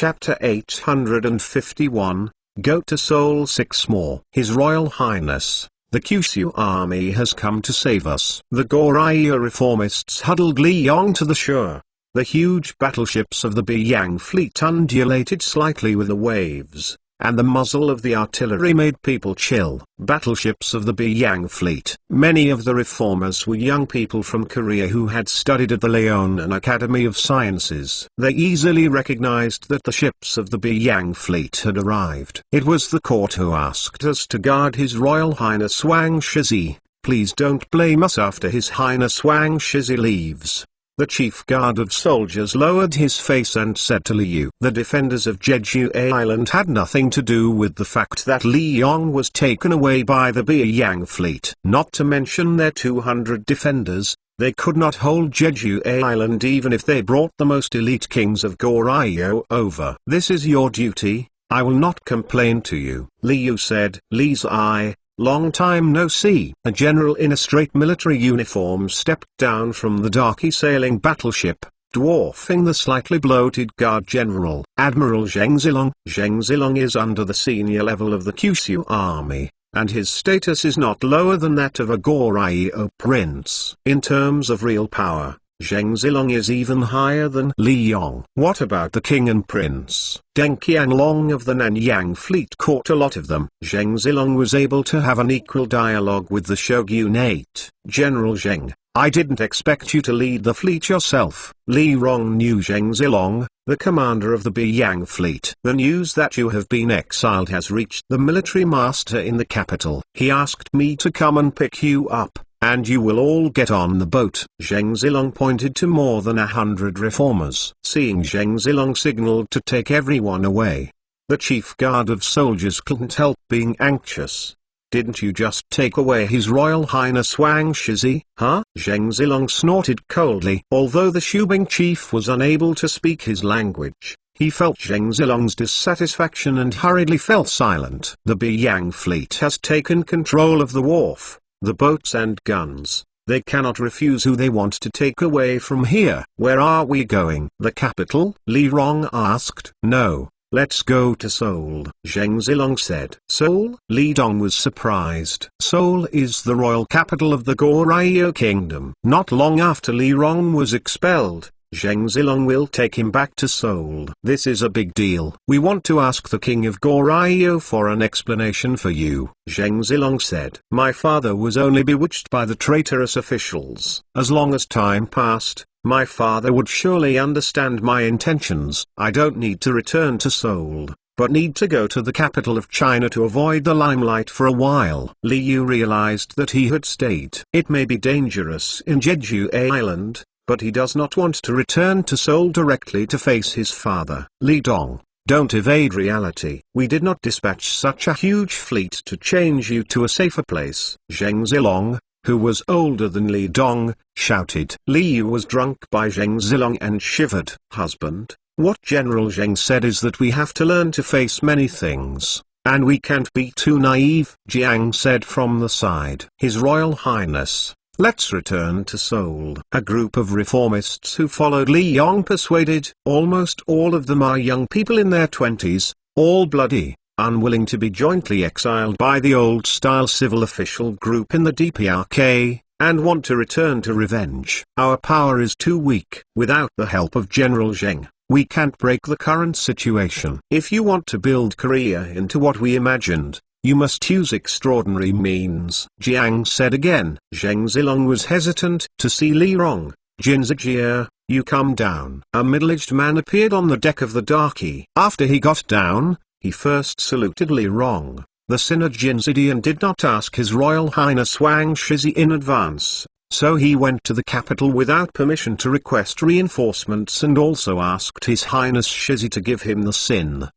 Chapter 851, Go to Seoul 6 more. His Royal Highness, the Kyushu army has come to save us. The Goryeo reformists huddled Lee Yong to the shore. The huge battleships of the Beiyang fleet undulated slightly with the waves, and the muzzle of the artillery made people chill. Battleships of the Beiyang fleet. Many of the reformers were young people from Korea who had studied at the Leonan Academy of Sciences. They easily recognized that the ships of the Beiyang fleet had arrived. It was the court who asked us to guard His Royal Highness Wang Shizi. Please don't blame us after His Highness Wang Shizi leaves. The chief guard of soldiers lowered his face and said to Liu, the defenders of Jeju Island had nothing to do with the fact that Lee Yong was taken away by the Beiyang fleet. Not to mention their 200 defenders, they could not hold Jeju Island even if they brought the most elite kings of Goryeo over. This is your duty, I will not complain to you. Liu said. Lee's eye. Long time no see. A general in a straight military uniform stepped down from the darky sailing battleship, dwarfing the slightly bloated guard general. Admiral Zheng Zilong. Zheng Zilong is under the senior level of the Kyushu army, and his status is not lower than that of a Goryeo prince. In terms of real power, Zheng Zilong is even higher than Li Yong. What about the king and prince? Deng Qianlong of the Nanyang fleet caught a lot of them. Zheng Zilong was able to have an equal dialogue with the shogunate. General Zheng, I didn't expect you to lead the fleet yourself. Li Rong knew Zheng Zilong, the commander of the Beiyang fleet. The news that you have been exiled has reached the military master in the capital. He asked me to come and pick you up, and you will all get on the boat. Zheng Zilong pointed to more than 100 reformers. Seeing Zheng Zilong signaled to take everyone away. The chief guard of soldiers couldn't help being anxious. Didn't you just take away His Royal Highness Wang Shizi? Huh? Zheng Zilong snorted coldly. Although the Shubing chief was unable to speak his language, he felt Zheng Zilong's dissatisfaction and hurriedly fell silent. The Beiyang fleet has taken control of the wharf, the boats and guns. They cannot refuse who they want to take away from here. Where are we going? The capital? Li Rong asked. No, let's go to Seoul, Zheng Zilong said. Seoul? Li Dong was surprised. Seoul is the royal capital of the Goryeo kingdom. Not long after Li Rong was expelled, Zheng Zilong will take him back to Seoul. This is a big deal. We want to ask the king of Goryeo for an explanation for you, Zheng Zilong said. My father was only bewitched by the traitorous officials. As long as time passed, my father would surely understand my intentions. I don't need to return to Seoul, but need to go to the capital of China to avoid the limelight for a while. Liu realized that he had stayed. It may be dangerous in Jeju Island, but he does not want to return to Seoul directly to face his father. Li Dong, don't evade reality. We did not dispatch such a huge fleet to change you to a safer place. Zheng Zilong, who was older than Li Dong, shouted. Liu was drunk by Zheng Zilong and shivered. Husband, what General Zheng said is that we have to learn to face many things, and we can't be too naive, Jiang said from the side. His Royal Highness, let's return to Seoul. A group of reformists who followed Li Yong persuaded. Almost all of them are young people in their 20s, all bloody, unwilling to be jointly exiled by the old-style civil official group in the DPRK, and want to return to revenge. Our power is too weak. Without the help of General Zheng, we can't break the current situation. If you want to build Korea into what we imagined, you must use extraordinary means, Jiang said again. Zheng Zilong was hesitant to see Li Rong. Jin Zijie, you come down. A middle-aged man appeared on the deck of the darky. After he got down, he first saluted Li Rong, the sinner Jin Zijie, and did not ask His Royal Highness Wang Shizi in advance. So he went to the capital without permission to request reinforcements and also asked His Highness Shizi to give him the sin!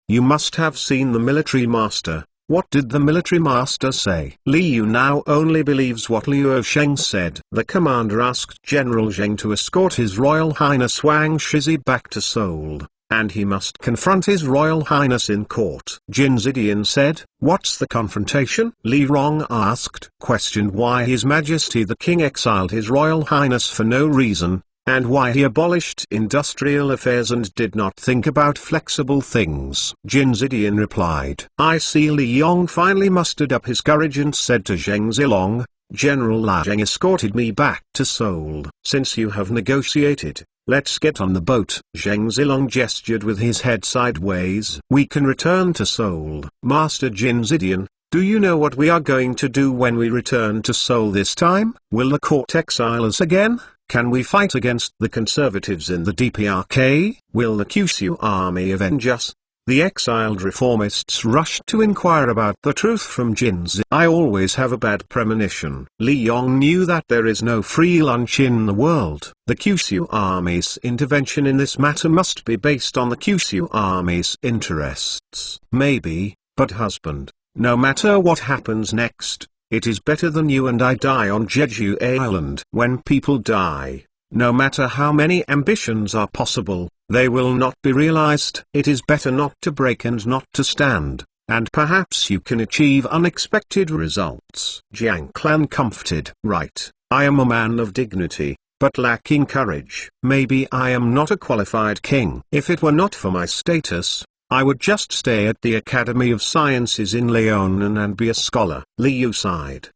You must have seen the military master. What did the military master say? Liu now only believes what Liu Sheng said. The commander asked General Zheng to escort His Royal Highness Wang Shizi back to Seoul, and he must confront His Royal Highness in court. Jin Zidian said. What's the confrontation? Li Rong asked. Questioned why His Majesty the King exiled His Royal Highness for no reason, and why he abolished industrial affairs and did not think about flexible things. Jin Zidian replied. I see Li Yong finally mustered up his courage and said to Zheng Zilong, General La Zheng escorted me back to Seoul. Since you have negotiated, let's get on the boat. Zheng Zilong gestured with his head sideways. We can return to Seoul. Master Jin Zidian, do you know what we are going to do when we return to Seoul this time? Will the court exile us again? Can we fight against the conservatives in the DPRK? Will the Kyushu army avenge us? The exiled reformists rushed to inquire about the truth from Jin Zi. I always have a bad premonition. Li Yong knew that there is no free lunch in the world. The Kyushu army's intervention in this matter must be based on the Kyushu army's interests. Maybe, but husband, no matter what happens next, it is better than you and I die on Jeju Island. When people die, no matter how many ambitions are possible, they will not be realized. It is better not to break and not to stand, and perhaps you can achieve unexpected results. Jiang Clan comforted. Right, I am a man of dignity, but lacking courage. Maybe I am not a qualified king. If it were not for my status, I would just stay at the Academy of Sciences in Leonan and be a scholar. Liu sighed.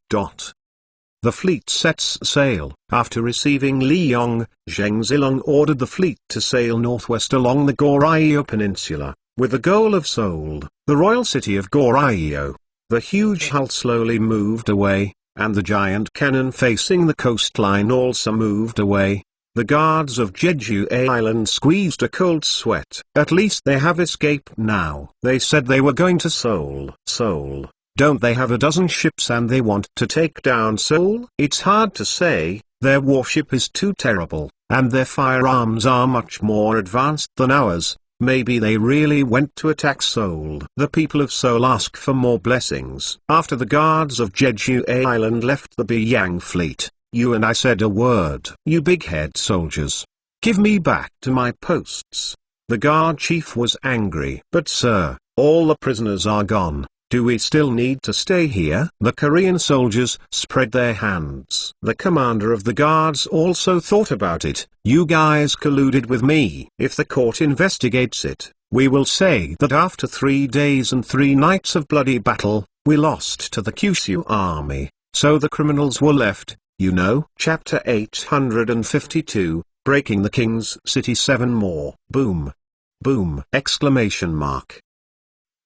The fleet sets sail. After receiving Li Yong, Zheng Zilong ordered the fleet to sail northwest along the Goryeo Peninsula, with the goal of Seoul, the royal city of Goryeo. The huge hull slowly moved away, and the giant cannon facing the coastline also moved away. The guards of Jeju Island squeezed a cold sweat. At least they have escaped now. They said they were going to Seoul. Seoul. Don't they have a dozen ships and they want to take down Seoul? It's hard to say, their warship is too terrible, and their firearms are much more advanced than ours. Maybe they really went to attack Seoul. The people of Seoul ask for more blessings. After the guards of Jeju Island left the Beiyang fleet, you and I said a word. You big-head soldiers, give me back to my posts. The guard chief was angry. But sir, all the prisoners are gone. Do we still need to stay here? The Korean soldiers spread their hands. The commander of the guards also thought about it. You guys colluded with me. If the court investigates it, we will say that after 3 days and 3 nights of bloody battle, we lost to the Kyushu army. So the criminals were left, you know. Chapter 852, Breaking the King's City. 7 more. Boom. Boom! Exclamation mark.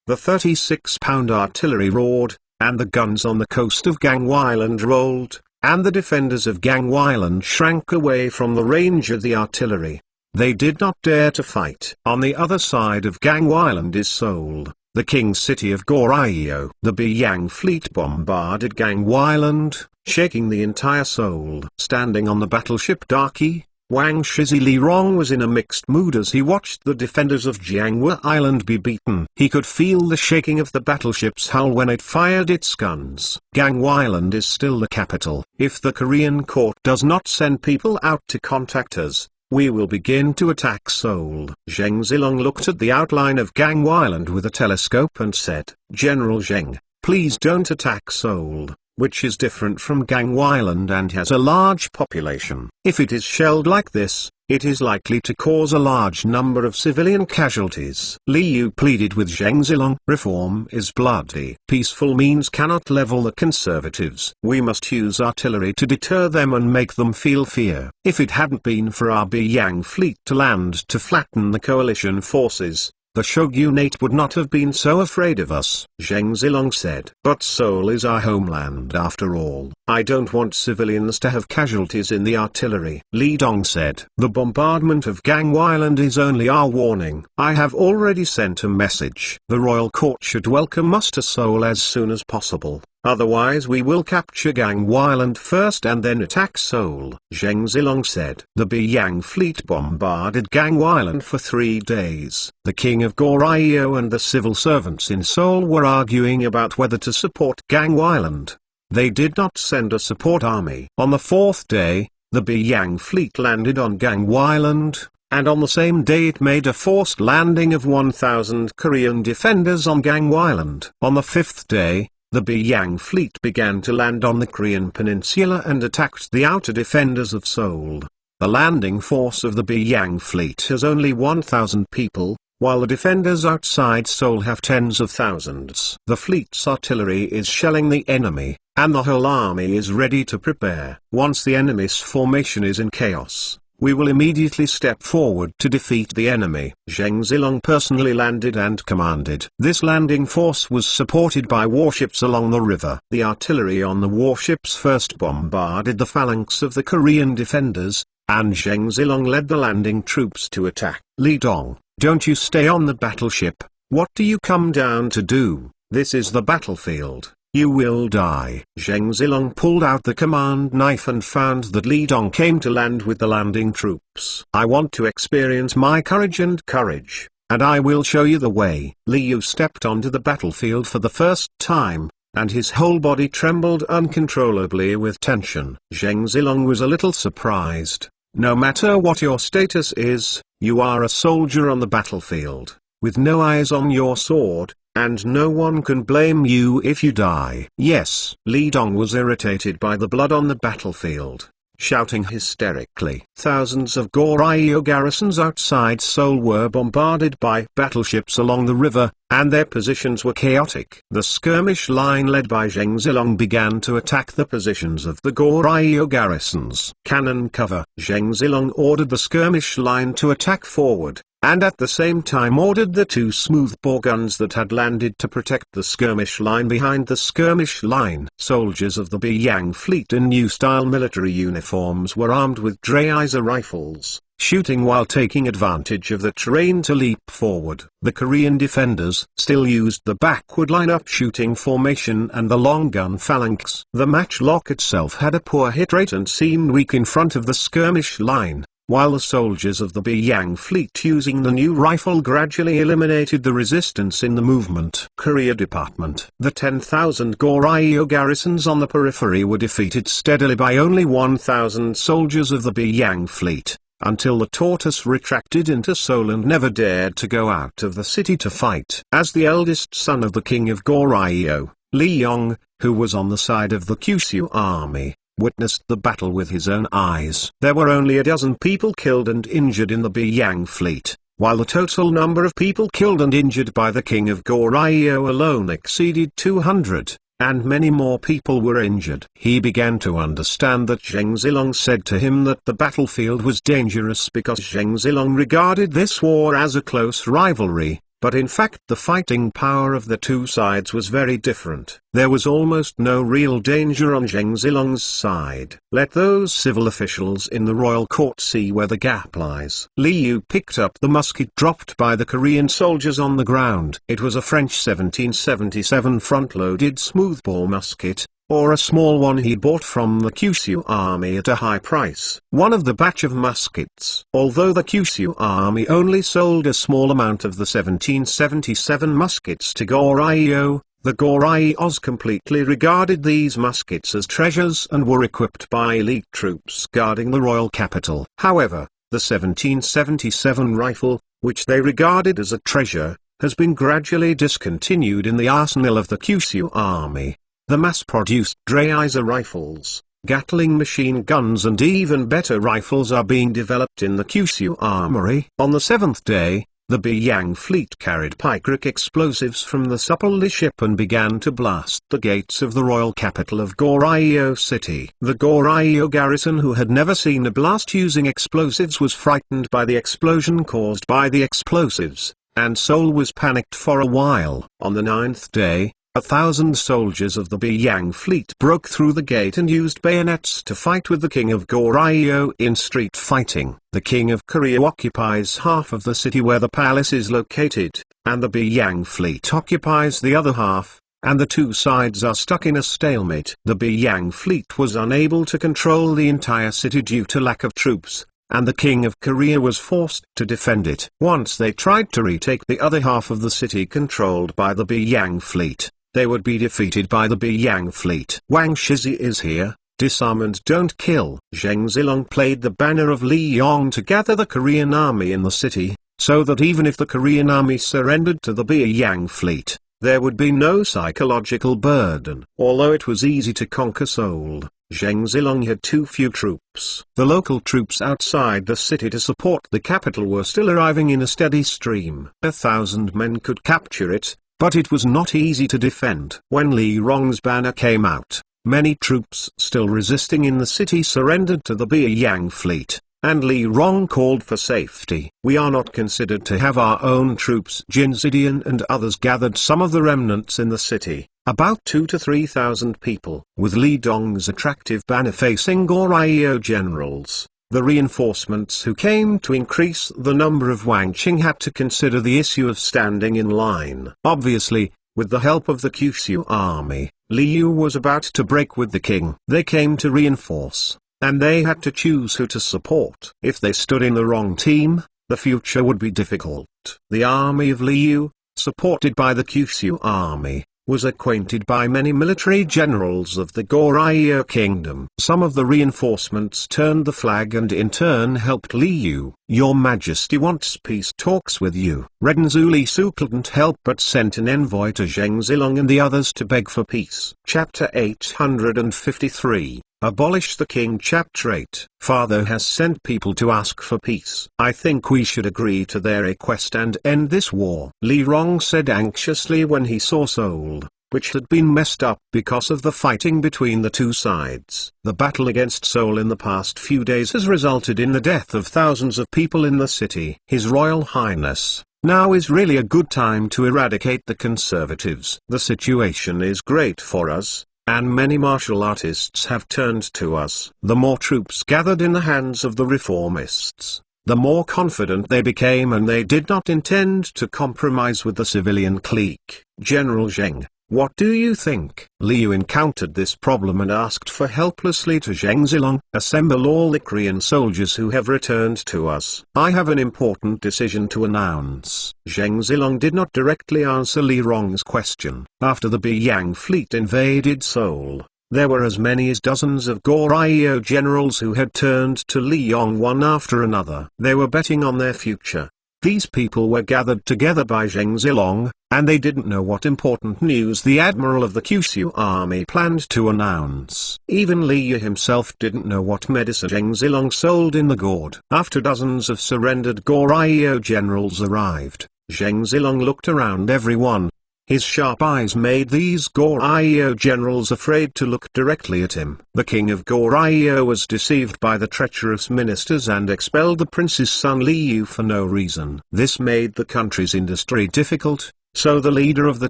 The 36-pound artillery roared, and the guns on the coast of Gangwon Island rolled, and the defenders of Gangwon Island shrank away from the range of the artillery. They did not dare to fight. On the other side of Gangwon Island is Seoul, the king's city of Goryeo. The Beiyang fleet bombarded Gangwon Island, shaking the entire Seoul. Standing on the battleship Darky, Wang Shizi Li Rong was in a mixed mood as he watched the defenders of Jiangwa Island be beaten. He could feel the shaking of the battleship's hull when it fired its guns. Gangwon Island is still the capital. If the Korean court does not send people out to contact us, we will begin to attack Seoul. Zheng Zilong looked at the outline of Gangwon Island with a telescope and said, General Zheng, please don't attack Seoul, which is different from Gangwon Island and has a large population. If it is shelled like this, it is likely to cause a large number of civilian casualties. Liu pleaded with Zheng Zilong. Reform is bloody. Peaceful means cannot level the conservatives. We must use artillery to deter them and make them feel fear. If it hadn't been for our Beiyang fleet to land to flatten the coalition forces, the shogunate would not have been so afraid of us, Zheng Zilong said. But Seoul is our homeland after all. I don't want civilians to have casualties in the artillery. Li Dong said. The bombardment of Gangwon Island is only our warning. I have already sent a message. The royal court should welcome us to Seoul as soon as possible. Otherwise we will capture Gangwon Island first and then attack Seoul, Zheng Zilong said. The Beiyang fleet bombarded Gangwon Island for 3 days. The king of Goryeo and the civil servants in Seoul were arguing about whether to support Gangwon Island. They did not send a support army. On the 4th day, the Beiyang fleet landed on Gangwon Island, and on the same day it made a forced landing of 1,000 Korean defenders on Gangwon Island. On the 5th day, the Beiyang fleet began to land on the Korean peninsula and attacked the outer defenders of Seoul. The landing force of the Beiyang fleet has only 1,000 people, while the defenders outside Seoul have tens of thousands. The fleet's artillery is shelling the enemy, and the whole army is ready to prepare. Once the enemy's formation is in chaos, we will immediately step forward to defeat the enemy. Zheng Zilong personally landed and commanded. This landing force was supported by warships along the river. The artillery on the warships first bombarded the phalanx of the Korean defenders, and Zheng Zilong led the landing troops to attack. Li Dong, don't you stay on the battleship. What do you come down to do? This is the battlefield. You will die. Zheng Zilong pulled out the command knife and found that Li Dong came to land with the landing troops. I want to experience my courage, and I will show you the way. Li Yu stepped onto the battlefield for the first time, and his whole body trembled uncontrollably with tension. Zheng Zilong was a little surprised. No matter what your status is, you are a soldier on the battlefield, with no eyes on your sword, and no one can blame you if you die. Yes. Li Dong was irritated by the blood on the battlefield, shouting hysterically. Thousands of Goryeo garrisons outside Seoul were bombarded by battleships along the river, and their positions were chaotic. The skirmish line led by Zheng Zilong began to attack the positions of the Goryeo garrisons. Cannon cover. Zheng Zilong ordered the skirmish line to attack forward, and at the same time ordered the 2 smoothbore guns that had landed to protect the skirmish line behind the skirmish line. Soldiers of the Beiyang fleet in new-style military uniforms were armed with Draeser rifles, shooting while taking advantage of the terrain to leap forward. The Korean defenders still used the backward line-up shooting formation and the long gun phalanx. The matchlock itself had a poor hit rate and seemed weak in front of the skirmish line, while the soldiers of the Beiyang fleet using the new rifle gradually eliminated the resistance in the movement. Korea Department. The 10,000 Goryeo garrisons on the periphery were defeated steadily by only 1,000 soldiers of the Beiyang fleet, until the tortoise retracted into Seoul and never dared to go out of the city to fight. As the eldest son of the king of Goryeo, Li Yong, who was on the side of the Kyushu army, witnessed the battle with his own eyes. There were only a dozen people killed and injured in the Beiyang fleet, while the total number of people killed and injured by the king of Goryeo alone exceeded 200, and many more people were injured. He began to understand that Zheng Zilong said to him that the battlefield was dangerous because Zheng Zilong regarded this war as a close rivalry. But in fact the fighting power of the two sides was very different. There was almost no real danger on Zheng Zilong's side. Let those civil officials in the royal court see where the gap lies. Li Yu picked up the musket dropped by the Korean soldiers on the ground. It was a French 1777 front-loaded smoothbore musket, or a small one he bought from the Kyushu army at a high price. One of the batch of muskets. Although the Kyushu army only sold a small amount of the 1777 muskets to Goryeo, the Goryeos completely regarded these muskets as treasures and were equipped by elite troops guarding the royal capital. However, the 1777 rifle, which they regarded as a treasure, has been gradually discontinued in the arsenal of the Kyushu army. The mass-produced Draeser rifles, Gatling machine guns and even better rifles are being developed in the Kyushu armory. On the 7th day, the Beiyang fleet carried picroc explosives from the Supply ship and began to blast the gates of the royal capital of Goryeo city. The Goryeo garrison, who had never seen a blast using explosives, was frightened by the explosion caused by the explosives, and Seoul was panicked for a while. On the 9th day, 1,000 soldiers of the Beiyang fleet broke through the gate and used bayonets to fight with the king of Goryeo in street fighting. The king of Korea occupies half of the city where the palace is located, and the Beiyang fleet occupies the other half, and the two sides are stuck in a stalemate. The Beiyang fleet was unable to control the entire city due to lack of troops, and the king of Korea was forced to defend it. Once they tried to retake the other half of the city controlled by the Beiyang fleet, they would be defeated by the Beiyang fleet. Wang Shizi is here. Disarm and don't kill. Zheng Zilong played the banner of Li Yong to gather the Korean army in the city, so that even if the Korean army surrendered to the Beiyang fleet, there would be no psychological burden. Although it was easy to conquer Seoul, Zheng Zilong had too few troops. The local troops outside the city to support the capital were still arriving in a steady stream. 1,000 men could capture it, but it was not easy to defend. When Li Rong's banner came out, many troops still resisting in the city surrendered to the Beiyang fleet, and Li Rong called for safety. We are not considered to have our own troops. Jin Zidian and others gathered some of the remnants in the city, about 2,000 to 3,000 people. With Li Dong's attractive banner facing Goryeo generals, the reinforcements who came to increase the number of Wang Qing had to consider the issue of standing in line. Obviously, with the help of the Kyushu army, Li Yu was about to break with the king. They came to reinforce, and they had to choose who to support. If they stood in the wrong team, the future would be difficult. The army of Li Yu, supported by the Kyushu army, was acquainted by many military generals of the Goryeo kingdom. Some of the reinforcements turned the flag and in turn helped Li Yu. Your Majesty wants peace talks with you. Redenzu Li Su couldn't help but sent an envoy to Zheng Zilong and the others to beg for peace. Chapter 853. Abolish the king. Chapter 8. Father has sent people to ask for peace. I think we should agree to their request and end this war. Li Rong said anxiously when he saw Seoul, which had been messed up because of the fighting between the two sides. The battle against Seoul in the past few days has resulted in the death of thousands of people in the city. His Royal Highness, now is really a good time to eradicate the conservatives. The situation is great for us, and many martial artists have turned to us. The more troops gathered in the hands of the reformists, the more confident they became, and they did not intend to compromise with the civilian clique. General Zheng, what do you think? Liu encountered this problem and asked for helplessly to Zheng Zilong. Assemble all the Korean soldiers who have returned to us. I have an important decision to announce. Zheng Zilong did not directly answer Li Rong's question. After the Beiyang fleet invaded Seoul, there were as many as dozens of Goryeo generals who had turned to Li Yong one after another. They were betting on their future. These people were gathered together by Zheng Zilong, and they didn't know what important news the admiral of the Kyushu army planned to announce. Even Li Yu himself didn't know what medicine Zheng Zilong sold in the gourd. After dozens of surrendered Goryeo generals arrived, Zheng Zilong looked around everyone. His sharp eyes made these Goryeo generals afraid to look directly at him. The king of Goryeo was deceived by the treacherous ministers and expelled the prince's son Li Yu for no reason. This made the country's industry difficult, so the leader of the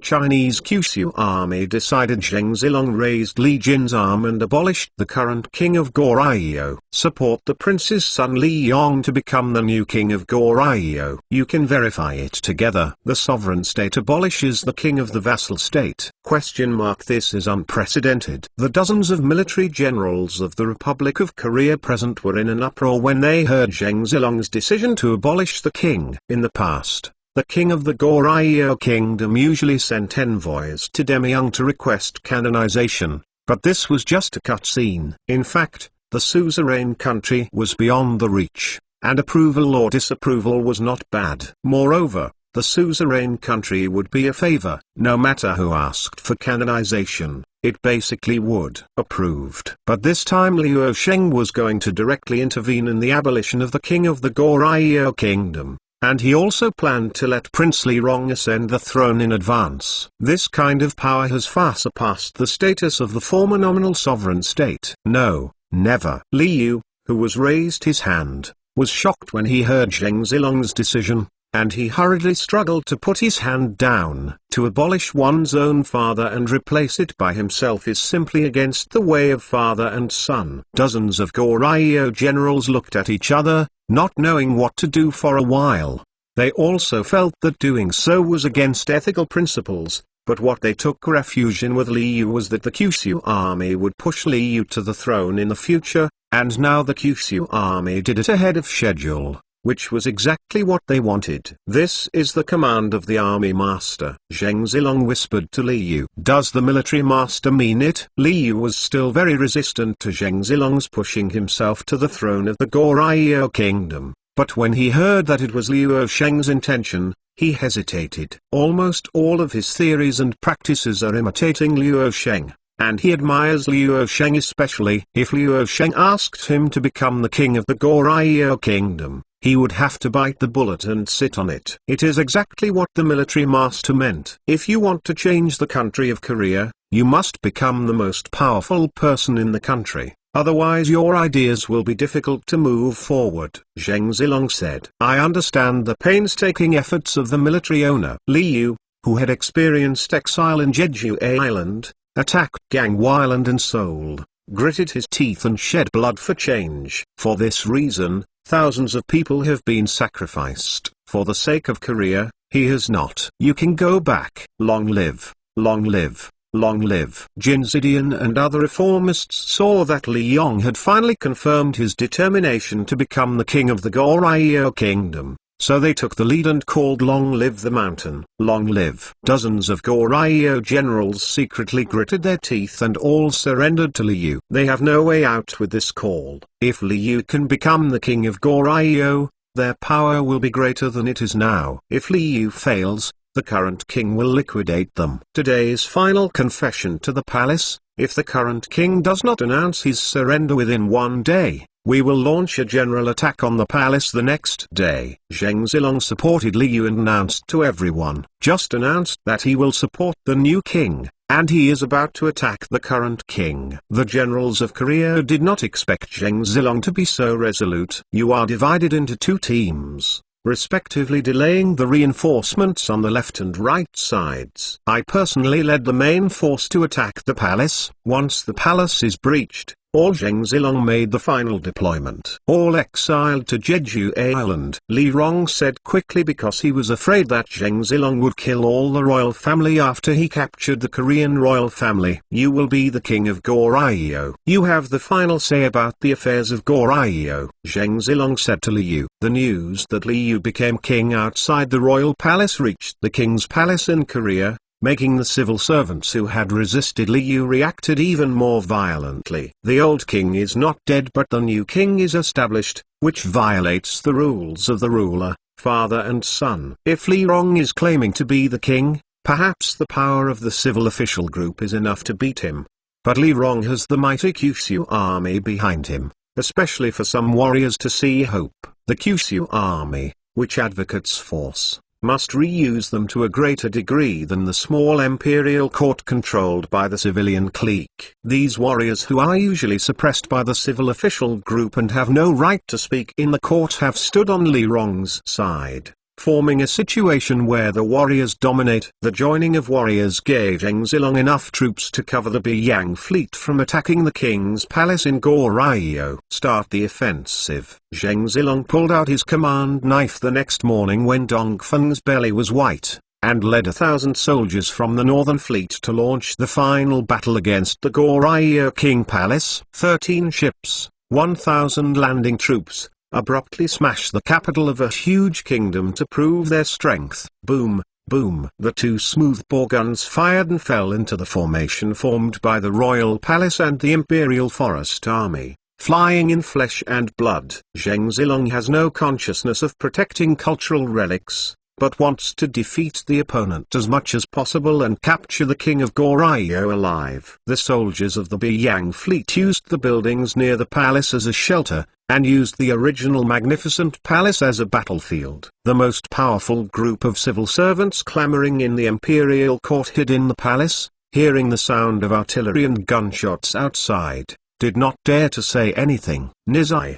Chinese Kyushu army decided Zheng Zilong raised Li Jin's arm and abolished the current king of Goryeo. Support the prince's son Li Yong to become the new king of Goryeo. You can verify it together. The sovereign state abolishes the king of the vassal state. This is unprecedented. The dozens of military generals of the Republic of Korea present were in an uproar when they heard Zheng Zilong's decision to abolish the king. In the past, the king of the Goryeo kingdom usually sent envoys to Demyung to request canonization, but this was just a cutscene. In fact, the suzerain country was beyond the reach, and approval or disapproval was not bad. Moreover, the suzerain country would be a favor. No matter who asked for canonization, it basically would. Approved. But this time Liu Sheng was going to directly intervene in the abolition of the king of the Goryeo kingdom. And he also planned to let Prince Li Rong ascend the throne in advance. This kind of power has far surpassed the status of the former nominal sovereign state. No, never. Li Yu, who was raised his hand, was shocked when he heard Zheng Zilong's decision, and he hurriedly struggled to put his hand down. To abolish one's own father and replace it by himself is simply against the way of father and son. Dozens of Goryeo generals looked at each other, not knowing what to do for a while. They also felt that doing so was against ethical principles, but what they took refuge in with Li Yu was that the Kyushu army would push Li Yu to the throne in the future, and now the Kyushu army did it ahead of schedule, which was exactly what they wanted. This is the command of the army master. Zheng Zilong whispered to Li Yu. Does the military master mean it? Li Yu was still very resistant to Zheng Zilong's pushing himself to the throne of the Goryeo kingdom, but when he heard that it was Liu Sheng's intention, he hesitated. Almost all of his theories and practices are imitating Liu Sheng. and he admires Liu Sheng especially. If Liu Sheng asked him to become the king of the Goryeo kingdom, he would have to bite the bullet and sit on it. It is exactly what the military master meant. If you want to change the country of Korea, you must become the most powerful person in the country. Otherwise your ideas will be difficult to move forward. Zheng Zilong said. I understand the painstaking efforts of the military owner. Liu, who had experienced exile in Jeju Island, attacked Gangwon Island and Seoul, gritted his teeth and shed blood for change. For this reason, thousands of people have been sacrificed. For the sake of Korea, he has not. You can go back. Long live, long live. Long live. Jin Zidian and other reformists saw that Li Yong had finally confirmed his determination to become the king of the Goryeo kingdom, so they took the lead and called Long live the mountain. Long live. Dozens of Goryeo generals secretly gritted their teeth and all surrendered to Liu. They have no way out with this call. If Liu can become the king of Goryeo, their power will be greater than it is now. If Liu fails, the current king will liquidate them. Today's final confession to the palace: if the current king does not announce his surrender within one day, we will launch a general attack on the palace the next day. Zheng Zilong supported Liu and announced to everyone, just announced that he will support the new king, and he is about to attack the current king. The generals of Korea did not expect Zheng Zilong to be so resolute. You are divided into two teams, respectively delaying the reinforcements on the left and right sides. I personally led the main force to attack the palace. Once the palace is breached, all Zheng Zilong made the final deployment. All exiled to Jeju Island. Li Rong said quickly because he was afraid that Zheng Zilong would kill all the royal family after he captured the Korean royal family. You will be the king of Goryeo. You have the final say about the affairs of Goryeo, Zheng Zilong said to Liu. The news that Liu became king outside the royal palace reached the king's palace in Korea, making the civil servants who had resisted Liu reacted even more violently. The old king is not dead but the new king is established, which violates the rules of the ruler, father and son. If Li Rong is claiming to be the king, perhaps the power of the civil official group is enough to beat him. But Li Rong has the mighty Kyushu army behind him, especially for some warriors to see hope. The Kyushu army, which advocates force, must reuse them to a greater degree than the small imperial court controlled by the civilian clique. These warriors, who are usually suppressed by the civil official group and have no right to speak in the court, have stood on Li Rong's side, forming a situation where the warriors dominate. The joining of warriors gave Zheng Zilong enough troops to cover the Beiyang fleet from attacking the king's palace in Goryeo. Start the offensive. Zheng Zilong pulled out his command knife the next morning when Dongfeng's belly was white, and led 1,000 soldiers from the northern fleet to launch the final battle against the Goryeo king palace. 13 ships, 1,000 landing troops, abruptly smash the capital of a huge kingdom to prove their strength. Boom, boom. The two smoothbore guns fired and fell into the formation formed by the royal palace and the imperial forest army, flying in flesh and blood. Zheng Zilong has no consciousness of protecting cultural relics, but wants to defeat the opponent as much as possible and capture the king of Goryeo alive. The soldiers of the Beiyang fleet used the buildings near the palace as a shelter, and used the original magnificent palace as a battlefield. The most powerful group of civil servants clamoring in the imperial court hid in the palace, hearing the sound of artillery and gunshots outside, did not dare to say anything. Nizai,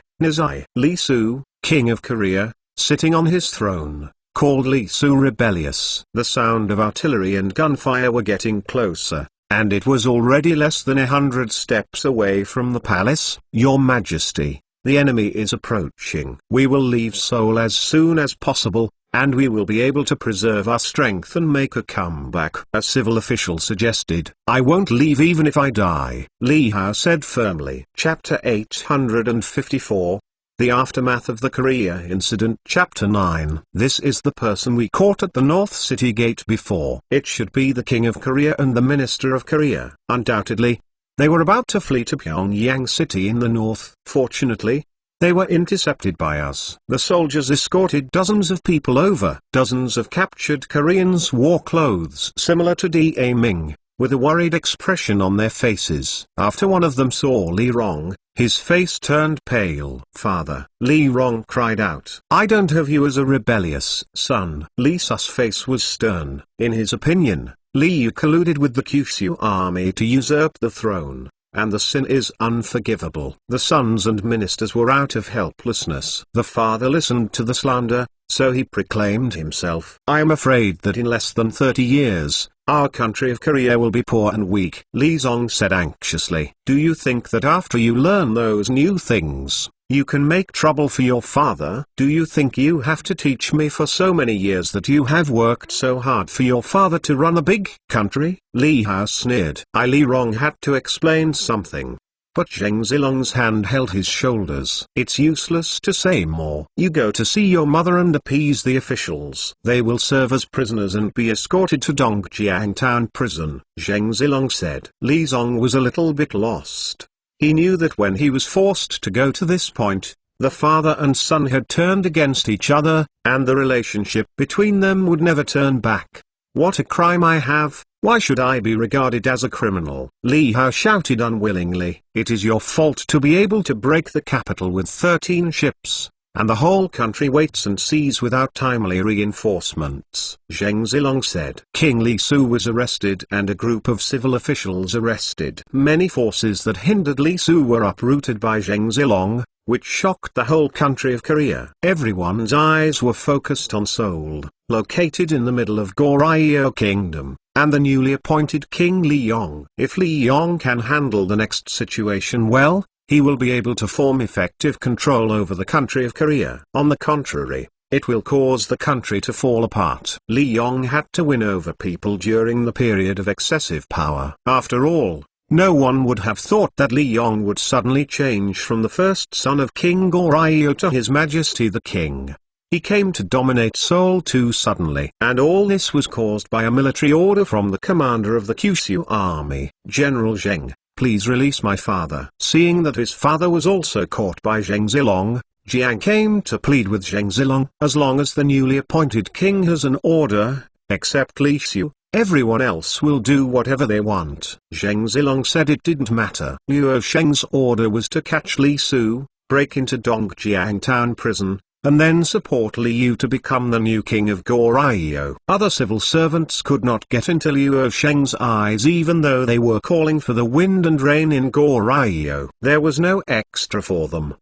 Li Su, king of Korea, sitting on his throne, called Li Su rebellious. The sound of artillery and gunfire were getting closer, and it was already less than 100 steps away from the palace. Your Majesty, the enemy is approaching. We will leave Seoul as soon as possible, and we will be able to preserve our strength and make a comeback. A civil official suggested. I won't leave even if I die, Li Hao said firmly. Chapter 854. The Aftermath of the Korea Incident. Chapter 9. This is the person we caught at the North City Gate before. It should be the King of Korea and the Minister of Korea. Undoubtedly, they were about to flee to Pyongyang City in the north. Fortunately, they were intercepted by us. The soldiers escorted dozens of people over. Dozens of captured Koreans wore clothes similar to Da Ming, with a worried expression on their faces. After one of them saw Li Rong, his face turned pale. "Father," Li Rong cried out, "I don't have you as a rebellious son." Li Su's face was stern. In his opinion, Li Yu colluded with the Kyushu army to usurp the throne, and the sin is unforgivable. The sons and ministers were out of helplessness. The father listened to the slander, so he proclaimed himself, "I am afraid that in less than 30 years, our country of Korea will be poor and weak." Li Zong said anxiously, "Do you think that after you learn those new things, you can make trouble for your father? Do you think you have to teach me for so many years that you have worked so hard for your father to run a big country?" Li Hao sneered. Li Rong had to explain something, but Zheng Zilong's hand held his shoulders. "It's useless to say more. You go to see your mother and appease the officials. They will serve as prisoners and be escorted to Dongjiang town prison," Zheng Zilong said. Li Zong was a little bit lost. He knew that when he was forced to go to this point, the father and son had turned against each other, and the relationship between them would never turn back. "What a crime I have! Why should I be regarded as a criminal?" Li Hao shouted unwillingly. "It is your fault to be able to break the capital with 13 ships, and the whole country waits and sees without timely reinforcements," Zheng Zilong said. King Li Su was arrested and a group of civil officials arrested. Many forces that hindered Li Su were uprooted by Zheng Zilong, which shocked the whole country of Korea. Everyone's eyes were focused on Seoul, located in the middle of Goryeo Kingdom, and the newly appointed King Li Yong. If Li Yong can handle the next situation well, he will be able to form effective control over the country of Korea. On the contrary, it will cause the country to fall apart. Li Yong had to win over people during the period of excessive power. After all, no one would have thought that Li Yong would suddenly change from the first son of King Goryeo to His Majesty the King. He came to dominate Seoul too suddenly. And all this was caused by a military order from the commander of the Kyushu army, General Zheng. "Please release my father." Seeing that his father was also caught by Zheng Zilong, Jiang came to plead with Zheng Zilong. "As long as the newly appointed king has an order, except Li Xiu, everyone else will do whatever they want." Zheng Zilong said it didn't matter. Luo Sheng's order was to catch Li Su, break into Dongjiang town prison, and then support Li Yu to become the new king of Goryeo. Other civil servants could not get into Luo Sheng's eyes even though they were calling for the wind and rain in Goryeo. There was no extra for them.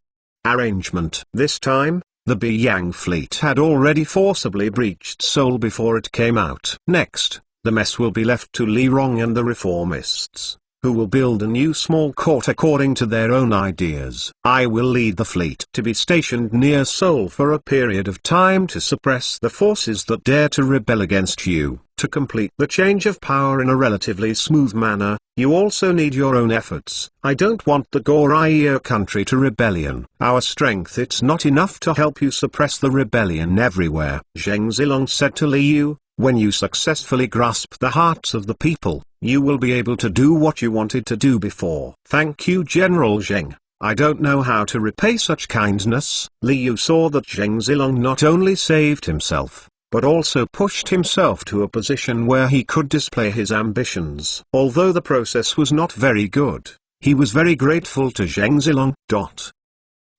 Arrangement. This time, the Beiyang fleet had already forcibly breached Seoul before it came out. Next, the mess will be left to Li Rong and the reformists, who will build a new small court according to their own ideas. I will lead the fleet to be stationed near Seoul for a period of time to suppress the forces that dare to rebel against you. To complete the change of power in a relatively smooth manner, you also need your own efforts. I don't want the Goryeo country to rebellion. Our strength it's not enough to help you suppress the rebellion everywhere. Zheng Zilong said to Li Yu, "When you successfully grasp the hearts of the people, you will be able to do what you wanted to do before." "Thank you, General Zheng. I don't know how to repay such kindness." Li Yu saw that Zheng Zilong not only saved himself, but also pushed himself to a position where he could display his ambitions. Although the process was not very good, he was very grateful to Zheng Zilong.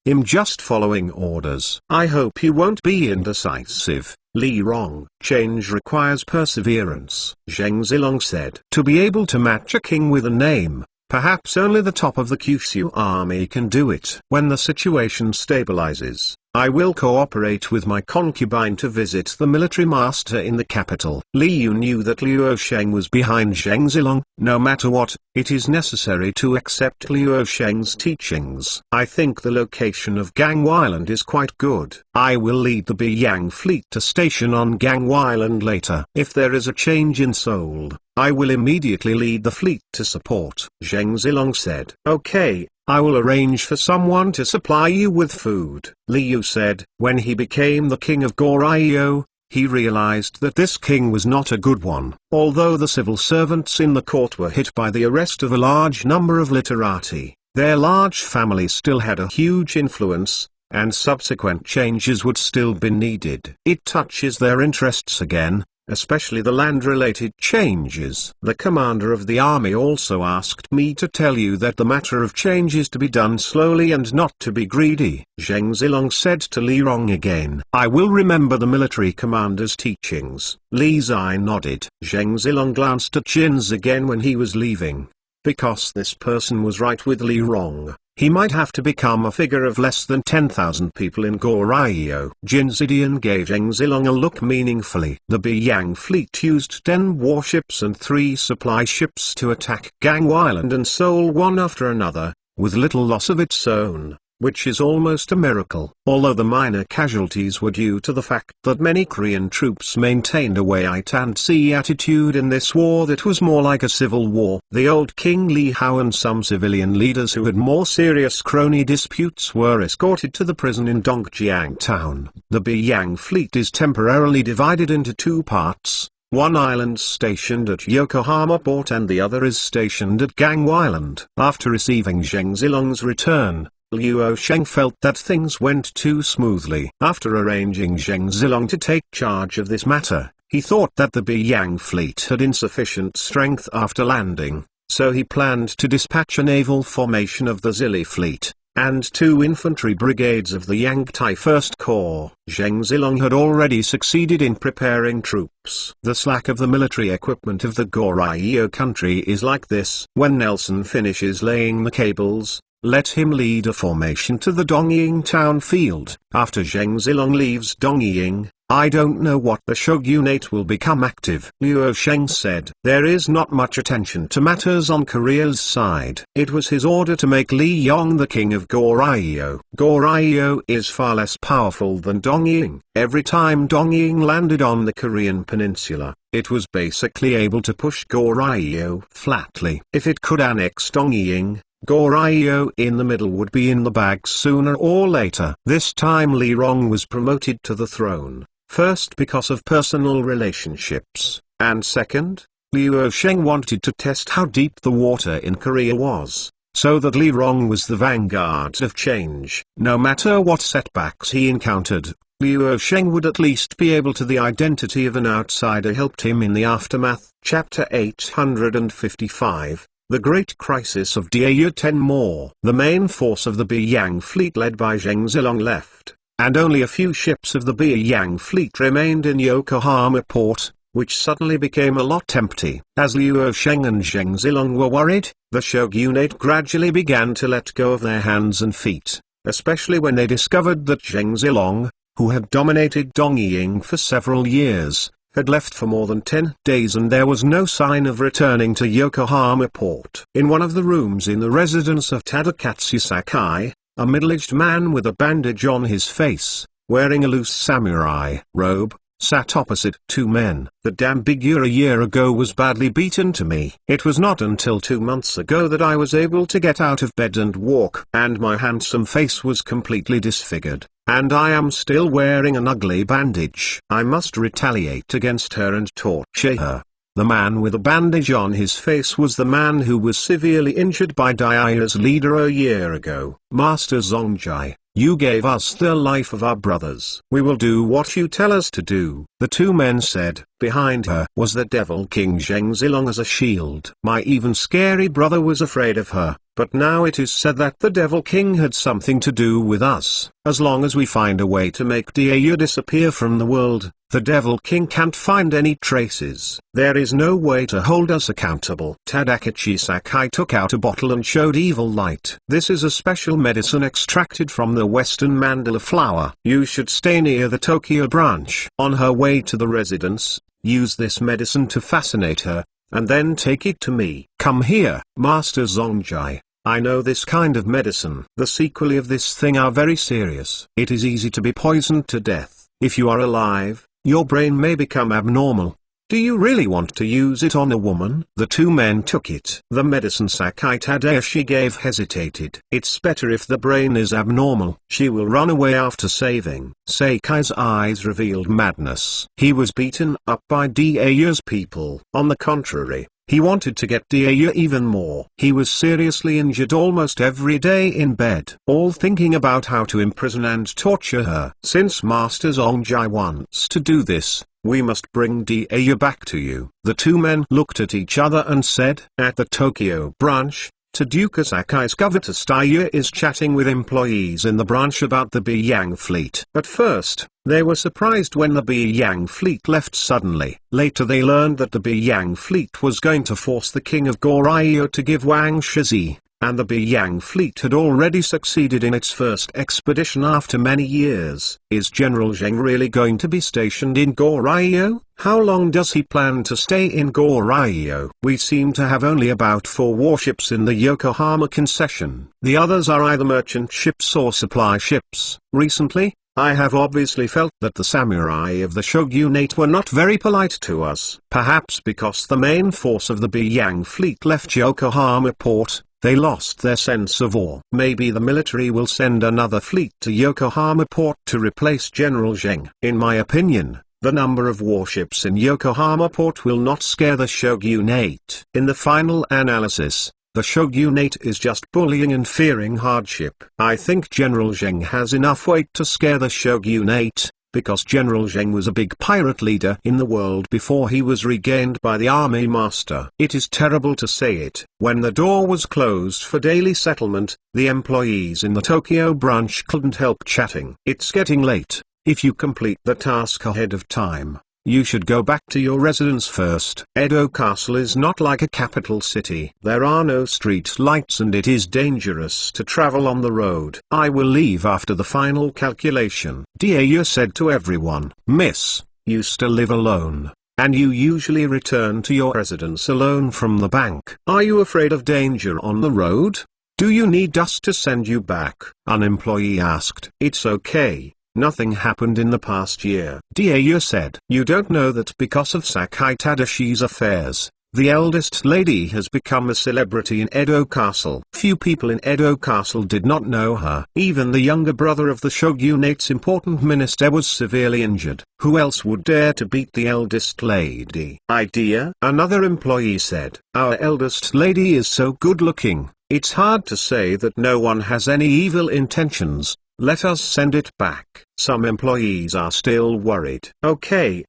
Him just following orders. "I hope you won't be indecisive, Li Rong." "Change requires perseverance," Zheng Zilong said. "To be able to match a king with a name, perhaps only the top of the Kyushu army can do it. When the situation stabilizes, I will cooperate with my concubine to visit the military master in the capital." Li Yu knew that Luo Sheng was behind Zheng Zilong. No matter what, it is necessary to accept Luo Sheng's teachings. "I think the location of Gangwon Island is quite good. I will lead the Beiyang fleet to station on Gangwon Island later. If there is a change in Seoul, I will immediately lead the fleet to support," Zheng Zilong said. "Okay, I will arrange for someone to supply you with food," Li Yu said. When he became the king of Goryeo, he realized that this king was not a good one. Although the civil servants in the court were hit by the arrest of a large number of literati, their large family still had a huge influence, and subsequent changes would still be needed. It touches their interests again, especially the land-related changes. The commander of the army also asked me to tell you that the matter of change is to be done slowly and not to be greedy. Zheng Zilong said to Li Rong again, I will remember the military commander's teachings. Li Zai nodded. Zheng Zilong glanced at Jin again when he was leaving. Because this person was right with Li Rong, he might have to become a figure of less than 10,000 people in Goryeo. Jin Zidian gave Zheng Zilong a look meaningfully. The Beiyang fleet used 10 warships and 3 supply ships to attack Gangwon Island and Seoul one after another, with little loss of its own, which is almost a miracle. Although the minor casualties were due to the fact that many Korean troops maintained a wait-and-see attitude in this war that was more like a civil war. The old King Li Hao and some civilian leaders who had more serious crony disputes were escorted to the prison in Dongjiang town. The Beiyang fleet is temporarily divided into 2 parts. One island stationed at Yokohama port and the other is stationed at Gangwon Island. After receiving Zheng Zilong's return, Liu Sheng felt that things went too smoothly. After arranging Zheng Zilong to take charge of this matter, he thought that the Beiyang fleet had insufficient strength after landing, so he planned to dispatch a naval formation of the Zili fleet, and 2 infantry brigades of the Yangtai 1st Corps. Zheng Zilong had already succeeded in preparing troops. The slack of the military equipment of the Goryeo country is like this. When Nelson finishes laying the cables, let him lead a formation to the Dongying town field. After Zheng Zilong leaves Dongying, I don't know what the shogunate will become active. Liu Sheng said, there is not much attention to matters on Korea's side. It was his order to make Li Yong the king of Goryeo. Goryeo is far less powerful than Dongying. Every time Dongying landed on the Korean peninsula, it was basically able to push Goryeo flatly. If it could annex Dongying, Goryeo in the middle would be in the bag sooner or later. This time Li Rong was promoted to the throne, first because of personal relationships, and second, Liu Sheng wanted to test how deep the water in Korea was, so that Li Rong was the vanguard of change. No matter what setbacks he encountered, Liu Sheng would at least be able to. The identity of an outsider helped him in the aftermath. Chapter 855. The Great Crisis of Daejeon 10 more. The main force of the Beiyang fleet led by Zheng Zilong left, and only a few ships of the Beiyang fleet remained in Yokohama port, which suddenly became a lot empty. As Liu Sheng and Zheng Zilong were worried, the shogunate gradually began to let go of their hands and feet, especially when they discovered that Zheng Zilong, who had dominated Dongying for several years, had left for more than 10 days and there was no sign of returning to Yokohama port. In one of the rooms in the residence of Tadakatsu Sakai, a middle-aged man with a bandage on his face, wearing a loose samurai robe, sat opposite 2 men. The damn figure a year ago was badly beaten to me. It was not until 2 months ago that I was able to get out of bed and walk, and my handsome face was completely disfigured. And I am still wearing an ugly bandage. I must retaliate against her and torture her. The man with a bandage on his face was the man who was severely injured by Daejeon's leader a year ago. Master Zongjai, you gave us the life of our brothers. We will do what you tell us to do. The 2 men said. Behind her was the Devil King Zheng Zilong as a shield. My even scary brother was afraid of her, but now it is said that the Devil King had something to do with us. As long as we find a way to make Daejeon disappear from the world, the Devil King can't find any traces. There is no way to hold us accountable. Tadakachi Sakai took out a bottle and showed Evil Light. This is a special medicine extracted from the western mandala flower. You should stay near the Tokyo branch. On her way to the residence, use this medicine to fascinate her, and then take it to me. Come here, Master Zongjai. I know this kind of medicine. The sequelae of this thing are very serious. It is easy to be poisoned to death. If you are alive, your brain may become abnormal. Do you really want to use it on a woman? The 2 men took it. The medicine Sakai Tadashi gave hesitated. It's better if the brain is abnormal. She will run away after saving. Sakai's eyes revealed madness. He was beaten up by Daejeon's people. On the contrary, He wanted to get Dia even more. He was seriously injured almost every day in bed, all thinking about how to imprison and torture her. Since Master Zongjai wants to do this, we must bring Dia back to you. The two men looked at each other and said, at the Tokyo branch, Taduka Sakai's covetous Dia is chatting with employees in the branch about the Beiyang fleet. At first, they were surprised when the Beiyang fleet left suddenly. Later they learned that the Beiyang fleet was going to force the king of Goryeo to give Wang Shizi, and the Beiyang fleet had already succeeded in its first expedition after many years. Is General Zheng really going to be stationed in Goryeo? How long does he plan to stay in Goryeo? We seem to have only about 4 warships in the Yokohama concession. The others are either merchant ships or supply ships. Recently, I have obviously felt that the samurai of the shogunate were not very polite to us. Perhaps because the main force of the Beiyang fleet left Yokohama port, they lost their sense of awe. Maybe the military will send another fleet to Yokohama port to replace General Zheng. In my opinion, the number of warships in Yokohama port will not scare the shogunate. In the final analysis, the shogunate is just bullying and fearing hardship. I think General Zheng has enough weight to scare the shogunate, because General Zheng was a big pirate leader in the world before he was regained by the army master. It is terrible to say it. When the door was closed for daily settlement, the employees in the Tokyo branch couldn't help chatting. It's getting late. If you complete the task ahead of time, you should go back to your residence first. Edo Castle is not like a capital city. There are no street lights and it is dangerous to travel on the road. I will leave after the final calculation. Dia said to everyone, Miss, you still live alone, and you usually return to your residence alone from the bank. Are you afraid of danger on the road? Do you need us to send you back? An employee asked. It's okay. Nothing happened in the past year. Dia said. You don't know that because of Sakai Tadashi's affairs, the eldest lady has become a celebrity in Edo Castle. Few people in Edo Castle did not know her. Even the younger brother of the shogunate's important minister was severely injured. Who else would dare to beat the eldest lady? Idea? Another employee said. Our eldest lady is so good looking, it's hard to say that no one has any evil intentions. Let us send it back. Some employees are still worried. Okay,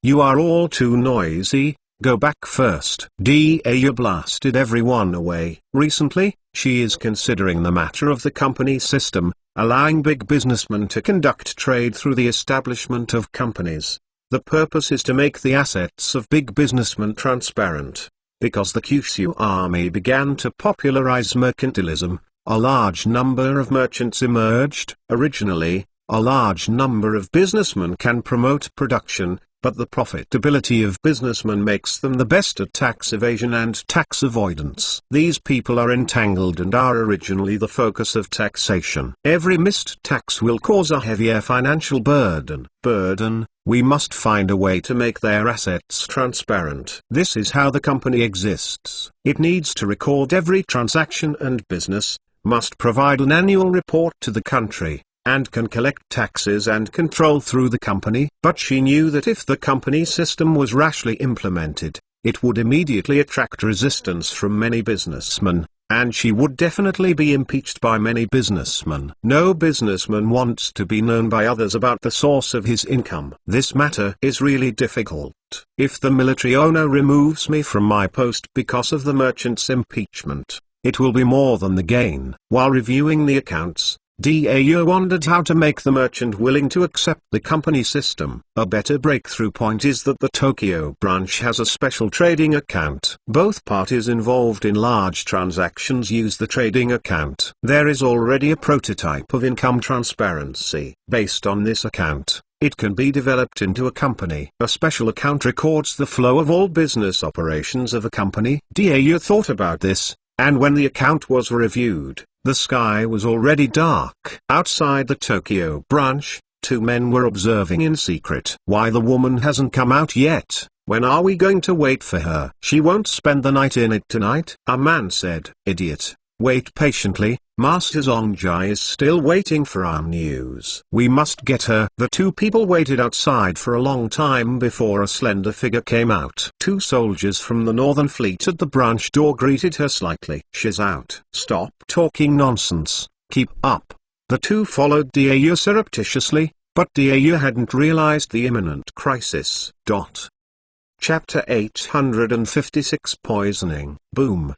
you are all too noisy, go back first. Dia blasted everyone away. Recently, she is considering the matter of the company system, allowing big businessmen to conduct trade through the establishment of companies. The purpose is to make the assets of big businessmen transparent. Because the Kyushu army began to popularize mercantilism, a large number of merchants emerged. Originally, a large number of businessmen can promote production, but the profitability of businessmen makes them the best at tax evasion and tax avoidance. These people are entangled and are originally the focus of taxation. Every missed tax will cause a heavier financial burden. We must find a way to make their assets transparent. This is how the company exists. It needs to record every transaction and business, must provide an annual report to the country, and can collect taxes and control through the company. But she knew that if the company system was rashly implemented, it would immediately attract resistance from many businessmen, and she would definitely be impeached by many businessmen. No businessman wants to be known by others about the source of his income. This matter is really difficult. If the military owner removes me from my post because of the merchant's impeachment, it will be more than the gain. While reviewing the accounts, Dia wondered how to make the merchant willing to accept the company system. A better breakthrough point is that the Tokyo branch has a special trading account. Both parties involved in large transactions use the trading account. There is already a prototype of income transparency. Based on this account, it can be developed into a company. A special account records the flow of all business operations of a company. Dia thought about this, and when the account was reviewed, the sky was already dark. Outside the Tokyo branch, 2 men were observing in secret. Why the woman hasn't come out yet? When are we going to wait for her? She won't spend the night in it tonight? A man said. Idiot. Wait patiently, Master Zongjai is still waiting for our news. We must get her. The two people waited outside for a long time before a slender figure came out. Two soldiers from the northern fleet at the branch door greeted her slightly. She's out. Stop talking nonsense. Keep up. The two followed Dieu surreptitiously, but Dieu hadn't realized the imminent crisis. Chapter 856 Poisoning. Boom.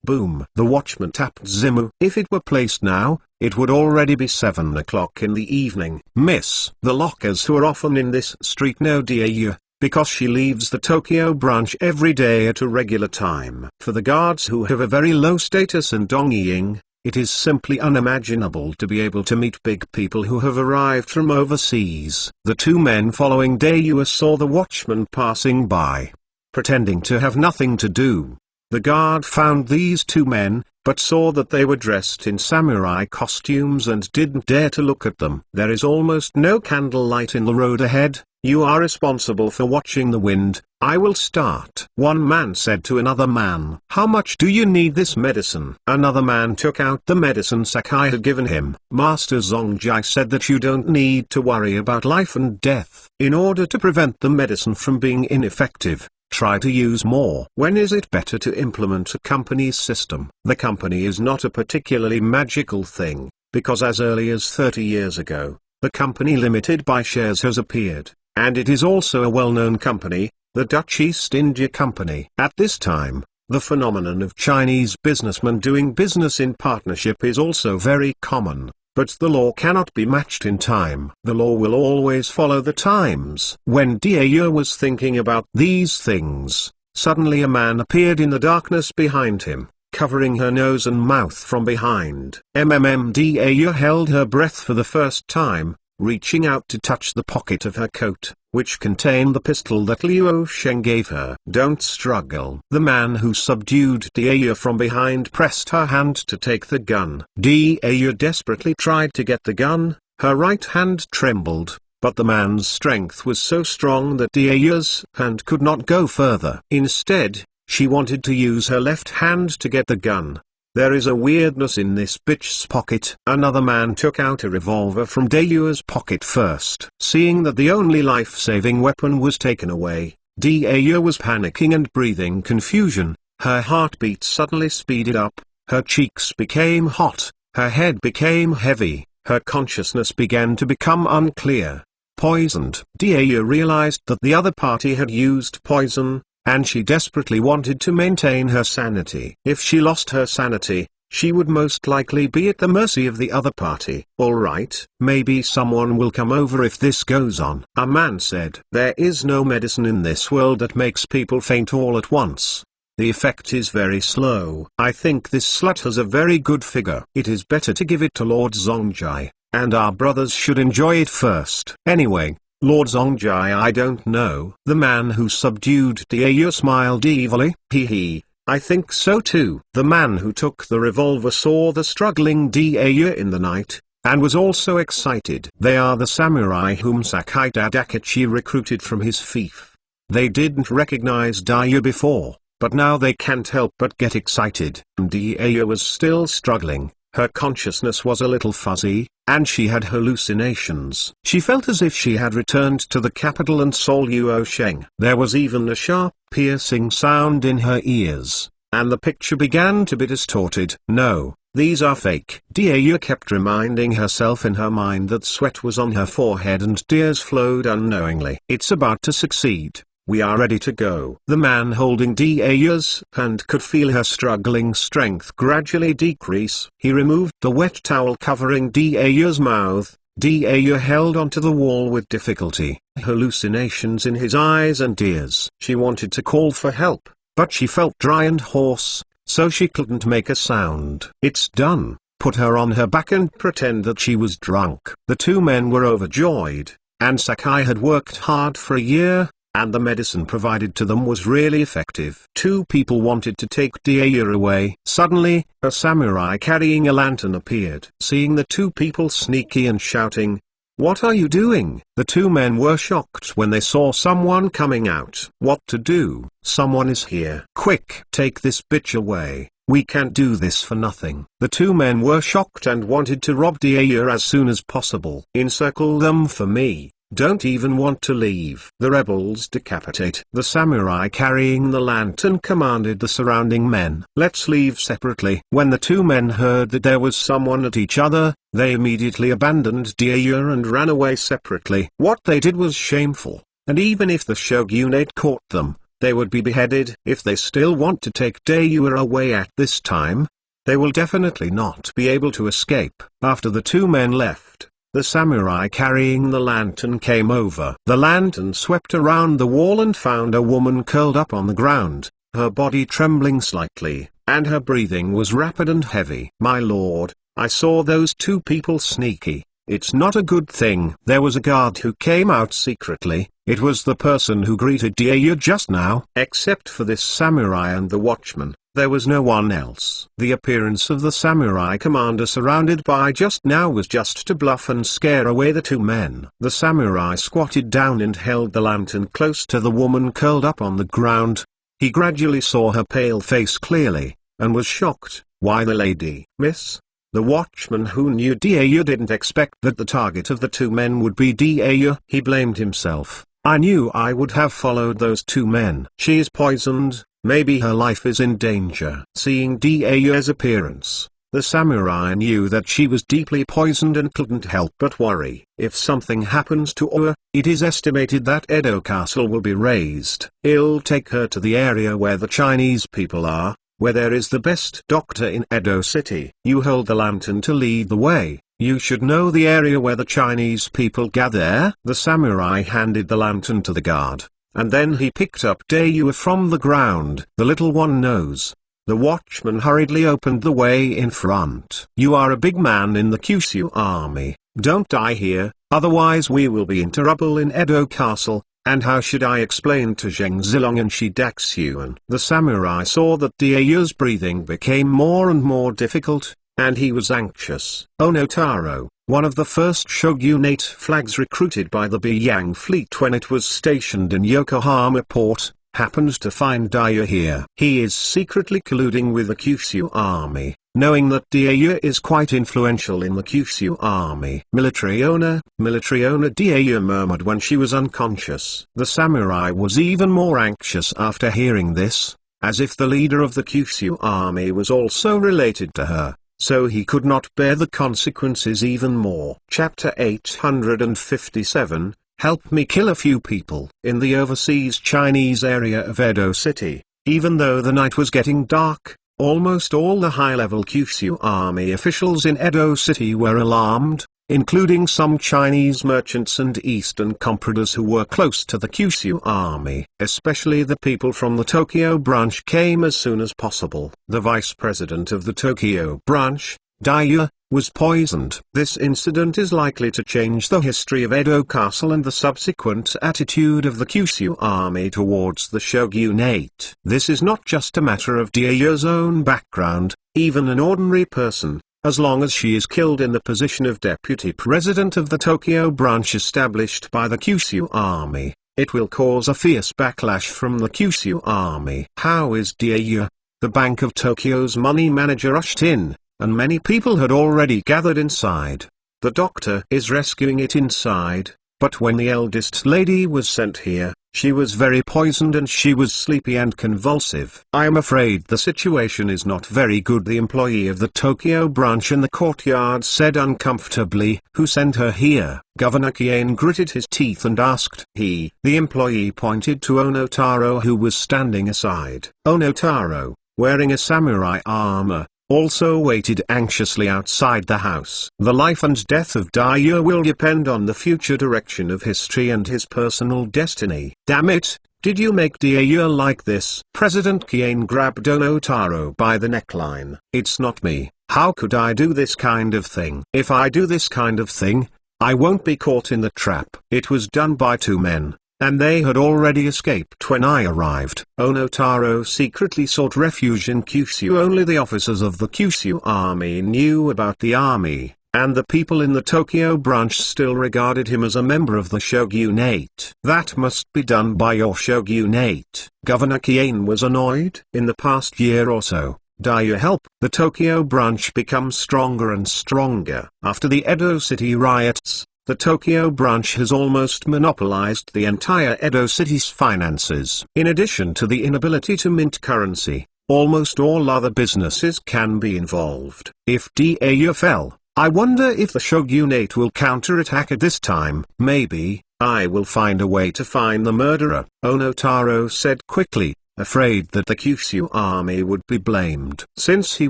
Boom. The watchman tapped Zimu. If it were placed now, it would already be 7 o'clock in the evening. Miss. The lockers who are often in this street know Dieu, because she leaves the Tokyo branch every day at a regular time. For the guards who have a very low status in Dongying, it is simply unimaginable to be able to meet big people who have arrived from overseas. The two men following Dieu saw the watchman passing by, pretending to have nothing to do. The guard found these two men, but saw that they were dressed in samurai costumes and didn't dare to look at them. There is almost no candlelight in the road ahead. You are responsible for watching the wind. I will start. One man said to another man, how much do you need this medicine? Another man took out the medicine Sakai had given him. Master Zongjai said that you don't need to worry about life and death. In order to prevent the medicine from being ineffective, try to use more. When is it better to implement a company's system? The company is not a particularly magical thing, because as early as 30 years ago, the company limited by shares has appeared, and it is also a well-known company, the Dutch East India Company. At this time, the phenomenon of Chinese businessmen doing business in partnership is also very common. But the law cannot be matched in time. The law will always follow the times. When Dieu was thinking about these things, suddenly a man appeared in the darkness behind him, covering her nose and mouth from behind. Dieu held her breath for the first time, reaching out to touch the pocket of her coat, which contained the pistol that Liu Sheng gave her. Don't struggle. The man who subdued Dieu from behind pressed her hand to take the gun. Dieu desperately tried to get the gun, her right hand trembled, but the man's strength was so strong that Dieu's hand could not go further. Instead, she wanted to use her left hand to get the gun. There is a weirdness in this bitch's pocket. Another man took out a revolver from Dieu's pocket first. Seeing that the only life-saving weapon was taken away, Dieu was panicking and breathing confusion. Her heartbeat suddenly speeded up, her cheeks became hot, her head became heavy, her consciousness began to become unclear. Poisoned. Dieu realized that the other party had used poison, and she desperately wanted to maintain her sanity. If she lost her sanity, she would most likely be at the mercy of the other party. Alright, maybe someone will come over if this goes on. A man said, there is no medicine in this world that makes people faint all at once. The effect is very slow. I think this slut has a very good figure. It is better to give it to Lord Zongjai, and our brothers should enjoy it first. Anyway, Lord Zongjai, I don't know. The man who subdued Dieu smiled evilly. Hee. I think so too. The man who took the revolver saw the struggling Dieu in the night, and was also excited. They are the samurai whom Sakai Tadakichi recruited from his fief. They didn't recognize Dieu before, but now they can't help but get excited. Dieu was still struggling. Her consciousness was a little fuzzy, and she had hallucinations. She felt as if she had returned to the capital and saw Liu Sheng. There was even a sharp, piercing sound in her ears, and the picture began to be distorted. No, these are fake. Dieu kept reminding herself in her mind that sweat was on her forehead and tears flowed unknowingly. It's about to succeed. We are ready to go. The man holding Dieu's hand could feel her struggling strength gradually decrease. He removed the wet towel covering Dieu's mouth. Dieu held onto the wall with difficulty, hallucinations in his eyes and ears. She wanted to call for help, but she felt dry and hoarse, so she couldn't make a sound. It's done. Put her on her back and pretend that she was drunk. The two men were overjoyed, and Sakai had worked hard for a year, and the medicine provided to them was really effective. Two people wanted to take Dieu away. Suddenly, a samurai carrying a lantern appeared. Seeing the two people sneaky and shouting, "What are you doing?" The two men were shocked when they saw someone coming out. What to do? Someone is here. Quick, take this bitch away. We can't do this for nothing. The two men were shocked and wanted to rob Dia as soon as possible. Encircle them for me. Don't even want to leave. The rebels decapitate. The samurai carrying the lantern commanded the surrounding men. Let's leave separately. When the two men heard that there was someone at each other, they immediately abandoned Dia and ran away separately. What they did was shameful, and even if the shogunate caught them, they would be beheaded. If they still want to take Dia away at this time, they will definitely not be able to escape. After the two men left, the samurai carrying the lantern came over. The lantern swept around the wall and found a woman curled up on the ground, her body trembling slightly, and her breathing was rapid and heavy. My lord, I saw those two people sneaky. It's not a good thing. There was a guard who came out secretly. It was the person who greeted Dia just now. Except for this samurai and the watchman, there was no one else. The appearance of the samurai commander surrounded by just now was just to bluff and scare away the two men. The samurai squatted down and held the lantern close to the woman curled up on the ground. He gradually saw her pale face clearly, and was shocked. Why the lady, miss? The watchman who knew Dia didn't expect that the target of the two men would be Dia. He blamed himself. I knew I would have followed those two men. She is poisoned, maybe her life is in danger. Seeing Dia's appearance, the samurai knew that she was deeply poisoned and couldn't help but worry. If something happens to her, it is estimated that Edo Castle will be razed. I'll take her to the area where the Chinese people are, where there is the best doctor in Edo City. You hold the lantern to lead the way. You should know the area where the Chinese people gather. The samurai handed the lantern to the guard, and then he picked up Dia from the ground. The little one knows. The watchman hurriedly opened the way in front. You are a big man in the Kyushu army. Don't die here, otherwise we will be in trouble in Edo Castle. And how should I explain to Zheng Zilong and Shi Daxuan? The samurai saw that Dia's breathing became more and more difficult, and he was anxious. Onotaro, one of the first shogunate flags recruited by the Beiyang fleet when it was stationed in Yokohama port, happens to find Dia here. He is secretly colluding with the Kyushu army, knowing that Dia is quite influential in the Kyushu army. Military owner Dia murmured when she was unconscious. The samurai was even more anxious after hearing this, as if the leader of the Kyushu army was also related to her, so he could not bear the consequences even more. Chapter 857, Help me kill a few people. In the overseas Chinese area of Edo City, even though the night was getting dark, almost all the high-level Kyushu army officials in Edo City were alarmed, including some Chinese merchants and Eastern compradors who were close to the Kyushu army. Especially the people from the Tokyo branch came as soon as possible. The vice president of the Tokyo branch, Dia, was poisoned. This incident is likely to change the history of Edo Castle and the subsequent attitude of the Kyushu army towards the shogunate. This is not just a matter of Dia's own background. Even an ordinary person, as long as she is killed in the position of deputy president of the Tokyo branch established by the Kyushu army, it will cause a fierce backlash from the Kyushu army. How is Dia? The Bank of Tokyo's money manager rushed in, and many people had already gathered inside. The doctor is rescuing it inside, but when the eldest lady was sent here, she was very poisoned and she was sleepy and convulsive. I am afraid the situation is not very good. The employee of the Tokyo branch in the courtyard said uncomfortably. Who sent her here? Governor Kien gritted his teeth and asked. The employee pointed to Onotaro, who was standing aside. Onotaro, wearing a samurai armor, also waited anxiously outside the house. The life and death of Dia will depend on the future direction of history and his personal destiny. Damn it, did you make Dia like this? President Kien grabbed Onotaro by the neckline. It's not me. How could I do this kind of thing? If I do this kind of thing, I won't be caught in the trap. It was done by two men, and they had already escaped when I arrived. Onotaro secretly sought refuge in Kyushu. Only the officers of the Kyushu army knew about the army, and the people in the Tokyo branch still regarded him as a member of the shogunate. That must be done by your shogunate. Governor Kien was annoyed. In the past year or so, Daiyu help the Tokyo branch become stronger and stronger. After the Edo City riots, the Tokyo branch has almost monopolized the entire Edo City's finances. In addition to the inability to mint currency, almost all other businesses can be involved. If Daiyu fell, I wonder if the shogunate will counterattack at this time. Maybe, I will find a way to find the murderer, Ono Taro said quickly, afraid that the Kyushu army would be blamed. Since he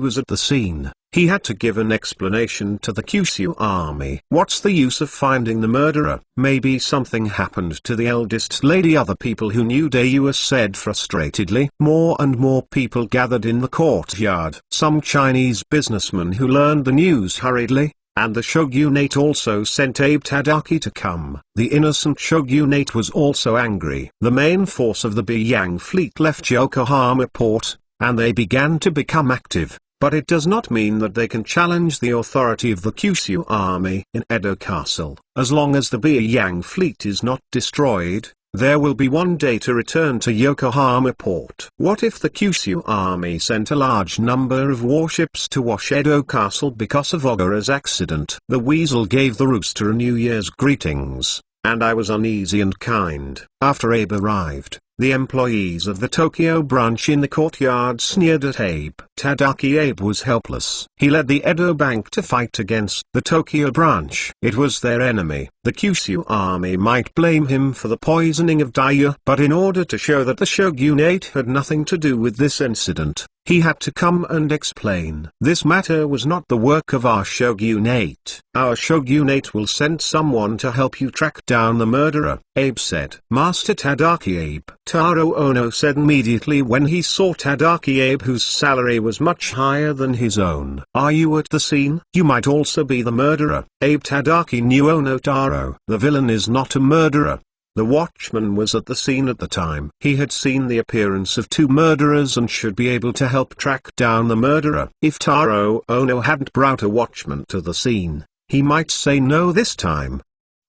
was at the scene, he had to give an explanation to the Kyushu army. What's the use of finding the murderer? Maybe something happened to the eldest lady. Other people who knew Daiyu said frustratedly. More and more people gathered in the courtyard. Some Chinese businessmen who learned the news hurriedly, and the shogunate also sent Abe Tadaki to come. The innocent shogunate was also angry. The main force of the Beiyang fleet left Yokohama port, and they began to become active, but it does not mean that they can challenge the authority of the Kyushu army in Edo Castle. As long as the Beiyang fleet is not destroyed, there will be one day to return to Yokohama port. What if the Kyushu army sent a large number of warships to wash Edo Castle because of Ogura's accident? The weasel gave the rooster a New Year's greetings, and I was uneasy and kind. After Abe arrived, the employees of the Tokyo branch in the courtyard sneered at Abe. Tadaki Abe was helpless. He led the Edo Bank to fight against the Tokyo branch. It was their enemy. The Kyushu army might blame him for the poisoning of Daiyu, but in order to show that the shogunate had nothing to do with this incident, he had to come and explain. This matter was not the work of our shogunate. Our shogunate will send someone to help you track down the murderer, Abe said. Master Tadaki Abe. Taro Ono said immediately when he saw Tadaki Abe, whose salary was much higher than his own. Are you at the scene? You might also be the murderer. Abe Tadaki knew Ono Taro. The villain is not a murderer. The watchman was at the scene at the time. He had seen the appearance of two murderers and should be able to help track down the murderer. If Taro Ono hadn't brought a watchman to the scene, he might say no this time.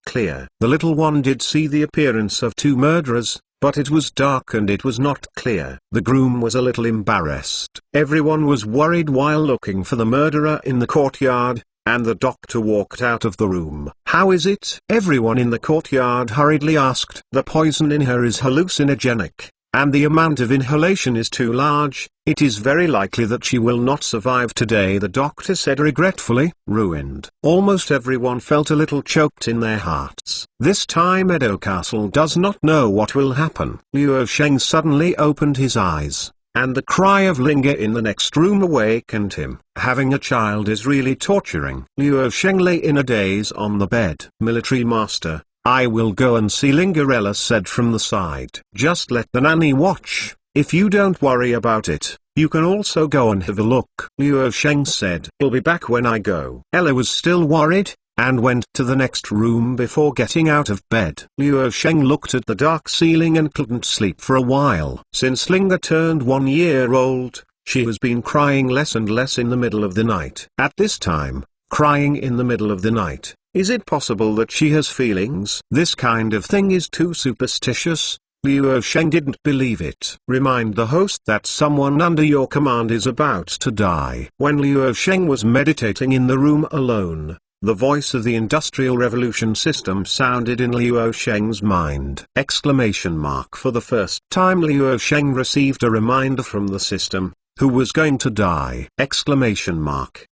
Clear. The little one did see the appearance of two murderers, but it was dark and it was not clear. The groom was a little embarrassed. Everyone was worried while looking for the murderer in the courtyard, and the doctor walked out of the room. How is it? Everyone in the courtyard hurriedly asked. The poison in her is hallucinogenic, and the amount of inhalation is too large. It is very likely that she will not survive today, the doctor said regretfully. Ruined. Almost everyone felt a little choked in their hearts. This time Edo Castle does not know what will happen. Liu Sheng suddenly opened his eyes, and the cry of Linga in the next room awakened him. Having a child is really torturing. Liu Sheng lay in a daze on the bed. Military master, I will go and see Lingarella said from the side. Just let the nanny watch. If you don't worry about it, you can also go and have a look. Liu Sheng said. I'll be back when I go. Ella was still worried, and went to the next room before getting out of bed. Liu Sheng looked at the dark ceiling and couldn't sleep for a while. Since Linga turned 1 year old, she has been crying less and less in the middle of the night. At this time, crying in the middle of the night. Is it possible that she has feelings? This kind of thing is too superstitious. Liu Sheng didn't believe it. Remind the host that someone under your command is about to die. When Liu Sheng was meditating in the room alone, the voice of the Industrial Revolution system sounded in Liu Sheng's mind. Exclamation mark. For the first time Liu Sheng received a reminder from the system, who was going to die. Exclamation mark.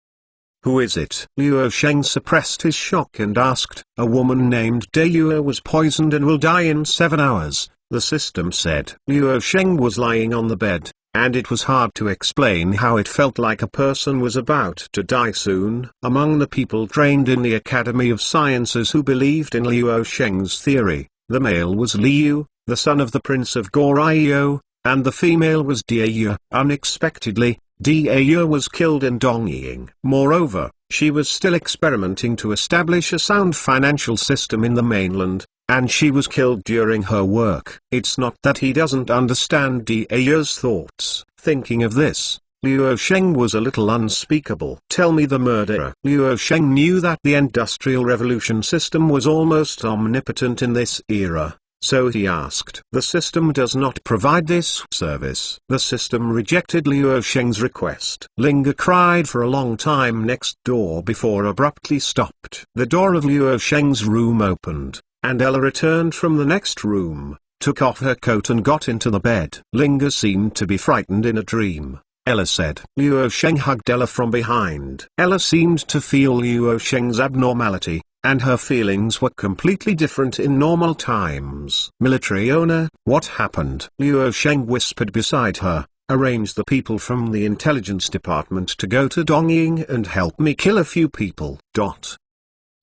Who is it? Liu Sheng suppressed his shock and asked. A woman named Daiyu was poisoned and will die in 7 hours, the system said. Liu Sheng was lying on the bed, and it was hard to explain how it felt like a person was about to die soon. Among the people trained in the Academy of Sciences who believed in Liu Sheng's theory, the male was Liu, the son of the Prince of Goryeo, and the female was Daiyu. Unexpectedly, Daiyu was killed in Dongying. Moreover, she was still experimenting to establish a sound financial system in the mainland, and she was killed during her work. It's not that he doesn't understand Daiyu's thoughts. Thinking of this, Liu Sheng was a little unspeakable. Tell me the murderer. Liu Sheng knew that the Industrial Revolution system was almost omnipotent in this era, So he asked. The system does not provide this service. The system rejected Liu Sheng's request. Linga cried for a long time next door before abruptly stopped. The door of Liu Sheng's room opened, and Ella returned from the next room, took off her coat and got into the bed. Linga seemed to be frightened in a dream. Ella said. Liu Sheng hugged Ella from behind. Ella seemed to feel Liu Sheng's abnormality, and her feelings were completely different in normal times. Military owner, what happened? Liu Sheng whispered beside her. Arrange the people from the intelligence department to go to Dongying and help me kill a few people.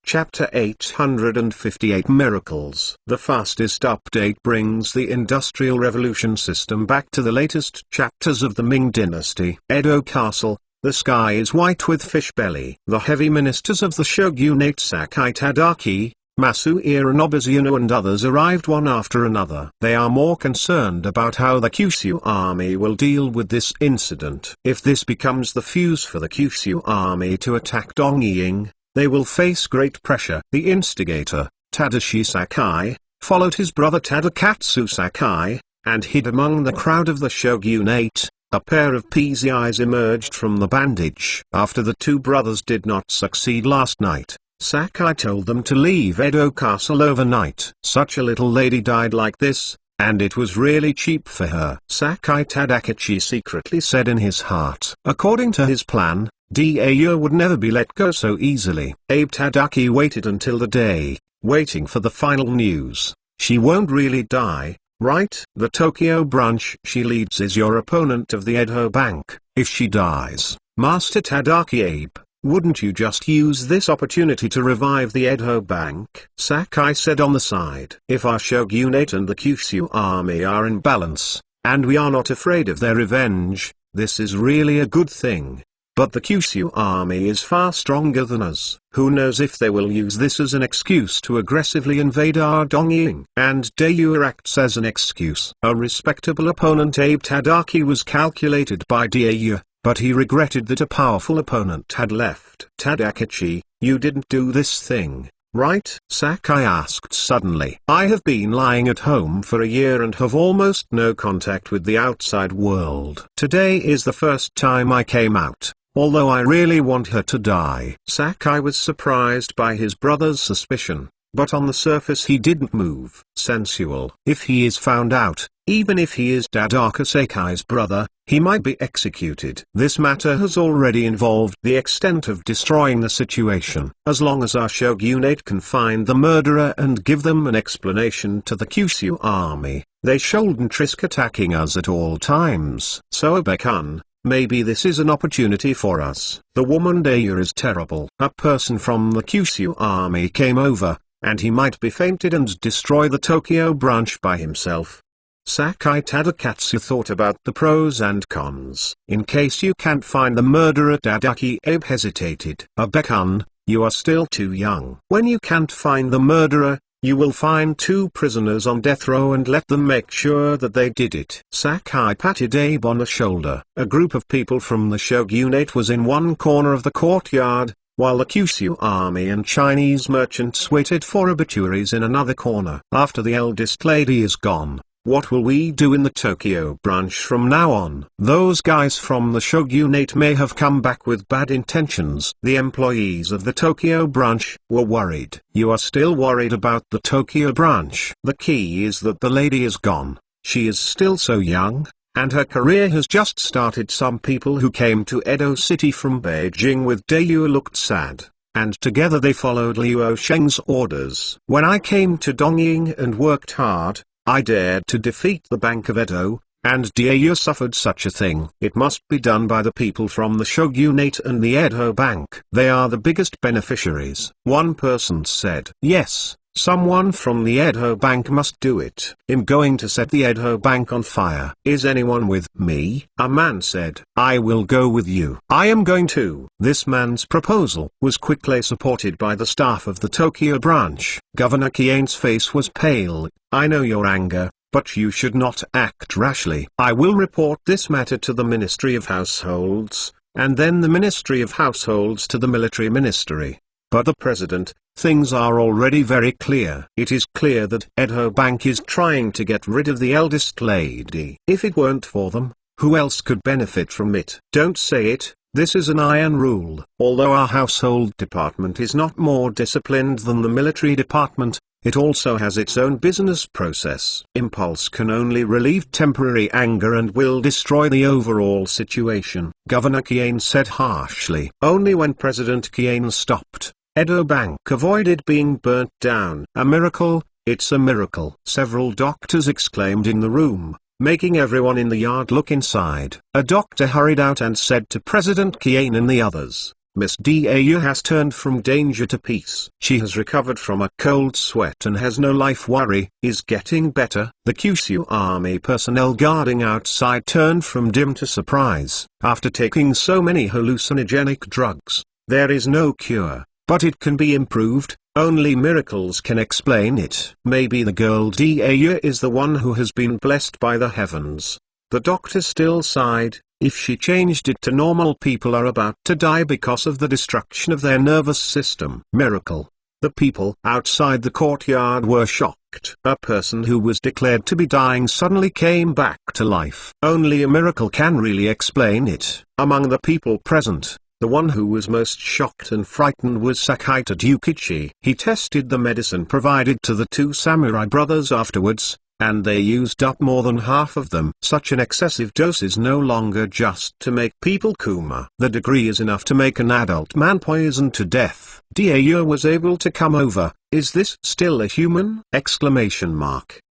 Chapter 858 Miracles. The fastest update brings the Industrial Revolution system back to the latest chapters of the Ming Dynasty. Edo Castle. The sky is white with fish belly. The heavy ministers of the shogunate Sakai Tadaki, Masuira Nobuzuno and others arrived one after another. They are more concerned about how the Kyushu army will deal with this incident. If this becomes the fuse for the Kyushu army to attack Dongying, they will face great pressure. The instigator, Tadashi Sakai, followed his brother Tadakatsu Sakai, and hid among the crowd of the shogunate. A pair of peasy eyes emerged from the bandage. After the two brothers did not succeed last night, Sakai told them to leave Edo Castle overnight. Such a little lady died like this, and it was really cheap for her. Sakai Tadakichi secretly said in his heart. According to his plan, Daiyu would never be let go so easily. Abe Tadaki waited until the day, waiting for the final news. She won't really die, right? The Tokyo branch she leads is your opponent of the Edo Bank. If she dies, Master Tadaki Abe, wouldn't you just use this opportunity to revive the Edo Bank? Sakai said on the side. If our shogunate and the Kyushu army are in balance, and we are not afraid of their revenge, this is really a good thing. But the Kyushu army is far stronger than us. Who knows if they will use this as an excuse to aggressively invade our Dongying. And Daiyu acts as an excuse. A respectable opponent Abe Tadaki was calculated by Daiyu, but he regretted that a powerful opponent had left. Tadakichi, you didn't do this thing, right? Sakai asked suddenly. I have been lying at home for a year and have almost no contact with the outside world. Today is the first time I came out. Although I really want her to die. Sakai was surprised by his brother's suspicion, but on the surface he didn't move. Sensual. If he is found out, even if he is Tadaka Sakai's brother, he might be executed. This matter has already involved the extent of destroying the situation. As long as our shogunate can find the murderer and give them an explanation to the Kyushu army, they shouldn't risk attacking us at all times. So Abe-kun, maybe this is an opportunity for us. The woman Daiyu is terrible. A person from the Kyushu army came over, and he might be fainted and destroy the Tokyo branch by himself. Sakai Tadakatsu thought about the pros and cons. In case you can't find the murderer, Tadaki Abe hesitated. Abe-kun, you are still too young. When you can't find the murderer, you will find two prisoners on death row and let them make sure that they did it. Sakai patted Abe on the shoulder. A group of people from the shogunate was in one corner of the courtyard, while the Kyushu army and Chinese merchants waited for obituaries in another corner. After the eldest lady is gone, what will we do in the Tokyo branch from now on? Those guys from the shogunate may have come back with bad intentions. The employees of the Tokyo branch were worried. You are still worried about the Tokyo branch. The key is that the lady is gone. She is still so young, and her career has just started. Some people who came to Edo City from Beijing with Daiyu looked sad, and together they followed Liu Sheng's orders. When I came to Dongying and worked hard, I dared to defeat the Bank of Edo, and Daiyu suffered such a thing. It must be done by the people from the shogunate and the Edo Bank. They are the biggest beneficiaries. One person said, yes, someone from the Edo Bank must do it. I'm going to set the Edo Bank on fire. Is anyone with me? A man said, I will go with you. I am going to. This man's proposal was quickly supported by the staff of the Tokyo branch. Governor Kiane's face was pale. I know your anger, but you should not act rashly. I will report this matter to the Ministry of Households, and then the Ministry of Households to the Military Ministry. But the president, things are already very clear. It is clear that Edo Bank is trying to get rid of the eldest lady. If it weren't for them, who else could benefit from it? Don't say it. This is an iron rule. Although our household department is not more disciplined than the military department, it also has its own business process. Impulse can only relieve temporary anger and will destroy the overall situation, Governor Kiane said harshly. Only when President Kiane stopped, Edo Bank avoided being burnt down. A miracle, it's a miracle, several doctors exclaimed in the room, making everyone in the yard look inside. A doctor hurried out and said to President Kiane and the others, Miss Dau has turned from danger to peace. She has recovered from a cold sweat and has no life worry, is getting better. The Kyushu army personnel guarding outside turned from dim to surprise. After taking so many hallucinogenic drugs, there is no cure, but it can be improved. Only miracles can explain it. Maybe the girl Dau is the one who has been blessed by the heavens. The doctor still sighed. If she changed it to normal, people are about to die because of the destruction of their nervous system. Miracle. The people outside the courtyard were shocked. A person who was declared to be dying suddenly came back to life. Only a miracle can really explain it. Among the people present, the one who was most shocked and frightened was Sakai Tadukichi. He tested the medicine provided to the two samurai brothers afterwards, and they used up more than half of them. Such an excessive dose is no longer just to make people kuma. The degree is enough to make an adult man poisoned to death. Dau was able to come over. Is this still a human? Exclamation mark.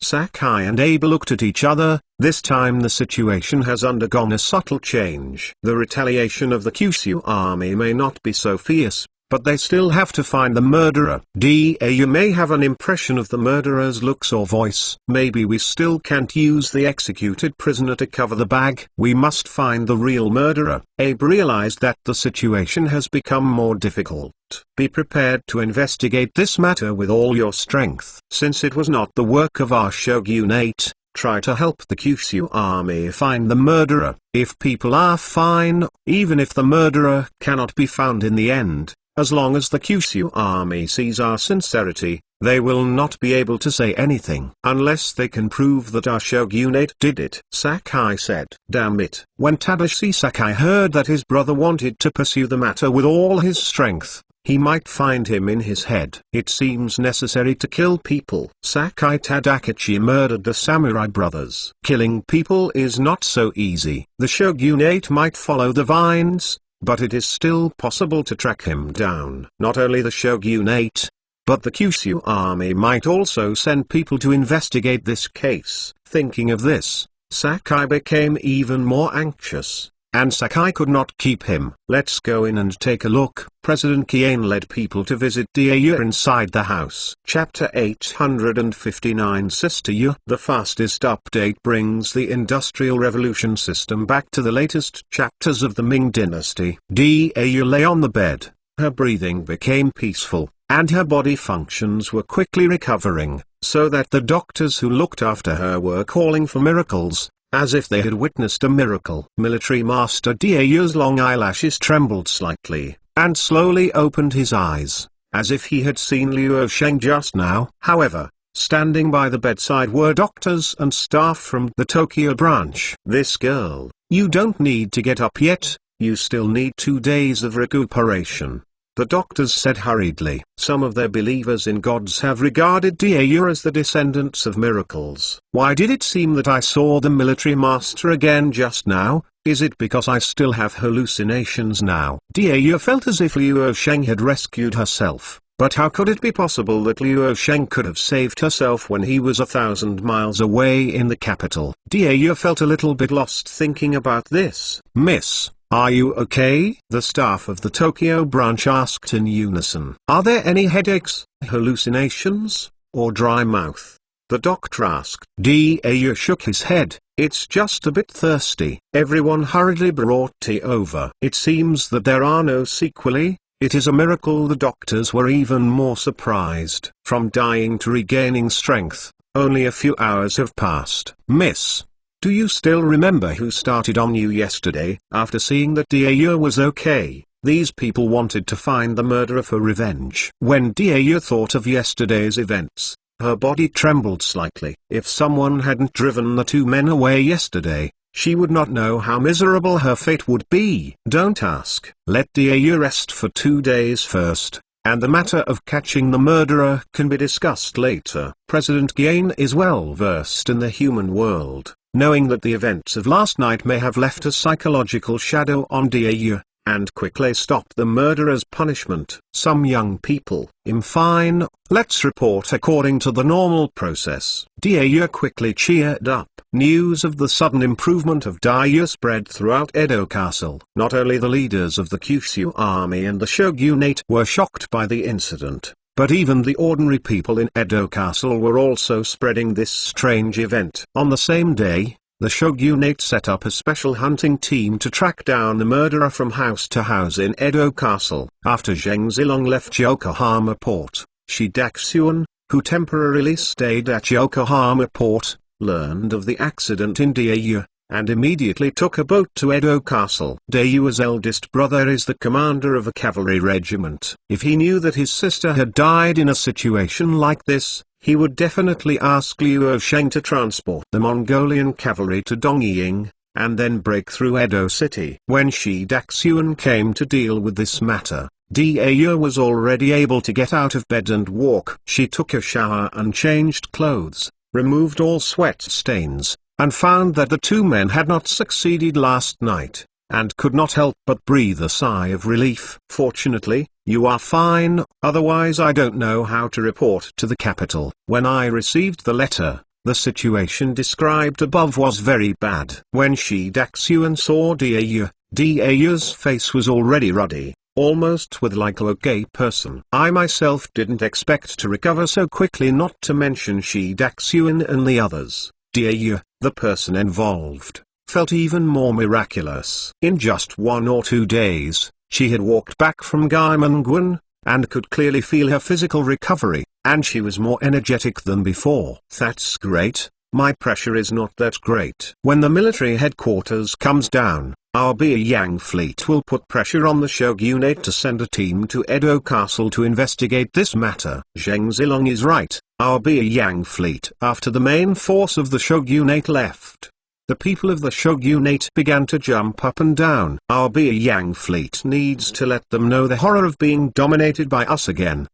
Sakai and Abe looked at each other. This time the situation has undergone a subtle change. The retaliation of the Kyushu army may not be so fierce, but they still have to find the murderer. Dau may have an impression of the murderer's looks or voice. Maybe we still can't use the executed prisoner to cover the bag. We must find the real murderer. Abe realized that the situation has become more difficult. Be prepared to investigate this matter with all your strength. Since it was not the work of our shogunate, try to help the Kyushu army find the murderer. If people are fine, even if the murderer cannot be found in the end, as long as the Kyushu army sees our sincerity, they will not be able to say anything unless they can prove that our shogunate did it. Sakai said. Damn it. When Tadashi Sakai heard that his brother wanted to pursue the matter with all his strength, he might find him in his head. It seems necessary to kill people. Sakai Tadakichi murdered the samurai brothers. Killing people is not so easy. The shogunate might follow the vines, but it is still possible to track him down. Not only the shogunate, but the Kyushu army might also send people to investigate this case. Thinking of this, Sakai became even more anxious, and Sakai could not keep him. Let's go in and take a look. President Kiane led people to visit Dau inside the house. Chapter 859 Sister Yu. The fastest update brings the Industrial Revolution system back to the latest chapters of the Ming Dynasty. Dau lay on the bed. Her breathing became peaceful, and her body functions were quickly recovering, so that the doctors who looked after her were calling for miracles, as if they had witnessed a miracle. Military Master Dau's long eyelashes trembled slightly, and slowly opened his eyes, as if he had seen Liu Sheng just now. However, standing by the bedside were doctors and staff from the Tokyo branch. This girl, you don't need to get up yet, you still need 2 days of recuperation, the doctors said hurriedly. Some of their believers in gods have regarded Dau as the descendants of miracles. Why did it seem that I saw the military master again just now? Is it because I still have hallucinations now? Dau felt as if Liu Sheng had rescued herself, but how could it be possible that Liu Sheng could have saved herself when he was 1,000 miles away in the capital? Dau felt a little bit lost thinking about this. Miss, are you okay? The staff of the Tokyo branch asked in unison. Are there any headaches, hallucinations, or dry mouth? The doctor asked. Dau shook his head. It's just a bit thirsty. Everyone hurriedly brought tea over. It seems that there are no sequelae. It is a miracle. The doctors were even more surprised. From dying to regaining strength, only a few hours have passed. Miss, do you still remember who started on you yesterday? After seeing that Dau was okay, These people wanted to find the murderer for revenge. When Dia thought of yesterday's events, her body trembled slightly. If someone hadn't driven the two men away yesterday, she would not know how miserable her fate would be. Don't ask. Let Dia rest for 2 days first, and the matter of catching the murderer can be discussed later. President Gain is well versed in the human world, knowing that the events of last night may have left a psychological shadow on Dia, and quickly stopped the murderer's punishment. Some young people, fine, let's report according to the normal process. Dia quickly cheered up. News of the sudden improvement of Dia spread throughout Edo Castle. Not only the leaders of the Kyushu army and the shogunate were shocked by the incident, but even the ordinary people in Edo Castle were also spreading this strange event. On the same day, the shogunate set up a special hunting team to track down the murderer from house to house in Edo Castle. After Zheng Zilong left Yokohama port, Shi Daxuan, who temporarily stayed at Yokohama port, learned of the accident in Dia, and immediately took a boat to Edo Castle. Dayu's eldest brother is the commander of a cavalry regiment. If he knew that his sister had died in a situation like this, he would definitely ask Liu Sheng to transport the Mongolian cavalry to Dongying, and then break through Edo City. When Shi Daxuan came to deal with this matter, Dia was already able to get out of bed and walk. She took a shower and changed clothes, removed all sweat stains, and found that the two men had not succeeded last night, and could not help but breathe a sigh of relief. Fortunately, you are fine, otherwise I don't know how to report to the capital. When I received the letter, the situation described above was very bad. When Shi Daxuan saw Dia's face was already ruddy, almost with like a gay person. I myself didn't expect to recover so quickly, not to mention Shi Daxuan and the others. Dia, the person involved, felt even more miraculous. In just 1 or 2 days, she had walked back from Gaimangwan, and could clearly feel her physical recovery, and she was more energetic than before. That's great. My pressure is not that great. When the military headquarters comes down, our Beiyang fleet will put pressure on the shogunate to send a team to Edo Castle to investigate this matter. Zheng Zilong is right. Our Beiyang fleet. After the main force of the shogunate left, the people of the shogunate began to jump up and down. Our Beiyang fleet needs to let them know the horror of being dominated by us again.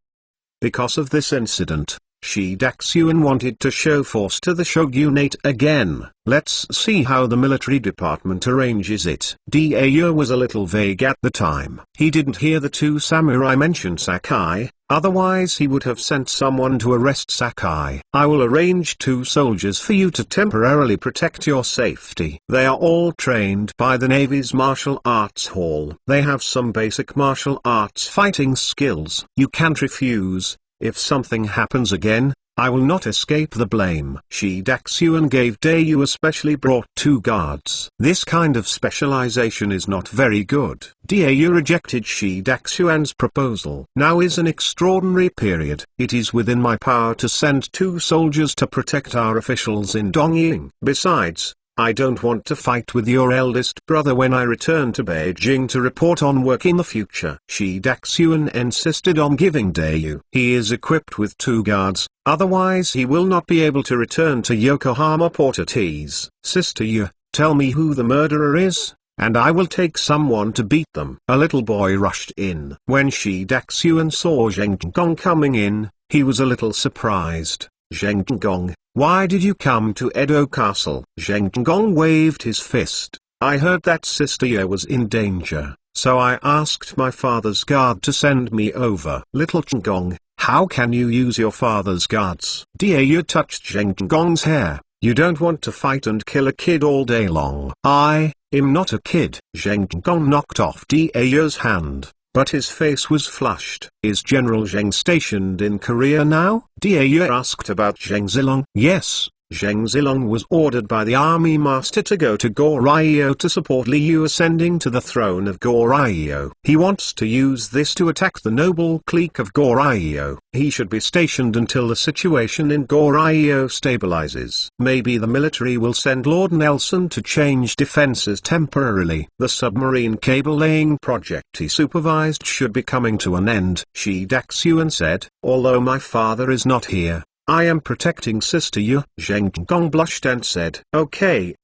Because of this incident, Shi Daxuan wanted to show force to the shogunate again. Let's see how the military department arranges it. Dia was a little vague at the time. He didn't hear the 2 samurai mention Sakai, otherwise he would have sent someone to arrest Sakai. I will arrange 2 soldiers for you to temporarily protect your safety. They are all trained by the Navy's martial arts hall. They have some basic martial arts fighting skills. You can't refuse. If something happens again, I will not escape the blame. Shi Daxuan gave Dayu especially brought 2 guards. This kind of specialization is not very good. Dayu rejected Shi Daxuan's proposal. Now is an extraordinary period. It is within my power to send 2 soldiers to protect our officials in Dongying. Besides, I don't want to fight with your eldest brother when I return to Beijing to report on work in the future. Shi Daxuan insisted on giving Dayu. He is equipped with 2 guards, otherwise he will not be able to return to Yokohama port at ease. Sister Yu, tell me who the murderer is, and I will take someone to beat them. A little boy rushed in. When Shi Daxuan saw Zheng Gong coming in, he was a little surprised. Zheng Gong, why did you come to Edo Castle? Zheng Gong waved his fist. I heard that Sister Ye was in danger, so I asked my father's guard to send me over. Little Gong, how can you use your father's guards? Dia touched Zheng Gong's hair. You don't want to fight and kill a kid all day long. I am not a kid. Zheng Gong knocked off Dia's hand, but his face was flushed. Is General Zheng stationed in Korea now? Dia asked about Zheng Zilong. Yes, Zheng Zilong was ordered by the army master to go to Goryeo to support Liu ascending to the throne of Goryeo. He wants to use this to attack the noble clique of Goryeo. He should be stationed until the situation in Goryeo stabilizes. Maybe the military will send Lord Nelson to change defenses temporarily. The submarine cable laying project he supervised should be coming to an end. Shi Daxuan said, although my father is not here, I am protecting Sister Yu. Zheng Gong blushed and said, okay,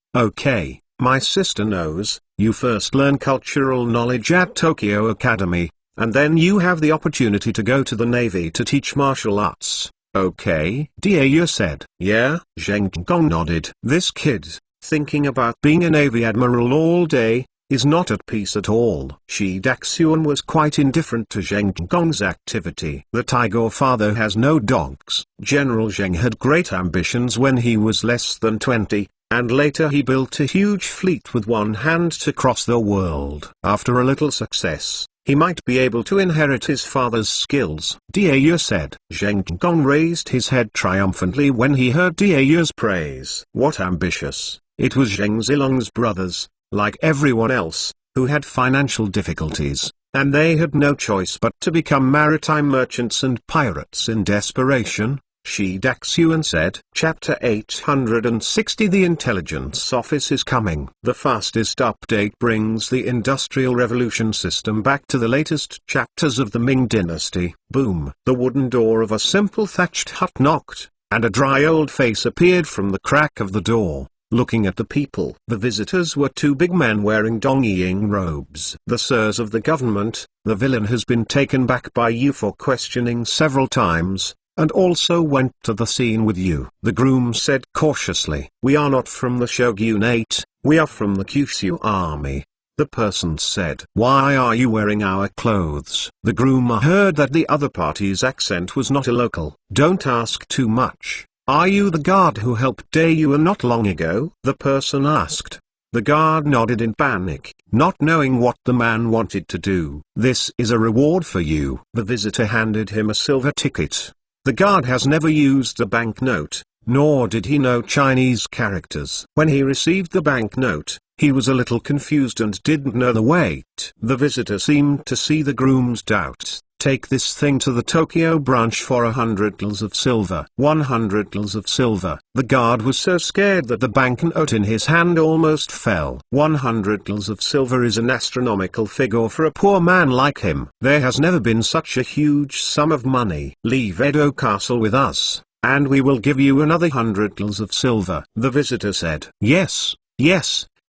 my sister knows. You first learn cultural knowledge at Tokyo Academy, and then you have the opportunity to go to the Navy to teach martial arts. Okay? Yu said. Yeah? Zheng Gong nodded. This kid, thinking about being a Navy admiral all day, is not at peace at all. Shi Daxuan was quite indifferent to Zheng Gong's activity. The Tiger father has no dogs. General Zheng had great ambitions when he was less than 20, and later he built a huge fleet with one hand to cross the world. After a little success, he might be able to inherit his father's skills. Yu said. Zheng Gong raised his head triumphantly when he heard Yu's praise. What ambitious. It was Zheng Zilong's brothers, like everyone else, who had financial difficulties, and they had no choice but to become maritime merchants and pirates in desperation. Shi Daxuan said. Chapter 860. The Intelligence Office is coming. The fastest update brings the Industrial Revolution system back to the latest chapters of the Ming Dynasty. Boom! The wooden door of a simple thatched hut knocked, and a dry old face appeared from the crack of the door, looking at the people. The visitors were two big men wearing dongying robes. The sirs of the government, the villain has been taken back by you for questioning several times, and also went to the scene with you. The groom said cautiously. We are not from the shogunate, we are from the Kyushu army. The person said. Why are you wearing our clothes? The groom heard that the other party's accent was not a local. Don't ask too much. Are you the guard who helped Dayu not long ago? The person asked. The guard nodded in panic, not knowing what the man wanted to do. This is a reward for you. The visitor handed him a silver ticket. The guard has never used a banknote, nor did he know Chinese characters. When he received the banknote, he was a little confused and didn't know the weight. The visitor seemed to see the groom's doubt. Take this thing to the Tokyo branch for 100 gills of silver. 100 gills of silver. The guard was so scared that the banknote in his hand almost fell. 100 gills of silver is an astronomical figure for a poor man like him. There has never been such a huge sum of money. Leave Edo Castle with us, and we will give you another 100 gills of silver. The visitor said. Yes,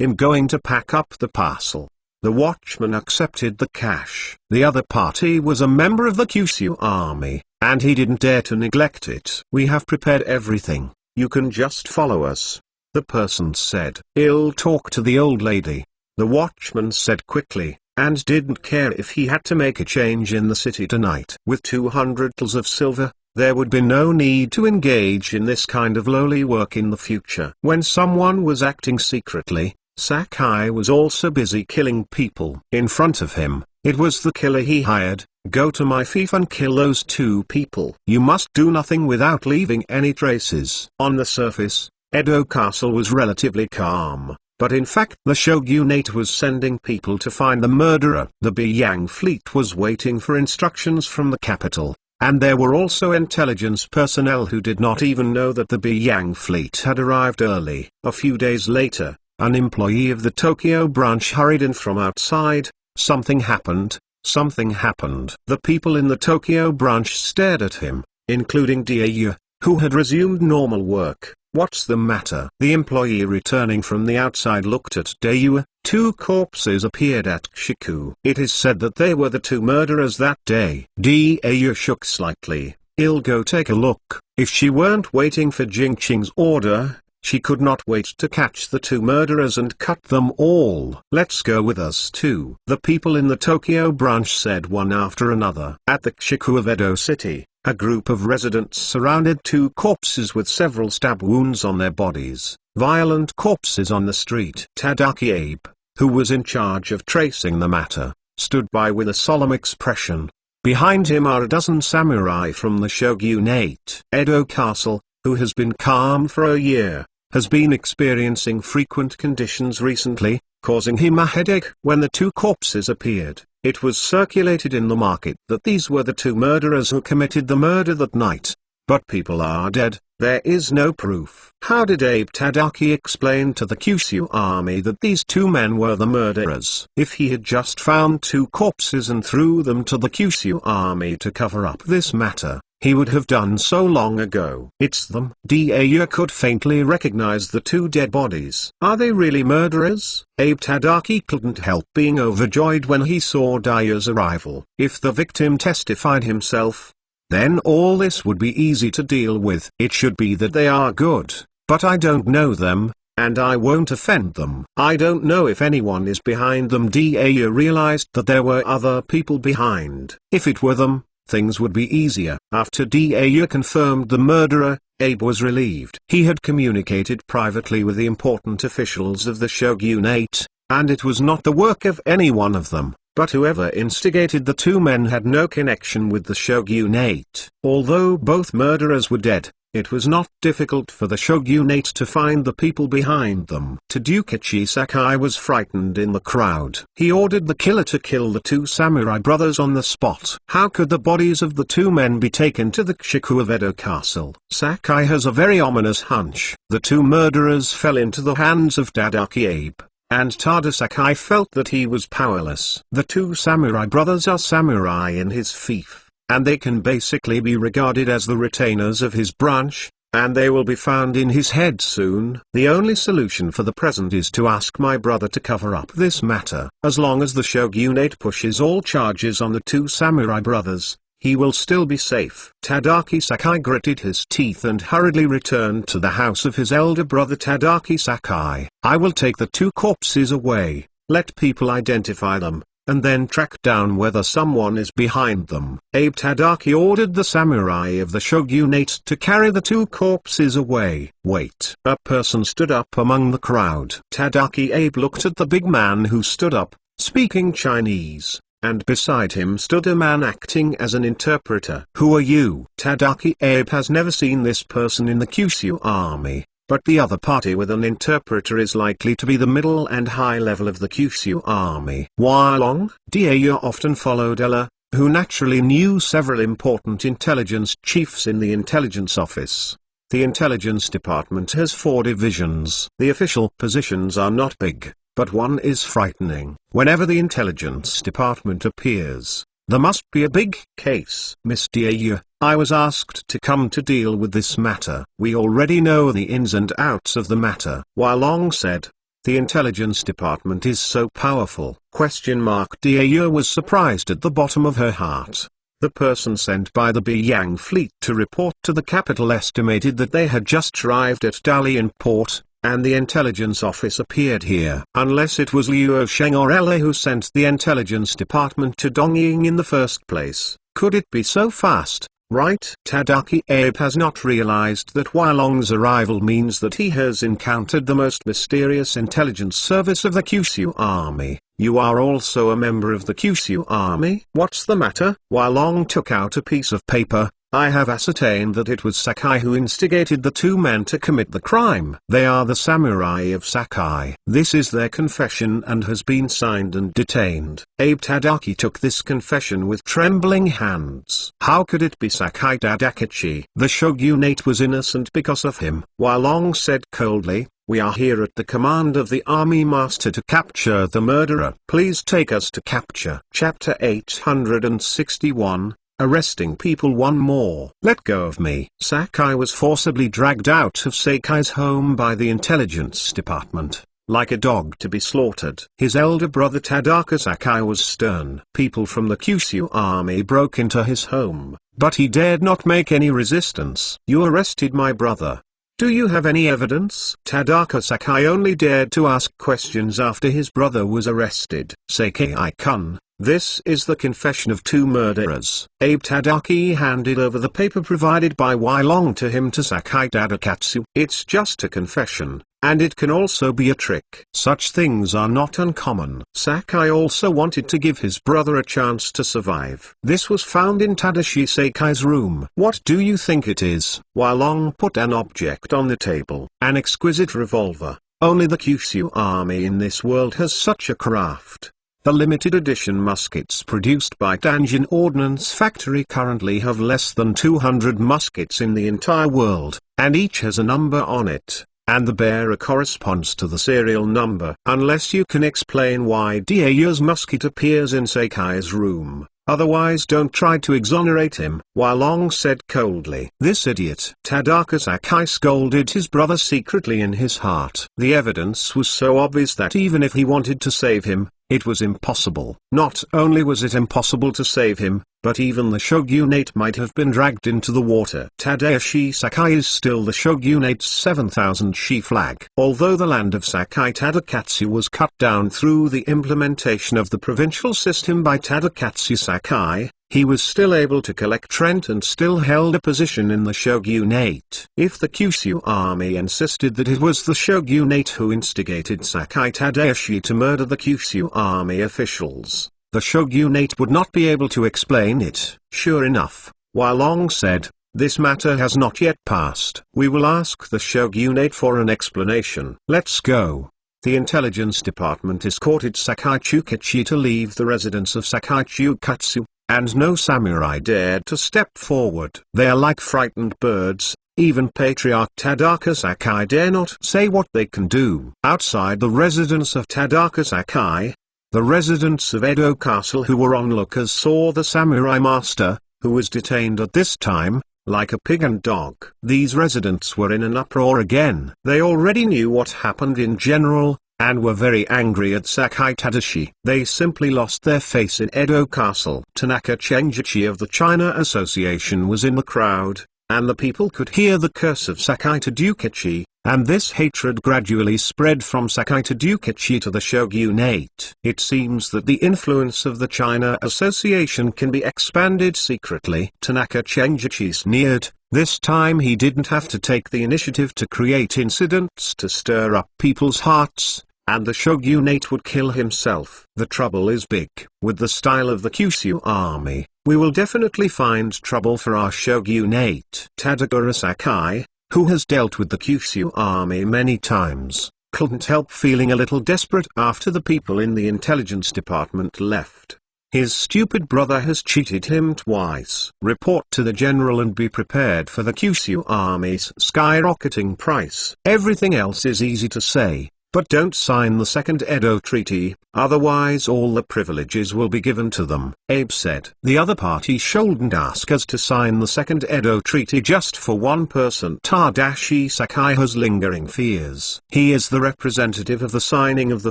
I'm going to pack up the parcel. The watchman accepted the cash. The other party was a member of the Kyushu army, and he didn't dare to neglect it. We have prepared everything. You can just follow us. The person said. I'll talk to the old lady. The watchman said quickly, and didn't care if he had to make a change in the city tonight. With 200 gills of silver, there would be no need to engage in this kind of lowly work in the future. When someone was acting secretly, Sakai was also busy killing people. In front of him, it was the killer he hired. Go to my fief and kill those two people. You must do nothing without leaving any traces. On the surface, Edo Castle was relatively calm, but in fact the shogunate was sending people to find the murderer. The Beiyang fleet was waiting for instructions from the capital, and there were also intelligence personnel who did not even know that the Beiyang fleet had arrived early. A few days later, an employee of the Tokyo branch hurried in from outside. Something happened. The people in the Tokyo branch stared at him, including Dayu, who had resumed normal work. What's the matter? The employee returning from the outside looked at Dayu. Two corpses appeared at Shiku. It is said that they were the two murderers that day. Dayu shook slightly. I'll go take a look. If she weren't waiting for Jingqing's order, she could not wait to catch the two murderers and cut them all. Let's go with us too. The people in the Tokyo branch said one after another. At the Kshiku of Edo City, a group of residents surrounded two corpses with several stab wounds on their bodies. Violent corpses on the street. Tadaki Abe, who was in charge of tracing the matter, stood by with a solemn expression. Behind him are a dozen samurai from the shogunate. Edo Castle, who has been calm for a year, has been experiencing frequent conditions recently, causing him a headache. When the two corpses appeared, it was circulated in the market that these were the two murderers who committed the murder that night. But people are dead, there is no proof. How did Abe Tadaki explain to the Kyushu army that these two men were the murderers? If he had just found two corpses and threw them to the Kyushu army to cover up this matter, he would have done so long ago. It's them. Daya could faintly recognize the two dead bodies. Are they really murderers? Abe Tadaki couldn't help being overjoyed when he saw Daya's arrival. If the victim testified himself, then all this would be easy to deal with. It should be that they are good, but I don't know them, and I won't offend them. I don't know if anyone is behind them. Daya realized that there were other people behind. If it were them, things would be easier. After Daya confirmed the murderer, Abe was relieved. He had communicated privately with the important officials of the shogunate, and it was not the work of any one of them. But whoever instigated the two men had no connection with the shogunate. Although both murderers were dead, it was not difficult for the shogunate to find the people behind them. Tadeukichi Sakai was frightened in the crowd. He ordered the killer to kill the two samurai brothers on the spot. How could the bodies of the two men be taken to the Kushiku of Edo Castle? Sakai has a very ominous hunch. The two murderers fell into the hands of Tadaki Abe, and Tada Sakai felt that he was powerless. The two samurai brothers are samurai in his fief, and they can basically be regarded as the retainers of his branch, and they will be found in his head soon. The only solution for the present is to ask my brother to cover up this matter. As long as the shogunate pushes all charges on the two samurai brothers, he will still be safe. Tadaki Sakai gritted his teeth and hurriedly returned to the house of his elder brother Tadaki Sakai. I will take the two corpses away, let people identify them, and then track down whether someone is behind them. Abe Tadaki ordered the samurai of the shogunate to carry the two corpses away. Wait. A person stood up among the crowd. Tadaki Abe looked at the big man who stood up, speaking Chinese, and beside him stood a man acting as an interpreter. Who are you? Tadaki Abe has never seen this person in the Kyushu army, but the other party with an interpreter is likely to be the middle and high level of the Kyushu army. Long, Daya often followed Ella, who naturally knew several important intelligence chiefs in the intelligence office. The intelligence department has 4 divisions. The official positions are not big, but one is frightening. Whenever the intelligence department appears, there must be a big case. Miss Daya, I was asked to come to deal with this matter. We already know the ins and outs of the matter. Long said, the intelligence department is so powerful. Daya was surprised at the bottom of her heart. The person sent by the Beiyang fleet to report to the capital estimated that they had just arrived at Dalian port, and the intelligence office appeared here. Unless it was Liu Sheng or Ella who sent the intelligence department to Dongying in the first place. Could it be so fast, right? Tadaki Abe has not realized that Hualong's arrival means that he has encountered the most mysterious intelligence service of the Kyushu army. You are also a member of the Kyushu army? What's the matter? Hualong took out a piece of paper. I have ascertained that it was Sakai who instigated the two men to commit the crime. They are the samurai of Sakai. This is their confession and has been signed and detained. Abe Tadaki took this confession with trembling hands. How could it be Sakai Tadakichi? The shogunate was innocent because of him. Hualong said coldly, we are here at the command of the army master to capture the murderer. Please take us to capture. Chapter 861. Arresting people. One more. Let go of me. Sakai was forcibly dragged out of Sakai's home by the intelligence department, like a dog to be slaughtered. His elder brother Tadaka Sakai was stern. People from the Kyushu army broke into his home, but he dared not make any resistance. You arrested my brother. Do you have any evidence? Tadaka Sakai only dared to ask questions after his brother was arrested. Sakai-kun, this is the confession of two murderers. Abe Tadaki handed over the paper provided by Hualong to him to Sakai Tadakatsu. It's just a confession, and it can also be a trick. Such things are not uncommon. Sakai also wanted to give his brother a chance to survive. This was found in Tadashi Sakai's room. What do you think it is? Long put an object on the table. An exquisite revolver. Only the Kyushu army in this world has such a craft. The limited edition muskets produced by Danjin Ordnance Factory currently have less than 200 muskets in the entire world, and each has a number on it, and the bearer corresponds to the serial number. Unless you can explain why Daiyu's musket appears in Sakai's room, otherwise don't try to exonerate him. Long said coldly. This idiot. Tadaka Sakai scolded his brother secretly in his heart. The evidence was so obvious that even if he wanted to save him, it was impossible. Not only was it impossible to save him, but even the shogunate might have been dragged into the water. Tadashi Sakai is still the shogunate's 7,000-shi flag. Although the land of Sakai Tadakatsu was cut down through the implementation of the provincial system by Tadakatsu Sakai, he was still able to collect rent and still held a position in the shogunate. If the Kyushu army insisted that it was the shogunate who instigated Sakai Tadashi to murder the Kyushu army officials, the shogunate would not be able to explain it. Sure enough, Long said, this matter has not yet passed. We will ask the shogunate for an explanation. Let's go. The intelligence department escorted Sakai Chukachi to leave the residence of Sakai Chukatsu, and no samurai dared to step forward. They are like frightened birds. Even Patriarch Tadaka Sakai dare not say what they can do. Outside the residence of Tadaka Sakai, the residents of Edo Castle who were onlookers saw the samurai master, who was detained at this time, like a pig and dog. These residents were in an uproar again. They already knew what happened in general, and were very angry at Sakai Tadashi. They simply lost their face in Edo Castle. Tanaka Chenjichi of the China Association was in the crowd, and the people could hear the curse of Sakai Tadashi, and this hatred gradually spread from Sakai Tadashi to the shogunate. It seems that the influence of the China Association can be expanded secretly. Tanaka Chenjichi sneered. This time he didn't have to take the initiative to create incidents to stir up people's hearts, and the shogunate would kill himself. The trouble is big. With the style of the Kyushu army, we will definitely find trouble for our shogunate. Tadaka Sakai, who has dealt with the Kyushu army many times, couldn't help feeling a little desperate after the people in the intelligence department left. His stupid brother has cheated him twice. Report to the general and be prepared for the Kyushu army's skyrocketing price. Everything else is easy to say, but don't sign the Second Edo Treaty, otherwise all the privileges will be given to them. Abe said. The other party shouldn't ask us to sign the Second Edo Treaty just for one person. Tadashi Sakai has lingering fears. He is the representative of the signing of the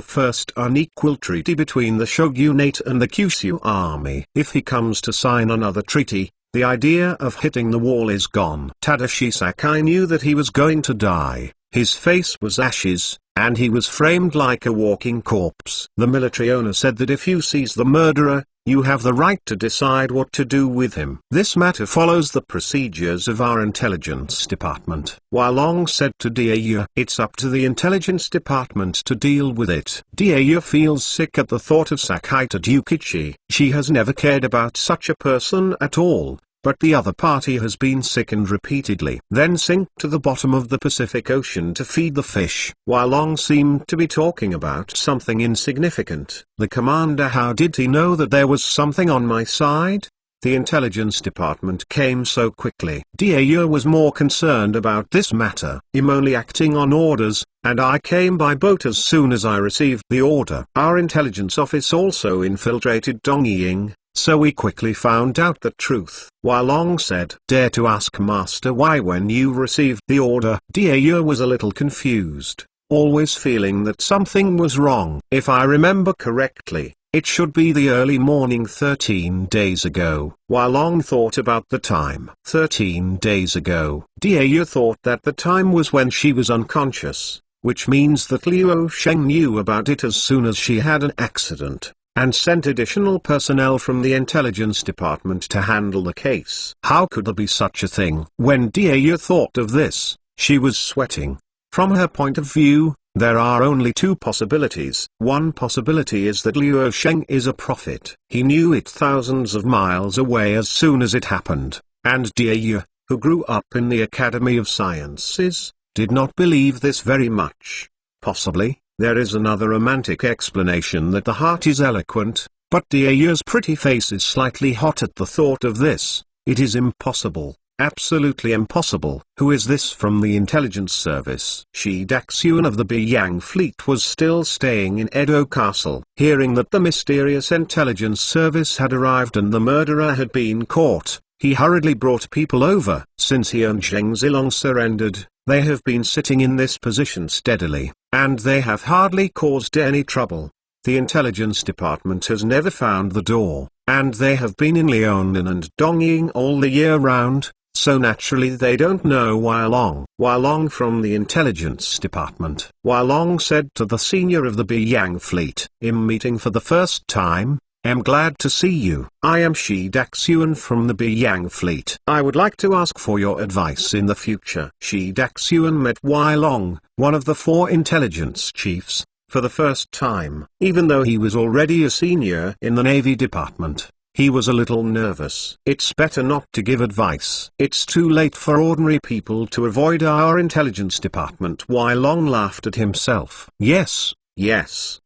first unequal treaty between the shogunate and the Kyushu army. If he comes to sign another treaty, the idea of hitting the wall is gone. Tadashi Sakai knew that he was going to die. His face was ashes, and he was framed like a walking corpse. The military owner said that if you seize the murderer, you have the right to decide what to do with him. This matter follows the procedures of our intelligence department. Long said to Daiyu, it's up to the intelligence department to deal with it. Daiyu feels sick at the thought of Sakai Tadashi. She has never cared about such a person at all. But the other party has been sickened repeatedly. Then sink to the bottom of the Pacific Ocean to feed the fish. Long seemed to be talking about something insignificant. The commander, how did he know that there was something on my side? The intelligence department came so quickly. Daiyu was more concerned about this matter. I'm only acting on orders, and I came by boat as soon as I received the order. Our intelligence office also infiltrated Dongying, so we quickly found out the truth. Long said, dare to ask master why when you received the order. Daiyu was a little confused, always feeling that something was wrong. If I remember correctly, it should be the early morning 13 days ago. Long thought about the time. 13 days ago. Daiyu thought that the time was when she was unconscious, which means that Liu Sheng knew about it as soon as she had an accident, and sent additional personnel from the intelligence department to handle the case. How could there be such a thing? When Daiyu thought of this, she was sweating. From her point of view, there are only two possibilities. One possibility is that Liu Sheng is a prophet. He knew it thousands of miles away as soon as it happened, and Dia, who grew up in the Academy of Sciences, did not believe this very much. Possibly, there is another romantic explanation that the heart is eloquent, but Dia's pretty face is slightly hot at the thought of this. It is impossible. Absolutely impossible. Who is this from the intelligence service? Shi Daxuan of the Beiyang fleet was still staying in Edo Castle. Hearing that the mysterious intelligence service had arrived and the murderer had been caught, he hurriedly brought people over. Since he and Zheng Zilong surrendered, they have been sitting in this position steadily, and they have hardly caused any trouble. The intelligence department has never found the door, and they have been in Liaoning and Dongying all the year round. So naturally they don't know Wai Long. Wai Long from the intelligence department. Wai Long said to the senior of the Beiyang fleet, "I'm meeting for the first time. I'm glad to see you. I am Shi Daxuan from the Beiyang fleet. I would like to ask for your advice in the future." Shi Daxuan met Wai Long, one of the 4 intelligence chiefs, for the first time. Even though he was already a senior in the Navy department, he was a little nervous. It's better not to give advice. It's too late for ordinary people to avoid our intelligence department. Wai Long laughed at himself. Yes.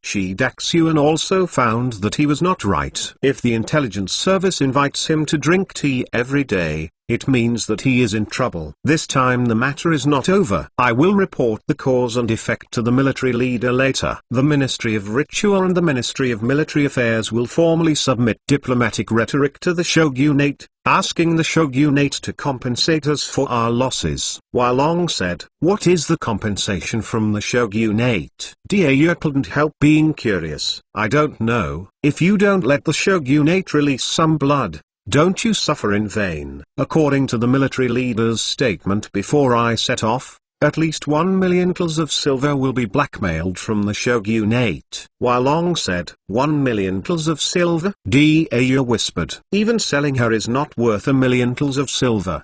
Shi Daxuan also found that he was not right. If the intelligence service invites him to drink tea every day, it means that he is in trouble. This time the matter is not over. I will report the cause and effect to the military leader later. The Ministry of Ritual and the Ministry of Military Affairs will formally submit diplomatic rhetoric to the shogunate, asking the shogunate to compensate us for our losses. Wai Long said, "What is the compensation from the shogunate?" Dia couldn't help being curious. "I don't know. If you don't let the shogunate release some blood, don't you suffer in vain." According to the military leader's statement before I set off, at least 1 million kls of silver will be blackmailed from the shogunate. Wai Long said, 1 million kls of silver? Dia whispered. Even selling her is not worth 1 million kls of silver.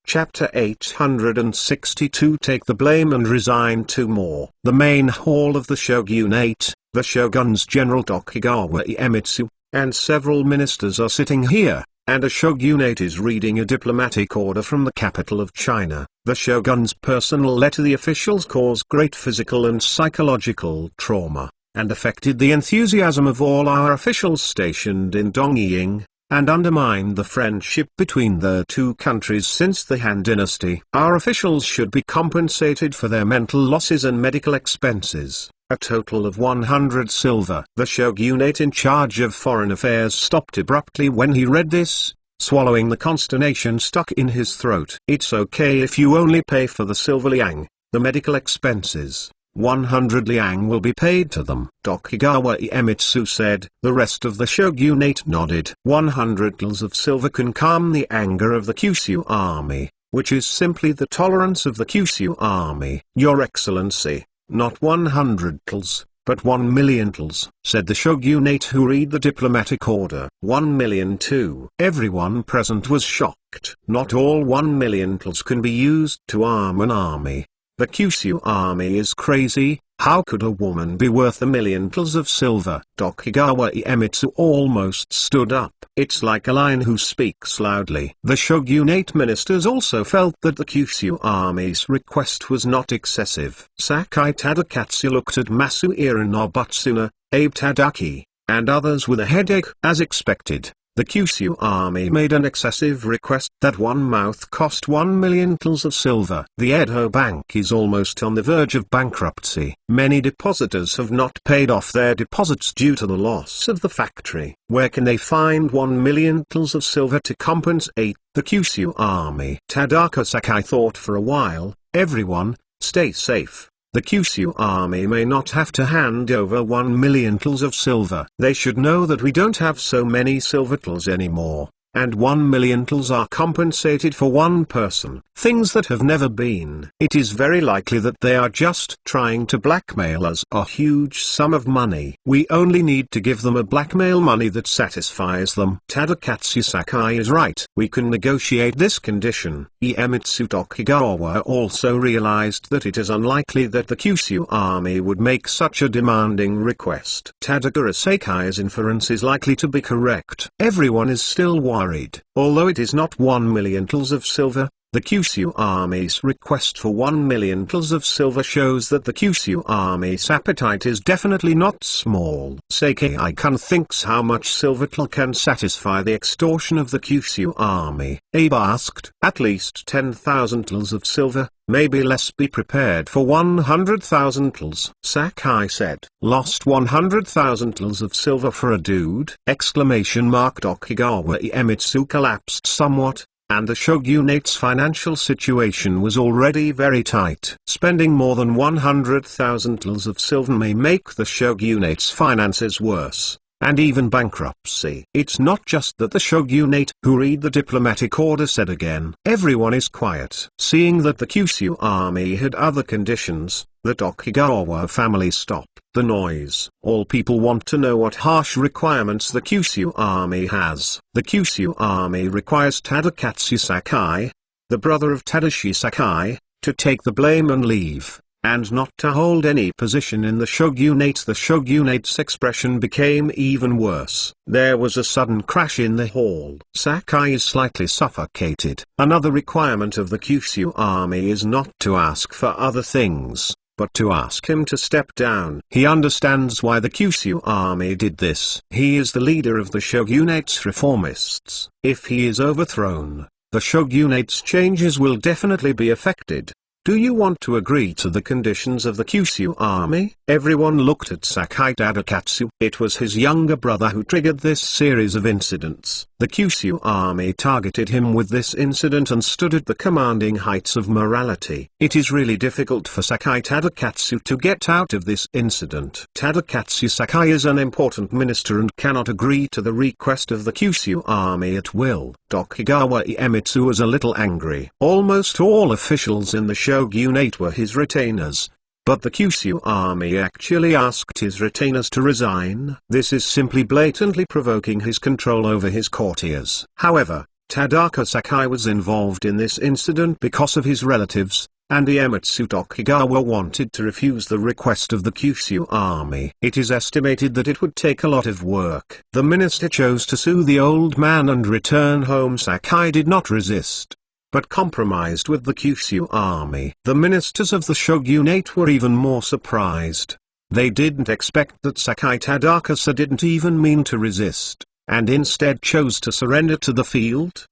Chapter 862 Take the blame and resign 2 more. The main hall of the shogunate, the shogun's general Tokugawa Iemitsu, and several ministers are sitting here, and a shogunate is reading a diplomatic order from the capital of China. The shogun's personal letter to the officials caused great physical and psychological trauma, and affected the enthusiasm of all our officials stationed in Dongying, and undermined the friendship between the 2 countries since the Han Dynasty. Our officials should be compensated for their mental losses and medical expenses. A total of 100 silver. The shogunate in charge of foreign affairs stopped abruptly when he read this, swallowing the consternation stuck in his throat. "It's okay if you only pay for the silver liang, the medical expenses. 100 liang will be paid to them." Tokugawa Iemitsu said. The rest of the shogunate nodded. 100 kls of silver can calm the anger of the Kyushu army, which is simply the tolerance of the Kyushu army. "Your Excellency, not 100 kls, but 1 million kls," said the shogunate who read the diplomatic order. 1 million too. Everyone present was shocked. Not all 1 million kls can be used to arm an army. The Kyushu army is crazy. How could a woman be worth 1 million kls of silver? Tokugawa Iemitsu almost stood up. It's like a lion who speaks loudly. The shogunate ministers also felt that the Kyushu army's request was not excessive. Sakai Tadakatsu looked at Masuira Nobutsuna, Abe Tadaki, and others with a headache. As expected, the Kyushu army made an excessive request. That one mouth cost 1 million kls of silver. The Edo Bank is almost on the verge of bankruptcy. Many depositors have not paid off their deposits due to the loss of the factory. Where can they find 1 million kls of silver to compensate the Kyushu army? Tadaka Sakai thought for a while. Everyone, stay safe. The Kyushu army may not have to hand over 1 million kls of silver. They should know that we don't have so many silver kls anymore. and 1,000,000 tals are compensated for one person. Things that have never been. It is very likely that they are just trying to blackmail us a huge sum of money. We only need to give them a blackmail money that satisfies them. Tadakatsu Sakai is right. We can negotiate this condition. Iemitsu Tokugawa also realized that it is unlikely that the Kyushu army would make such a demanding request. Tadakura Sakai's inference is likely to be correct. Everyone is still worried. Although it is not 1,000,000 tals of silver, the Kyushu army's request for 1,000,000 tals of silver shows that the Kyushu army's appetite is definitely not small. Sakai-kun thinks how much silver tal can satisfy the extortion of the Kyushu army. Abe asked, at least 10,000 tals of silver, maybe less. Be prepared for 100,000 tals. Sakai said, lost 100,000 tals of silver for a dude? Tokugawa Iemitsu collapsed somewhat, and the shogunate's financial situation was already very tight. Spending more than 100,000 tals of silver may make the shogunate's finances worse, and even bankruptcy. It's not just that the shogunate, who read the diplomatic order, said again. Everyone is quiet. Seeing that the Kyushu army had other conditions, the Tokugawa family stopped the noise. All people want to know what harsh requirements the Kyushu army has. The Kyushu army requires Tadakatsu Sakai, the brother of Tadashi Sakai, to take the blame and leave, and not to hold any position in the shogunate. The shogunate's expression became even worse. There was a sudden crash in the hall. Sakai is slightly suffocated. Another requirement of the Kyushu army is not to ask for other things, but to ask him to step down. He understands why the Kyushu army did this. He is the leader of the shogunate's reformists. If he is overthrown, the shogunate's changes will definitely be affected. Do you want to agree to the conditions of the Kyushu army? Everyone looked at Sakai Tadakatsu. It was his younger brother who triggered this series of incidents. The Kyushu army targeted him with this incident and stood at the commanding heights of morality. It is really difficult for Sakai Tadakatsu to get out of this incident. Tadakatsu Sakai is an important minister and cannot agree to the request of the Kyushu army at will. Tokugawa Iemitsu was a little angry. Almost all officials in the shogunate were his retainers, but the Kyushu army actually asked his retainers to resign. This is simply blatantly provoking his control over his courtiers. However, Tadaka Sakai was involved in this incident because of his relatives, and Iemitsu Tokugawa wanted to refuse the request of the Kyushu army. It is estimated that it would take a lot of work. The minister chose to sue the old man and return home. Sakai did not resist, but compromised with the Kyushu army. The ministers of the shogunate were even more surprised. They didn't expect that Sakai Tadakasa didn't even mean to resist, and instead chose to surrender to the field!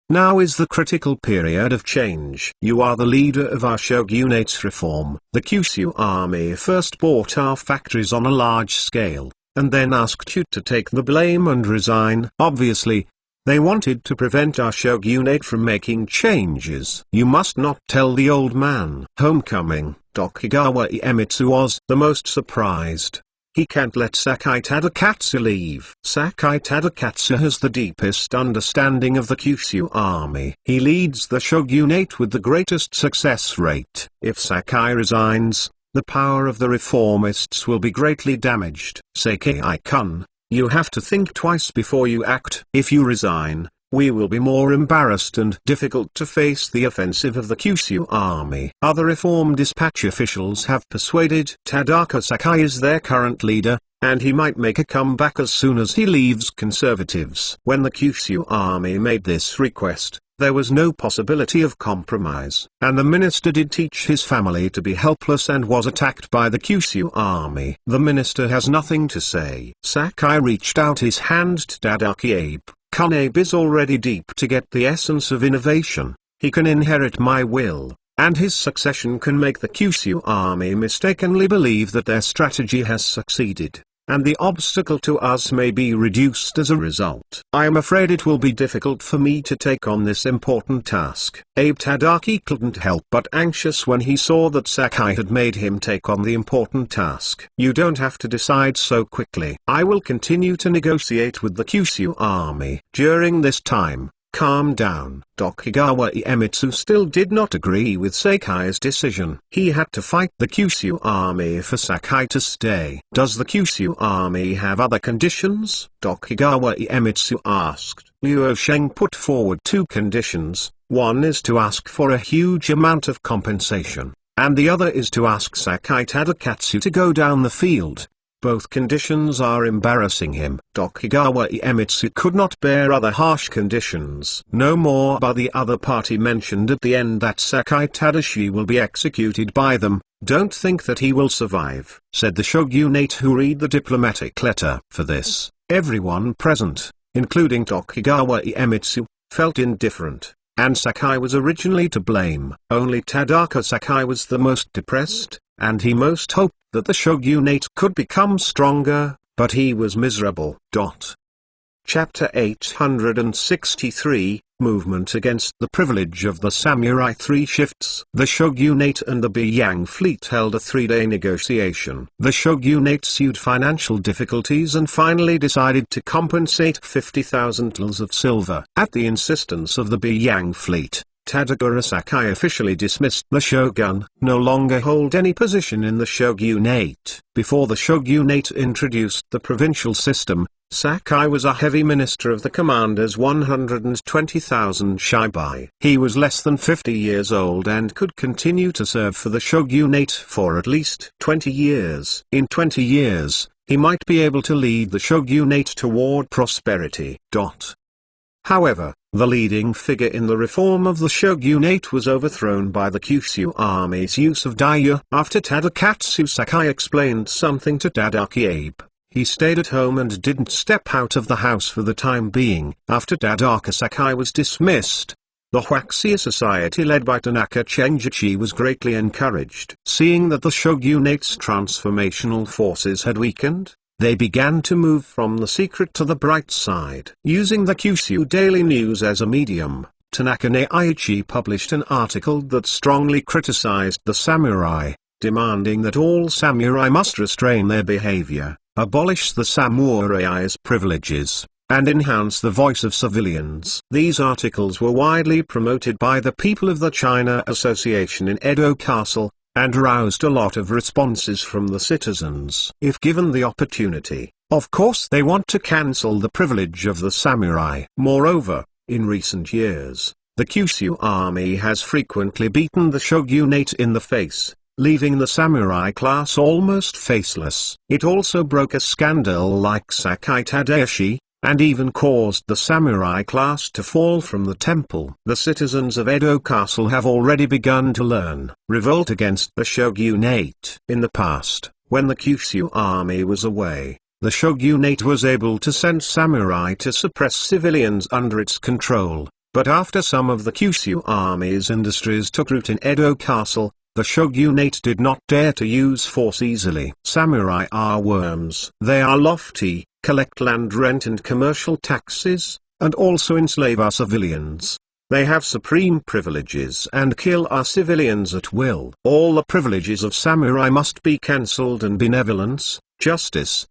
Now is the critical period of change. You are the leader of our shogunate's reform. The Kyushu army first bought our factories on a large scale, and then asked you to take the blame and resign. Obviously, they wanted to prevent our shogunate from making changes. You must not tell the old man. Homecoming. Tokugawa Iemitsu was the most surprised. He can't let Sakai Tadakatsu leave. Sakai Tadakatsu has the deepest understanding of the Kyushu army. He leads the shogunate with the greatest success rate. If Sakai resigns, the power of the reformists will be greatly damaged. Sakai-kun, you have to think twice before you act. If you resign, we will be more embarrassed and difficult to face the offensive of the Kyushu army. Other reform dispatch officials have persuaded Tadaka Sakai is their current leader, and he might make a comeback as soon as he leaves conservatives. When the Kyushu army made this request, there was no possibility of compromise, and the minister did teach his family to be helpless and was attacked by the Kyushu army. The minister has nothing to say. Sakai reached out his hand to Tadaki Abe. Abe is already deep to get the essence of innovation. He can inherit my will, and his succession can make the Kyushu army mistakenly believe that their strategy has succeeded. and the obstacle to us may be reduced as a result. I am afraid it will be difficult for me to take on this important task. Abe Tadaki couldn't help but anxious when he saw that Sakai had made him take on the important task. You don't have to decide so quickly. I will continue to negotiate with the Kyushu army. During this time, calm down. Tokugawa Iemitsu still did not agree with Sakai's decision. He had to fight the Kyushu army for Sakai to stay. Does the Kyushu army have other conditions? Tokugawa Iemitsu asked. Luo Sheng put forward two conditions. One is to ask for a huge amount of compensation, and the other is to ask Sakai Tadakatsu to go down the field. Both conditions are embarrassing him. Tokugawa Iemitsu could not bear other harsh conditions. No more, but the other party mentioned at the end that Sakai Tadashi will be executed by them. Don't think that he will survive, said the shogunate who read the diplomatic letter. For this, everyone present, including Tokugawa Iemitsu, felt indifferent, and Sakai was originally to blame. Only Tadaka Sakai was the most depressed, and he most hoped that the shogunate could become stronger, but he was miserable. Chapter 863, Movement Against the Privilege of the Samurai. 3 shifts. The shogunate and the Beiyang fleet held a 3-day negotiation. The shogunate sued financial difficulties and finally decided to compensate 50,000 taels of silver. At the insistence of the Beiyang fleet, Tadagura Sakai officially dismissed the shogun, no longer hold any position in the shogunate. Before the shogunate introduced the provincial system, Sakai was a heavy minister of the commander's 120,000 shibai. He was less than 50 years old and could continue to serve for the shogunate for at least 20 years. In 20 years, he might be able to lead the shogunate toward prosperity. However, the leading figure in the reform of the shogunate was overthrown by the Kyushu army's use of daiju. After Tadakatsu Sakai explained something to Tadaki Abe, he stayed at home and didn't step out of the house for the time being. After Tadaka Sakai was dismissed, the Huaxia society led by Tanaka Chenjichi was greatly encouraged. Seeing that the shogunate's transformational forces had weakened, they began to move from the secret to the bright side. Using the Kyushu Daily News as a medium, Tanaka Naichi published an article that strongly criticized the samurai, demanding that all samurai must restrain their behavior, abolish the samurai's privileges, and enhance the voice of civilians. These articles were widely promoted by the people of the China Association in Edo Castle, and roused a lot of responses from the citizens. If given the opportunity, of course they want to cancel the privilege of the samurai. Moreover, in recent years, the Kyushu army has frequently beaten the shogunate in the face, leaving the samurai class almost faceless. It also broke a scandal like Sakai Tadashi, and even caused the samurai class to fall from the temple. The citizens of Edo Castle have already begun to learn, revolt against the shogunate. In the past, when the Kyushu army was away, the shogunate was able to send samurai to suppress civilians under its control, but after some of the Kyushu army's industries took root in Edo Castle, the shogunate did not dare to use force easily. Samurai are worms. They are lofty, collect land rent and commercial taxes, and also enslave our civilians. They have supreme privileges and kill our civilians at will. All the privileges of samurai must be cancelled and benevolence, justice,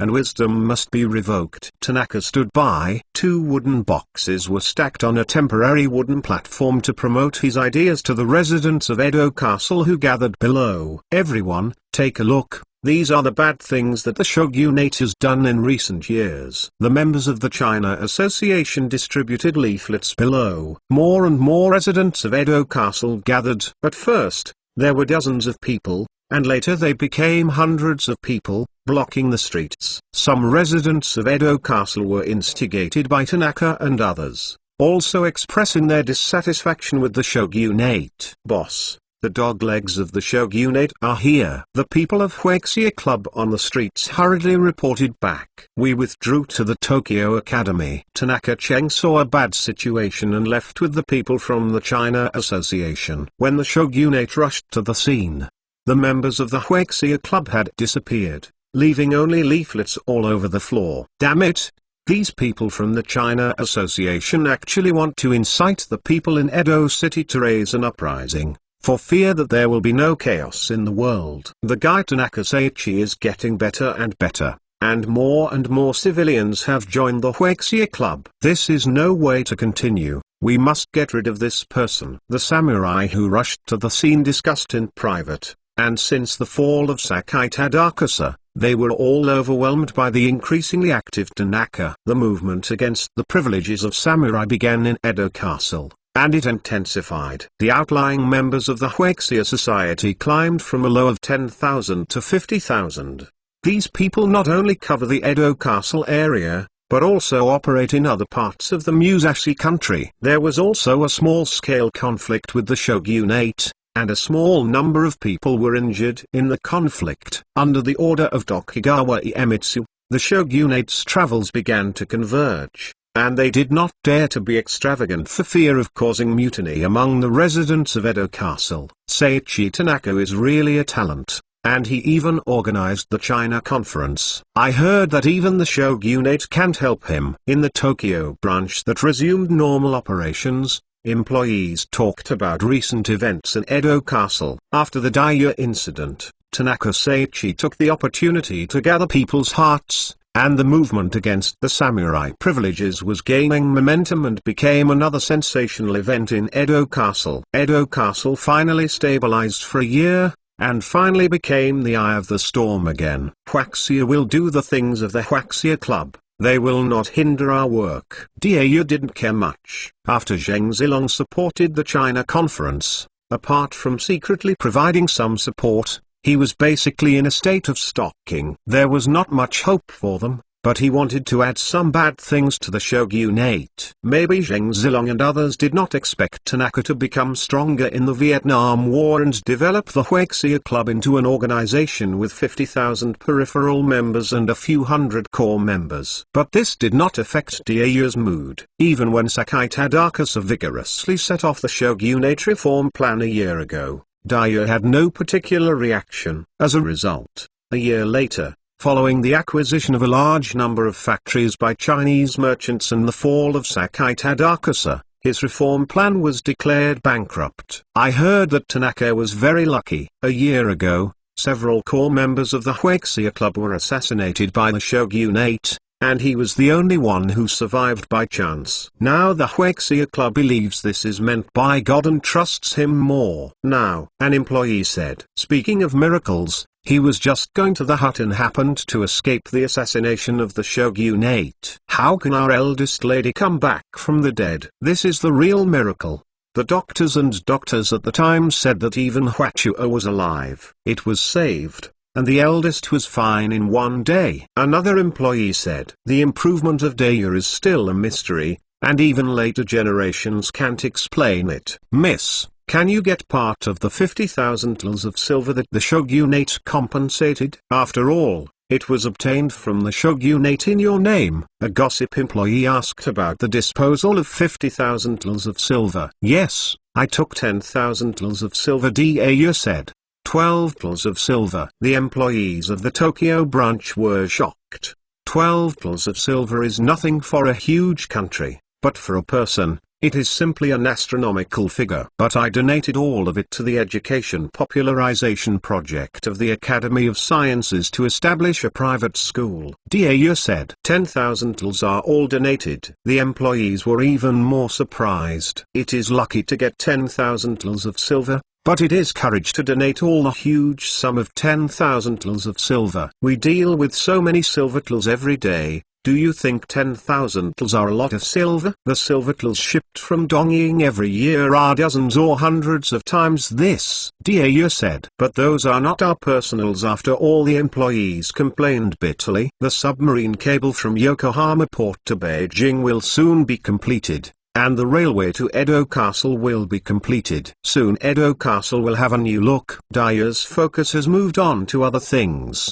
and wisdom must be revoked. Tanaka stood by. 2 wooden boxes were stacked on a temporary wooden platform to promote his ideas to the residents of Edo Castle who gathered below. Everyone, take a look. These are the bad things that the shogunate has done in recent years. The members of the China Association distributed leaflets below. More and more residents of Edo Castle gathered. At first, there were dozens of people, and later they became hundreds of people, blocking the streets. Some residents of Edo Castle were instigated by Tanaka and others, also expressing their dissatisfaction with the shogunate. Boss, the doglegs of the shogunate are here. The people of Huaxia Club on the streets hurriedly reported back. We withdrew to the Tokyo Academy. Tanaka Cheng saw a bad situation and left with the people from the China Association. When the shogunate rushed to the scene, the members of the Huaxia Club had disappeared. leaving only leaflets all over the floor. Damn it! These people from the China Association actually want to incite the people in Edo City to raise an uprising, for fear that there will be no chaos in the world. The guy Tanaka Seiichi is getting better and better, and more civilians have joined the Huexia Club. This is no way to continue. We must get rid of this person. The samurai who rushed to the scene discussed in private, and since the fall of Sakai Tadakasa, they were all overwhelmed by the increasingly active Tanaka. The movement against the privileges of samurai began in Edo Castle, and it intensified. The outlying members of the Huexia society climbed from a low of 10,000 to 50,000. These people not only cover the Edo Castle area, but also operate in other parts of the Musashi country. There was also a small-scale conflict with the shogunate, and a small number of people were injured in the conflict. Under the order of Tokugawa Iemitsu, the shogunate's travels began to converge, and they did not dare to be extravagant for fear of causing mutiny among the residents of Edo Castle. Seiichi Tanaka is really a talent, and he even organized the China conference. I heard that even the shogunate can't help him. In the Tokyo branch that resumed normal operations, employees talked about recent events in Edo Castle. After the Daiya incident, Tanaka Seiichi took the opportunity to gather people's hearts, and the movement against the samurai privileges was gaining momentum and became another sensational event in Edo Castle. Edo Castle finally stabilized for a year, and finally became the eye of the storm again. Huaxia will do the things of the Huaxia Club. They will not hinder our work. Daiya didn't care much. After Zheng Zilong supported the China conference, apart from secretly providing some support, he was basically in a state of stalking. There was not much hope for them, but he wanted to add some bad things to the shogunate. Maybe Zheng Zilong and others did not expect Tanaka to become stronger in the Vietnam War and develop the Huexia Club into an organization with 50,000 peripheral members and a few hundred core members. But this did not affect Daiya's mood. Even when Sakai Tadakasa vigorously set off the shogunate reform plan a year ago, Daiya had no particular reaction. As a result, a year later, following the acquisition of a large number of factories by Chinese merchants and the fall of Sakai Tadakasa, his reform plan was declared bankrupt. I heard that Tanaka was very lucky. A year ago, several core members of the Huexia Club were assassinated by the shogunate, and he was the only one who survived by chance. Now the Huexia Club believes this is meant by God and trusts him more. Now, an employee said, speaking of miracles, he was just going to the hut and happened to escape the assassination of the shogunate. How can our eldest lady come back from the dead? This is the real miracle. The doctors at the time said that even Huachua was alive. It was saved, and the eldest was fine in one day. Another employee said, the improvement of Daiya is still a mystery, and even later generations can't explain it. Miss, can you get part of the 50,000 taels of silver that the shogunate compensated? After all, it was obtained from the shogunate in your name. A gossip employee asked about the disposal of 50,000 taels of silver. Yes, I took 10,000 taels of silver, Daiya said. 12 taels of silver. The employees of the Tokyo branch were shocked. 12 taels of silver is nothing for a huge country, but for a person, it is simply an astronomical figure. But I donated all of it to the education popularization project of the Academy of Sciences to establish a private school. Daiya said 10,000 taels are all donated. The employees were even more surprised. It is lucky to get 10,000 taels of silver, but it is courage to donate all the huge sum of 10,000 taels of silver. We deal with so many silver taels every day. Do you think 10,000 taels are a lot of silver? The silver taels shipped from Dongying every year are dozens or hundreds of times this, Daiya said. But those are not our personals after all, the employees complained bitterly. The submarine cable from Yokohama port to Beijing will soon be completed, and the railway to Edo Castle will be completed. Soon Edo Castle will have a new look. Daiya's focus has moved on to other things.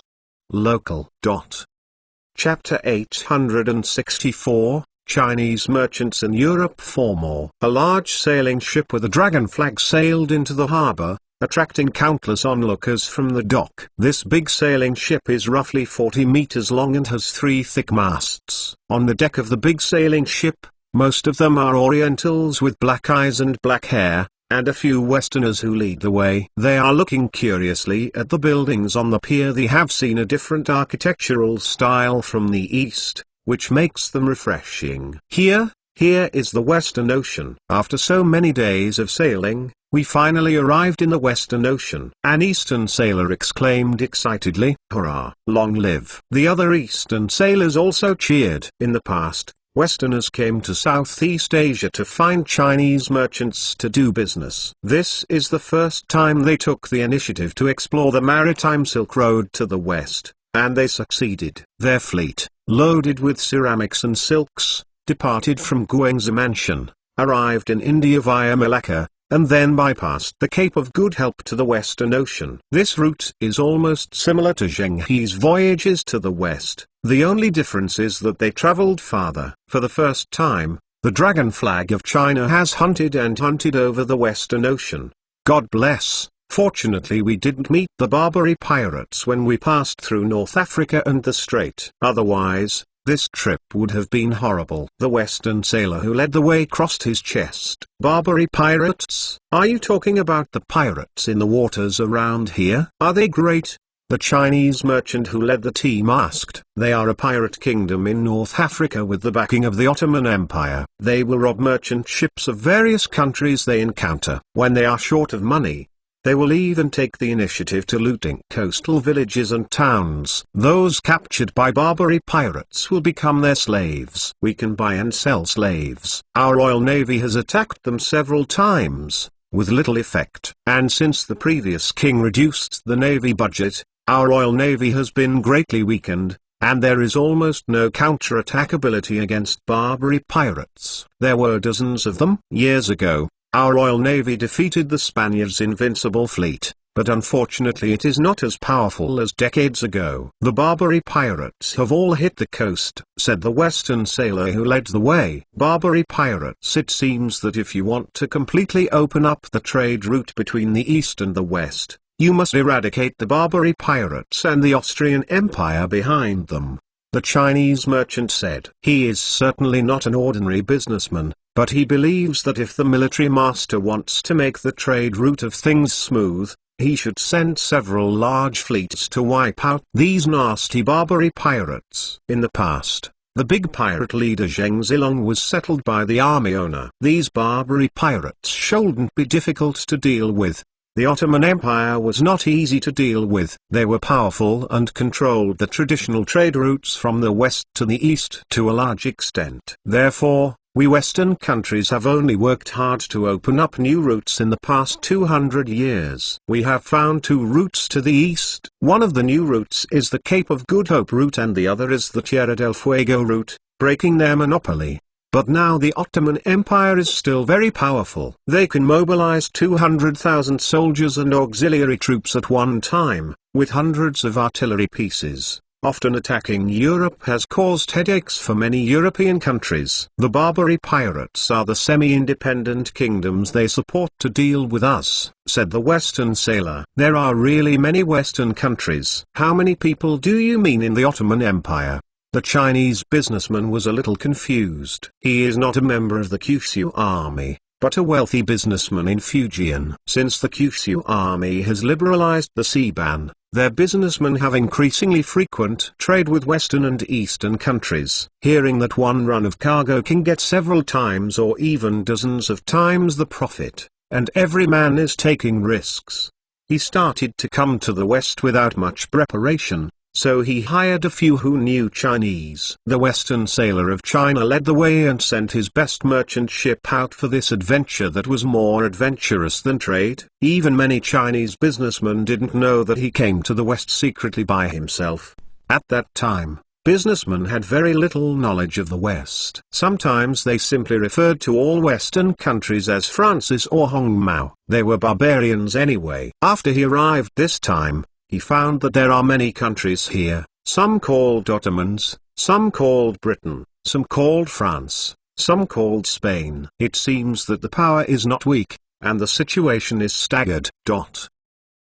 Local. Chapter 864, Chinese merchants in Europe for more. A large sailing ship with a dragon flag sailed into the harbor, attracting countless onlookers from the dock. This big sailing ship is roughly 40 meters long and has 3 thick masts. On the deck of the big sailing ship, most of them are Orientals with black eyes and black hair, and a few Westerners who lead the way. They are looking curiously at the buildings on the pier. They have seen a different architectural style from the east, which makes them refreshing. Here is the Western Ocean. After so many days of sailing, we finally arrived in the Western Ocean. An Eastern sailor exclaimed excitedly, "Hurrah! Long live!" The other Eastern sailors also cheered. In the past, Westerners came to Southeast Asia to find Chinese merchants to do business. This is the first time they took the initiative to explore the maritime Silk Road to the west, and they succeeded. Their fleet, loaded with ceramics and silks, departed from Guangzhou Mansion, arrived in India via Malacca, and then bypassed the Cape of Good Hope to the Western Ocean. This route is almost similar to Zheng He's voyages to the west. The only difference is that they traveled farther. For the first time, the dragon flag of China has hunted and hunted over the Western Ocean. God bless. Fortunately we didn't meet the Barbary pirates when we passed through North Africa and the Strait. Otherwise, this trip would have been horrible. The Western sailor who led the way crossed his chest. Barbary pirates? Are you talking about the pirates in the waters around here? Are they great? The Chinese merchant who led the team asked. They are a pirate kingdom in North Africa with the backing of the Ottoman Empire. They will rob merchant ships of various countries they encounter. When they are short of money, they will even take the initiative to looting coastal villages and towns. Those captured by Barbary pirates will become their slaves. We can buy and sell slaves. Our Royal Navy has attacked them several times, with little effect. And since the previous king reduced the navy budget, our Royal Navy has been greatly weakened, and there is almost no counter-attack ability against Barbary pirates. There were dozens of them. Years ago, our Royal Navy defeated the Spaniards' invincible fleet, but unfortunately it is not as powerful as decades ago. The Barbary pirates have all hit the coast, said the Western sailor who led the way. Barbary pirates. It seems that if you want to completely open up the trade route between the East and the West, you must eradicate the Barbary pirates and the Austrian Empire behind them. The Chinese merchant said. He is certainly not an ordinary businessman, but he believes that if the military master wants to make the trade route of things smooth, he should send several large fleets to wipe out these nasty Barbary pirates. In the past, the big pirate leader Zheng Zilong was settled by the army owner. These Barbary pirates shouldn't be difficult to deal with. The Ottoman Empire was not easy to deal with. They were powerful and controlled the traditional trade routes from the west to the east to a large extent. Therefore, we Western countries have only worked hard to open up new routes in the past 200 years. We have found 2 routes to the east. One of the new routes is the Cape of Good Hope route and the other is the Tierra del Fuego route, breaking their monopoly. But now the Ottoman Empire is still very powerful. They can mobilize 200,000 soldiers and auxiliary troops at one time, with hundreds of artillery pieces. Often attacking Europe has caused headaches for many European countries. The Barbary pirates are the semi-independent kingdoms they support to deal with us, said the Western sailor. There are really many Western countries. How many people do you mean in the Ottoman Empire? The Chinese businessman was a little confused. He is not a member of the Kyushu army, but a wealthy businessman in Fujian. Since the Kyushu army has liberalized the sea ban, their businessmen have increasingly frequent trade with Western and Eastern countries. Hearing that one run of cargo can get several times or even dozens of times the profit, and every man is taking risks, he started to come to the West without much preparation. So he hired a few who knew Chinese. The Western sailor of China led the way and sent his best merchant ship out for this adventure that was more adventurous than trade. Even many Chinese businessmen didn't know that he came to the West secretly by himself. At that time, businessmen had very little knowledge of the West. Sometimes they simply referred to all Western countries as Francis or Hong Mao. They were barbarians anyway. After he arrived this time, he found that there are many countries here, some called Ottomans, some called Britain, some called France, some called Spain. It seems that the power is not weak, and the situation is staggered.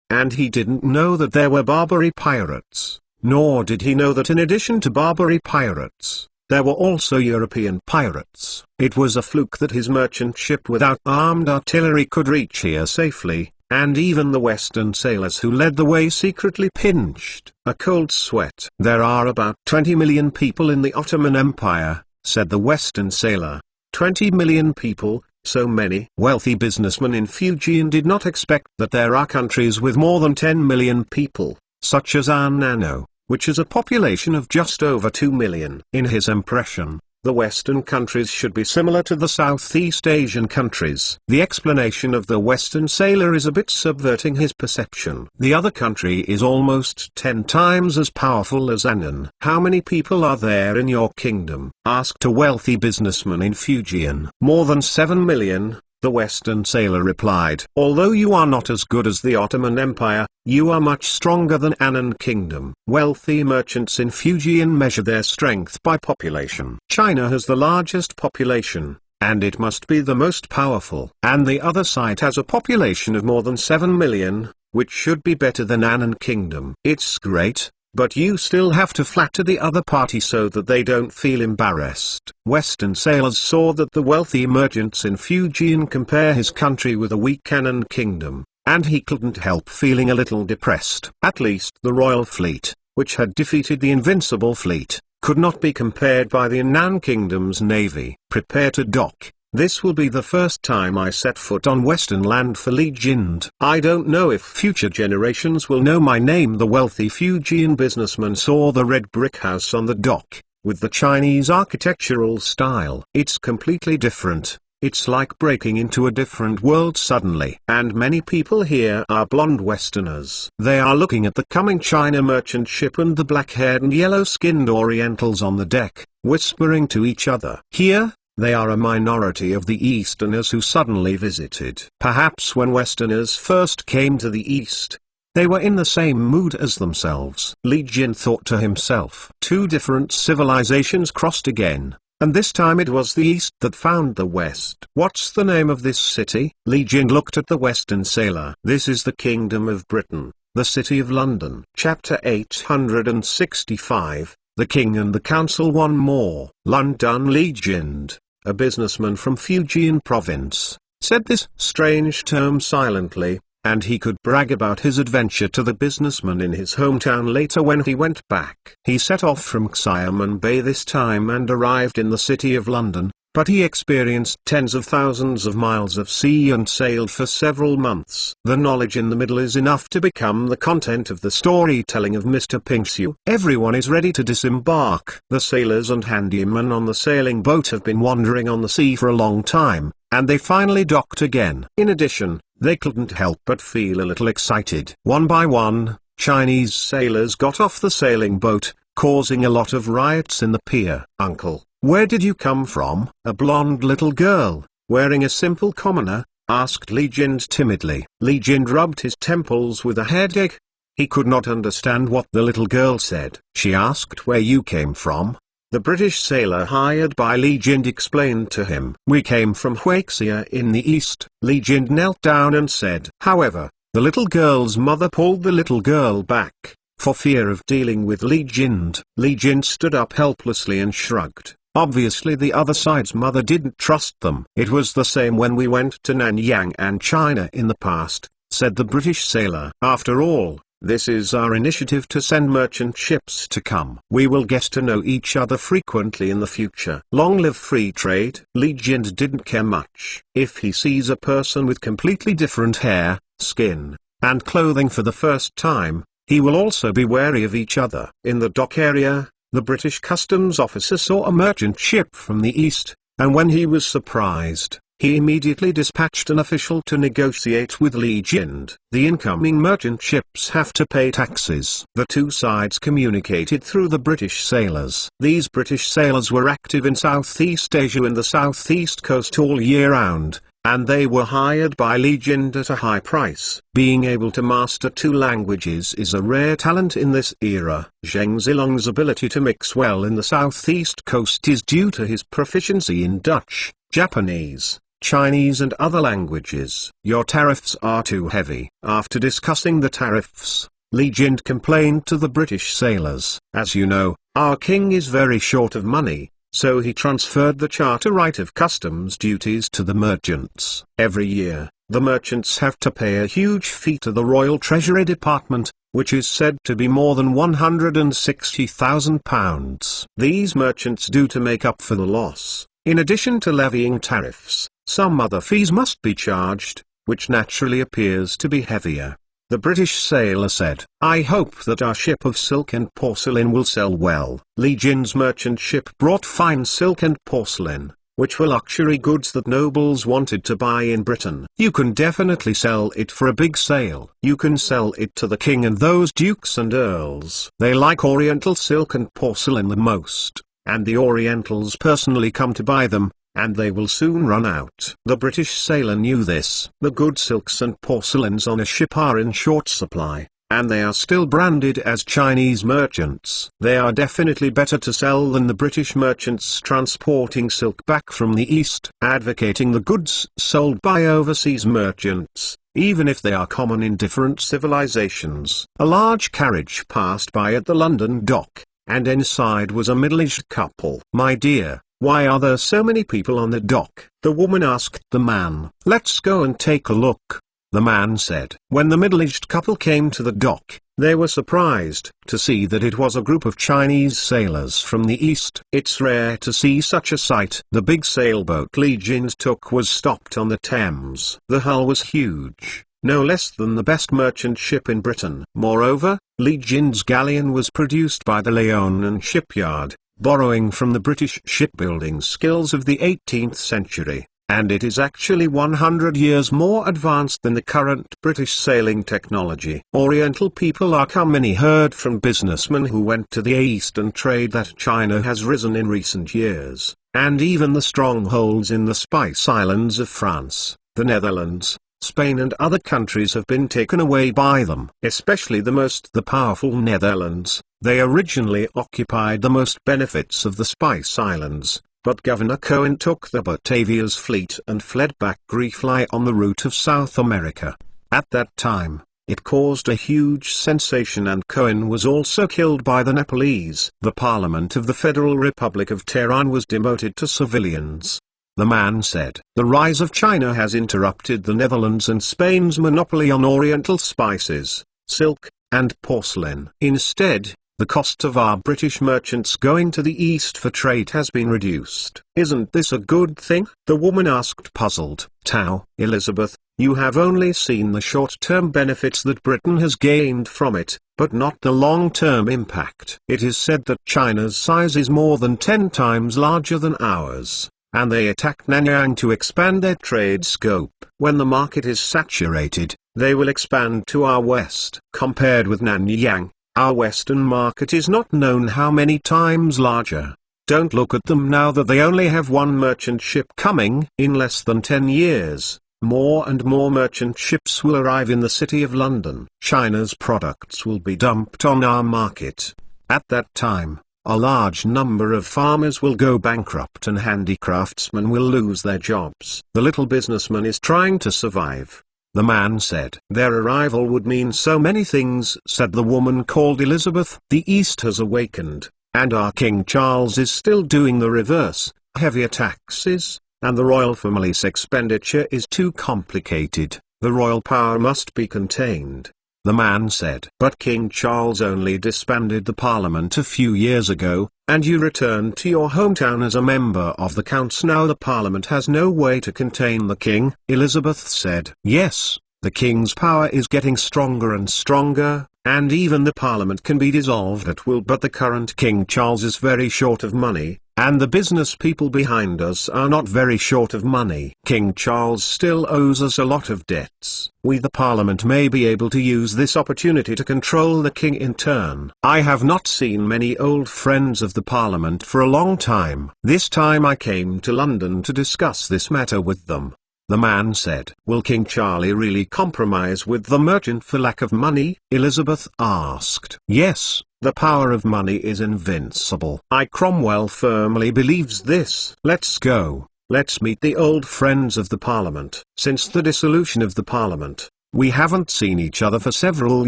And he didn't know that there were Barbary pirates, nor did he know that in addition to Barbary pirates, there were also European pirates. It was a fluke that his merchant ship without armed artillery could reach here safely, and even the Western sailors who led the way secretly pinched a cold sweat. "There are about 20 million people in the Ottoman Empire," said the Western sailor. 20 million people, so many. Wealthy businessmen in Fujian did not expect that there are countries with more than 10 million people, such as Annano, which has a population of just over 2 million. In his impression, the Western countries should be similar to the Southeast Asian countries. The explanation of the Western sailor is a bit subverting his perception. The other country is almost 10 times as powerful as Annan. "How many people are there in your kingdom?" asked a wealthy businessman in Fujian. "More than 7 million, the Western sailor replied. "Although you are not as good as the Ottoman Empire, you are much stronger than Annan Kingdom." Wealthy merchants in Fujian measure their strength by population. China has the largest population, and it must be the most powerful. And the other side has a population of more than 7 million, which should be better than Annan Kingdom. It's great, but you still have to flatter the other party so that they don't feel embarrassed. Western sailors saw that the wealthy merchants in Fujian compare his country with a weak Annan Kingdom, and he couldn't help feeling a little depressed. At least the royal fleet, which had defeated the invincible fleet, could not be compared by the Annan Kingdom's navy. "Prepare to dock. This will be the first time I set foot on Western land for Li Jind. I don't know if future generations will know my name." The wealthy Fujian businessman saw the red brick house on the dock, with the Chinese architectural style. It's completely different. It's like breaking into a different world suddenly. And many people here are blonde Westerners. They are looking at the coming China merchant ship and the black-haired and yellow-skinned Orientals on the deck, whispering to each other. Here, they are a minority of the Easterners who suddenly visited. Perhaps when Westerners first came to the East, they were in the same mood as themselves. Li Jin thought to himself. Two different civilizations crossed again, and this time it was the East that found the West. "What's the name of this city?" Li Jin looked at the Western sailor. "This is the Kingdom of Britain, the city of London." Chapter 865, The King and the Council. One more. London. Li Jind, a businessman from Fujian province, said this strange term silently, and he could brag about his adventure to the businessman in his hometown later when he went back. He set off from Xiamen Bay this time and arrived in the city of London, but he experienced tens of thousands of miles of sea and sailed for several months. The knowledge in the middle is enough to become the content of the storytelling of Mr. Pingxiu. Everyone is ready to disembark. The sailors and handymen on the sailing boat have been wandering on the sea for a long time, and they finally docked again. In addition, they couldn't help but feel a little excited. One by one, Chinese sailors got off the sailing boat, causing a lot of riots in the pier. "Uncle, where did you come from?" a blonde little girl, wearing a simple commoner, asked Li Jind timidly. Li Jind rubbed his temples with a headache. He could not understand what the little girl said. She asked where you came from. The British sailor hired by Li Jind explained to him. "We came from Huaxia in the east." Li Jind knelt down and said. However, the little girl's mother pulled the little girl back, for fear of dealing with Li Jind. Li Jind stood up helplessly and shrugged. Obviously the other side's mother didn't trust them. "It was the same when we went to Nanyang and China in the past," said the British sailor. "After all, this is our initiative to send merchant ships to come. We will get to know each other frequently in the future. Long live free trade." Li Jind didn't care much. If he sees a person with completely different hair, skin, and clothing for the first time, he will also be wary of each other. In the dock area, the British customs officer saw a merchant ship from the east, and when he was surprised, he immediately dispatched an official to negotiate with Li Jind. The incoming merchant ships have to pay taxes. The two sides communicated through the British sailors. These British sailors were active in Southeast Asia and the southeast coast all year round, and they were hired by Li Jind at a high price. Being able to master two languages is a rare talent in this era. Zheng Zilong's ability to mix well in the southeast coast is due to his proficiency in Dutch, Japanese, Chinese and other languages. Your tariffs are too heavy. After discussing the tariffs, Li Jin complained to the British sailors. As you know, our king is very short of money, so he transferred the charter right of customs duties to the merchants. Every year, the merchants have to pay a huge fee to the Royal Treasury Department, which is said to be more than £160,000. These merchants do to make up for the loss. In addition to levying tariffs, some other fees must be charged, which naturally appears to be heavier. The British sailor said, "I hope that our ship of silk and porcelain will sell well." Li Jin's merchant ship brought fine silk and porcelain, which were luxury goods that nobles wanted to buy in Britain. You can definitely sell it for a big sale. You can sell it to the king and those dukes and earls. They like Oriental silk and porcelain the most, and the Orientals personally come to buy them, and they will soon run out. The British sailor knew this. The good silks and porcelains on a ship are in short supply, and they are still branded as Chinese merchants. They are definitely better to sell than the British merchants transporting silk back from the East, advocating the goods sold by overseas merchants, even if they are common in different civilizations. A large carriage passed by at the London dock, and inside was a middle-aged couple. "My dear, why are there so many people on the dock?" the woman asked the man. "Let's go and take a look," the man said. When the middle-aged couple came to the dock, they were surprised to see that it was a group of Chinese sailors from the East. It's rare to see such a sight. The big sailboat Li Jin took was stopped on the Thames. The hull was huge, no less than the best merchant ship in Britain. Moreover, Li Jin's galleon was produced by the Leonan shipyard, borrowing from the British shipbuilding skills of the 18th century, and it is actually 100 years more advanced than the current British sailing technology. Oriental people are come. Many heard from businessmen who went to the Eastern trade that China has risen in recent years, and even the strongholds in the Spice Islands of France, the Netherlands, Spain and other countries have been taken away by them. Especially the powerful Netherlands. They originally occupied the most benefits of the Spice Islands, but Governor Cohen took the Batavia's fleet and fled back briefly on the route of South America. At that time, it caused a huge sensation and Cohen was also killed by the Nepalese. The Parliament of the Federal Republic of Tehran was demoted to civilians. The man said, "The rise of China has interrupted the Netherlands and Spain's monopoly on Oriental spices, silk, and porcelain. Instead, the cost of our British merchants going to the East for trade has been reduced. Isn't this a good thing?" the woman asked, puzzled. "Tao, Elizabeth, you have only seen the short-term benefits that Britain has gained from it, but not the long-term impact. It is said that China's size is more than 10 times larger than ours, and they attack Nanyang to expand their trade scope. When the market is saturated, they will expand to our west. Compared with Nanyang, our western market is not known how many times larger. Don't look at them now that they only have one merchant ship coming. In less than 10 years, more and more merchant ships will arrive in the city of London. China's products will be dumped on our market. At that time, a large number of farmers will go bankrupt and handicraftsmen will lose their jobs. The little businessman is trying to survive," the man said. "Their arrival would mean so many things," said the woman called Elizabeth. "The East has awakened, and our King Charles is still doing the reverse, heavier taxes, and the royal family's expenditure is too complicated. The royal power must be contained," the man said. "But King Charles only disbanded the parliament a few years ago, and you returned to your hometown as a member of the counts. Now the parliament has no way to contain the king," Elizabeth said. "Yes, the king's power is getting stronger and stronger, and even the parliament can be dissolved at will. But the current King Charles is very short of money, and the business people behind us are not very short of money. King Charles still owes us a lot of debts. We the parliament may be able to use this opportunity to control the king in turn. I have not seen many old friends of the parliament for a long time. This time I came to London to discuss this matter with them," the man said. "Will King Charlie really compromise with the merchant for lack of money?" Elizabeth asked. "Yes. The power of money is invincible. Cromwell firmly believes this. Let's go." let's meet the old friends of the Parliament. Since the dissolution of the Parliament, we haven't seen each other for several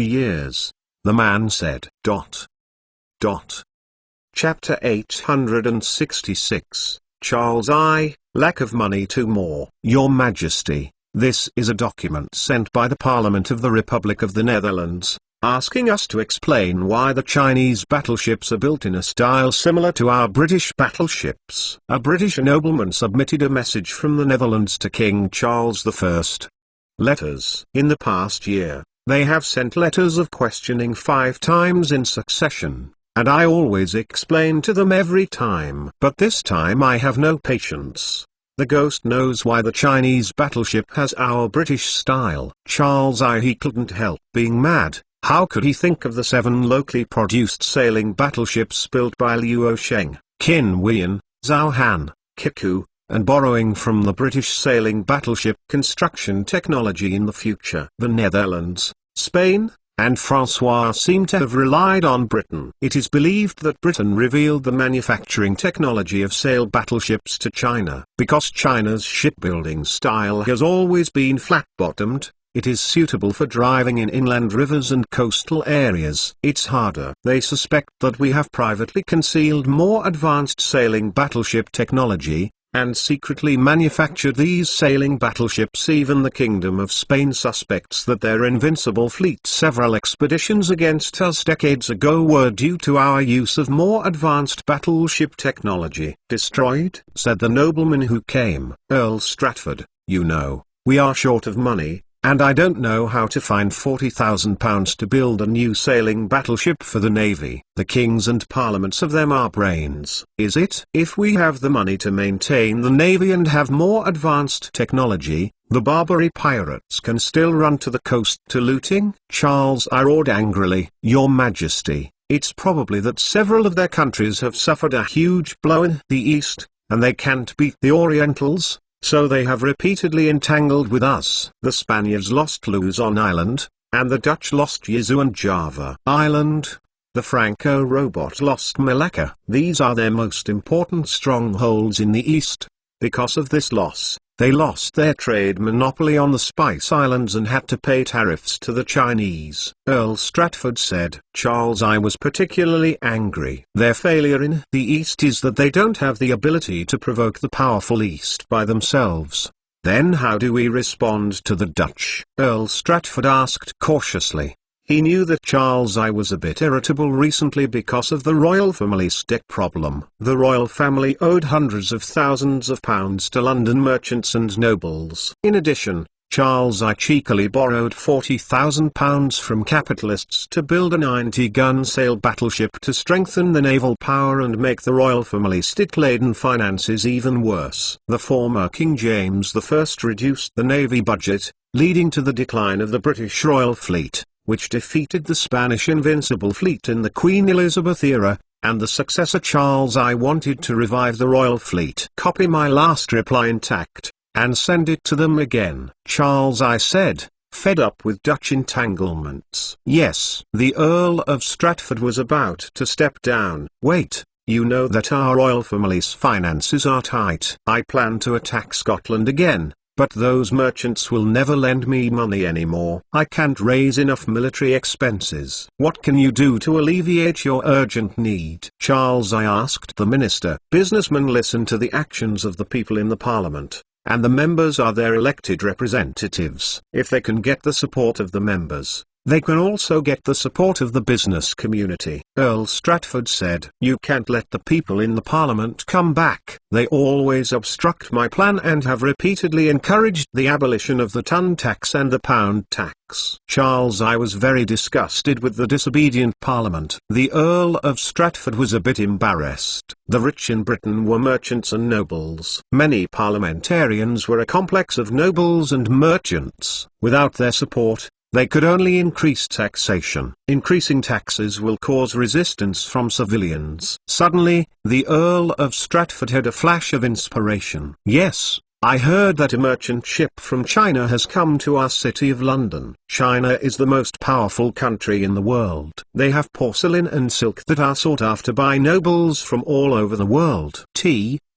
years, the man said. Chapter 866, Charles I, Lack of Money to More. Your Majesty, this is a document sent by the Parliament of the Republic of the Netherlands, asking us to explain why the Chinese battleships are built in a style similar to our British battleships. A British nobleman submitted a message from the Netherlands to King Charles I. Letters. In the past year, they have sent letters of questioning 5 times in succession, and I always explain to them every time. But this time I have no patience. The ghost knows why the Chinese battleship has our British style. Charles he couldn't help being mad. How could he think of the 7 locally produced sailing battleships built by Liu Sheng, Qin Huiyan, Zhao Han, Kiku, and borrowing from the British sailing battleship construction technology in the future? The Netherlands, Spain, and Francois seem to have relied on Britain. It is believed that Britain revealed the manufacturing technology of sail battleships to China. Because China's shipbuilding style has always been flat-bottomed, it is suitable for driving in inland rivers and coastal areas. It's harder. They suspect that we have privately concealed more advanced sailing battleship technology, and secretly manufactured these sailing battleships. Even the Kingdom of Spain suspects that their invincible fleet several expeditions against us decades ago were due to our use of more advanced battleship technology. Destroyed? Said the nobleman who came. Earl Stratford, you know, we are short of money, and I don't know how to find £40,000 to build a new sailing battleship for the Navy. The kings and parliaments of them are brains. Is it? If we have the money to maintain the Navy and have more advanced technology, the Barbary pirates can still run to the coast to looting? Charles roared angrily. Your Majesty, it's probably that several of their countries have suffered a huge blow in the East, and they can't beat the Orientals, so they have repeatedly entangled with us. The Spaniards lost Luzon Island, and the Dutch lost Yazoo and Java Island. The Franco robot lost Malacca. These are their most important strongholds in the East. Because of this loss, they lost their trade monopoly on the Spice Islands and had to pay tariffs to the Chinese. Earl Stratford said. Charles was particularly angry. Their failure in the East is that they don't have the ability to provoke the powerful East by themselves. Then how do we respond to the Dutch? Earl Stratford asked cautiously. He knew that Charles was a bit irritable recently because of the royal family's debt problem. The royal family owed hundreds of thousands of pounds to London merchants and nobles. In addition, Charles cheekily borrowed £40,000 from capitalists to build a 90-gun sail battleship to strengthen the naval power and make the royal family's stick-laden finances even worse. The former King James I reduced the navy budget, leading to the decline of the British Royal Fleet, which defeated the Spanish Invincible Fleet in the Queen Elizabeth era, and the successor Charles wanted to revive the Royal Fleet. Copy my last reply intact, and send it to them again. Charles said, fed up with Dutch entanglements. Yes. The Earl of Stratford was about to step down. Wait, you know that our royal family's finances are tight. I plan to attack Scotland again. But those merchants will never lend me money anymore. I can't raise enough military expenses. What can you do to alleviate your urgent need? Charles asked the minister. Businessmen listen to the actions of the people in the parliament, and the members are their elected representatives. If they can get the support of the members, they can also get the support of the business community. Earl Stratford said. You can't let the people in the parliament come back. They always obstruct my plan and have repeatedly encouraged the abolition of the ton tax and the pound tax. Charles was very disgusted with the disobedient parliament. The Earl of Stratford was a bit embarrassed. The rich in Britain were merchants and nobles. Many parliamentarians were a complex of nobles and merchants. Without their support, they could only increase taxation. Increasing taxes will cause resistance from civilians. Suddenly, the Earl of Stratford had a flash of inspiration. Yes, I heard that a merchant ship from China has come to our city of London. China is the most powerful country in the world. They have porcelain and silk that are sought after by nobles from all over the world.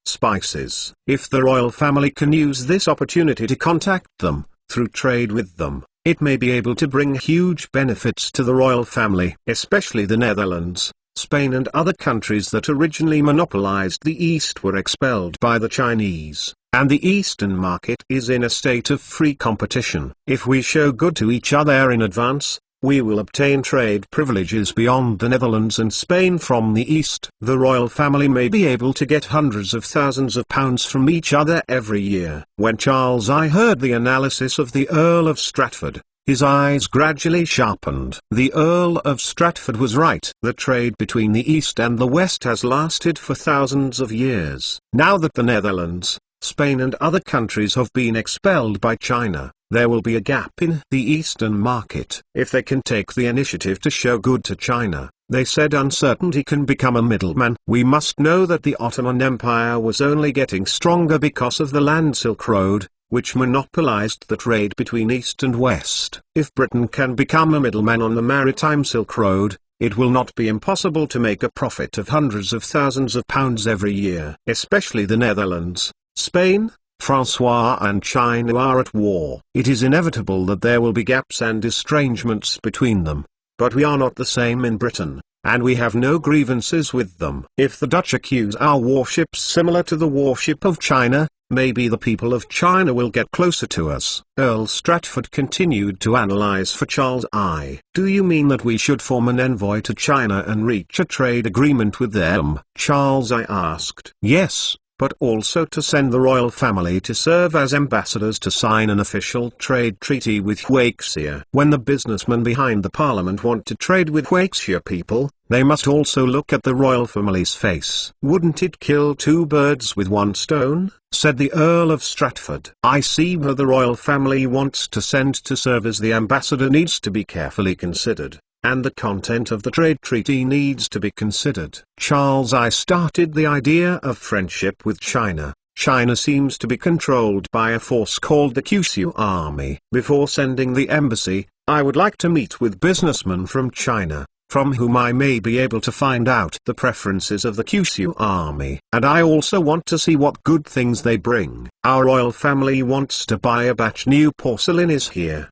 spices. If the royal family can use this opportunity to contact them, through trade with them, it may be able to bring huge benefits to the royal family, especially the Netherlands. Spain and other countries that originally monopolized the East were expelled by the Chinese, and the Eastern market is in a state of free competition. If we show good to each other in advance, we will obtain trade privileges beyond the Netherlands and Spain from the East. The royal family may be able to get hundreds of thousands of pounds from each other every year. When Charles I heard the analysis of the Earl of Stratford, his eyes gradually sharpened. The Earl of Stratford was right. The trade between the East and the West has lasted for thousands of years. Now that the Netherlands, Spain and other countries have been expelled by China, there will be a gap in the Eastern market. If they can take the initiative to show good to China, they said, uncertainty can become a middleman. We must know that the Ottoman Empire was only getting stronger because of the Land Silk Road, which monopolized the trade between East and West. If Britain can become a middleman on the maritime Silk Road, it will not be impossible to make a profit of hundreds of thousands of pounds every year. Especially the Netherlands, Spain, Francois and China are at war. It is inevitable that there will be gaps and estrangements between them. But we are not the same in Britain, and we have no grievances with them. If the Dutch accuse our warships similar to the warship of China, maybe the people of China will get closer to us. Earl Stratford continued to analyze for Charles I. Do you mean that we should form an envoy to China and reach a trade agreement with them? Charles I asked. Yes, but also to send the royal family to serve as ambassadors to sign an official trade treaty with Huaxia. When the businessmen behind the parliament want to trade with Huaxia people, they must also look at the royal family's face. Wouldn't it kill two birds with one stone? Said the Earl of Stratford. I see who the royal family wants to send to serve as the ambassador needs to be carefully considered, and the content of the trade treaty needs to be considered. Charles I started the idea of friendship with China. China seems to be controlled by a force called the Kyushu Army. Before sending the embassy, I would like to meet with businessmen from China, from whom I may be able to find out the preferences of the Kyushu Army. And I also want to see what good things they bring. Our royal family wants to buy a batch new porcelain is here.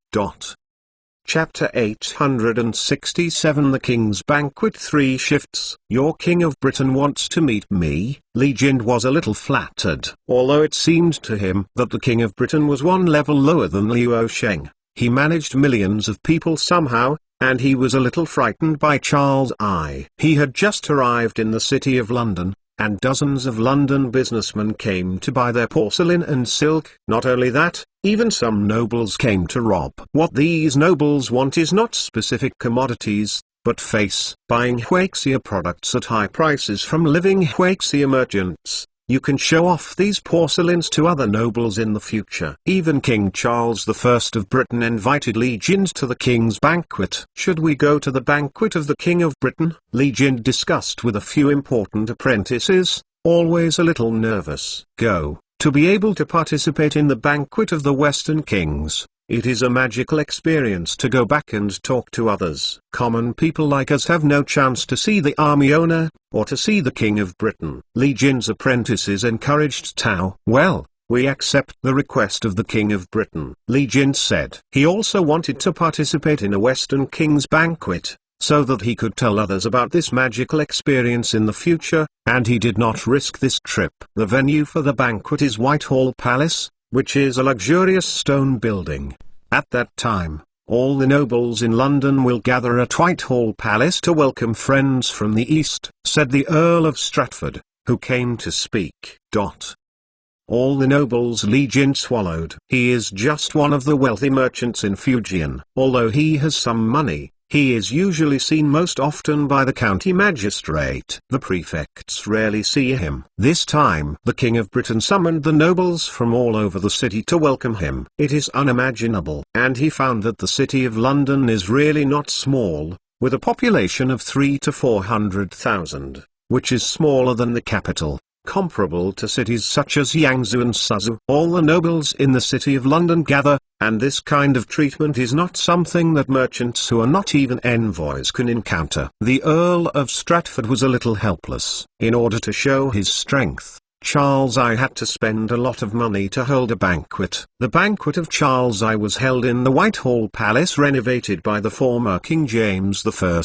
Chapter 867 The King's Banquet 3 Shifts. Your King of Britain wants to meet me. Li Jin was a little flattered. Although it seemed to him that the King of Britain was one level lower than Liu Sheng, he managed millions of people somehow, and he was a little frightened by Charles I. He had just arrived in the city of London, and dozens of London businessmen came to buy their porcelain and silk. Not only that, even some nobles came to rob. What these nobles want is not specific commodities, but face. Buying Huaxia products at high prices from living Huaxia merchants. You can show off these porcelains to other nobles in the future. Even King Charles I of Britain invited Li Jin to the king's banquet. Should we go to the banquet of the King of Britain? Li Jin discussed with a few important apprentices, always a little nervous. Go. To be able to participate in the banquet of the Western kings, it is a magical experience to go back and talk to others. Common people like us have no chance to see the army owner, or to see the King of Britain. Li Jin's apprentices encouraged Tao. Well, we accept the request of the King of Britain. Li Jin said. He also wanted to participate in a Western king's banquet, so that he could tell others about this magical experience in the future, and he did not risk this trip. The venue for the banquet is Whitehall Palace, which is a luxurious stone building. At that time, all the nobles in London will gather at Whitehall Palace to welcome friends from the East, said the Earl of Stratford, who came to speak. All the nobles Li Jin swallowed. He is just one of the wealthy merchants in Fujian. Although he has some money, he is usually seen most often by the county magistrate. The prefects rarely see him. This time the King of Britain summoned the nobles from all over the city to welcome him. It is unimaginable. And he found that the city of London is really not small, with a population of 300 to 400,000, which is smaller than the capital, comparable to cities such as Yangzhou and Suzhou. All the nobles in the city of London gather, and this kind of treatment is not something that merchants who are not even envoys can encounter. The Earl of Stratford was a little helpless. In order to show his strength, Charles I had to spend a lot of money to hold a banquet. The banquet of Charles I was held in the Whitehall Palace renovated by the former King James I.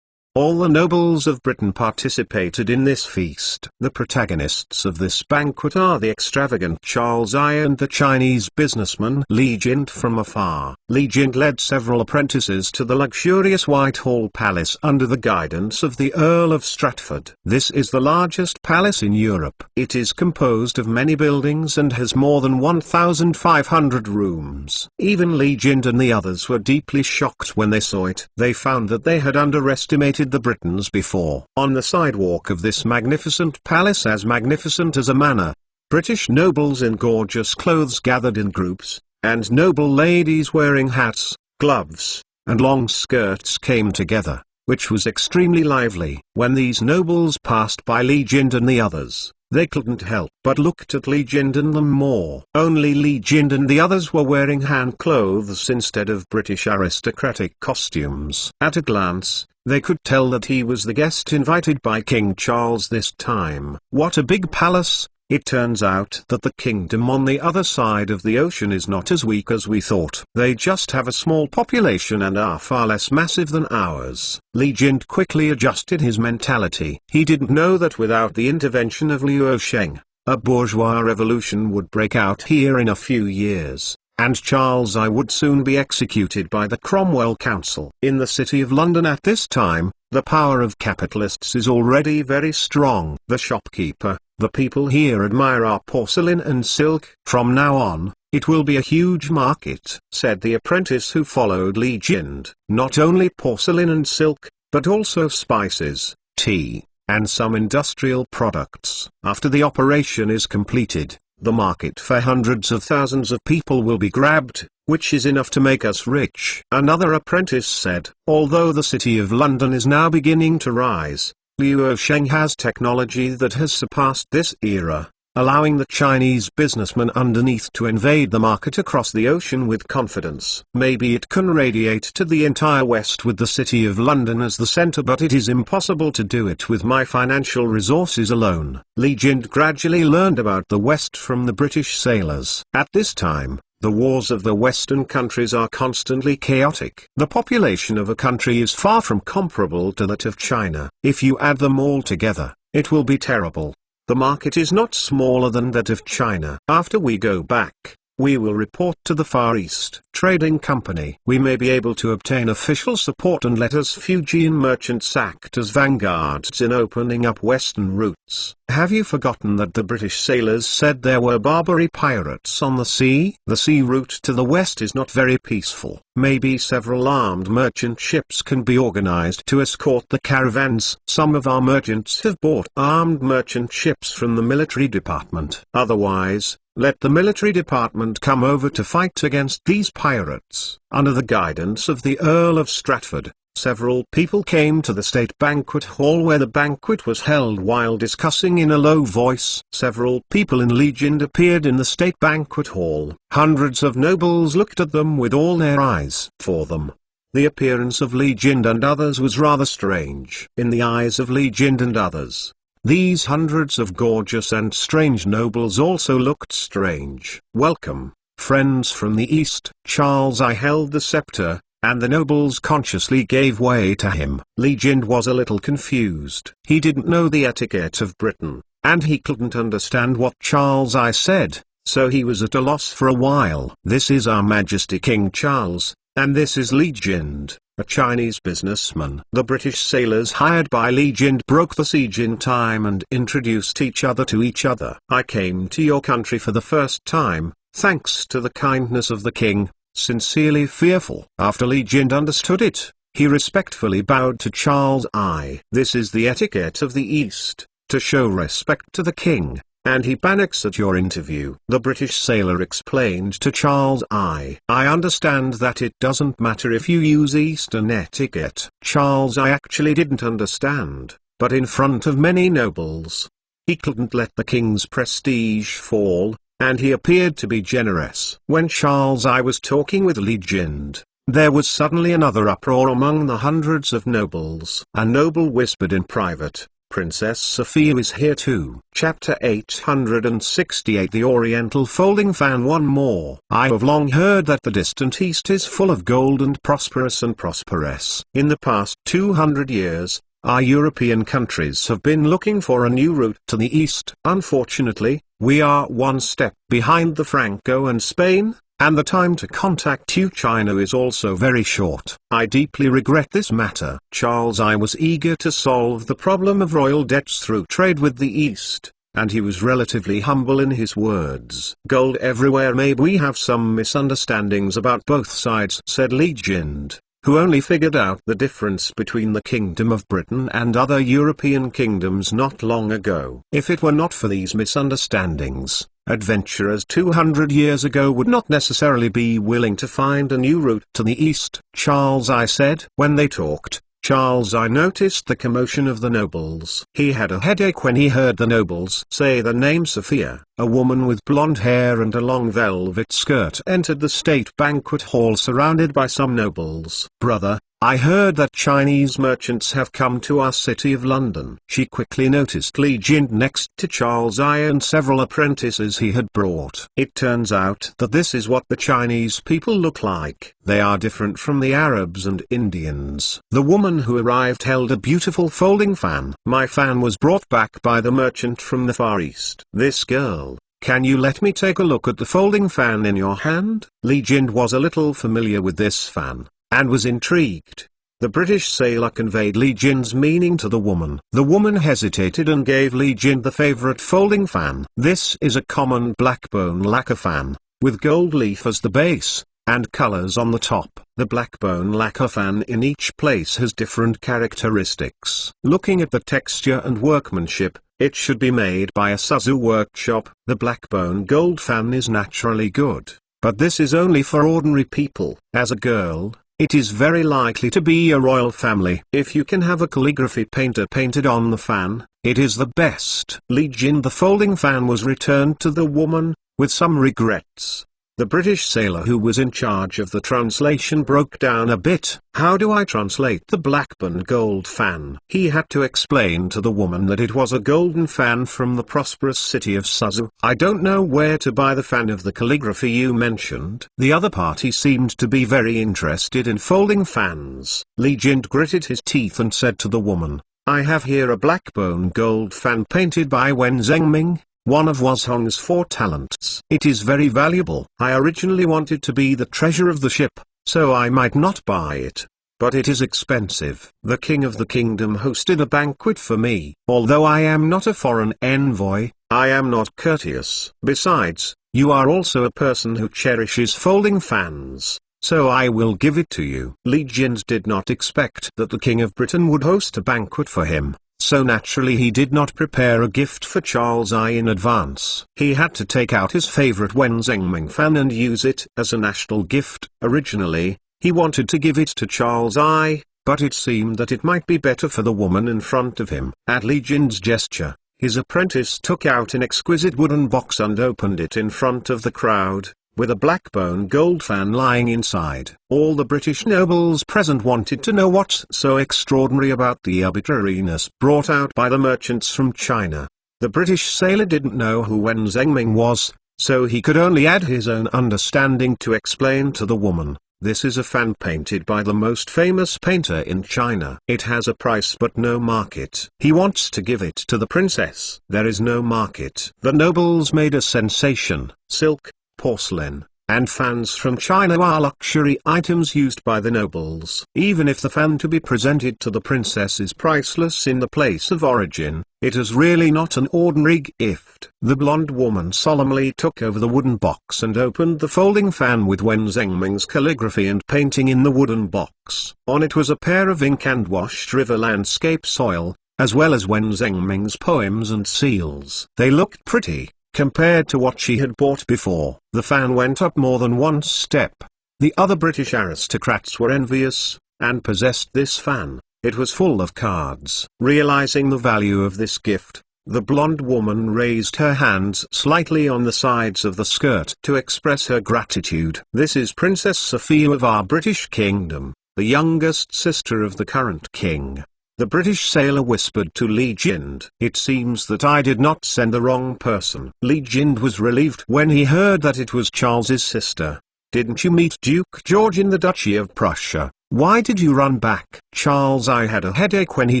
All the nobles of Britain participated in this feast. The protagonists of this banquet are the extravagant Charles I and the Chinese businessman Li Jin. From afar, Li Jin led several apprentices to the luxurious Whitehall Palace under the guidance of the Earl of Stratford. This is the largest palace in Europe. It is composed of many buildings and has more than 1,500 rooms. Even Li Jin and the others were deeply shocked when they saw it. They found that they had underestimated the Britons before. On the sidewalk of this magnificent palace, as magnificent as a manor, British nobles in gorgeous clothes gathered in groups, and noble ladies wearing hats, gloves, and long skirts came together, which was extremely lively. When these nobles passed by Li Jin and the others, they couldn't help but looked at Li Jin and them more. Only Li Jin and the others were wearing hand clothes instead of British aristocratic costumes. At a glance, they could tell that he was the guest invited by King Charles this time. What a big palace! It turns out that the kingdom on the other side of the ocean is not as weak as we thought. They just have a small population and are far less massive than ours. Li Jin quickly adjusted his mentality. He didn't know that without the intervention of Liu Sheng, a bourgeois revolution would break out here in a few years, and Charles I would soon be executed by the Cromwell Council. In the city of London at this time, the power of capitalists is already very strong. The shopkeeper, the people here admire our porcelain and silk. From now on, it will be a huge market, said the apprentice who followed Li Jin. Not only porcelain and silk, but also spices, tea, and some industrial products. After the operation is completed, the market for hundreds of thousands of people will be grabbed, which is enough to make us rich. Another apprentice said, although the city of London is now beginning to rise, Liu Sheng has technology that has surpassed this era, allowing the Chinese businessman underneath to invade the market across the ocean with confidence. Maybe it can radiate to the entire West with the city of London as the center, but it is impossible to do it with my financial resources alone. Li Jin gradually learned about the West from the British sailors. At this time, the wars of the Western countries are constantly chaotic. The population of a country is far from comparable to that of China. If you add them all together, it will be terrible. The market is not smaller than that of China. After we go back, we will report to the Far East Trading Company. We may be able to obtain official support and let us Fujian merchants act as vanguards in opening up western routes. Have you forgotten that the British sailors said there were Barbary pirates on the sea? The sea route to the west is not very peaceful. Maybe several armed merchant ships can be organized to escort the caravans. Some of our merchants have bought armed merchant ships from the military department. Otherwise, let the military department come over to fight against these pirates. Under the guidance of the Earl of Stratford, several people came to the state banquet hall where the banquet was held. While discussing in a low voice, several people in Li Jin appeared in the state banquet hall. Hundreds of nobles looked at them with all their eyes. For them, the appearance of Li Jin and others was rather strange. In the eyes of Li Jin and others, these hundreds of gorgeous and strange nobles also looked strange. Welcome, friends from the East. Charles I held the scepter, and the nobles consciously gave way to him. Li Jin was a little confused. He didn't know the etiquette of Britain, and he couldn't understand what Charles I said, so he was at a loss for a while. This is Our Majesty King Charles, and this is Li Jin, a Chinese businessman. The British sailors hired by Li Jin broke the siege in time and introduced each other to each other. I came to your country for the first time, thanks to the kindness of the king, sincerely fearful. After Li Jin understood it, he respectfully bowed to Charles I. This is the etiquette of the East, to show respect to the king, and he panics at your interview. The British sailor explained to Charles I understand that it doesn't matter if you use Eastern etiquette. Charles I actually didn't understand, but in front of many nobles, he couldn't let the king's prestige fall, and he appeared to be generous. When Charles I was talking with Li Jin, there was suddenly another uproar among the hundreds of nobles. A noble whispered in private, Princess Sophia is here too. Chapter 868 The Oriental Folding Fan. One more. I have long heard that the distant East is full of gold and prosperous. In the past 200 years, our European countries have been looking for a new route to the East. Unfortunately, we are one step behind the Franco and Spain, and the time to contact China is also very short. I deeply regret this matter. Charles I was eager to solve the problem of royal debts through trade with the East, and he was relatively humble in his words. Gold everywhere. Maybe we have some misunderstandings about both sides, said Li Jind, who only figured out the difference between the Kingdom of Britain and other European kingdoms not long ago. If it were not for these misunderstandings, adventurers 200 years ago would not necessarily be willing to find a new route to the East. Charles I said. When they talked, Charles I noticed the commotion of the nobles. He had a headache when he heard the nobles say the name Sophia. A woman with blonde hair and a long velvet skirt entered the state banquet hall surrounded by some nobles. Brother, I heard that Chinese merchants have come to our city of London. She quickly noticed Li Jind next to Charles I and several apprentices he had brought. It turns out that this is what the Chinese people look like. They are different from the Arabs and Indians. The woman who arrived held a beautiful folding fan. My fan was brought back by the merchant from the Far East. This girl, can you let me take a look at the folding fan in your hand? Li Jind was a little familiar with this fan, and was intrigued. The British sailor conveyed Li Jind's meaning to the woman. The woman hesitated and gave Li Jind the favorite folding fan. This is a common blackbone lacquer fan, with gold leaf as the base, and colors on the top. The blackbone lacquer fan in each place has different characteristics. Looking at the texture and workmanship, it should be made by a Suzhou workshop. The blackbone gold fan is naturally good, but this is only for ordinary people. As a girl, it is very likely to be a royal family. If you can have a calligraphy painter painted on the fan, it is the best. Li Jind. The folding fan was returned to the woman, with some regrets. The British sailor who was in charge of the translation broke down a bit. How do I translate the blackbone gold fan? He had to explain to the woman that it was a golden fan from the prosperous city of Suzhou. I don't know where to buy the fan of the calligraphy you mentioned. The other party seemed to be very interested in folding fans. Li Jind gritted his teeth and said to the woman, I have here a blackbone gold fan painted by Wen Zhengming, one of Wuzhong's 4 talents. It is very valuable. I originally wanted to be the treasure of the ship, so I might not buy it. But it is expensive. The king of the kingdom hosted a banquet for me. Although I am not a foreign envoy, I am not courteous. Besides, you are also a person who cherishes folding fans, so I will give it to you. Li Jind did not expect that the king of Britain would host a banquet for him, so naturally he did not prepare a gift for Charles I in advance. He had to take out his favorite Wen Zhengming fan and use it as a national gift. Originally, he wanted to give it to Charles I, but it seemed that it might be better for the woman in front of him. At Li Jind's gesture, his apprentice took out an exquisite wooden box and opened it in front of the crowd, with a blackbone gold fan lying inside. All the British nobles present wanted to know what's so extraordinary about the arbitrariness brought out by the merchants from China. The British sailor didn't know who Wen Zhengming was, so he could only add his own understanding to explain to the woman, this is a fan painted by the most famous painter in China. It has a price but no market. He wants to give it to the princess. There is no market. The nobles made a sensation. Silk, porcelain, and fans from China are luxury items used by the nobles. Even if the fan to be presented to the princess is priceless in the place of origin, it is really not an ordinary gift. The blonde woman solemnly took over the wooden box and opened the folding fan with Wen Zhengming's calligraphy and painting in the wooden box. On it was a pair of ink and washed river landscape soil, as well as Wen Zhengming's poems and seals. They looked pretty, compared to what she had bought before. The fan went up more than one step. The other British aristocrats were envious, and possessed this fan. It was full of cards. Realizing the value of this gift, the blonde woman raised her hands slightly on the sides of the skirt to express her gratitude. This is Princess Sophia of our British kingdom, the youngest sister of the current king. The British sailor whispered to Li Jind. "It seems that I did not send the wrong person." Li Jind was relieved when he heard that it was Charles's sister. "Didn't you meet Duke George in the Duchy of Prussia? Why did you run back?" Charles I had a headache when he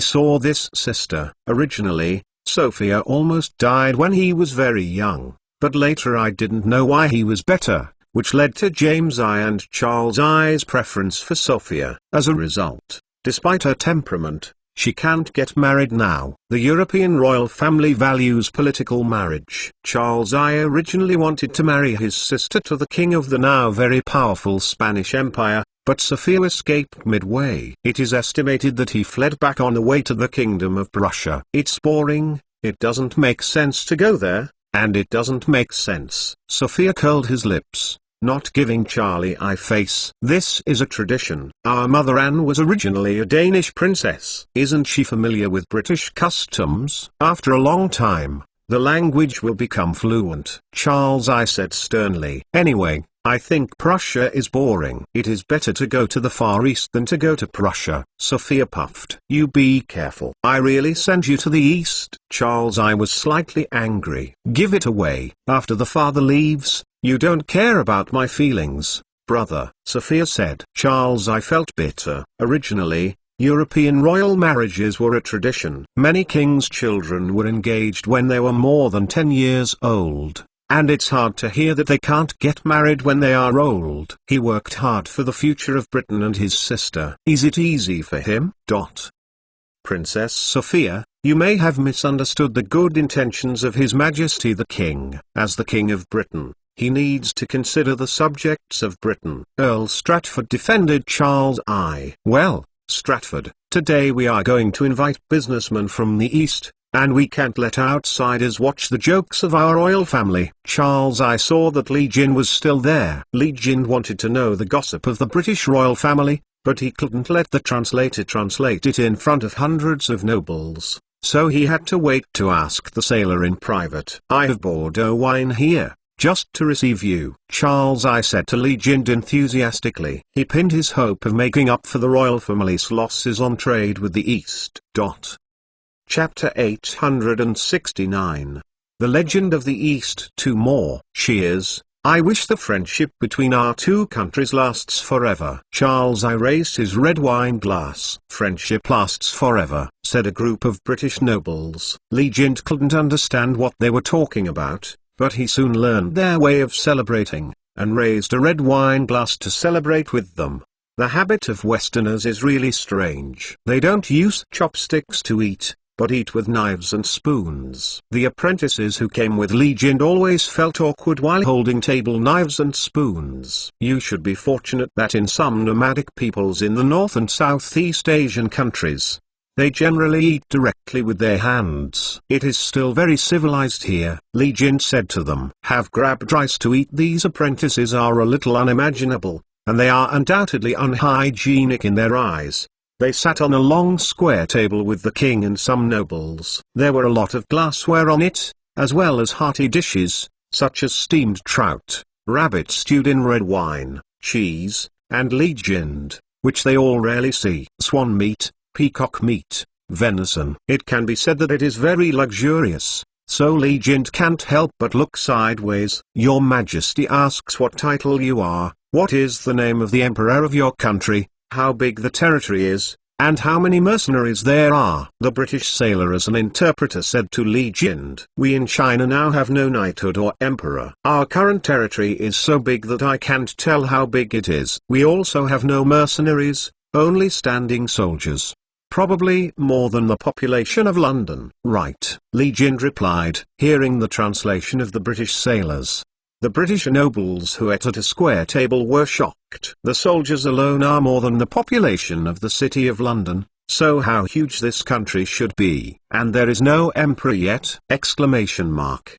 saw this sister. Originally, Sophia almost died when he was very young, but later I didn't know why he was better, which led to James I and Charles I's preference for Sophia. As a result, despite her temperament, she can't get married now. The European royal family values political marriage. Charles I originally wanted to marry his sister to the king of the now very powerful Spanish Empire, but Sophia escaped midway. It is estimated that he fled back on the way to the kingdom of Prussia. It's boring, it doesn't make sense to go there, and it doesn't make sense. Sophia curled his lips, not giving Charlie I face. "This is a tradition. Our mother Anne was originally a Danish princess. Isn't she familiar with British customs?" After a long time, the language will become fluent, Charles I said sternly. "Anyway, I think Prussia is boring. It is better to go to the Far East than to go to Prussia." Sophia puffed. "You be careful. I really send you to the East." Charles I was slightly angry. "Give it away. After the father leaves, you don't care about my feelings, brother," Sophia said. Charles I felt bitter. Originally, European royal marriages were a tradition. Many kings' children were engaged when they were more than 10 years old. And it's hard to hear that they can't get married when they are old. He worked hard for the future of Britain and his sister. Is it easy for him? Princess Sophia, you may have misunderstood the good intentions of His Majesty the King. As the King of Britain, he needs to consider the subjects of Britain. Earl Stratford defended Charles I. "Well, Stratford, today we are going to invite businessmen from the East, and we can't let outsiders watch the jokes of our royal family." Charles I saw that Li Jin was still there. Li Jin wanted to know the gossip of the British royal family, but he couldn't let the translator translate it in front of hundreds of nobles, so he had to wait to ask the sailor in private. "I have Bordeaux wine here, just to receive you," Charles I said to Li Jin enthusiastically. He pinned his hope of making up for the royal family's losses on trade with the East. Chapter 869. The Legend of the East. 2 more. Cheers. I wish the friendship between our two countries lasts forever. Charles I raised his red wine glass. "Friendship lasts forever," said a group of British nobles. Li Jin couldn't understand what they were talking about, but he soon learned their way of celebrating, and raised a red wine glass to celebrate with them. The habit of Westerners is really strange. They don't use chopsticks to eat, but eat with knives and spoons. The apprentices who came with Li Jin always felt awkward while holding table knives and spoons. You should be fortunate that in some nomadic peoples in the North and Southeast Asian countries, they generally eat directly with their hands. It is still very civilized here. Li Jin said to them. Have grabbed rice to eat. These apprentices are a little unimaginable, and they are undoubtedly unhygienic in their eyes. They sat on a long square table with the king and some nobles. There were a lot of glassware on it, as well as hearty dishes, such as steamed trout, rabbit stewed in red wine, cheese, and Li Jin, which they all rarely see. Swan meat, peacock meat, venison. It can be said that it is very luxurious, so Li Jin can't help but look sideways. Your Majesty asks what title you are, what is the name of the emperor of your country, how big the territory is, and how many mercenaries there are. The British sailor as an interpreter said to Li Jin. We in China now have no knighthood or emperor. Our current territory is so big that I can't tell how big it is. We also have no mercenaries, only standing soldiers. Probably more than the population of London. Right, Li Jin replied, hearing the translation of the British sailors. The British nobles who ate at a square table were shocked. The soldiers alone are more than the population of the city of London, so how huge this country should be. And there is no emperor yet! Exclamation mark.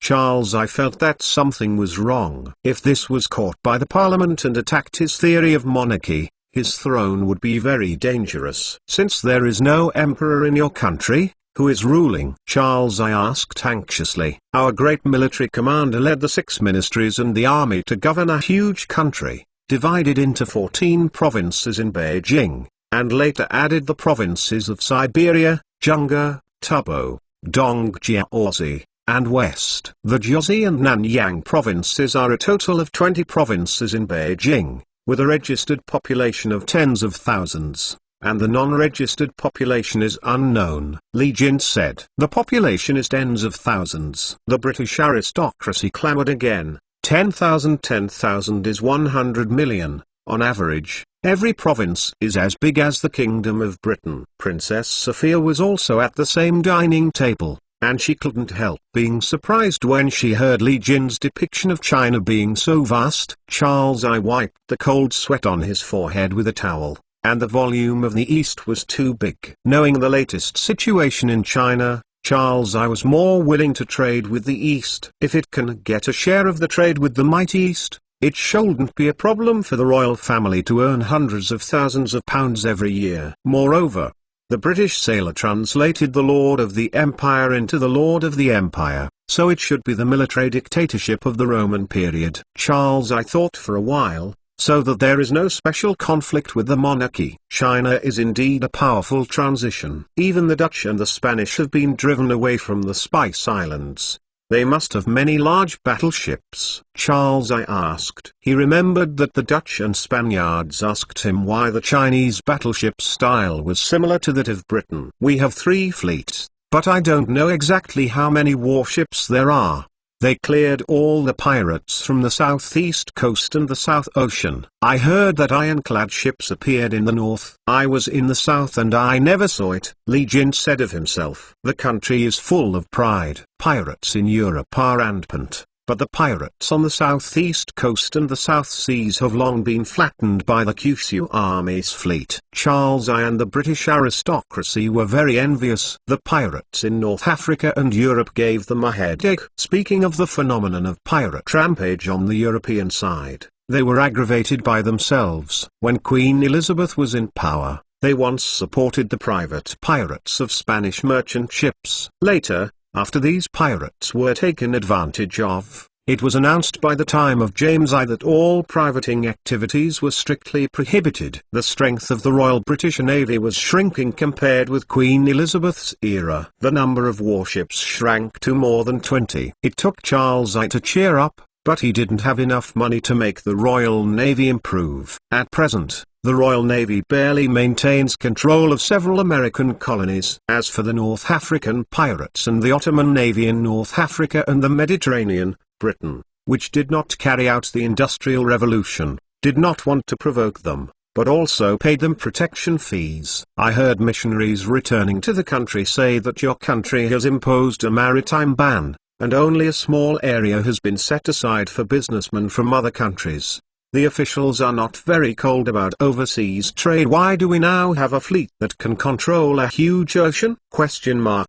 Charles I felt that something was wrong. If this was caught by the parliament and attacked his theory of monarchy, his throne would be very dangerous. Since there is no emperor in your country, who is ruling? Charles I asked anxiously. Our great military commander led the 6 ministries and the army to govern a huge country, divided into 14 provinces in Beijing. and later added the provinces of Siberia, Junggar, Tubo, Dongjiaozi, and West. The Jiaozi and Nanyang provinces are a total of 20 provinces in Beijing, with a registered population of tens of thousands, and the non-registered population is unknown. Li Jin said. The population is tens of thousands. The British aristocracy clamored again. 10,000 is 100 million, on average. Every province is as big as the Kingdom of Britain. Princess Sophia was also at the same dining table, and she couldn't help being surprised when she heard Li Jin's depiction of China being so vast. Charles I wiped the cold sweat on his forehead with a towel, and the volume of the East was too big. Knowing the latest situation in China, Charles I was more willing to trade with the East. If it can get a share of the trade with the mighty East, it shouldn't be a problem for the royal family to earn hundreds of thousands of pounds every year. Moreover, the British sailor translated the Lord of the Empire into the Lord of the Empire, so it should be the military dictatorship of the Roman period. Charles I thought for a while, so that there is no special conflict with the monarchy. China is indeed a powerful transition. Even the Dutch and the Spanish have been driven away from the Spice Islands. They must have many large battleships. Charles I asked. He remembered that the Dutch and Spaniards asked him why the Chinese battleship style was similar to that of Britain. We have 3 fleets, but I don't know exactly how many warships there are. They cleared all the pirates from the southeast coast and the South Ocean. I heard that ironclad ships appeared in the north. I was in the south and I never saw it. Li Jin said of himself. The country is full of pride. Pirates in Europe are rampant, but the pirates on the southeast coast and the South Seas have long been flattened by the Kyushu Army's fleet. Charles I and the British aristocracy were very envious. The pirates in North Africa and Europe gave them a headache. Speaking of the phenomenon of pirate rampage on the European side, they were aggravated by themselves. When Queen Elizabeth was in power, they once supported the private pirates of Spanish merchant ships. Later, after these pirates were taken advantage of, it was announced by the time of James I that all privating activities were strictly prohibited. The strength of the Royal British Navy was shrinking compared with Queen Elizabeth's era. The number of warships shrank to more than 20. It took Charles I to cheer up, but he didn't have enough money to make the Royal Navy improve. At present, the Royal Navy barely maintains control of several American colonies. As for the North African pirates and the Ottoman Navy in North Africa and the Mediterranean, Britain, which did not carry out the Industrial Revolution, did not want to provoke them, but also paid them protection fees. I heard missionaries returning to the country say that your country has imposed a maritime ban, and only a small area has been set aside for businessmen from other countries. The officials are not very cold about overseas trade. Why do we now have a fleet that can control a huge ocean?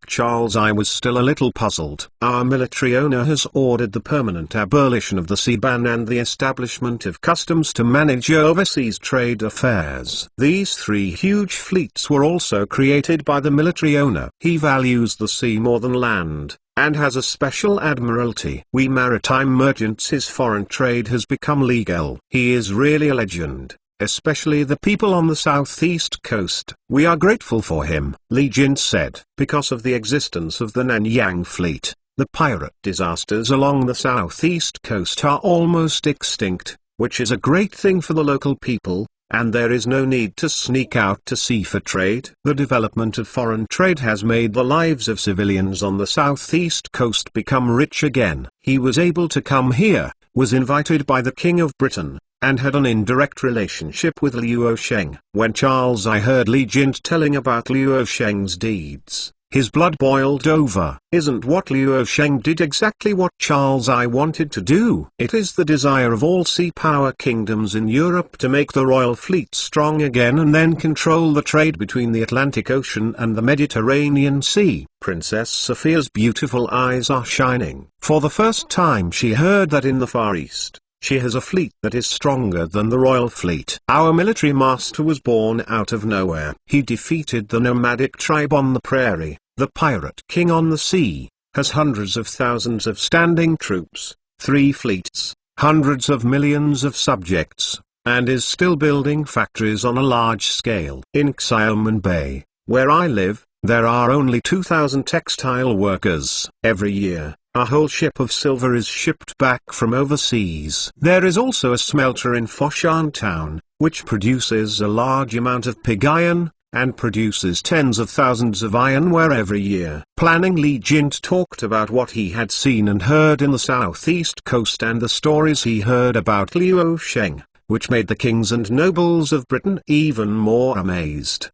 Charles I was still a little puzzled. Our military owner has ordered the permanent abolition of the sea ban and the establishment of customs to manage overseas trade affairs. These 3 huge fleets were also created by the military owner. He values the sea more than land, and has a special admiralty. We maritime merchants, his foreign trade has become legal. He is really a legend, especially the people on the southeast coast. We are grateful for him, Li Jin said. Because of the existence of the Nanyang fleet, the pirate disasters along the southeast coast are almost extinct, which is a great thing for the local people, and there is no need to sneak out to sea for trade. The development of foreign trade has made the lives of civilians on the southeast coast become rich again. He was able to come here, was invited by the King of Britain, and had an indirect relationship with Liu Sheng. When Charles I heard Li Jin telling about Liu Sheng's deeds, his blood boiled over. Isn't what Liu Sheng did exactly what Charles I wanted to do? It is the desire of all sea power kingdoms in Europe to make the royal fleet strong again and then control the trade between the Atlantic Ocean and the Mediterranean Sea. Princess Sophia's beautiful eyes are shining. For the first time she heard that in the Far East, she has a fleet that is stronger than the royal fleet. Our military master was born out of nowhere. He defeated the nomadic tribe on the prairie. The pirate king on the sea has hundreds of thousands of standing troops, 3 fleets, hundreds of millions of subjects, and is still building factories on a large scale. In Xiamen Bay, where I live, there are only 2,000 textile workers. Every year, a whole ship of silver is shipped back from overseas. There is also a smelter in Foshan town, which produces a large amount of pig iron, and produces tens of thousands of ironware every year. Planning Li Jint talked about what he had seen and heard in the southeast coast and the stories he heard about Liu Sheng, which made the kings and nobles of Britain even more amazed.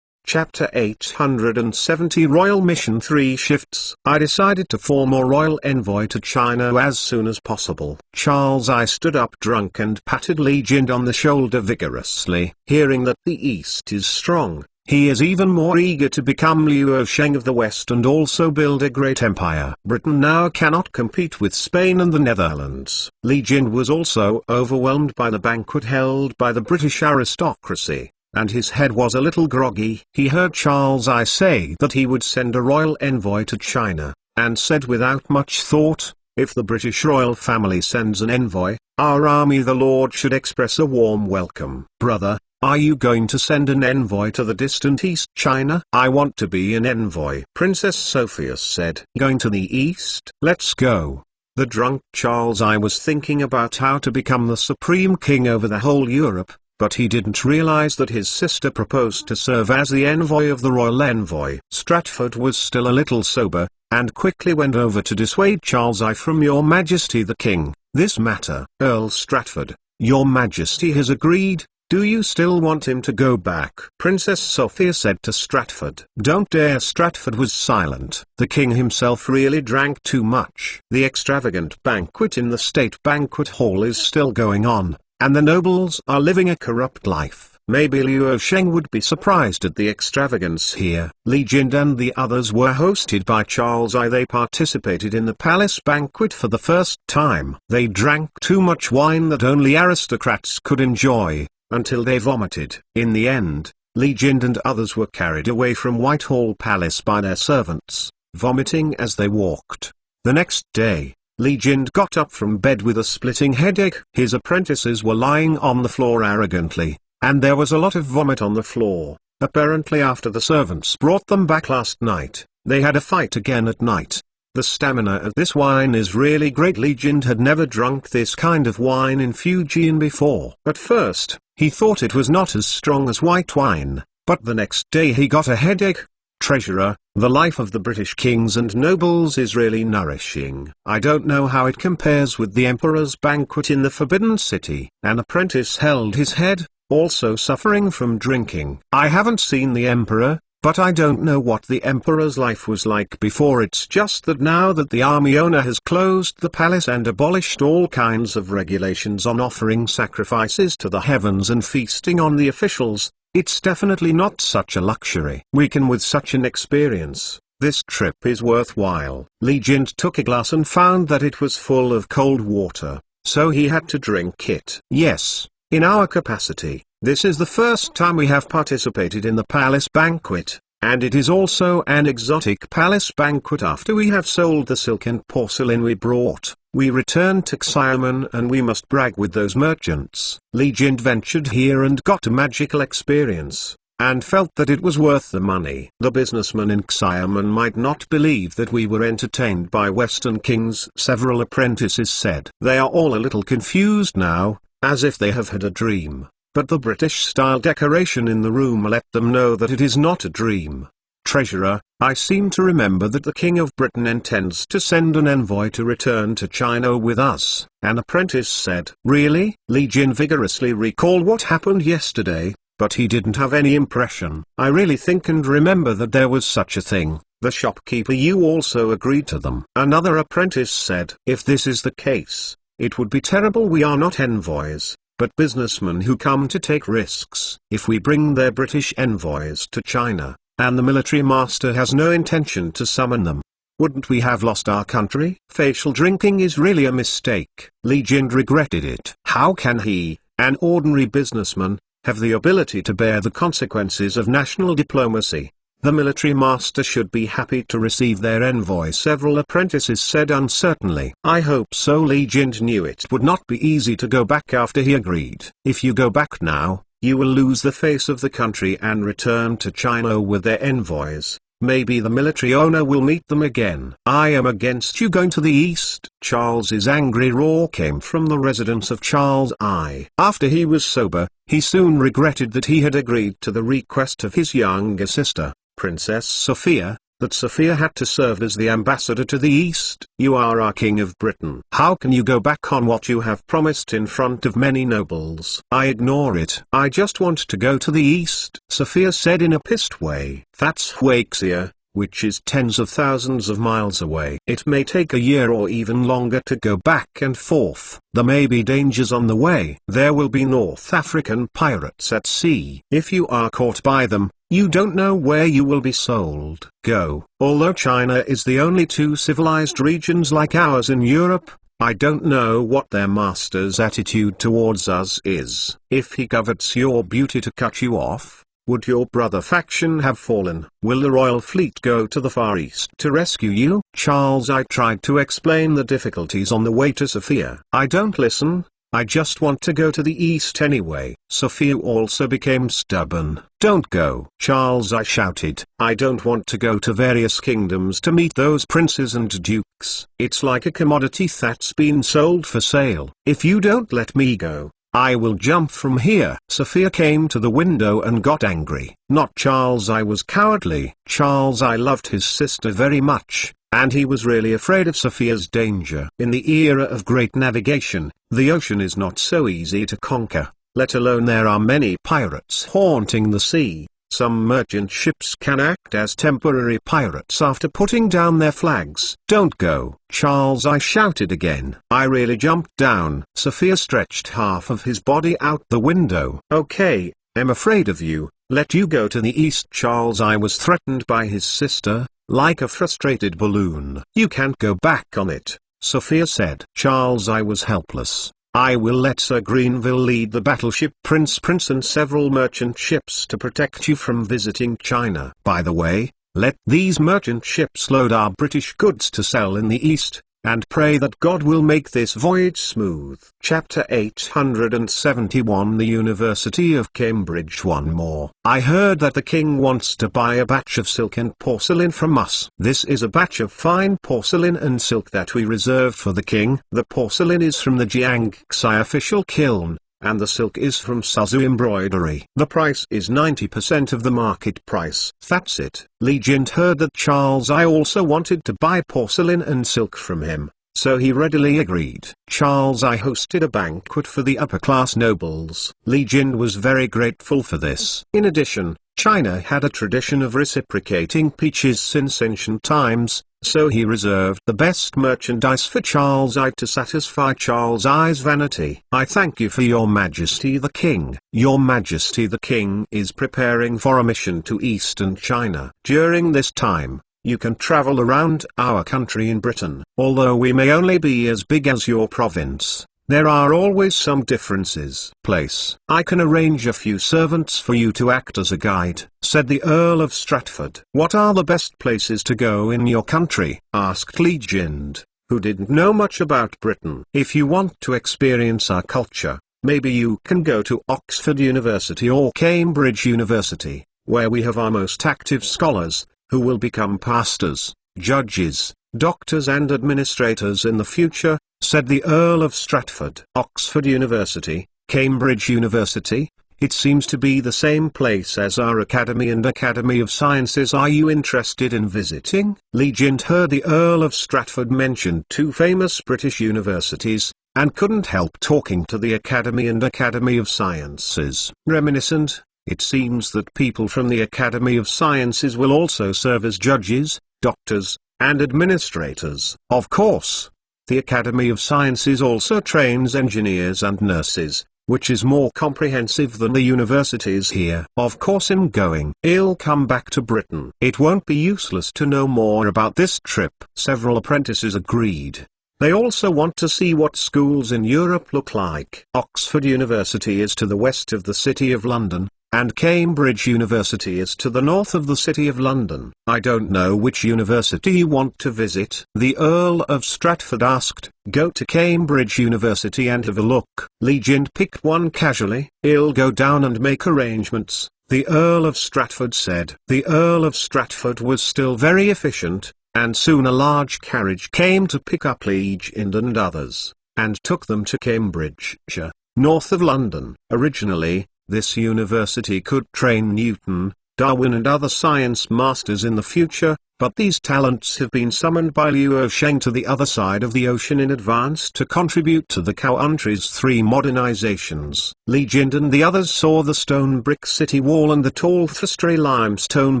Chapter 870 Royal Mission 3 Shifts. I decided to form a royal envoy to China as soon as possible. Charles I stood up drunk and patted Li Jin on the shoulder vigorously. Hearing that the East is strong, he is even more eager to become Liu Sheng of the West and also build a great empire. Britain now cannot compete with Spain and the Netherlands. Li Jin was also overwhelmed by the banquet held by the British aristocracy, and his head was a little groggy. He heard Charles I say that he would send a royal envoy to China, and said without much thought, if the British royal family sends an envoy, our army the Lord should express a warm welcome. Brother, are you going to send an envoy to the distant East China? I want to be an envoy. Princess Sophia said. Going to the East? Let's go. The drunk Charles I was thinking about how to become the supreme king over the whole Europe, but he didn't realize that his sister proposed to serve as the envoy of the royal envoy. Stratford was still a little sober, and quickly went over to dissuade Charles I from Your Majesty the King. This matter, Earl Stratford, Your Majesty has agreed. Do you still want him to go back? Princess Sophia said to Stratford. Don't dare. Stratford was silent. The king himself really drank too much. The extravagant banquet in the state banquet hall is still going on, and the nobles are living a corrupt life. Maybe Liu Sheng would be surprised at the extravagance here. Li Jin and the others were hosted by Charles I. They participated in the palace banquet for the first time. They drank too much wine that only aristocrats could enjoy, until they vomited. In the end, Li Jin and others were carried away from Whitehall Palace by their servants, vomiting as they walked. The next day, Li Jin got up from bed with a splitting headache. His apprentices were lying on the floor arrogantly, and there was a lot of vomit on the floor. Apparently after the servants brought them back last night, they had a fight again at night. The stamina of this wine is really great. Li Jin had never drunk this kind of wine in Fujian before. At first, he thought it was not as strong as white wine, but the next day he got a headache. Treasurer, the life of the British kings and nobles is really nourishing. I don't know how it compares with the emperor's banquet in the Forbidden City. An apprentice held his head, also suffering from drinking. I haven't seen the emperor, but I don't know what the emperor's life was like before. It's just that now that the army owner has closed the palace and abolished all kinds of regulations on offering sacrifices to the heavens and feasting on the officials, it's definitely not such a luxury. We can with such an experience. This trip is worthwhile. Li Jin took a glass and found that it was full of cold water, so he had to drink it. Yes, in our capacity, this is the first time we have participated in the palace banquet, and it is also an exotic palace banquet. After we have sold the silk and porcelain we brought, we return to Xiamen and we must brag with those merchants. Li Jin ventured here and got a magical experience, and felt that it was worth the money. The businessmen in Xiamen might not believe that we were entertained by Western kings, several apprentices said. They are all a little confused now, as if they have had a dream, but the British-style decoration in the room let them know that it is not a dream. Treasurer, I seem to remember that the King of Britain intends to send an envoy to return to China with us, an apprentice said. Really? Li Jin vigorously recalled what happened yesterday, but he didn't have any impression. I really think and remember that there was such a thing. The shopkeeper you also agreed to them. Another apprentice said. If this is the case, it would be terrible. We are not envoys, but businessmen who come to take risks. If we bring their British envoys to China, and the military master has no intention to summon them, wouldn't we have lost our country? Facial drinking is really a mistake. Li Jin regretted it. How can he, an ordinary businessman, have the ability to bear the consequences of national diplomacy? The military master should be happy to receive their envoy, several apprentices said uncertainly. I hope so. Li Jin knew it would not be easy to go back after he agreed. If you go back now, you will lose the face of the country and return to China with their envoys. Maybe the military owner will meet them again. I am against you going to the east. Charles's angry roar came from the residence of Charles I. After he was sober, he soon regretted that he had agreed to the request of his younger sister, Princess Sophia, that Sophia had to serve as the ambassador to the East. You are our king of Britain. How can you go back on what you have promised in front of many nobles? I ignore it. I just want to go to the East, Sophia said in a pissed way. That's Huaxia, which is tens of thousands of miles away. It may take a year or even longer to go back and forth. There may be dangers on the way. There will be North African pirates at sea. If you are caught by them, you don't know where you will be sold. Go. Although China is the only two civilized regions like ours in Europe, I don't know what their master's attitude towards us is. If he covets your beauty to cut you off, would your brother faction have fallen? Will the royal fleet go to the Far East to rescue you? Charles I tried to explain the difficulties on the way to Sophia. I don't listen. I just want to go to the east anyway. Sophia also became stubborn. Don't go. Charles I shouted. I don't want to go to various kingdoms to meet those princes and dukes. It's like a commodity that's been sold for sale. If you don't let me go, I will jump from here. Sophia came to the window and got angry. Not Charles I was cowardly. Charles I loved his sister very much, and he was really afraid of Sophia's danger. In the era of great navigation, the ocean is not so easy to conquer, let alone there are many pirates haunting the sea. Some merchant ships can act as temporary pirates after putting down their flags. Don't go. Charles I shouted again. I really jumped down. Sophia stretched half of his body out the window. Okay, I'm afraid of you. Let you go to the east. Charles I was threatened by his sister, like a frustrated balloon. You can't go back on it, Sophia said. Charles I was helpless. I will let Sir Greenville lead the battleship Prince and several merchant ships to protect you from visiting China. By the way, let these merchant ships load our British goods to sell in the East, and pray that God will make this voyage smooth. Chapter 871 The University of Cambridge. One more. I heard that the king wants to buy a batch of silk and porcelain from us. This is a batch of fine porcelain and silk that we reserved for the king. The porcelain is from the Jiangxi official kiln, and the silk is from Suzhou embroidery. The price is 90% of the market price. That's it. Li Jin heard that Charles I also wanted to buy porcelain and silk from him, so he readily agreed. Charles I hosted a banquet for the upper-class nobles. Li Jin was very grateful for this. In addition, China had a tradition of reciprocating peaches since ancient times, so he reserved the best merchandise for Charles I to satisfy Charles I's vanity. I thank you for your majesty the king. Your majesty the king is preparing for a mission to eastern China. During this time, you can travel around our country in Britain. Although we may only be as big as your province, there are always some differences. Place. I can arrange a few servants for you to act as a guide, said the Earl of Stratford. What are the best places to go in your country? Asked Li Jin, who didn't know much about Britain. If you want to experience our culture, maybe you can go to Oxford University or Cambridge University, where we have our most active scholars, who will become pastors, judges, doctors and administrators in the future, said the Earl of Stratford. Oxford University, Cambridge University, it seems to be the same place as our Academy and Academy of Sciences. Are you interested in visiting? Li Jin heard the Earl of Stratford mention two famous British universities, and couldn't help talking to the Academy and Academy of Sciences. Reminiscent, it seems that people from the Academy of Sciences will also serve as judges, doctors, and administrators. Of course, the Academy of Sciences also trains engineers and nurses, which is more comprehensive than the universities here. Of course in going, I'll come back to Britain. It won't be useless to know more about this trip. Several apprentices agreed. They also want to see what schools in Europe look like. Oxford University is to the west of the City of London, and Cambridge University is to the north of the City of London. I don't know which university you want to visit. The Earl of Stratford asked. Go to Cambridge University and have a look. Legend picked one casually. I'll go down and make arrangements, the Earl of Stratford said. The Earl of Stratford was still very efficient, and soon a large carriage came to pick up Legend and others, and took them to Cambridgeshire, north of London. Originally, this university could train Newton, Darwin and other science masters in the future, but these talents have been summoned by Liu Sheng to the other side of the ocean in advance to contribute to the country's 3 modernizations. Legend and the others saw the stone brick city wall and the tall three-story limestone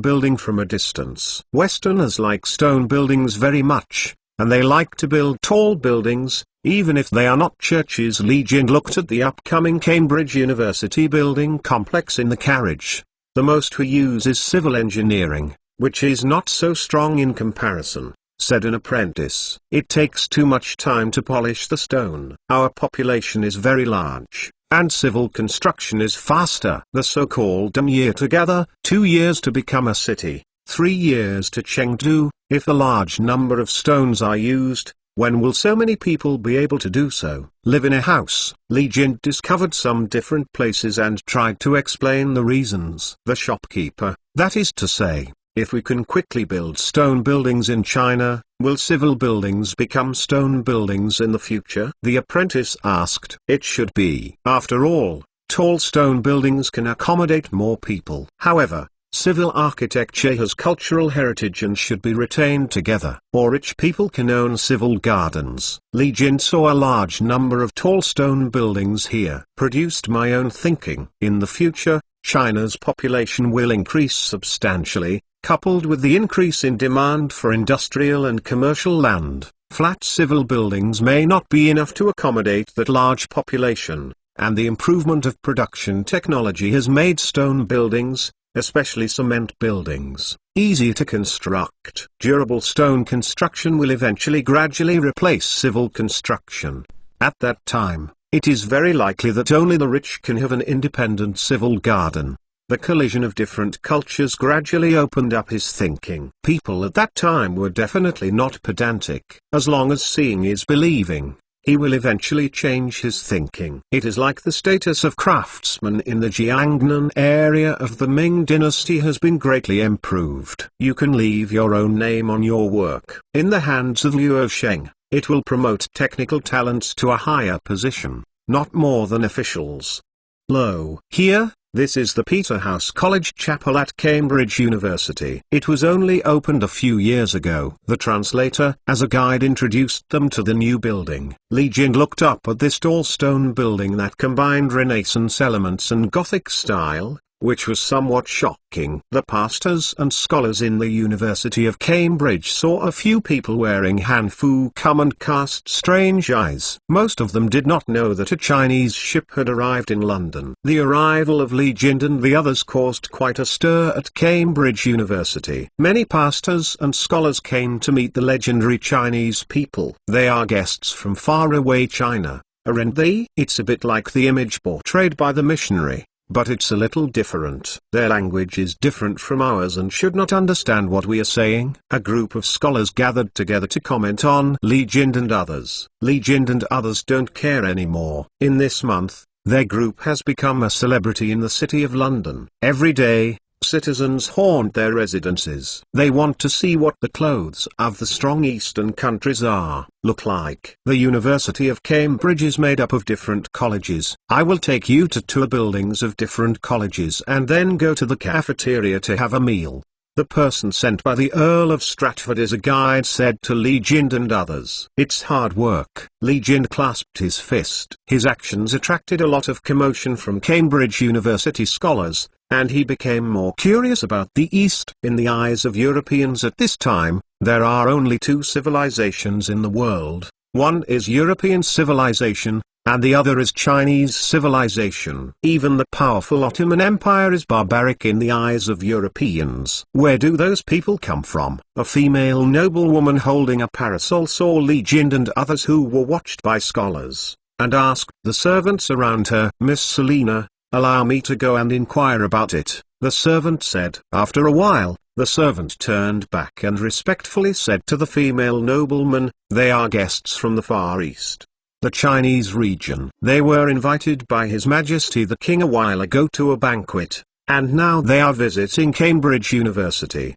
building from a distance. Westerners like stone buildings very much, and they like to build tall buildings, even if they are not churches. Legend looked at the upcoming Cambridge University building complex in the carriage. The most we use is civil engineering, which is not so strong in comparison, said an apprentice. It takes too much time to polish the stone. Our population is very large, and civil construction is faster. The so-called year together, 2 years to become a city, 3 years to Chengdu. If a large number of stones are used, when will so many people be able to do so? Live in a house. Legend discovered some different places and tried to explain the reasons. The shopkeeper, that is to say, if we can quickly build stone buildings in China, will civil buildings become stone buildings in the future? The apprentice asked. It should be. After all, tall stone buildings can accommodate more people. However, civil architecture has cultural heritage and should be retained together. Or rich people can own civil gardens. Legend saw a large number of tall stone buildings here. Produced my own thinking. In the future, China's population will increase substantially, coupled with the increase in demand for industrial and commercial land. Flat civil buildings may not be enough to accommodate that large population, and the improvement of production technology has made stone buildings, especially cement buildings, easier to construct. Durable stone construction will eventually gradually replace civil construction. At that time, it is very likely that only the rich can have an independent civil garden. The collision of different cultures gradually opened up his thinking. People at that time were definitely not pedantic. As long as seeing is believing, he will eventually change his thinking. It is like the status of craftsmen in the Jiangnan area of the Ming Dynasty has been greatly improved. You can leave your own name on your work. In the hands of Liu Sheng, it will promote technical talents to a higher position, not more than officials. Lo, here, this is the Peterhouse College Chapel at Cambridge University. It was only opened a few years ago. The translator, as a guide, introduced them to the new building. Legend looked up at this tall stone building that combined Renaissance elements and Gothic style, which was somewhat shocking. The pastors and scholars in the University of Cambridge saw a few people wearing hanfu come and cast strange eyes. Most of them did not know that a Chinese ship had arrived in London. The arrival of Legend and the others caused quite a stir at Cambridge University. Many pastors and scholars came to meet the legendary Chinese people. They are guests from faraway China, aren't they? It's a bit like the image portrayed by the missionary, but it's a little different. Their language is different from ours and should not understand what we are saying. A group of scholars gathered together to comment on Legend and others. Legend and others don't care anymore. In this month, their group has become a celebrity in the City of London. Every day, citizens haunt their residences. They want to see what the clothes of the strong Eastern countries look like. The University of Cambridge is made up of different colleges. I will take you to tour buildings of different colleges and then go to the cafeteria to have a meal. The person sent by the Earl of Stratford is a guide, said to Legend and others. It's hard work. Legend clasped his fist. His actions attracted a lot of commotion from Cambridge University scholars, and he became more curious about the East. In the eyes of Europeans at this time, there are only 2 civilizations in the world. One is European civilization, and the other is Chinese civilization. Even the powerful Ottoman Empire is barbaric in the eyes of Europeans. Where do those people come from? A female noblewoman holding a parasol saw Legend and others who were watched by scholars, and asked the servants around her, Miss Selina, Allow me to go and inquire about it, the servant said. After a while, the servant turned back and respectfully said to the female nobleman, "They are guests from the Far East, the Chinese region. They were invited by His Majesty the King a while ago to a banquet, and now they are visiting Cambridge University."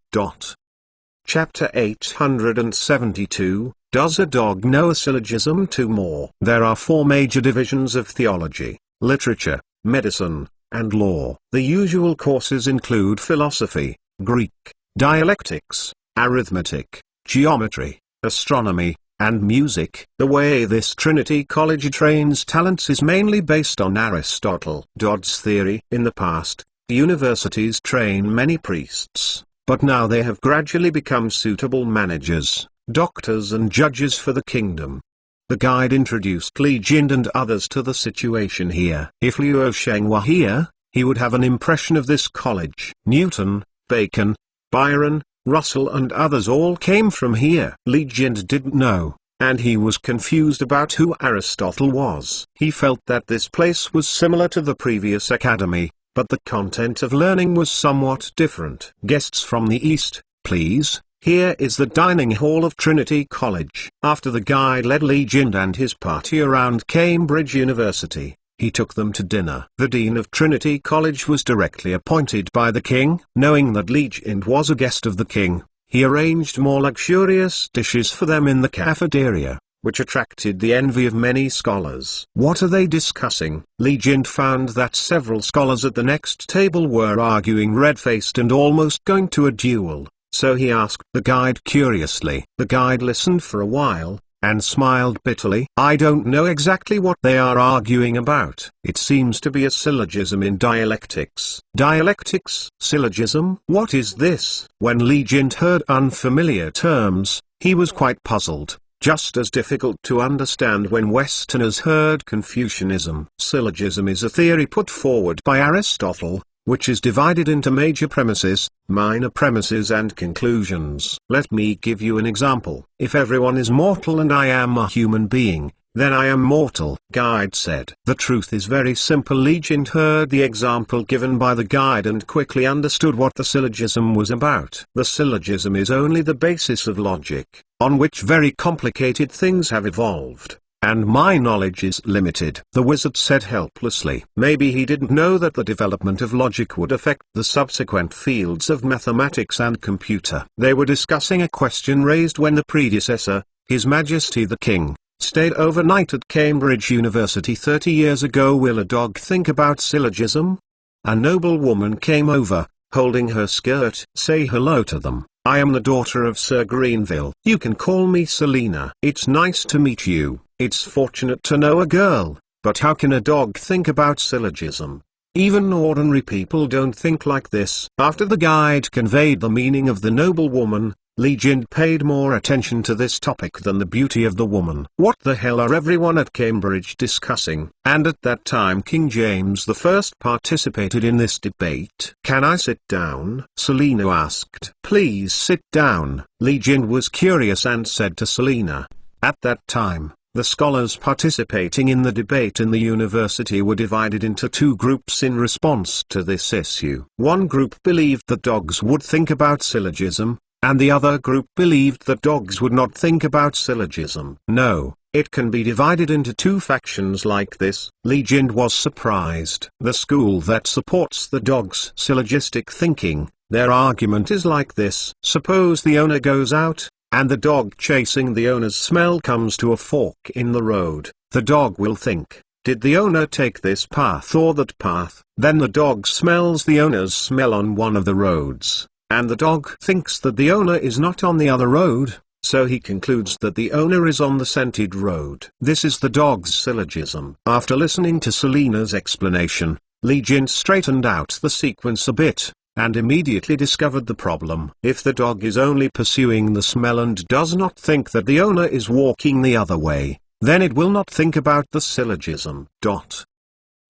Chapter 872, Does a Dog Know a Syllogism? 2 more. There are 4 major divisions of theology: literature, medicine, and law. The usual courses include philosophy, Greek, dialectics, arithmetic, geometry, astronomy, and music. The way this Trinity College trains talents is mainly based on Aristotle Dodd's theory. In the past, universities train many priests, but now they have gradually become suitable managers, doctors and judges for the kingdom. The guide introduced Li Jin and others to the situation here. If Liu Sheng were here, he would have an impression of this college. Newton, Bacon, Byron, Russell and others all came from here. Li Jin didn't know, and he was confused about who Aristotle was. He felt that this place was similar to the previous academy, but the content of learning was somewhat different. Guests from the East, please. Here is the dining hall of Trinity College. After the guide led Li Jin and his party around Cambridge University, he took them to dinner. The dean of Trinity College was directly appointed by the king. Knowing that Li Jin was a guest of the king, he arranged more luxurious dishes for them in the cafeteria, which attracted the envy of many scholars. What are they discussing? Li Jin found that several scholars at the next table were arguing red-faced and almost going to a duel. So he asked the guide curiously. The guide listened for a while, and smiled bitterly. "I don't know exactly what they are arguing about. It seems to be a syllogism in dialectics." Dialectics? Syllogism? What is this? When Li Jin heard unfamiliar terms, he was quite puzzled, just as difficult to understand when Westerners heard Confucianism. Syllogism is a theory put forward by Aristotle, which is divided into major premises, minor premises and conclusions. Let me give you an example. If everyone is mortal and I am a human being, then I am mortal, guide said. The truth is very simple. Li Jin heard the example given by the guide and quickly understood what the syllogism was about. The syllogism is only the basis of logic, on which very complicated things have evolved. And my knowledge is limited. The wizard said helplessly. Maybe he didn't know that the development of logic would affect the subsequent fields of mathematics and computer. They were discussing a question raised when the predecessor, His Majesty the King, stayed overnight at Cambridge University 30 years ago. Will a dog think about syllogism? A noblewoman came over, holding her skirt. Say hello to them. I am the daughter of Sir Greenville. You can call me Selina. It's nice to meet you. It's fortunate to know a girl, but how can a dog think about syllogism? Even ordinary people don't think like this. After the guide conveyed the meaning of the noblewoman, Li Jin paid more attention to this topic than the beauty of the woman. What the hell are everyone at Cambridge discussing? And at that time King James I participated in this debate. Can I sit down? Selina asked. Please sit down. Li Jin was curious and said to Selina. At that time, the scholars participating in the debate in the university were divided into 2 groups in response to this issue. One group believed that dogs would think about syllogism, and the other group believed that dogs would not think about syllogism. No, it can be divided into 2 factions like this. Li Jin was surprised. The school that supports the dog's syllogistic thinking, their argument is like this. Suppose the owner goes out, and the dog chasing the owner's smell comes to a fork in the road. The dog will think, did the owner take this path or that path? Then the dog smells the owner's smell on one of the roads, and the dog thinks that the owner is not on the other road, so he concludes that the owner is on the scented road. This is the dog's syllogism. After listening to Selina's explanation, Li Jin straightened out the sequence a bit, and immediately discovered the problem. If the dog is only pursuing the smell and does not think that the owner is walking the other way, then it will not think about the syllogism.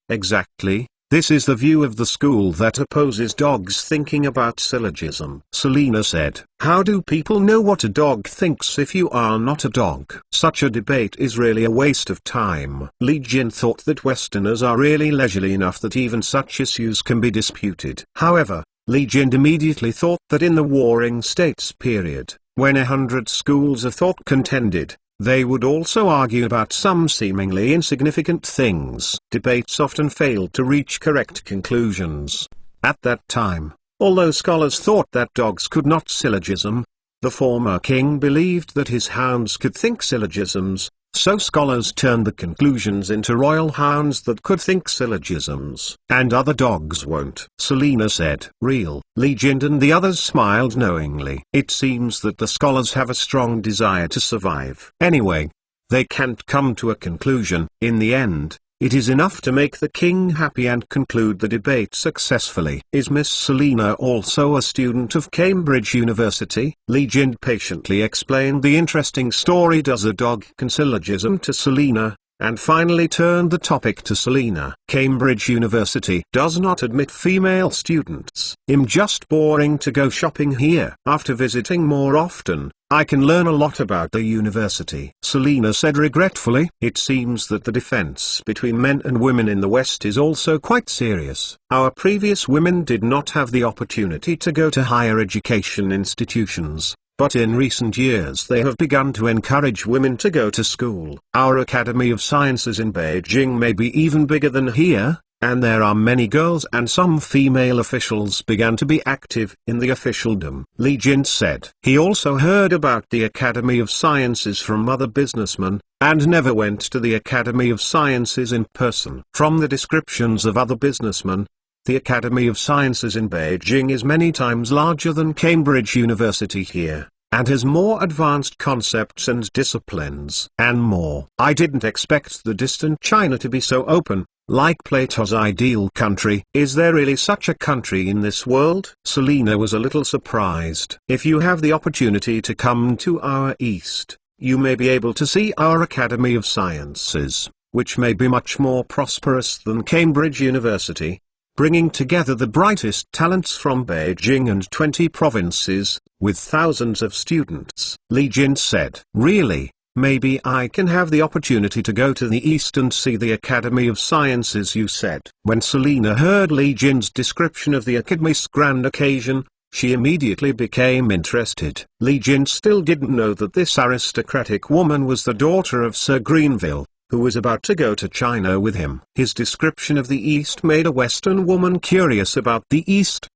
Exactly, This is the view of the school that opposes dogs thinking about syllogism. Selina said, how do people know what a dog thinks if you are not a dog? Such a debate is really a waste of time. Li Jin thought that Westerners are really leisurely enough that even such issues can be disputed. However, Li Jin immediately thought that in the Warring States period, when 100 schools of thought contended, they would also argue about some seemingly insignificant things. Debates often failed to reach correct conclusions. At that time, although scholars thought that dogs could not syllogism, the former king believed that his hounds could think syllogisms, so scholars turned the conclusions into royal hounds that could think syllogisms. And other dogs won't. Selina said. Real. Li Jin and the others smiled knowingly. It seems that the scholars have a strong desire to survive. Anyway, they can't come to a conclusion. In the end, it is enough to make the king happy and conclude the debate successfully. Is Miss Selina also a student of Cambridge University? Li Jin patiently explained the interesting story Does a Dog Can Syllogism to Selina, and finally turned the topic to Selina. Cambridge University does not admit female students. Just boring to go shopping here. After visiting more often, I can learn a lot about the university. Selina said regretfully. It seems that the difference between men and women in the West is also quite serious. Our previous women did not have the opportunity to go to higher education institutions, but in recent years they have begun to encourage women to go to school. Our Academy of Sciences in Beijing may be even bigger than here, and there are many girls and some female officials began to be active in the officialdom. Li Jin said. He also heard about the Academy of Sciences from other businessmen, and never went to the Academy of Sciences in person. From the descriptions of other businessmen, the Academy of Sciences in Beijing is many times larger than Cambridge University here, and has more advanced concepts and disciplines. And more. I didn't expect the distant China to be so open, like Plato's ideal country. Is there really such a country in this world? Selina was a little surprised. If you have the opportunity to come to our East, you may be able to see our Academy of Sciences, which may be much more prosperous than Cambridge University, bringing together the brightest talents from Beijing and 20 provinces, with thousands of students. Li Jin said. Really? Maybe I can have the opportunity to go to the East and see the Academy of Sciences you said. When Selina heard Li Jin's description of the Academy's grand occasion, she immediately became interested. Li Jin still didn't know that this aristocratic woman was the daughter of Sir Greenville, who was about to go to China with him. His description of the East made a Western woman curious about the East.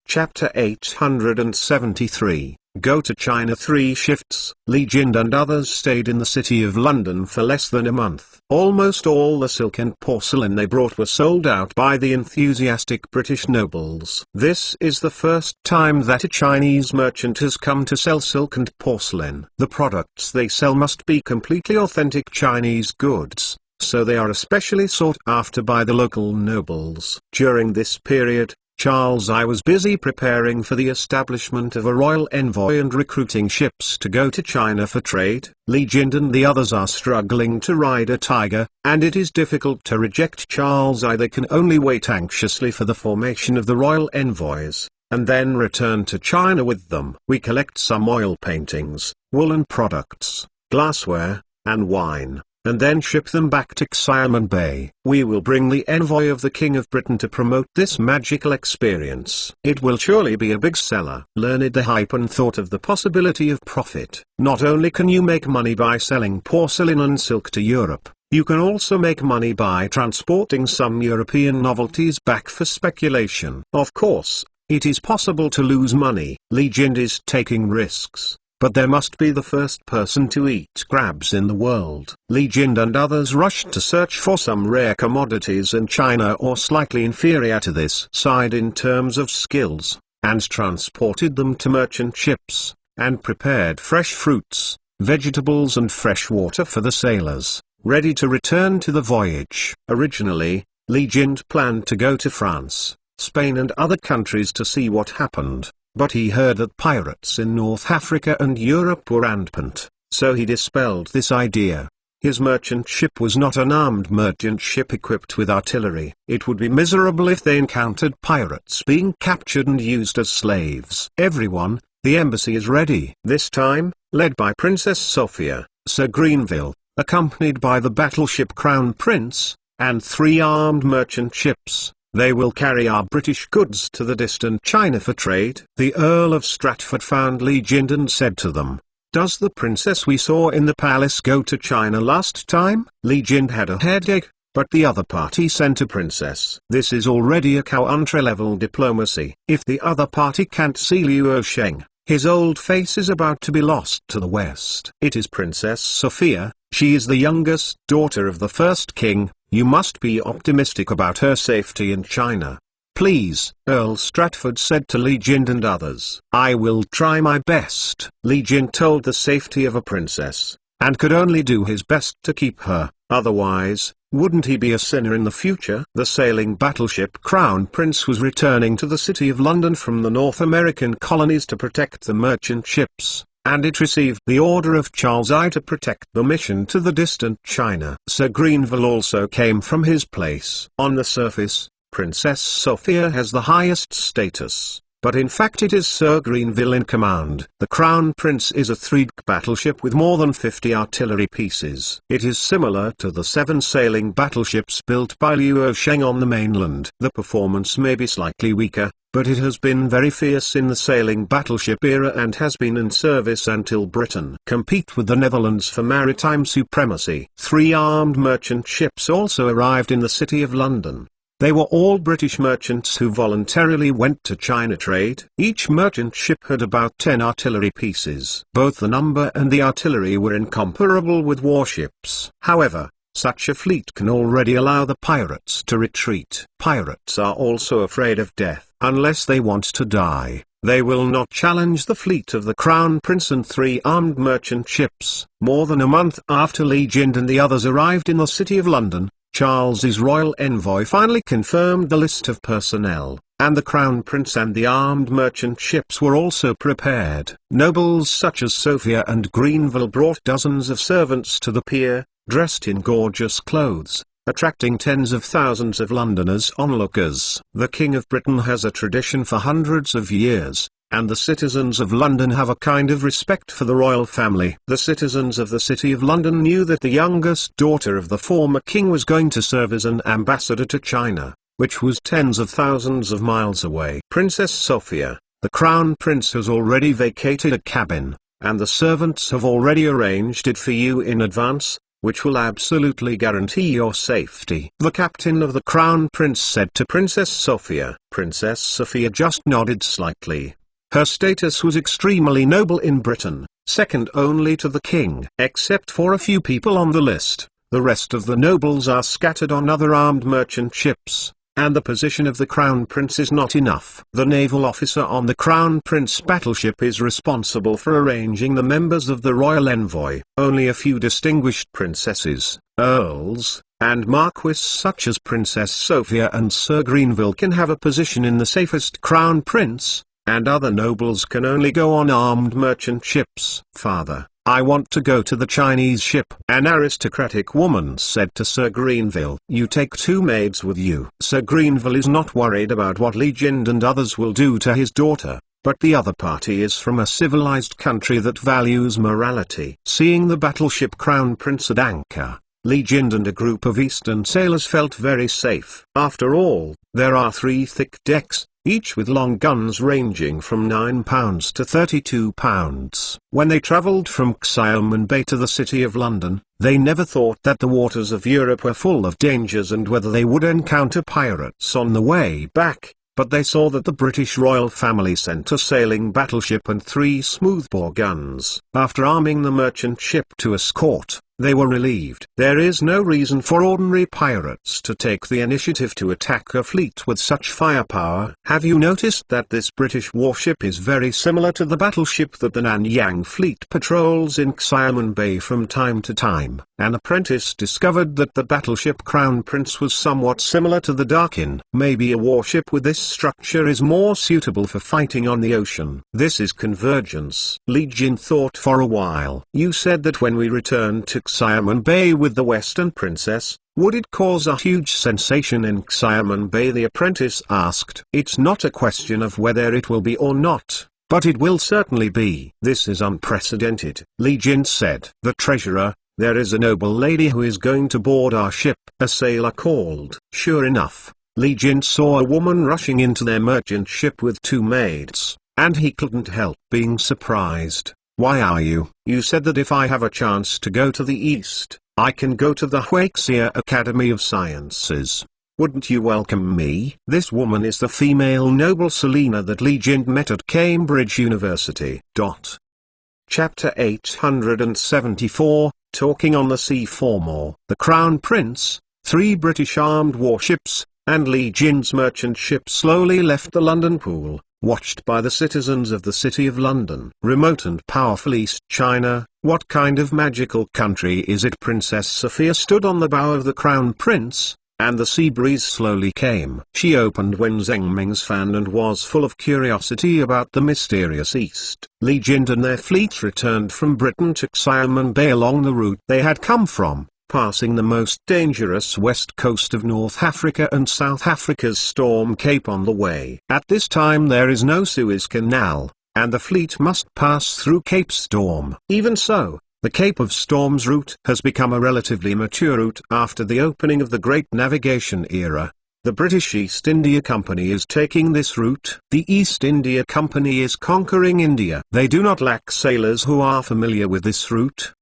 Chapter 873. Go to China 3 shifts. Li Jin and others stayed in the city of London for less than a month. Almost all the silk and porcelain they brought were sold out by the enthusiastic British nobles. This is the first time that a Chinese merchant has come to sell silk and porcelain. The products they sell must be completely authentic Chinese goods, so they are especially sought after by the local nobles. During this period, Charles I was busy preparing for the establishment of a royal envoy and recruiting ships to go to China for trade. Li Jin and the others are struggling to ride a tiger, and it is difficult to reject Charles I. They can only wait anxiously for the formation of the royal envoys, and then return to China with them. We collect some oil paintings, woolen products, glassware, and wine, and then ship them back to Xiamen Bay. We will bring the envoy of the King of Britain to promote this magical experience. It will surely be a big seller. Learned Haipan thought of the possibility of profit. Not only can you make money by selling porcelain and silk to Europe, you can also make money by transporting some European novelties back for speculation. Of course, it is possible to lose money. Li Jin is taking risks, but there must be the first person to eat crabs in the world. Li Jin and others rushed to search for some rare commodities in China or slightly inferior to this side in terms of skills, and transported them to merchant ships, and prepared fresh fruits, vegetables and fresh water for the sailors, ready to return to the voyage. Originally, Li Jin planned to go to France, Spain and other countries to see what happened. But he heard that pirates in North Africa and Europe were rampant, so he dispelled this idea. His merchant ship was not an armed merchant ship equipped with artillery. It would be miserable if they encountered pirates being captured and used as slaves. Everyone, the embassy is ready. This time, led by Princess Sophia, Sir Greenville, accompanied by the battleship Crown Prince, and 3 armed merchant ships, they will carry our British goods to the distant China for trade. The Earl of Stratford found Li Jin and said to them, "Does the princess we saw in the palace go to China last time?" Li Jin had a headache, but the other party sent a princess. This is already a country-level diplomacy. If the other party can't see Liu Sheng, his old face is about to be lost to the west. It is Princess Sophia. She is the youngest daughter of the first king. You must be optimistic about her safety in China. Please, Earl Stratford said to Li Jin and others. I will try my best. Li Jin told the safety of a princess, and could only do his best to keep her, otherwise, wouldn't he be a sinner in the future? The sailing battleship Crown Prince was returning to the City of London from the North American colonies to protect the merchant ships, and it received the order of Charles I to protect the mission to the distant China. Sir Greenville also came from his place. On the surface, Princess Sophia has the highest status, but in fact it is Sir Greenville in command. The Crown Prince is a 3-deck battleship with more than 50 artillery pieces. It is similar to the 7 sailing battleships built by Liu Sheng on the mainland. The performance may be slightly weaker, but it has been very fierce in the sailing battleship era and has been in service until Britain compete with the Netherlands for maritime supremacy. 3 armed merchant ships also arrived in the City of London. They were all British merchants who voluntarily went to China trade. Each merchant ship had about 10 artillery pieces. Both the number and the artillery were incomparable with warships. However, such a fleet can already allow the pirates to retreat. Pirates are also afraid of death. Unless they want to die, they will not challenge the fleet of the Crown Prince and 3 armed merchant ships. More than a month after Li Jin and the others arrived in the City of London, Charles's royal envoy finally confirmed the list of personnel, and the Crown Prince and the armed merchant ships were also prepared. Nobles such as Sophia and Greenville brought dozens of servants to the pier, dressed in gorgeous clothes, attracting tens of thousands of Londoners onlookers. The King of Britain has a tradition for hundreds of years, and the citizens of London have a kind of respect for the royal family. The citizens of the City of London knew that the youngest daughter of the former king was going to serve as an ambassador to China, which was tens of thousands of miles away. Princess Sophia, the Crown Prince, has already vacated a cabin, and the servants have already arranged it for you in advance, which will absolutely guarantee your safety. The captain of the Crown Prince said to Princess Sophia. Princess Sophia just nodded slightly. Her status was extremely noble in Britain, second only to the king. Except for a few people on the list, the rest of the nobles are scattered on other armed merchant ships, and the position of the Crown Prince is not enough. The naval officer on the Crown Prince battleship is responsible for arranging the members of the royal envoy. Only a few distinguished princesses, earls, and marquises such as Princess Sophia and Sir Greenville can have a position in the safest Crown Prince, and other nobles can only go on armed merchant ships. Father, I want to go to the Chinese ship. An aristocratic woman said to Sir Greenville. You take 2 maids with you. Sir Greenville is not worried about what Li Jin and others will do to his daughter, but the other party is from a civilized country that values morality. Seeing the battleship Crown Prince at anchor, Li Jin and a group of Eastern sailors felt very safe. After all, there are 3 thick decks, each with long guns ranging from 9 pounds to 32 pounds. When they travelled from Xiamen Bay to the City of London, they never thought that the waters of Europe were full of dangers and whether they would encounter pirates on the way back, but they saw that the British royal family sent a sailing battleship and 3 smoothbore guns. After arming the merchant ship to escort, they were relieved. There is no reason for ordinary pirates to take the initiative to attack a fleet with such firepower. Have you noticed that this British warship is very similar to the battleship that the Nanyang fleet patrols in Xiamen Bay from time to time? An apprentice discovered that the battleship Crown Prince was somewhat similar to the Darkin. Maybe a warship with this structure is more suitable for fighting on the ocean. This is convergence. Li Jin thought for a while. You said that when we returned to Xiamen Bay with the Western princess? Would it cause a huge sensation in Xiamen Bay? The apprentice asked. It's not a question of whether it will be or not, but it will certainly be. This is unprecedented, Li Jin said. The treasurer, there is a noble lady who is going to board our ship, a sailor called. Sure enough, Li Jin saw a woman rushing into their merchant ship with 2 maids, and he couldn't help being surprised. Why are you? You said that if I have a chance to go to the east, I can go to the Huaxia Academy of Sciences. Wouldn't you welcome me? This woman is the female noble Selina that Li Jin met at Cambridge University. Chapter 874, Talking on the Sea. 4 more. The Crown Prince, 3 British armed warships, and Li Jin's merchant ship slowly left the London Pool, watched by the citizens of the City of London. Remote and powerful East China, what kind of magical country is it? Princess Sophia stood on the bow of the Crown Prince, and the sea breeze slowly came. She opened Wen Zhengming's fan and was full of curiosity about the mysterious East. Li Jin and their fleet returned from Britain to Xiamen Bay along the route they had come from, passing the most dangerous west coast of North Africa and South Africa's Storm Cape on the way. At this time there is no Suez Canal, and the fleet must pass through Cape Storm. Even so, the Cape of Storms route has become a relatively mature route after the opening of the Great Navigation era. The British East India Company is taking this route. The East India Company is conquering India. They do not lack sailors who are familiar with this route.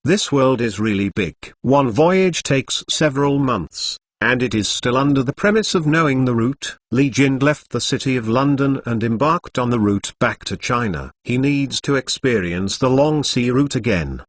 This world is really big. One voyage takes several months, and it is still under the premise of knowing the route. Li Jin left the City of London and embarked on the route back to China. He needs to experience the long sea route again.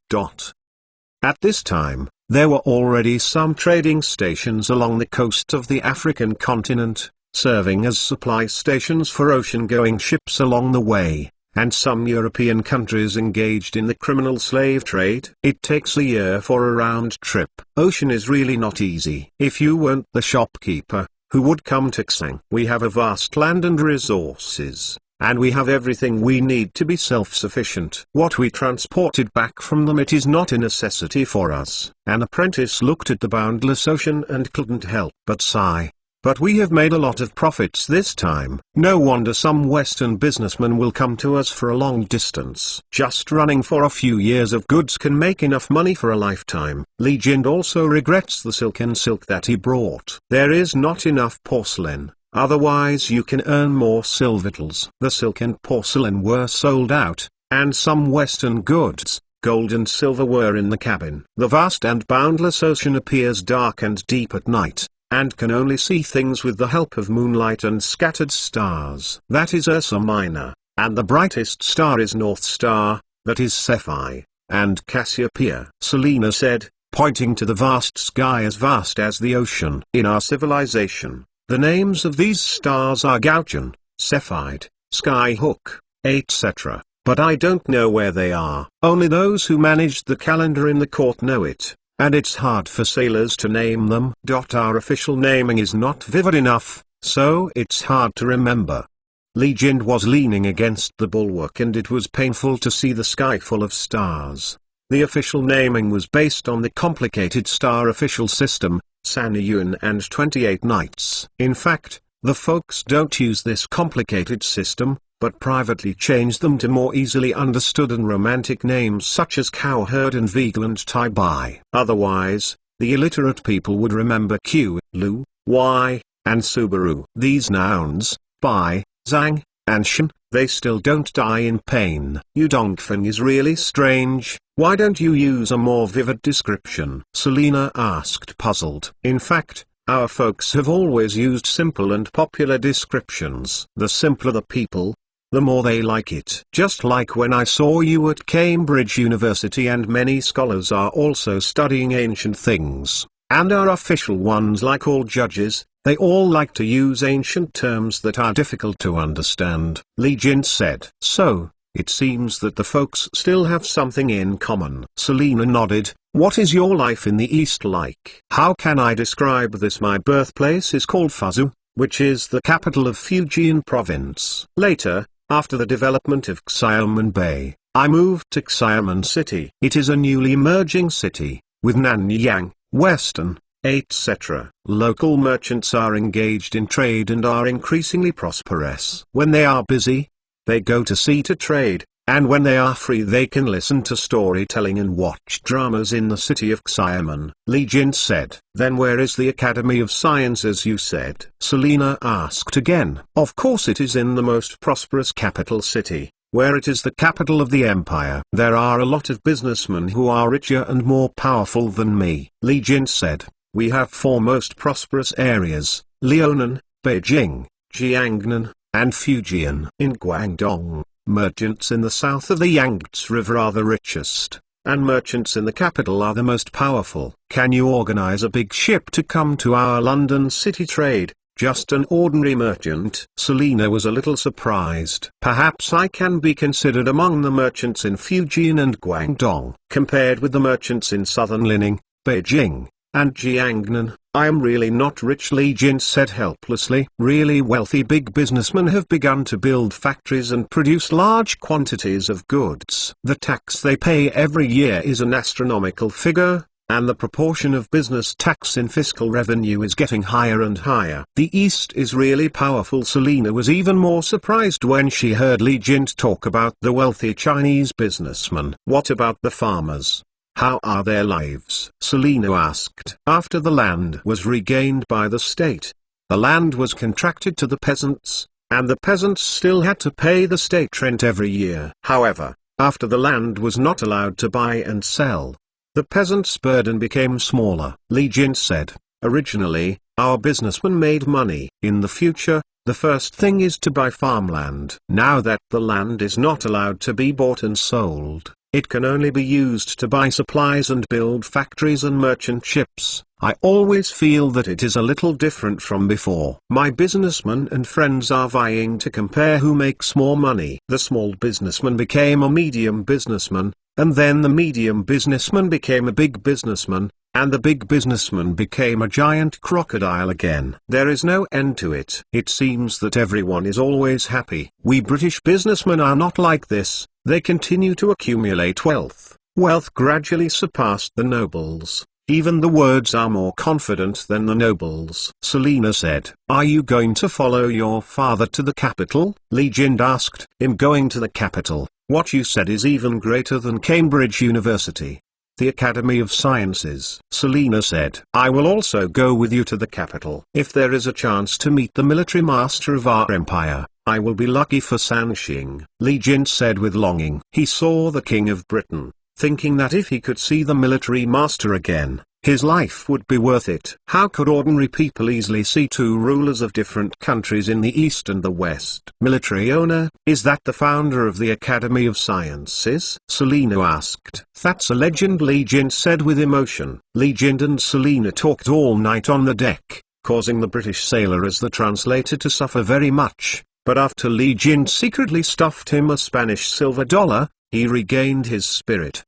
At this time, there were already some trading stations along the coast of the African continent, serving as supply stations for ocean-going ships along the way, and some European countries engaged in the criminal slave trade. It takes a year for a round trip. Ocean is really not easy. If you weren't the shopkeeper, who would come to Xang? We have a vast land and resources, and we have everything we need to be self-sufficient. What we transported back from them, it is not a necessity for us. An apprentice looked at the boundless ocean and couldn't help but sigh. But we have made a lot of profits this time. No wonder some Western businessmen will come to us for a long distance. Just running for a few years of goods can make enough money for a lifetime. Li Jin also regrets the silk that he brought. There is not enough porcelain, otherwise you can earn more silvertals. The silk and porcelain were sold out, and some Western goods, gold and silver, were in the cabin. The vast and boundless ocean appears dark and deep at night, and can only see things with the help of moonlight and scattered stars. That is Ursa Minor, and the brightest star is North Star, that is Cephi, and Cassiopeia. Selina said, pointing to the vast sky as vast as the ocean. In our civilization, the names of these stars are Gauchon, Cephide, Skyhook, etc., but I don't know where they are. Only those who managed the calendar in the court know it, and it's hard for sailors to name them. Our official naming is not vivid enough, so it's hard to remember. Li Jin was leaning against the bulwark and it was painful to see the sky full of stars. The official naming was based on the complicated star official system, Saniyun and 28 nights. In fact, the folks don't use this complicated system, but privately change them to more easily understood and romantic names such as Cowherd and Vigil and Tai Bai. Otherwise, the illiterate people would remember Q, Lu, Y, and Subaru. These nouns, Bai, Zhang, and Shen, they still don't die in pain. Yudongfen is really strange. Why don't you use a more vivid description? Selina asked, puzzled. In fact, our folks have always used simple and popular descriptions. The simpler the people, the more they like it. Just like when I saw you at Cambridge University, and many scholars are also studying ancient things, and our official ones, like all judges, they all like to use ancient terms that are difficult to understand. Li Jin said. So, it seems that the folks still have something in common. Selina nodded. What is your life in the East like? How can I describe this? My birthplace is called Fuzhou, which is the capital of Fujian province. Later, after the development of Xiamen Bay, I moved to Xiamen City. It is a newly emerging city, with Nanyang, Western, etc. Local merchants are engaged in trade and are increasingly prosperous. When they are busy, they go to sea to trade, and when they are free they can listen to storytelling and watch dramas in the city of Xiamen. Li Jin said. Then where is the Academy of Sciences you said? Selina asked again. Of course it is in the most prosperous capital city, where it is the capital of the empire. There are a lot of businessmen who are richer and more powerful than me. Li Jin said. We have four most prosperous areas: Liaonan, Beijing, Jiangnan, and Fujian. In Guangdong, merchants in the south of the Yangtze River are the richest, and merchants in the capital are the most powerful. Can you organize a big ship to come to our London city trade? Just an ordinary merchant? Selina was a little surprised. Perhaps I can be considered among the merchants in Fujian and Guangdong. Compared with the merchants in southern Lining, Beijing, and Jiangnan, I am really not rich, Li Jin said helplessly. Really wealthy big businessmen have begun to build factories and produce large quantities of goods. The tax they pay every year is an astronomical figure, and the proportion of business tax in fiscal revenue is getting higher and higher. The East is really powerful. Selina was even more surprised when she heard Li Jin talk about the wealthy Chinese businessmen. What about the farmers? How are their lives? Selina asked. After the land was regained by the state, the land was contracted to the peasants, and the peasants still had to pay the state rent every year. However, after the land was not allowed to buy and sell, the peasants' burden became smaller. Li Jin said, originally, our businessmen made money. In the future, the first thing is to buy farmland. Now that the land is not allowed to be bought and sold, it can only be used to buy supplies and build factories and merchant ships. I always feel that it is a little different from before. My businessmen and friends are vying to compare who makes more money. The small businessman became a medium businessman, and then the medium businessman became a big businessman, and the big businessman became a giant crocodile again. There is no end to it. It seems that everyone is always happy. We British businessmen are not like this. They continue to accumulate wealth. Wealth gradually surpassed the nobles. Even the words are more confident than the nobles. Selina said, are you going to follow your father to the capital? Li Jin asked. I'm going to the capital. What you said is even greater than Cambridge University, the Academy of Sciences. Selina said, I will also go with you to the capital. If there is a chance to meet the military master of our empire, I will be lucky for Sanxing. Li Jin said with longing. He saw the King of Britain, thinking that if he could see the military master again, his life would be worth it. How could ordinary people easily see two rulers of different countries in the East and the West? Military owner, is that the founder of the Academy of Sciences? Selina asked. That's a legend, Li Jin said with emotion. Li Jin and Selina talked all night on the deck, causing the British sailor as the translator to suffer very much, but after Li Jin secretly stuffed him a Spanish silver dollar, he regained his spirit.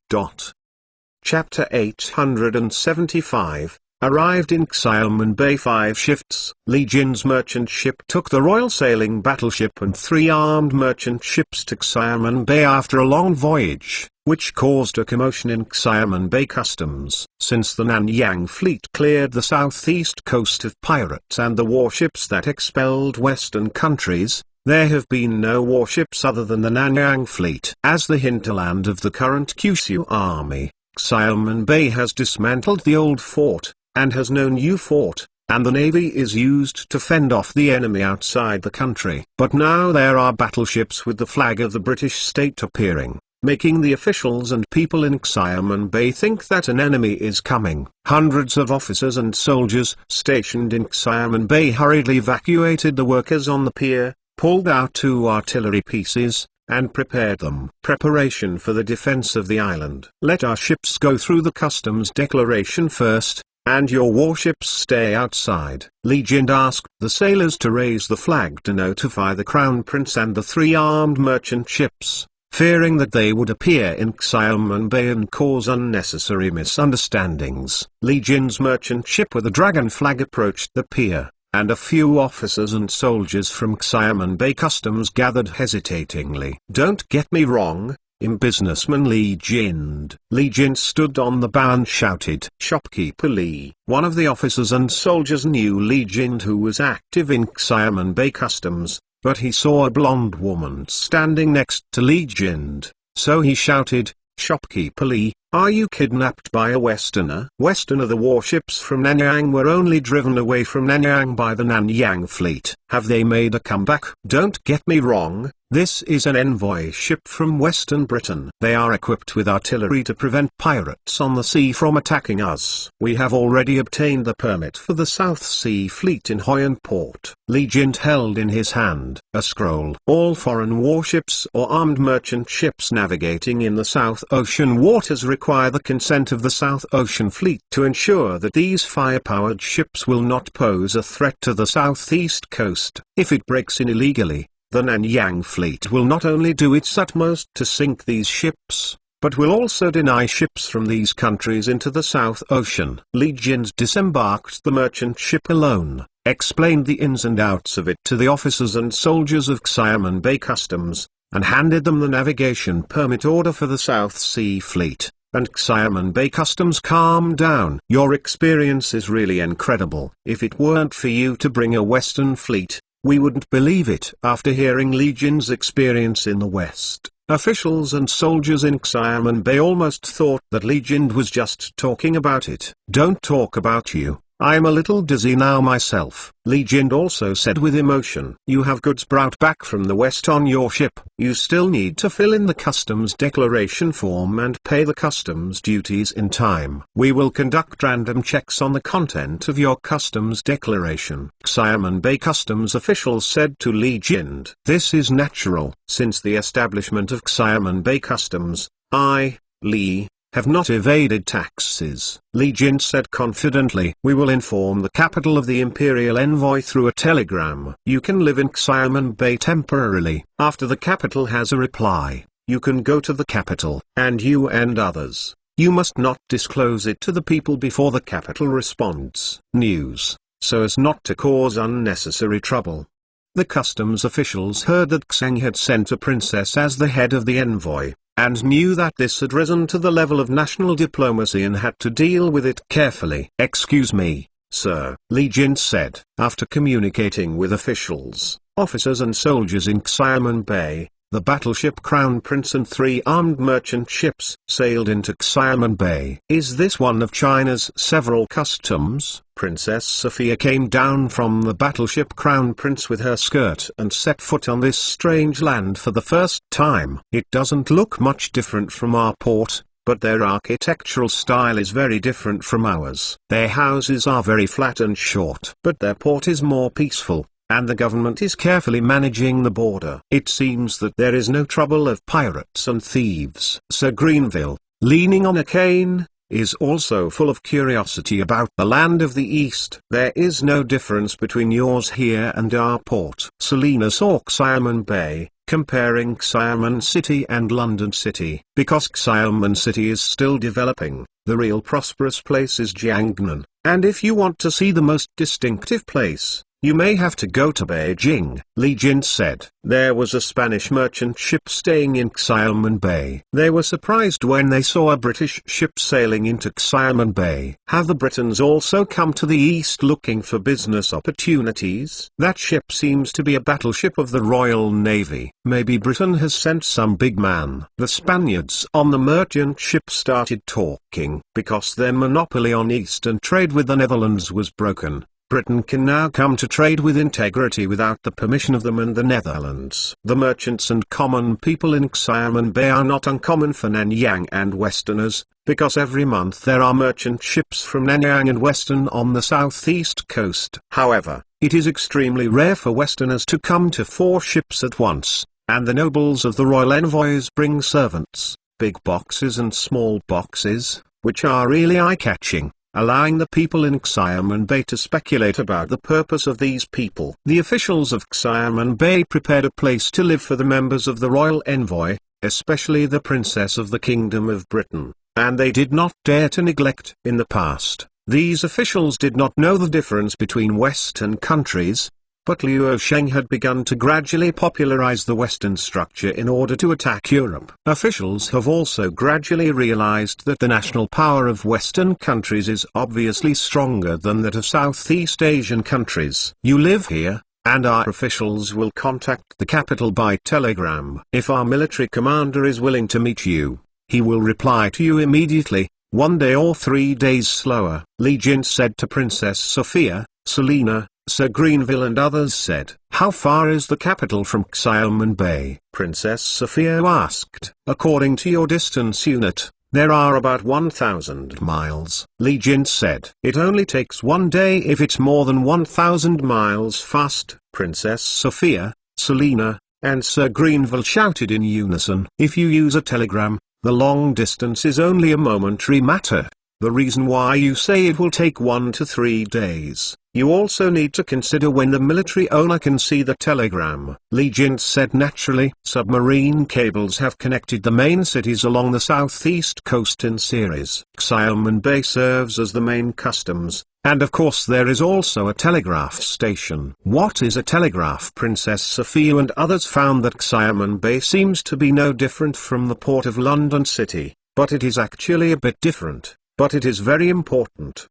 Chapter 875, arrived in Xiamen Bay 5 shifts. Li Jin's merchant ship took the Royal Sailing Battleship and 3 armed merchant ships to Xiamen Bay after a long voyage, which caused a commotion in Xiamen Bay customs. Since the Nanyang fleet cleared the southeast coast of pirates and the warships that expelled western countries, there have been no warships other than the Nanyang fleet. As the hinterland of the current Kyushu army, Xiamen Bay has dismantled the old fort, and has no new fort, and the navy is used to fend off the enemy outside the country. But now there are battleships with the flag of the British state appearing, making the officials and people in Xiamen Bay think that an enemy is coming. Hundreds of officers and soldiers stationed in Xiamen Bay hurriedly evacuated the workers on the pier, pulled out 2 artillery pieces, and prepared them. Preparation for the defense of the island. Let our ships go through the customs declaration first, and your warships stay outside. Li Jin asked the sailors to raise the flag to notify the Crown Prince and the 3 armed merchant ships, fearing that they would appear in Xiamen Bay and cause unnecessary misunderstandings. Li Jin's merchant ship with a dragon flag approached the pier, and a few officers and soldiers from Xiamen Bay Customs gathered hesitatingly. Don't get me wrong, businessman Li Jind. Li Jind stood on the bow and shouted, "Shopkeeper Li." One of the officers and soldiers knew Li Jind, who was active in Xiamen Bay customs, but he saw a blonde woman standing next to Li Jind, so he shouted, "Shopkeeper Li, are you kidnapped by a Westerner?" The warships from Nanyang were only driven away from Nanyang by the Nanyang fleet. Have they made a comeback? Don't get me wrong, this is an envoy ship from Western Britain. They are equipped with artillery to prevent pirates on the sea from attacking us. We have already obtained the permit for the South Sea Fleet in Hoi An Port. Li Jind held in his hand a scroll. All foreign warships or armed merchant ships navigating in the South Ocean waters require the consent of the South Ocean Fleet to ensure that these fire-powered ships will not pose a threat to the southeast coast. If it breaks in illegally, the Nanyang fleet will not only do its utmost to sink these ships, but will also deny ships from these countries into the South Ocean. Li Jind disembarked the merchant ship alone, explained the ins and outs of it to the officers and soldiers of Xiamen Bay Customs, and handed them the navigation permit order for the South Sea Fleet. And Xiamen Bay Customs calmed down. Your experience is really incredible. If it weren't for you to bring a Western fleet, we wouldn't believe it. After hearing Li Jind's experience in the West, officials and soldiers in Xiamen Bay almost thought that Li Jind was just talking about it. Don't talk about you. I'm a little dizzy now myself. Li Jind also said with emotion. You have goods brought back from the West on your ship. You still need to fill in the customs declaration form and pay the customs duties in time. We will conduct random checks on the content of your customs declaration. Xiamen Bay Customs officials said to Li Jind. This is natural. Since the establishment of Xiamen Bay Customs, I, Li, have not evaded taxes. Li Jind said confidently. We will inform the capital of the imperial envoy through a telegram. You can live in Xiamen Bay temporarily. After the capital has a reply, you can go to the capital. And you and others, you must not disclose it to the people before the capital responds. News, so as not to cause unnecessary trouble. The customs officials heard that Xang had sent a princess as the head of the envoy, and knew that this had risen to the level of national diplomacy and had to deal with it carefully. Excuse me, sir, Li Jind said. After communicating with officials, officers and soldiers in Xiamen Bay, the battleship Crown Prince and 3 armed merchant ships sailed into Xiamen Bay. Is this one of China's several customs? Princess Sophia came down from the battleship Crown Prince with her skirt and set foot on this strange land for the first time. It doesn't look much different from our port, but their architectural style is very different from ours. Their houses are very flat and short, but their port is more peaceful, and the government is carefully managing the border. It seems that there is no trouble of pirates and thieves. Sir Greenville, leaning on a cane, is also full of curiosity about the land of the East. There is no difference between yours here and our port. Selina saw Xiamen Bay, comparing Xiamen City and London City. Because Xiamen City is still developing, the real prosperous place is Jiangnan, and if you want to see the most distinctive place, you may have to go to Beijing. Li Jind said. There was a Spanish merchant ship staying in Xiamen Bay. They were surprised when they saw a British ship sailing into Xiamen Bay. Have the Britons also come to the east looking for business opportunities? That ship seems to be a battleship of the Royal Navy. Maybe Britain has sent some big man. The Spaniards on the merchant ship started talking. Because their monopoly on eastern trade with the Netherlands was broken, Britain can now come to trade with integrity without the permission of them and the Netherlands. The merchants and common people in Xiamen Bay are not uncommon for Nanyang and Westerners, because every month there are merchant ships from Nanyang and Western on the southeast coast. However, it is extremely rare for Westerners to come to 4 ships at once, and the nobles of the royal envoys bring servants, big boxes and small boxes, which are really eye-catching, allowing the people in Xiamen Bay to speculate about the purpose of these people. The officials of Xiamen Bay prepared a place to live for the members of the royal envoy, especially the Princess of the Kingdom of Britain, and they did not dare to neglect. In the past, these officials did not know the difference between Western countries, But Liu Sheng had begun to gradually popularize the Western structure in order to attack Europe. Officials have also gradually realized that the national power of Western countries is obviously stronger than that of Southeast Asian countries. You live here, and our officials will contact the capital by telegram. If our military commander is willing to meet you, he will reply to you immediately, 1 day or 3 days slower. Li Jin said to Princess Sophia. Selina, Sir Greenville and others said, "How far is the capital from Xiamen Bay?" Princess Sophia asked. "According to your distance unit, there are about 1,000 miles. Li Jin said, "It only takes 1 day if it's more than 1,000 miles fast." Princess Sophia, Selina, and Sir Greenville shouted in unison. "If you use a telegram, the long distance is only a momentary matter. The reason why you say it will take 1 to 3 days, you also need to consider when the military owner can see the telegram." Li Jin said naturally. Submarine cables have connected the main cities along the southeast coast in series. Xiamen Bay serves as the main customs, and of course there is also a telegraph station. What is a telegraph? Princess Sophia and others found that Xiamen Bay seems to be no different from the port of London City, but it is actually a bit different. But it is very important.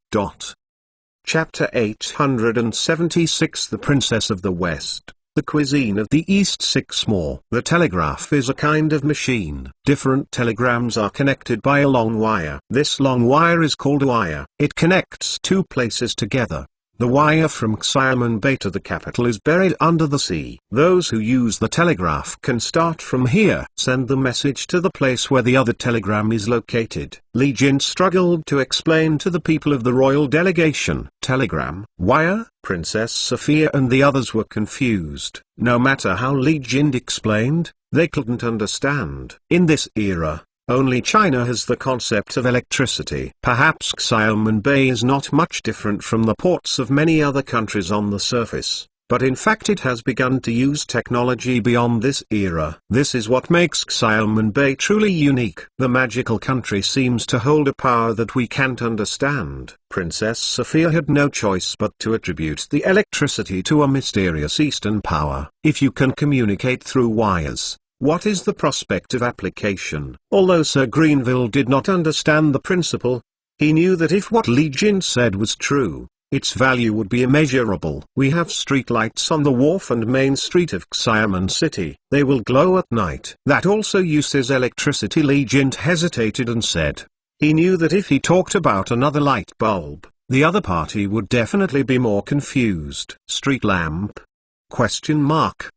Chapter 876 The Princess of the West, the Cuisine of the East. 6 more. The telegraph is a kind of machine. Different telegrams are connected by a long wire. This long wire is called a wire. It connects 2 places together. The wire from Xiamen Bay to the capital is buried under the sea. Those who use the telegraph can start from here, send the message to the place where the other telegram is located. Li Jin struggled to explain to the people of the royal delegation. Telegram, wire? Princess Sophia and the others were confused. No matter how Li Jin explained, they couldn't understand. In this era, only China has the concept of electricity. Perhaps Xiamen Bay is not much different from the ports of many other countries on the surface, but in fact it has begun to use technology beyond this era. This is what makes Xiamen Bay truly unique. The magical country seems to hold a power that we can't understand. Princess Sophia had no choice but to attribute the electricity to a mysterious Eastern power. If you can communicate through wires, what is the prospect of application? Although Sir Greenville did not understand the principle, he knew that if what Li Jin said was true, its value would be immeasurable. We have streetlights on the wharf and main street of Xiamen City. They will glow at night. That also uses electricity. Li Jin hesitated and said. He knew that if he talked about another light bulb, the other party would definitely be more confused. Street lamp?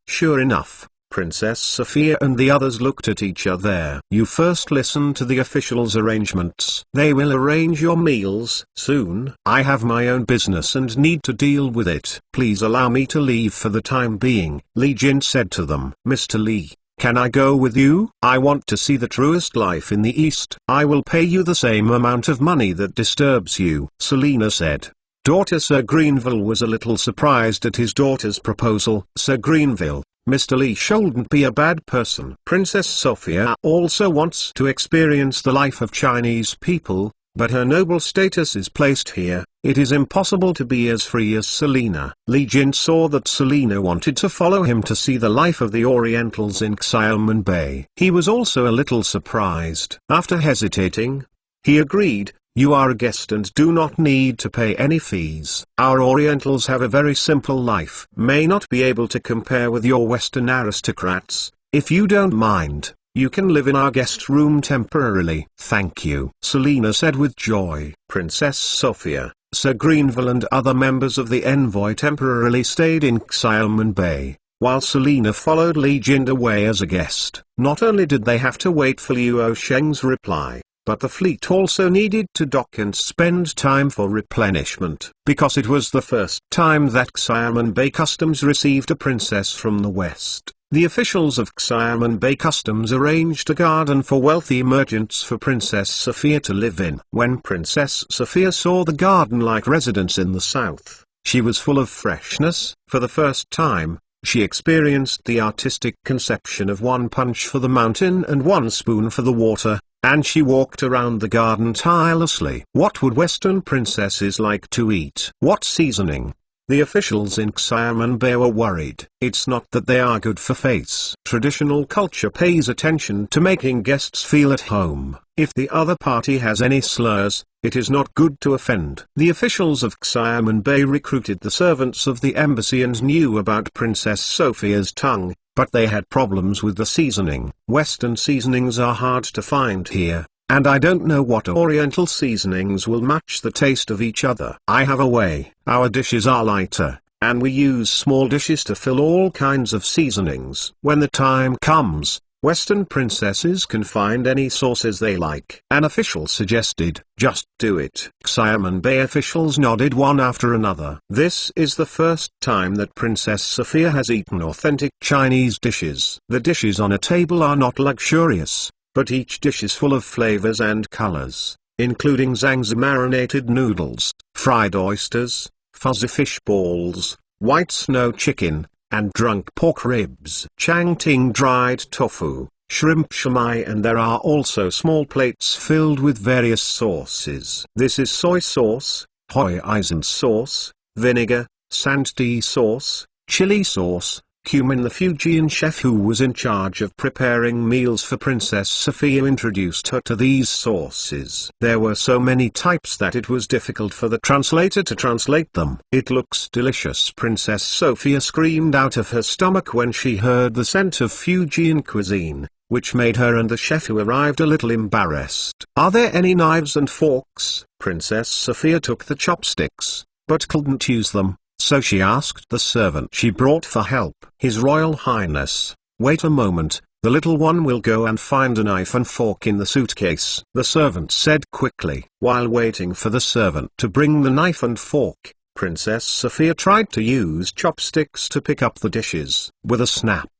Sure enough, Princess Sophia and the others looked at each other. You first listen to the officials' arrangements. They will arrange your meals soon. I have my own business and need to deal with it. Please allow me to leave for the time being. Li Jin said to them. Mr. Li, can I go with you? I want to see the truest life in the East. I will pay you the same amount of money that disturbs you. Selina said. Daughter Sir Greenville was a little surprised at his daughter's proposal. Sir Greenville, Mr. Li shouldn't be a bad person. Princess Sophia also wants to experience the life of Chinese people, but her noble status is placed here. It is impossible to be as free as Selina. Li Jin saw that Selina wanted to follow him to see the life of the Orientals in Xiamen Bay. He was also a little surprised. After hesitating, he agreed. You are a guest and do not need to pay any fees. Our Orientals have a very simple life. May not be able to compare with your Western aristocrats. If you don't mind, you can live in our guest room temporarily. Thank you, Selina said with joy. Princess Sophia, Sir Greenville and other members of the envoy temporarily stayed in Xiamen Bay, while Selina followed Li Jin away as a guest. Not only did they have to wait for Liu Sheng's reply, but the fleet also needed to dock and spend time for replenishment, because it was the first time that Xiamen Bay Customs received a princess from the West. The officials of Xiamen Bay Customs arranged a garden for wealthy merchants for Princess Sophia to live in. When Princess Sophia saw the garden-like residence in the south, she was full of freshness. For the first time, she experienced the artistic conception of 1 punch for the mountain and 1 spoon for the water, and she walked around the garden tirelessly. What would Western princesses like to eat? What seasoning? The officials in Xiamen Bay were worried. It's not that they are good for face. Traditional culture pays attention to making guests feel at home. If the other party has any slurs, it is not good to offend. The officials of Xiamen Bay recruited the servants of the embassy and knew about Princess Sophia's tongue, but they had problems with the seasoning. Western seasonings are hard to find here, and I don't know what Oriental seasonings will match the taste of each other. I have a way. Our dishes are lighter, and we use small dishes to fill all kinds of seasonings. When the time comes, Western princesses can find any sauces they like. An official suggested, just do it. Xiamen Bay officials nodded one after another. This is the first time that Princess Sophia has eaten authentic Chinese dishes. The dishes on a table are not luxurious, but each dish is full of flavors and colors, including zhangzi marinated noodles, fried oysters, fuzzy fish balls, white snow chicken, and drunk pork ribs, changting dried tofu, shrimp shumai, and there are also small plates filled with various sauces. This is soy sauce, hoisin sauce, vinegar, santi sauce, chili sauce, cumin. The Fujian chef who was in charge of preparing meals for Princess Sophia introduced her to these sauces. There were so many types that it was difficult for the translator to translate them. It looks delicious. Princess Sophia screamed out of her stomach when she heard the scent of Fujian cuisine, which made her and the chef who arrived a little embarrassed. Are there any knives and forks? Princess Sophia took the chopsticks, but couldn't use them. So she asked the servant she brought for help. His Royal Highness, wait a moment, the little one will go and find a knife and fork in the suitcase, the servant said quickly. While waiting for the servant to bring the knife and fork, Princess Sophia tried to use chopsticks to pick up the dishes. With a snap,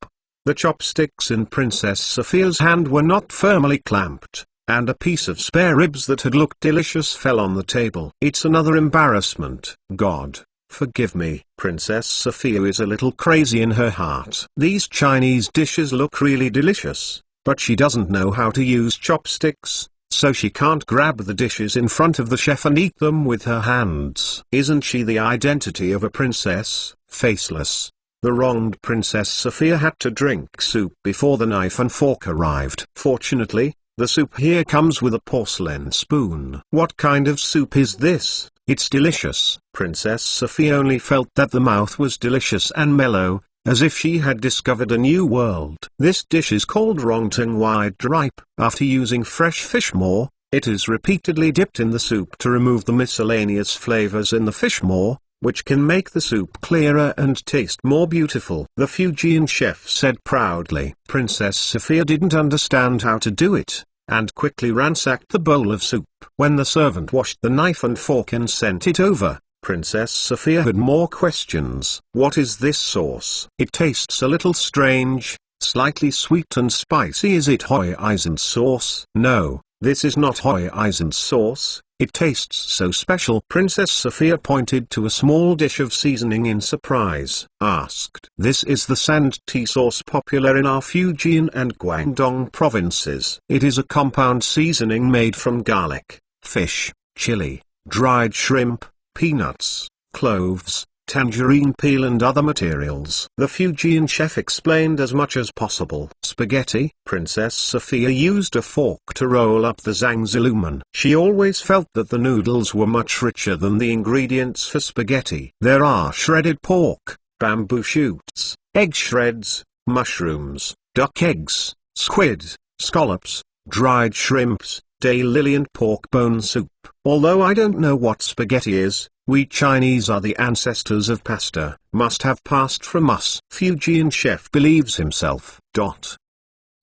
the chopsticks in Princess Sophia's hand were not firmly clamped, and a piece of spare ribs that had looked delicious fell on the table. It's another embarrassment. God, forgive me. Princess Sophia is a little crazy in her heart. These Chinese dishes look really delicious, but she doesn't know how to use chopsticks, so she can't grab the dishes in front of the chef and eat them with her hands. Isn't she the identity of a princess? Faceless. The wronged Princess Sophia had to drink soup before the knife and fork arrived. Fortunately, the soup here comes with a porcelain spoon. What kind of soup is this? It's delicious. Princess Sophia only felt that the mouth was delicious and mellow, as if she had discovered a new world. This dish is called rongtang wide ripe. After using fresh fish maw, it is repeatedly dipped in the soup to remove the miscellaneous flavors in the fish maw, which can make the soup clearer and taste more beautiful. The Fujian chef said proudly. Princess Sophia didn't understand how to do it, and quickly ransacked the bowl of soup. When the servant washed the knife and fork and sent it over, Princess Sophia had more questions. What is this sauce? It tastes a little strange, slightly sweet and spicy. Is it hoisin sauce? No, this is not hoisin sauce. It tastes so special. Princess Sophia pointed to a small dish of seasoning in surprise. Asked. This is the santi sauce popular in our Fujian and Guangdong provinces. It is a compound seasoning made from garlic, fish, chili, dried shrimp, peanuts, cloves, tangerine peel and other materials. The Fujian chef explained as much as possible. Spaghetti. Princess Sophia used a fork to roll up the zhangzi. She always felt that the noodles were much richer than the ingredients for spaghetti. There are shredded pork, bamboo shoots, egg shreds, mushrooms, duck eggs, squid, scallops, dried shrimps, daylily and pork bone soup. Although I don't know what spaghetti is, we Chinese are the ancestors of pasta, must have passed from us. Fujian chef believes himself.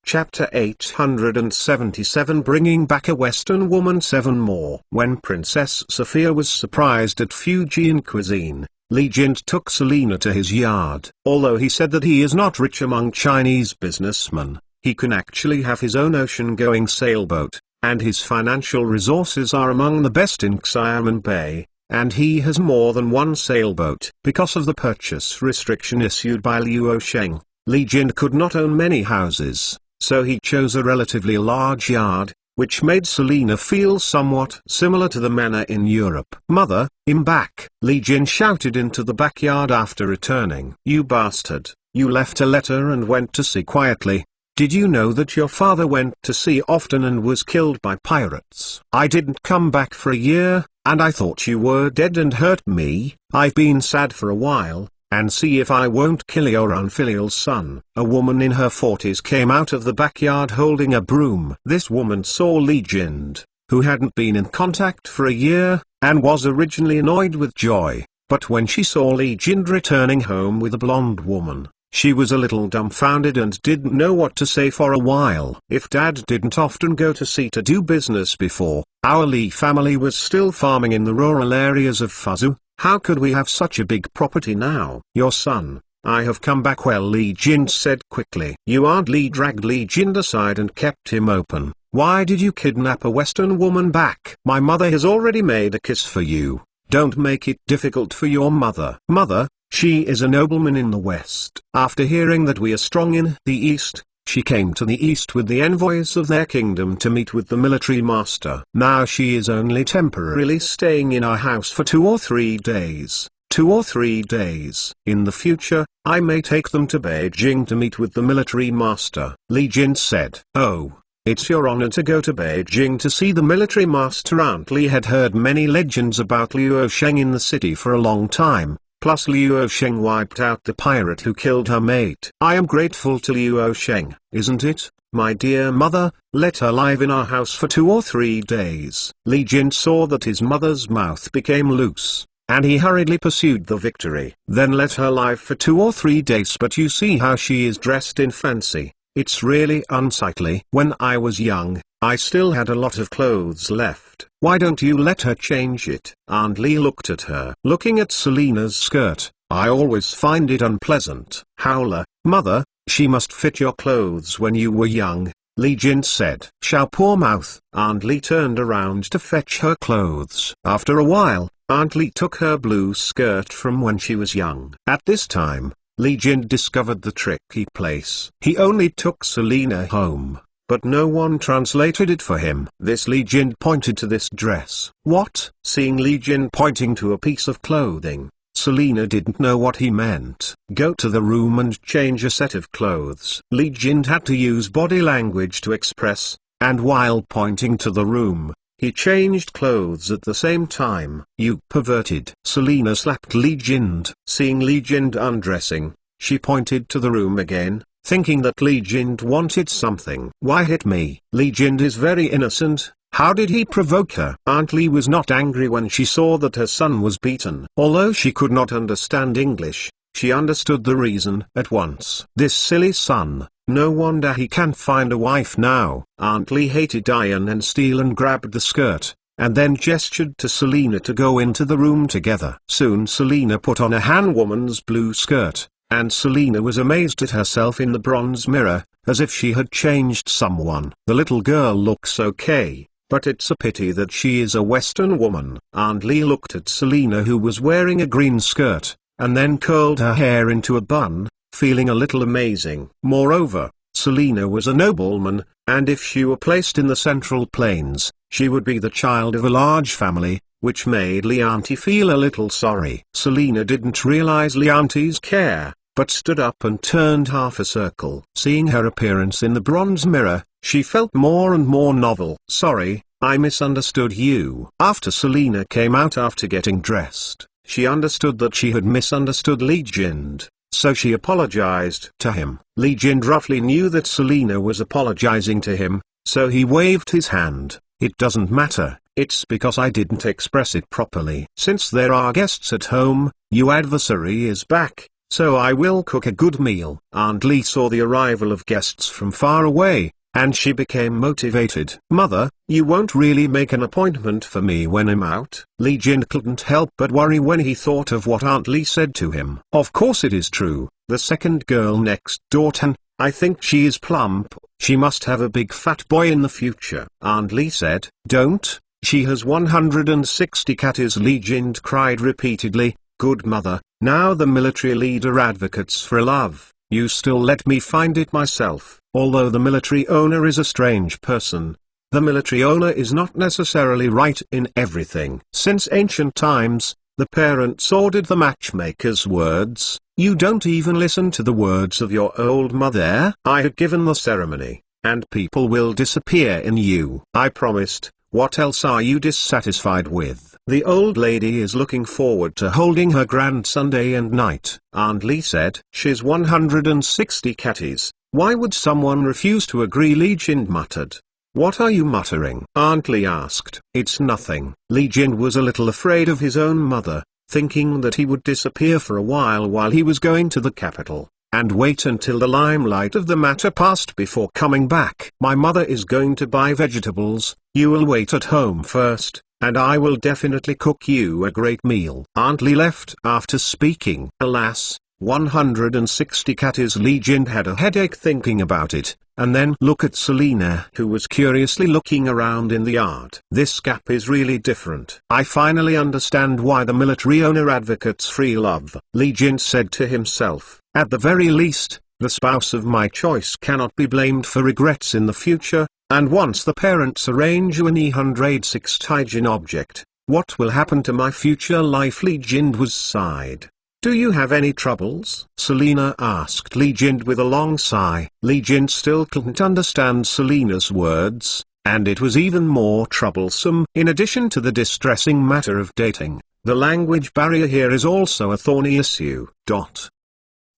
Chapter 877 Bringing Back a Western Woman 7 more. When Princess Sophia was surprised at Fujian cuisine, Li Jint took Selina to his yard. Although he said that he is not rich among Chinese businessmen, he can actually have his own ocean-going sailboat, and his financial resources are among the best in Xiamen Bay, and he has more than one sailboat. Because of the purchase restriction issued by Liu Sheng, Li Jin could not own many houses, so he chose a relatively large yard, which made Selina feel somewhat similar to the manner in Europe. "Mother, I'm back," Li Jin shouted into the backyard after returning. "You bastard, you left a letter and went to sea quietly. Did you know that your father went to sea often and was killed by pirates? I didn't come back for a year, and I thought you were dead and hurt me. I've been sad for a while, and see if I won't kill your unfilial son." A woman in her 40s came out of the backyard holding a broom. This woman saw Li Jin, who hadn't been in contact for a year, and was originally annoyed with joy, but when she saw Li Jin returning home with a blonde woman, she was a little dumbfounded and didn't know what to say for a while. "If Dad didn't often go to sea to do business before, our Li family was still farming in the rural areas of Fuzhou, how could we have such a big property now?" "Your son, I have come back well," Li Jin said quickly. "You aren't." Li dragged Li Jin aside and kept him open. "Why did you kidnap a Western woman back?" "My mother has already made a kiss for you. Don't make it difficult for your mother." "Mother, she is a nobleman in the West." After hearing that we are strong in the East, she came to the East with the envoys of their kingdom to meet with the military master. Now she is only temporarily staying in our house for 2 or 3 days. 2 or 3 days. In the future, I may take them to Beijing to meet with the military master. Li Jin said. "Oh, it's your honor to go to Beijing to see the military master." Aunt Li had heard many legends about Liu Sheng in the city for a long time. Plus Liu Sheng wiped out the pirate who killed her mate. "I am grateful to Liu Sheng, isn't it, my dear mother? Let her live in our house for 2 or 3 days." Li Jin saw that his mother's mouth became loose, and he hurriedly pursued the victory. "Then let her live for 2 or 3 days. But you see how she is dressed in fancy. It's really unsightly. When I was young, I still had a lot of clothes left. Why don't you let her change it?" Aunt Li looked at her. Looking at Selina's skirt, "I always find it unpleasant." "Howler, mother, she must fit your clothes when you were young," Li Jin said. "Shao poor mouth." Aunt Li turned around to fetch her clothes. After a while, Aunt Li took her blue skirt from when she was young. At this time, Li Jin discovered the tricky place. He only took Selina home, but no one translated it for him. This Li Jin pointed to this dress. "What?" Seeing Li Jin pointing to a piece of clothing, Selina didn't know what he meant. "Go to the room and change a set of clothes." Li Jin had to use body language to express, and while pointing to the room, he changed clothes at the same time. "You perverted!" Selina slapped Li Jin. Seeing Li Jin undressing, she pointed to the room again, thinking that Li Jin wanted something. "Why hit me? Li Jin is very innocent. How did he provoke her?" Aunt Li was not angry when she saw that her son was beaten. Although she could not understand English, she understood the reason at once. "This silly son, no wonder he can't find a wife now." Aunt Li hated iron and steel and grabbed the skirt, and then gestured to Selina to go into the room together. Soon Selina put on a Han woman's blue skirt, and Selina was amazed at herself in the bronze mirror, as if she had changed someone. The little girl looks okay, but it's a pity that she is a Western woman. Aunt Li looked at Selina, who was wearing a green skirt, and then curled her hair into a bun, feeling a little amazing. Moreover, Selina was a nobleman, and if she were placed in the Central Plains, she would be the child of a large family, which made Lianti feel a little sorry. Selina didn't realize Lianti's care, but stood up and turned half a circle. Seeing her appearance in the bronze mirror, she felt more and more novel. "Sorry, I misunderstood you." After Selina came out after getting dressed, she understood that she had misunderstood Li Jin, so she apologized to him. Li Jin roughly knew that Selina was apologizing to him, so he waved his hand. "It doesn't matter, it's because I didn't express it properly. Since there are guests at home, your adversary is back, so I will cook a good meal." Aunt Li saw the arrival of guests from far away, and she became motivated. "Mother, you won't really make an appointment for me when I'm out?" Li Jin couldn't help but worry when he thought of what Aunt Li said to him. "Of course it is true. The second girl next door, Tan, I think she is plump. She must have a big fat boy in the future." Aunt Li said. "Don't, she has 160 catties." Li Jin cried repeatedly. "Good mother, now the military leader advocates for love, you still let me find it myself." Although the military owner is a strange person, The military owner is not necessarily right in everything. Since ancient times, the parents ordered the matchmaker's words. You don't even listen to the words of your old mother. I had given the ceremony, and people will disappear in you. I promised. What else are you dissatisfied with? The old lady is looking forward to holding her grandson day and night. Aunt Lee said. She's 160 catties. Why would someone refuse to agree? Li Jin muttered. What are you muttering? Aunt Lee asked. It's nothing. Li Jin was a little afraid of his own mother, thinking that he would disappear for a while he was going to the capital, and wait until the limelight of the matter passed before coming back. My mother is going to buy vegetables. You will wait at home first, and I will definitely cook you a great meal. Aunt Lee left after speaking. Alas, 160 catties. Li Jin had a headache thinking about it, and then look at Selina, who was curiously looking around in the yard. This gap is really different. I finally understand why the military owner advocates free love. Li Jin said to himself. At the very least, the spouse of my choice cannot be blamed for regrets in the future, and once the parents arrange an 106 Taijin object, what will happen to my future life? Li Jin was sighed. Do you have any troubles? Selina asked Li Jin with a long sigh. Li Jin still couldn't understand Selina's words, and it was even more troublesome. In addition to the distressing matter of dating, the language barrier here is also a thorny issue.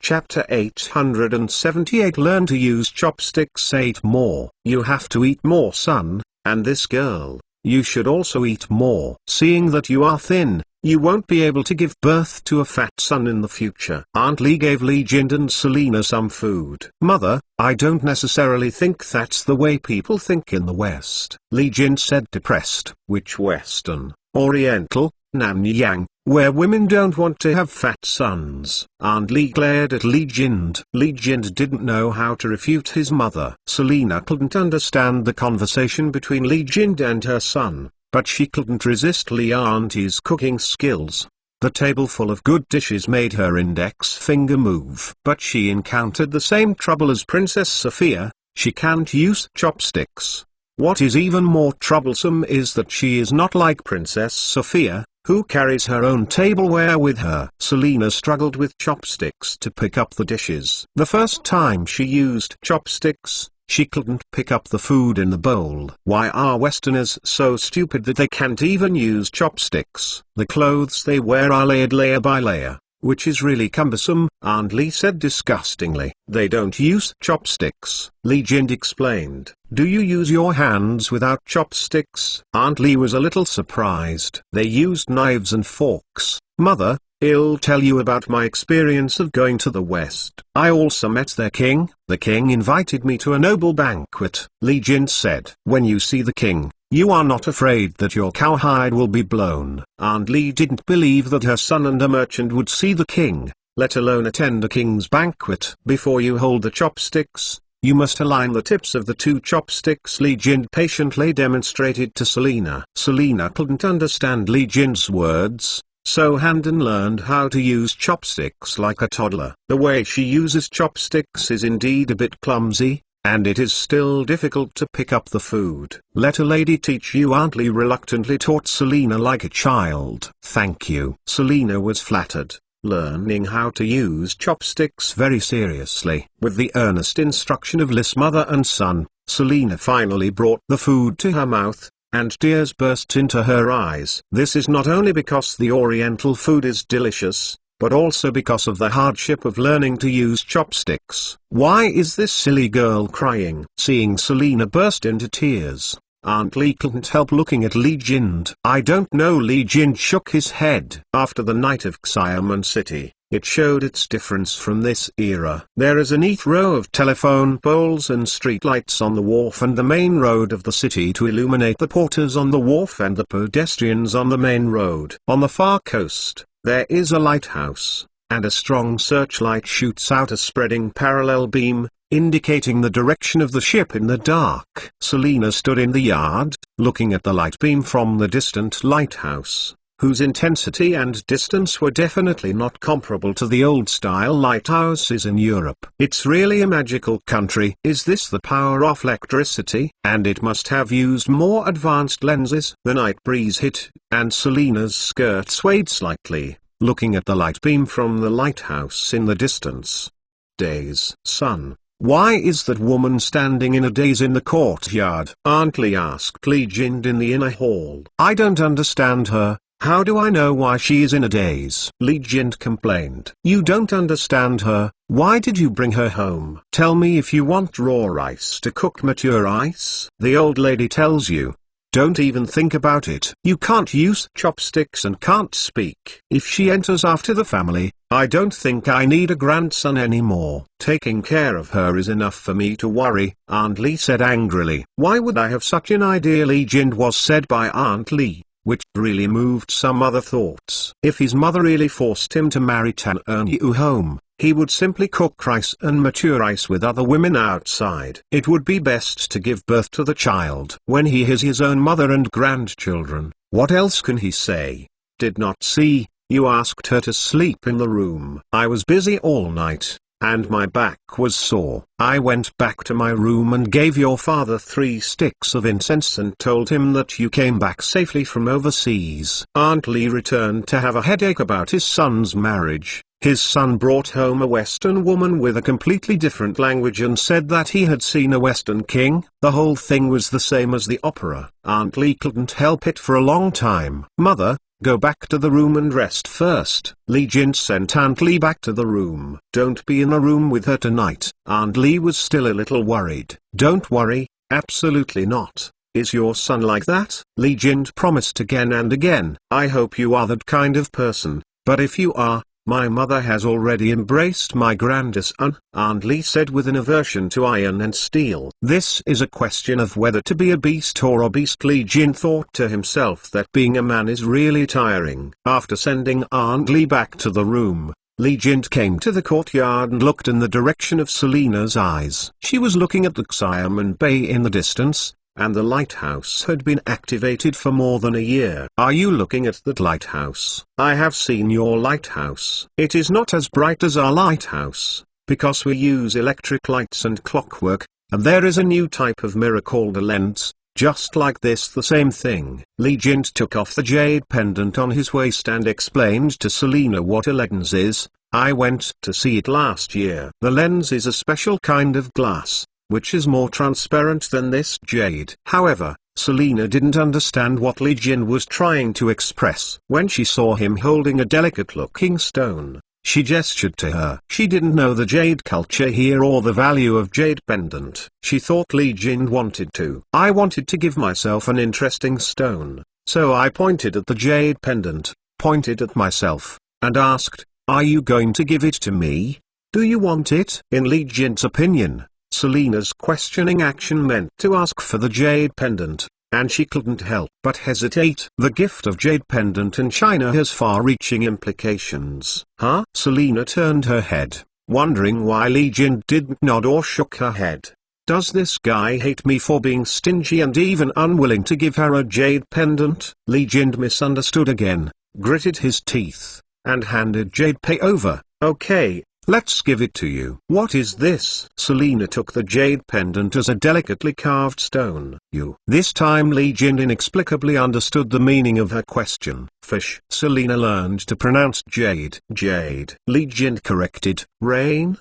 Chapter 878 Learn to use chopsticks. 8 more. You have to eat more, son, and this girl, you should also eat more. Seeing that you are thin, you won't be able to give birth to a fat son in the future. Aunt Lee gave Li Jin and Selina some food. Mother, I don't necessarily think that's the way people think in the West. Li Jin said depressed. Which Western? Oriental? Nanyang, where women don't want to have fat sons. Aunt Lee glared at Li Jin. Li Jin didn't know how to refute his mother. Selina couldn't understand the conversation between Li Jin and her son, but she couldn't resist Li Auntie's cooking skills. The table full of good dishes made her index finger move. But she encountered the same trouble as Princess Sophia. She can't use chopsticks. What is even more troublesome is that she is not like Princess Sophia, who carries her own tableware with her. Selina struggled with chopsticks to pick up the dishes. The first time she used chopsticks, she couldn't pick up the food in the bowl. Why are Westerners so stupid that they can't even use chopsticks? The clothes they wear are layered layer by layer, which is really cumbersome, Aunt Lee said disgustingly. They don't use chopsticks. Li Jin explained. Do you use your hands without chopsticks? Aunt Lee was a little surprised. They used knives and forks. Mother, I'll tell you about my experience of going to the West. I also met their king. The king invited me to a noble banquet. Li Jin said. When you see the king, you are not afraid that your cowhide will be blown. Aunt Lee didn't believe that her son and a merchant would see the king, let alone attend a king's banquet. Before you hold the chopsticks, you must align the tips of the 2 chopsticks. Li Jin patiently demonstrated to Selina. Selina couldn't understand Li Jin's words, so Handan learned how to use chopsticks like a toddler. The way she uses chopsticks is indeed a bit clumsy, and it is still difficult to pick up the food. Let a lady teach you. Aunt Lee reluctantly taught Selina like a child. Thank you. Selina was flattered, learning how to use chopsticks very seriously. With the earnest instruction of Li's mother and son, Selina finally brought the food to her mouth, and tears burst into her eyes. This is not only because the Oriental food is delicious, but also because of the hardship of learning to use chopsticks. Why is this silly girl crying? Seeing Selina burst into tears, Aunt Lee couldn't help looking at Li Jin. I don't know. Li Jin shook his head. After the night of Xiamen City, it showed its difference from this era. There is a neat row of telephone poles and streetlights on the wharf and the main road of the city to illuminate the porters on the wharf and the pedestrians on the main road. On the far coast, there is a lighthouse, and a strong searchlight shoots out a spreading parallel beam, indicating the direction of the ship in the dark. Selina stood in the yard, looking at the light beam from the distant lighthouse. whose intensity and distance were definitely not comparable to the old-style lighthouses in Europe. It's really a magical country. Is this the power of electricity? And it must have used more advanced lenses. The night breeze hit, and Selena's skirt swayed slightly, looking at the light beam from the lighthouse in the distance. Daze. Son, why is that woman standing in a daze in the courtyard? Aunt Lee asked Li Jind in the inner hall. I don't understand her. How do I know why she is in a daze? Li Jind complained. You don't understand her? Why did you bring her home? Tell me if you want raw rice to cook mature rice. The old lady tells you. Don't even think about it. You can't use chopsticks and can't speak. If she enters after the family, I don't think I need a grandson anymore. Taking care of her is enough for me to worry, Aunt Lee said angrily. Why would I have such an idea? Li Jind was said by Aunt Lee, which really moved some other thoughts. If his mother really forced him to marry Tan Eun-yu home, he would simply cook rice and mature rice with other women outside. It would be best to give birth to the child. When he has his own mother and grandchildren, what else can he say? Did not see, you asked her to sleep in the room. I was busy all night, and my back was sore. I went back to my room and gave your father 3 sticks of incense and told him that you came back safely from overseas. Aunt Lee returned to have a headache about his son's marriage. His son brought home a Western woman with a completely different language and said that he had seen a Western king. The whole thing was the same as the opera. Aunt Lee couldn't help it for a long time. Mother, go back to the room and rest first. Li Jind sent Aunt Lee back to the room. Don't be in a room with her tonight. Aunt Lee was still a little worried. Don't worry, absolutely not. Is your son like that? Li Jind promised again and again. I hope you are that kind of person, but if you are, my mother has already embraced my grandson, Aunt Lee said with an aversion to iron and steel. This is a question of whether to be a beast or a beast. Li Jin thought to himself that being a man is really tiring. After sending Aunt Lee back to the room, Li Jin came to the courtyard and looked in the direction of Selena's eyes. She was looking at the Xiamen Bay in the distance, and the lighthouse had been activated for more than a year. Are you looking at that lighthouse? I have seen your lighthouse. It is not as bright as our lighthouse, because we use electric lights and clockwork, and there is a new type of mirror called a lens, just like this. The same thing. Li Jin took off the jade pendant on his waist and explained to Selena what a lens is. I went to see it last year. The lens is a special kind of glass, which is more transparent than this jade. However, Selena didn't understand what Li Jin was trying to express. When she saw him holding a delicate-looking stone, she gestured to her. She didn't know the jade culture here or the value of jade pendant. She thought Li Jin wanted to. I wanted to give myself an interesting stone, so I pointed at the jade pendant, pointed at myself, and asked, are you going to give it to me? Do you want it? In Li Jin's opinion, Selena's questioning action meant to ask for the jade pendant, and she couldn't help but hesitate. The gift of jade pendant in China has far-reaching implications. Huh? Selena turned her head, wondering why Li Jin didn't nod or shook her head. Does this guy hate me for being stingy and even unwilling to give her a jade pendant? Li Jin misunderstood again, gritted his teeth, and handed jade pay over. Okay, let's give it to you. What is this? Selena took the jade pendant as a delicately carved stone. This time Li Jin inexplicably understood the meaning of her question. Fish. Selena learned to pronounce jade. Jade. Li Jin corrected. Rain.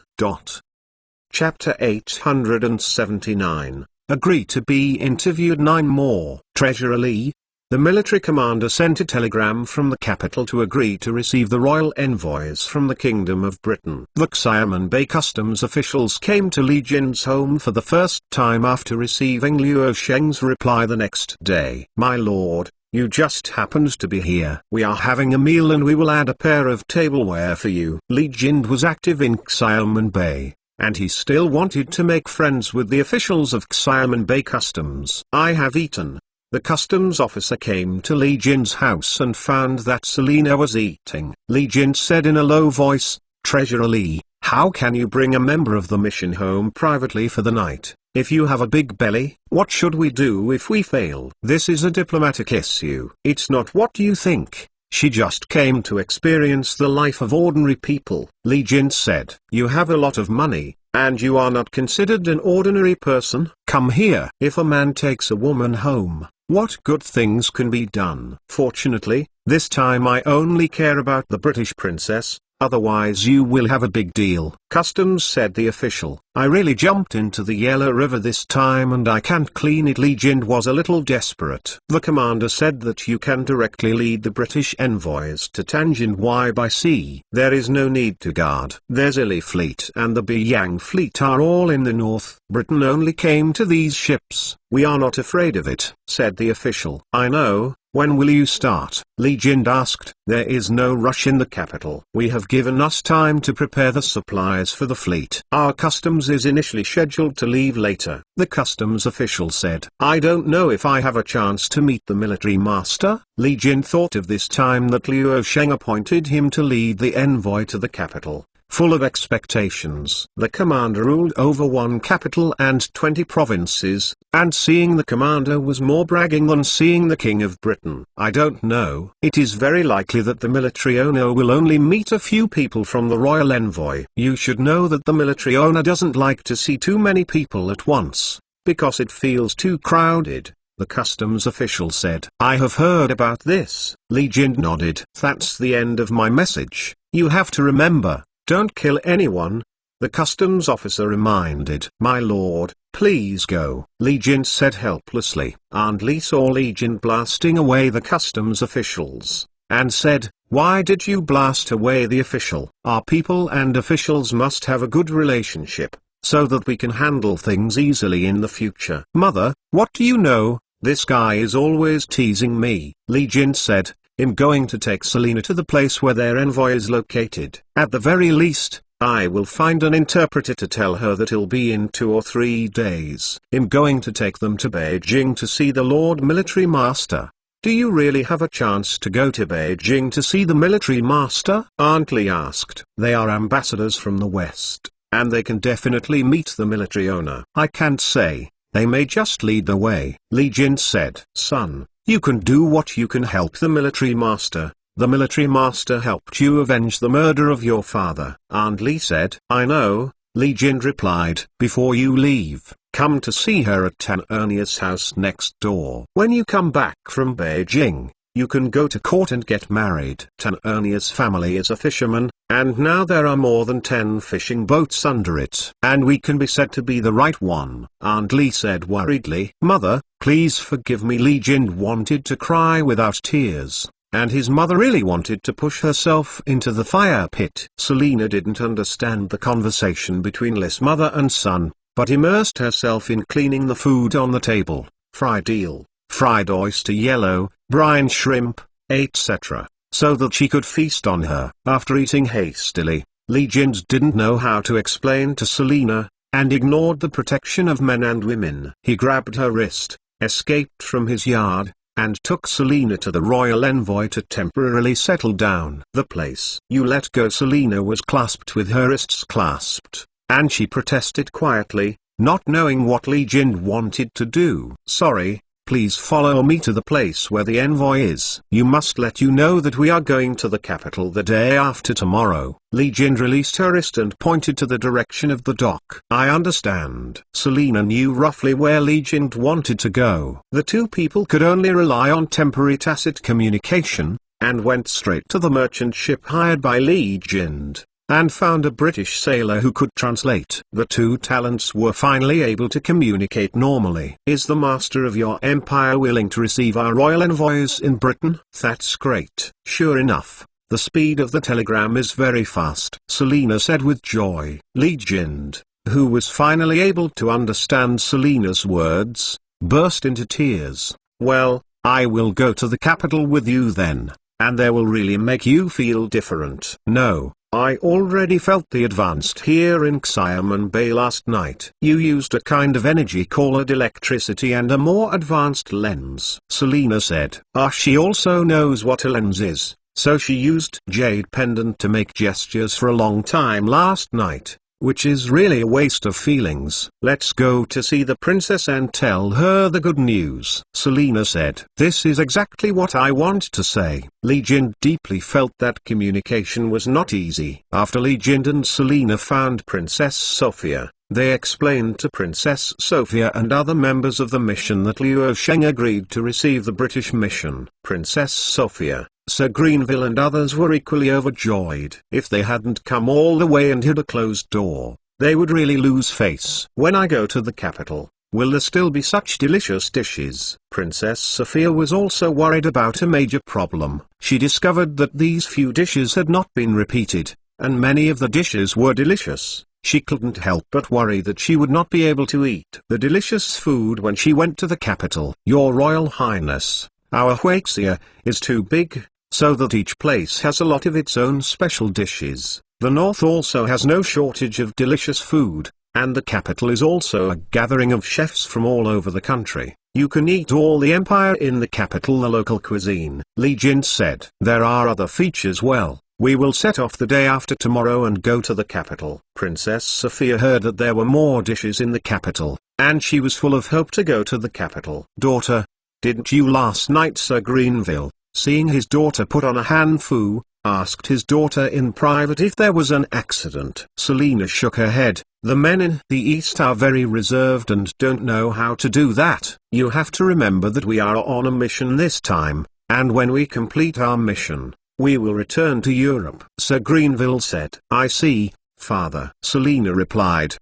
Chapter 879. Agree to be interviewed. 9 more. Treasurer Li. The military commander sent a telegram from the capital to agree to receive the royal envoys from the Kingdom of Britain. The Xiamen Bay customs officials came to Li Jin's home for the first time after receiving Liu Sheng's reply the next day. My lord, you just happened to be here. We are having a meal and we will add a pair of tableware for you. Li Jin was active in Xiamen Bay, and he still wanted to make friends with the officials of Xiamen Bay Customs. I have eaten. The customs officer came to Li Jin's house and found that Selena was eating. Li Jin said in a low voice, Treasurer Li, how can you bring a member of the mission home privately for the night? If you have a big belly, what should we do if we fail? This is a diplomatic issue. It's not what you think. She just came to experience the life of ordinary people. Li Jin said, "You have a lot of money, and you are not considered an ordinary person. Come here. If a man takes a woman home, what good things can be done? Fortunately, this time I only care about the British princess. Otherwise you will have a big deal." "Customs," said the official. "I really jumped into the Yellow River this time and I can't clean it." Li Jin was a little desperate. "The commander said that you can directly lead the British envoys to Tangent Y by sea. There is no need to guard. There's Illy Fleet and the Beiyang Fleet are all in the north. Britain only came to these ships. We are not afraid of it," said the official. "I know. When will you start?" Li Jin asked. "There is no rush in the capital. We have given us time to prepare the supplies for the fleet. Our customs is initially scheduled to leave later." The customs official said, "I don't know if I have a chance to meet the military master." Li Jin thought of this time that Liu Sheng appointed him to lead the envoy to the capital. Full of expectations, the commander ruled over 1 capital and 20 provinces, and seeing the commander was more bragging than seeing the King of Britain. "I don't know. It is very likely that the military owner will only meet a few people from the royal envoy. You should know that the military owner doesn't like to see too many people at once, because it feels too crowded," the customs official said. "I have heard about this." Li Jin nodded. "That's the end of my message. You have to remember, don't kill anyone," the customs officer reminded. "My lord, please go," Li Jin said helplessly. Aunt Li saw Li Jin blasting away the customs officials, and said, "Why did you blast away the official? Our people and officials must have a good relationship, so that we can handle things easily in the future." "Mother, what do you know? This guy is always teasing me," Li Jin said. "I'm going to take Selina to the place where their envoy is located. At the very least, I will find an interpreter to tell her that he'll be in 2 or 3 days. I'm going to take them to Beijing to see the Lord Military Master." "Do you really have a chance to go to Beijing to see the military master?" Aunt Li asked. "They are ambassadors from the West, and they can definitely meet the military owner." "I can't say. They may just lead the way," Li Jin said. "Son, you can do what you can help the military master. The military master helped you avenge the murder of your father." Aunt Li said. "I know," Li Jin replied. "Before you leave, come to see her at Tan Ernia's house next door. When you come back from Beijing, you can go to court and get married." Tan Ernia's family is a fisherman, and now there are more than 10 fishing boats under it. "And we can be said to be the right one," Aunt Li said worriedly. "Mother, please forgive me." Li Jin wanted to cry without tears, and his mother really wanted to push herself into the fire pit. Selina didn't understand the conversation between Li's mother and son, but immersed herself in cleaning the food on the table: fried eel, fried oyster yellow, brine shrimp, etc., so that she could feast on her. After eating hastily, Li Jin didn't know how to explain to Selina, and ignored the protection of men and women. He grabbed her wrist, escaped from his yard, and took Selina to the royal envoy to temporarily settle down. The place you let go. Selina was clasped with her wrists clasped, and she protested quietly, not knowing what Li Jin wanted to do. "Sorry, please follow me to the place where the envoy is. You must let you know that we are going to the capital the day after tomorrow." Li Jin released her wrist and pointed to the direction of the dock. "I understand." Selina knew roughly where Li Jin wanted to go. The two people could only rely on temporary tacit communication, and went straight to the merchant ship hired by Li Jin, and found a British sailor who could translate. The two talents were finally able to communicate normally. "Is the master of your empire willing to receive our royal envoys in Britain?" "That's great." Sure enough, the speed of the telegram is very fast, Selina said with joy. Li Jin, who was finally able to understand Selina's words, burst into tears. "Well, I will go to the capital with you then, and they will really make you feel different." "No. I already felt the advanced here in Xiamen Bay last night." "You used a kind of energy called electricity and a more advanced lens," Selina said. She also knows what a lens is, so she used jade pendant to make gestures for a long time last night. which is really a waste of feelings. Let's go to see the princess and tell her the good news. Selina said, "This is exactly what I want to say." Li Jin deeply felt that communication was not easy. After Li Jin and Selina found Princess Sophia, they explained to Princess Sophia and other members of the mission that Liu Sheng agreed to receive the British mission. Princess Sophia, Sir Greenville and others were equally overjoyed. If they hadn't come all the way and hid a closed door, they would really lose face. "When I go to the capital, will there still be such delicious dishes?" Princess Sophia was also worried about a major problem. She discovered that these few dishes had not been repeated, and many of the dishes were delicious. She couldn't help but worry that she would not be able to eat the delicious food when she went to the capital. "Your Royal Highness, our huixia is too big, so that each place has a lot of its own special dishes. The north also has no shortage of delicious food, and the capital is also a gathering of chefs from all over the country. You can eat all the empire in the capital, the local cuisine," Li Jin said. "There are other features. Well, we will set off the day after tomorrow and go to the capital." Princess Sophia heard that there were more dishes in the capital, and she was full of hope to go to the capital. "Daughter, didn't you last night?" Sir Greenville, seeing his daughter put on a hanfu, asked his daughter in private if there was an accident. Selina shook her head. "The men in the East are very reserved and don't know how to do that. You have to remember that we are on a mission this time, and when we complete our mission, we will return to Europe." Sir Greenville said. "I see, father," Selina replied.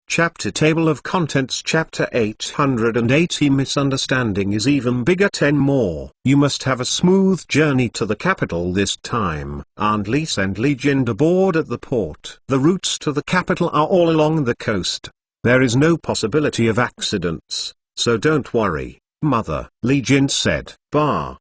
Chapter Table of Contents Chapter 880 Misunderstanding is even bigger. 10 more. You must have a smooth journey to the capital this time. Aunt Li sent Li Jin aboard at the port. The routes to the capital are all along the coast. There is no possibility of accidents, so don't worry, mother, Li Jin said. Bah.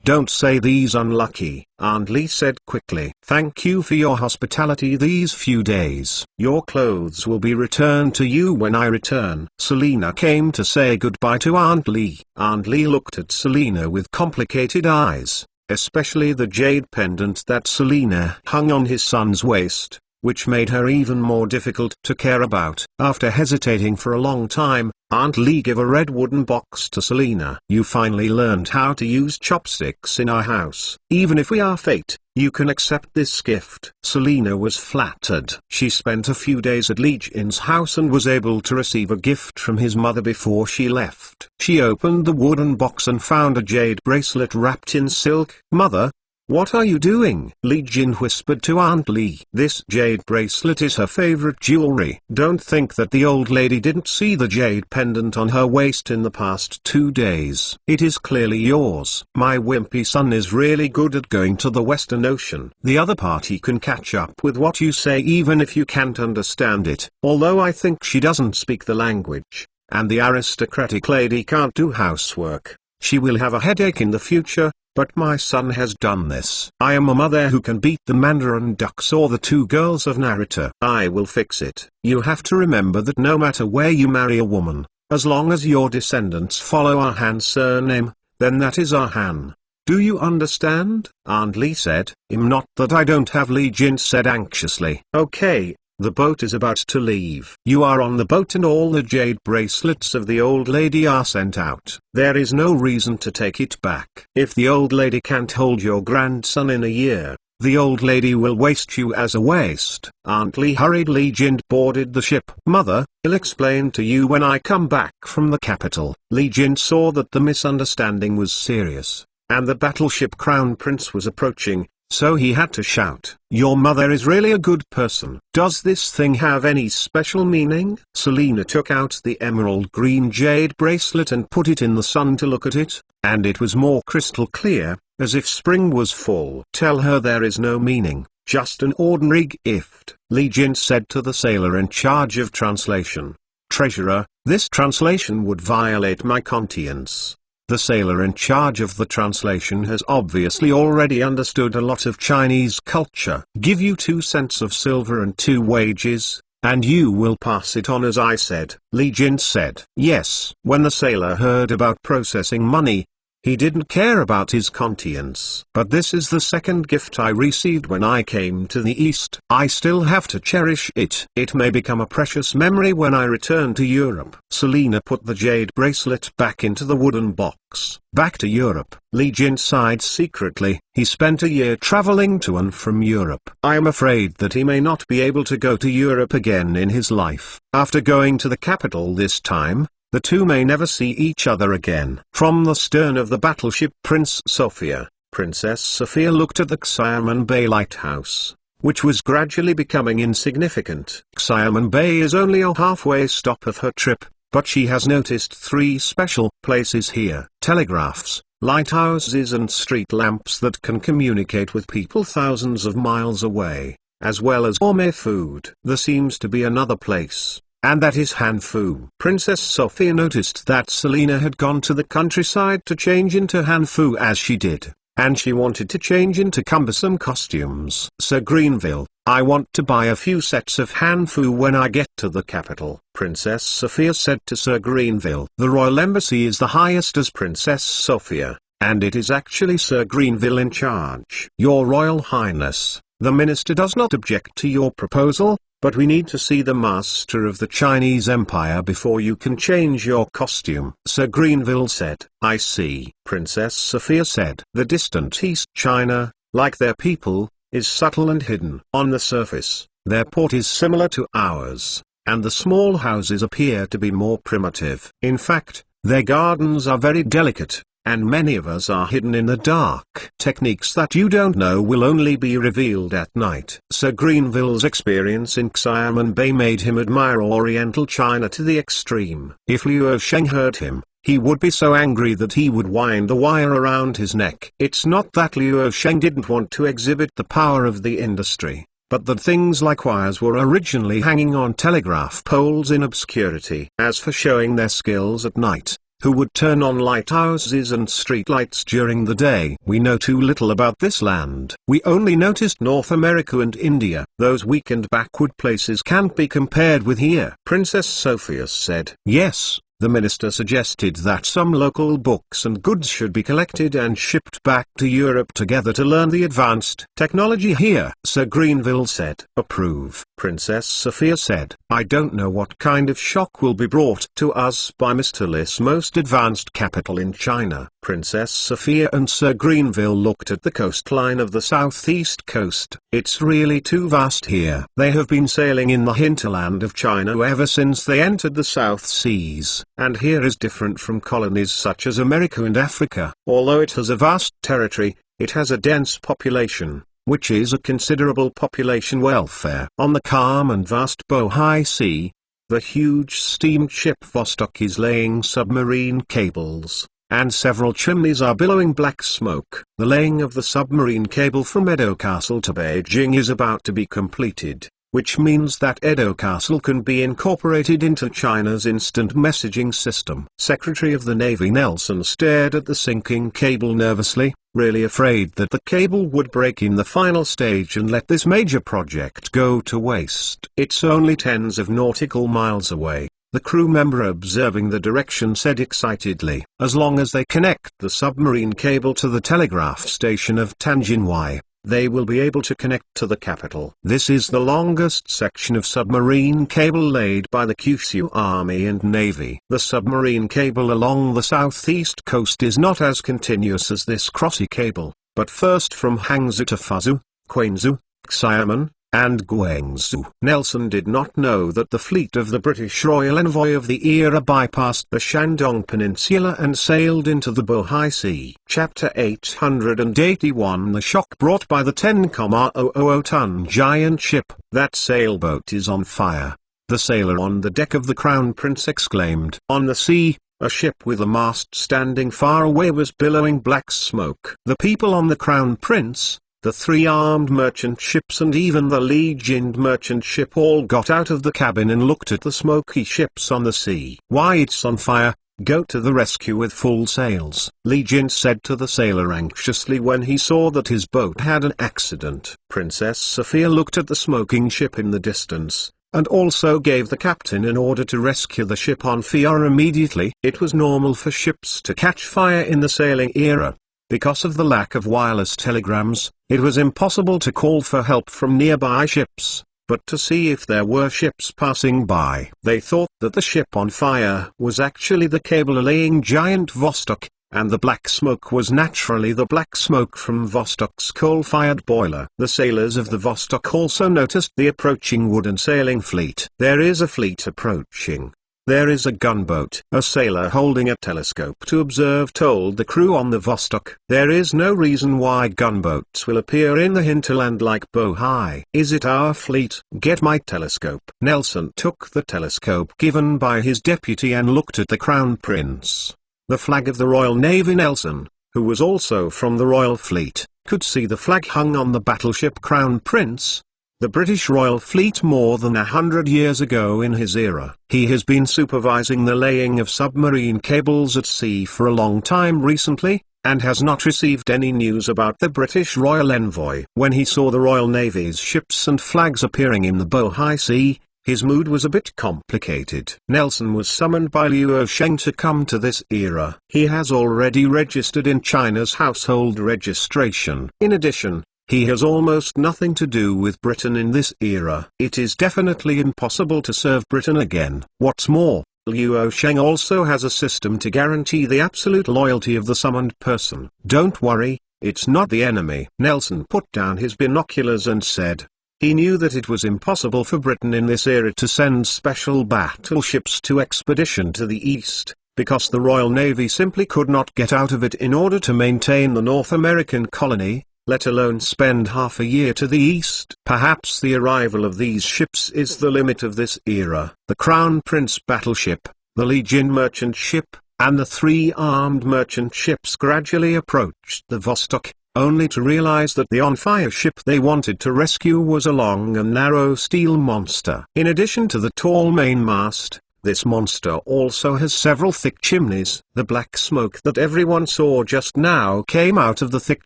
Don't say these unlucky, Aunt Li said quickly. Thank you for your hospitality these few days. Your clothes will be returned to you when I return. Selina came to say goodbye to Aunt Li. Aunt Li looked at Selina with complicated eyes, especially the jade pendant that Selina hung on his son's waist, which made her even more difficult to care about. After hesitating for a long time, Aunt Li gave a red wooden box to Selina. You finally learned how to use chopsticks in our house. Even if we are fate, you can accept this gift. Selina was flattered. She spent a few days at Li Jin's house and was able to receive a gift from his mother before she left. She opened the wooden box and found a jade bracelet wrapped in silk. Mother, what are you doing? Li Jin whispered to Aunt Li. This jade bracelet is her favorite jewelry. Don't think that the old lady didn't see the jade pendant on her waist in the past 2 days. It is clearly yours. My wimpy son is really good at going to the Western Ocean. The other party can catch up with what you say even if you can't understand it. Although I think she doesn't speak the language, and the aristocratic lady can't do housework. She will have a headache in the future. But my son has done this. I am a mother who can beat the Mandarin ducks or the 2 girls of Naruto. I will fix it. You have to remember that no matter where you marry a woman, as long as your descendants follow our Han surname, then that is our Han. Do you understand? Aunt Li said. Not that I don't have, Li Jin said anxiously. Okay. The boat is about to leave. You are on the boat and all the jade bracelets of the old lady are sent out. There is no reason to take it back. If the old lady can't hold your grandson in a year, the old lady will waste you as a waste. Aunt Li hurried Li Jin boarded the ship. Mother, I'll explain to you when I come back from the capital. Li Jin saw that the misunderstanding was serious, and the battleship Crown Prince was approaching. So he had to shout, your mother is really a good person. Does this thing have any special meaning? Selina took out the emerald green jade bracelet and put it in the sun to look at it, and it was more crystal clear, as if spring was full. Tell her there is no meaning, just an ordinary gift, Li Jin said to the sailor in charge of translation. Treasurer, this translation would violate my conscience. The sailor in charge of the translation has obviously already understood a lot of Chinese culture. Give you 2 cents of silver and 2 wages, and you will pass it on as I said, Li Jin said. Yes. When the sailor heard about processing money, He didn't care about his conscience. But this is the second gift I received when I came to the East. I still have to cherish it. It may become a precious memory when I return to Europe. Selina put the jade bracelet back into the wooden box. Back to Europe. Li Jin sighed secretly. He spent a year traveling to and from Europe. I am afraid that he may not be able to go to Europe again in his life. After going to the capital this time, the two may never see each other again. From the stern of the battleship Princess Sophia looked at the Xiamen Bay lighthouse, which was gradually becoming insignificant. Xiamen Bay is only a halfway stop of her trip, but she has noticed 3 special places here: telegraphs, lighthouses and street lamps that can communicate with people thousands of miles away, as well as gourmet food. There seems to be another place, and that is Hanfu. Princess Sophia noticed that Selina had gone to the countryside to change into Hanfu as she did, and she wanted to change into cumbersome costumes. Sir Greenville, I want to buy a few sets of Hanfu when I get to the capital, Princess Sophia said to Sir Greenville. The royal embassy is the highest as Princess Sophia, and it is actually Sir Greenville in charge. Your Royal Highness, the minister does not object to your proposal, but we need to see the master of the Chinese Empire before you can change your costume. Sir Greenville said. I see. Princess Sophia said. The distant East China, like their people, is subtle and hidden. On the surface, their port is similar to ours, and the small houses appear to be more primitive. In fact, their gardens are very delicate, and many of us are hidden in the dark. Techniques that you don't know will only be revealed at night. Sir Greenville's experience in Xiamen Bay made him admire Oriental China to the extreme. If Liu Sheng heard him, he would be so angry that he would wind a wire around his neck. It's not that Liu Sheng didn't want to exhibit the power of the industry, but that things like wires were originally hanging on telegraph poles in obscurity. As for showing their skills at night, who would turn on lighthouses and streetlights during the day? We know too little about this land. We only noticed North America and India. Those weak and backward places can't be compared with here. Princess Sophia said. Yes. The minister suggested that some local books and goods should be collected and shipped back to Europe together to learn the advanced technology here. Sir Greenville said. Approve. Princess Sophia said. I don't know what kind of shock will be brought to us by Mr. Li's most advanced capital in China. Princess Sophia and Sir Greenville looked at the coastline of the southeast coast. It's really too vast here. They have been sailing in the hinterland of China ever since they entered the South Seas. And here is different from colonies such as America and Africa. Although it has a vast territory, it has a dense population, which is a considerable population welfare. On the calm and vast Bohai Sea, the huge steam ship Vostok is laying submarine cables, and several chimneys are billowing black smoke. The laying of the submarine cable from Edo Castle to Beijing is about to be completed, which means that Edo Castle can be incorporated into China's instant messaging system. Secretary of the Navy Nelson stared at the sinking cable nervously, really afraid that the cable would break in the final stage and let this major project go to waste. It's only tens of nautical miles away, the crew member observing the direction said excitedly. As long as they connect the submarine cable to the telegraph station of Tianjin, they will be able to connect to the capital. This is the longest section of submarine cable laid by the Kyushu Army and Navy. The submarine cable along the southeast coast is not as continuous as this crossy cable, but first from Hangzhou to Fuzhou, Quanzhou, Xiamen, and Guangzhou. Nelson did not know that the fleet of the British Royal Envoy of the era bypassed the Shandong Peninsula and sailed into the Bohai Sea. Chapter 881. The shock brought by the 10,000-ton giant ship. That sailboat is on fire, the sailor on the deck of the Crown Prince exclaimed. On the sea, a ship with a mast standing far away was billowing black smoke. The people on the Crown Prince, the 3 armed merchant ships and even the legioned merchant ship all got out of the cabin and looked at the smoky ships on the sea. Why, it's on fire, go to the rescue with full sails, Legion said to the sailor anxiously when he saw that his boat had an accident. Princess Sophia looked at the smoking ship in the distance, and also gave the captain an order to rescue the ship on fire immediately. It was normal for ships to catch fire in the sailing era. Because of the lack of wireless telegrams, it was impossible to call for help from nearby ships, but to see if there were ships passing by. They thought that the ship on fire was actually the cable-laying giant Vostok, and the black smoke was naturally the black smoke from Vostok's coal-fired boiler. The sailors of the Vostok also noticed the approaching wooden sailing fleet. There is a fleet approaching. There is a gunboat. A sailor holding a telescope to observe told the crew on the Vostok. There is no reason why gunboats will appear in the hinterland like Bohai. Is it our fleet? Get my telescope. Nelson took the telescope given by his deputy and looked at the Crown Prince. The flag of the Royal Navy. Nelson, who was also from the Royal Fleet, could see the flag hung on the battleship Crown Prince, the British Royal Fleet more than 100 years ago in his era. He has been supervising the laying of submarine cables at sea for a long time recently, and has not received any news about the British Royal Envoy. When he saw the Royal Navy's ships and flags appearing in the Bohai Sea, his mood was a bit complicated. Nelson was summoned by Liu Sheng to come to this era. He has already registered in China's household registration. In addition, he has almost nothing to do with Britain in this era. It is definitely impossible to serve Britain again. What's more, Liu Sheng also has a system to guarantee the absolute loyalty of the summoned person. Don't worry, it's not the enemy. Nelson put down his binoculars and said, he knew that it was impossible for Britain in this era to send special battleships to expedition to the east, because the Royal Navy simply could not get out of it in order to maintain the North American colony, let alone spend half a year to the east. Perhaps the arrival of these ships is the limit of this era. The Crown Prince battleship, the Legion merchant ship, and the 3 armed merchant ships gradually approached the Vostok, only to realize that the on-fire ship they wanted to rescue was a long and narrow steel monster. In addition to the tall mainmast, this monster also has several thick chimneys. The black smoke that everyone saw just now came out of the thick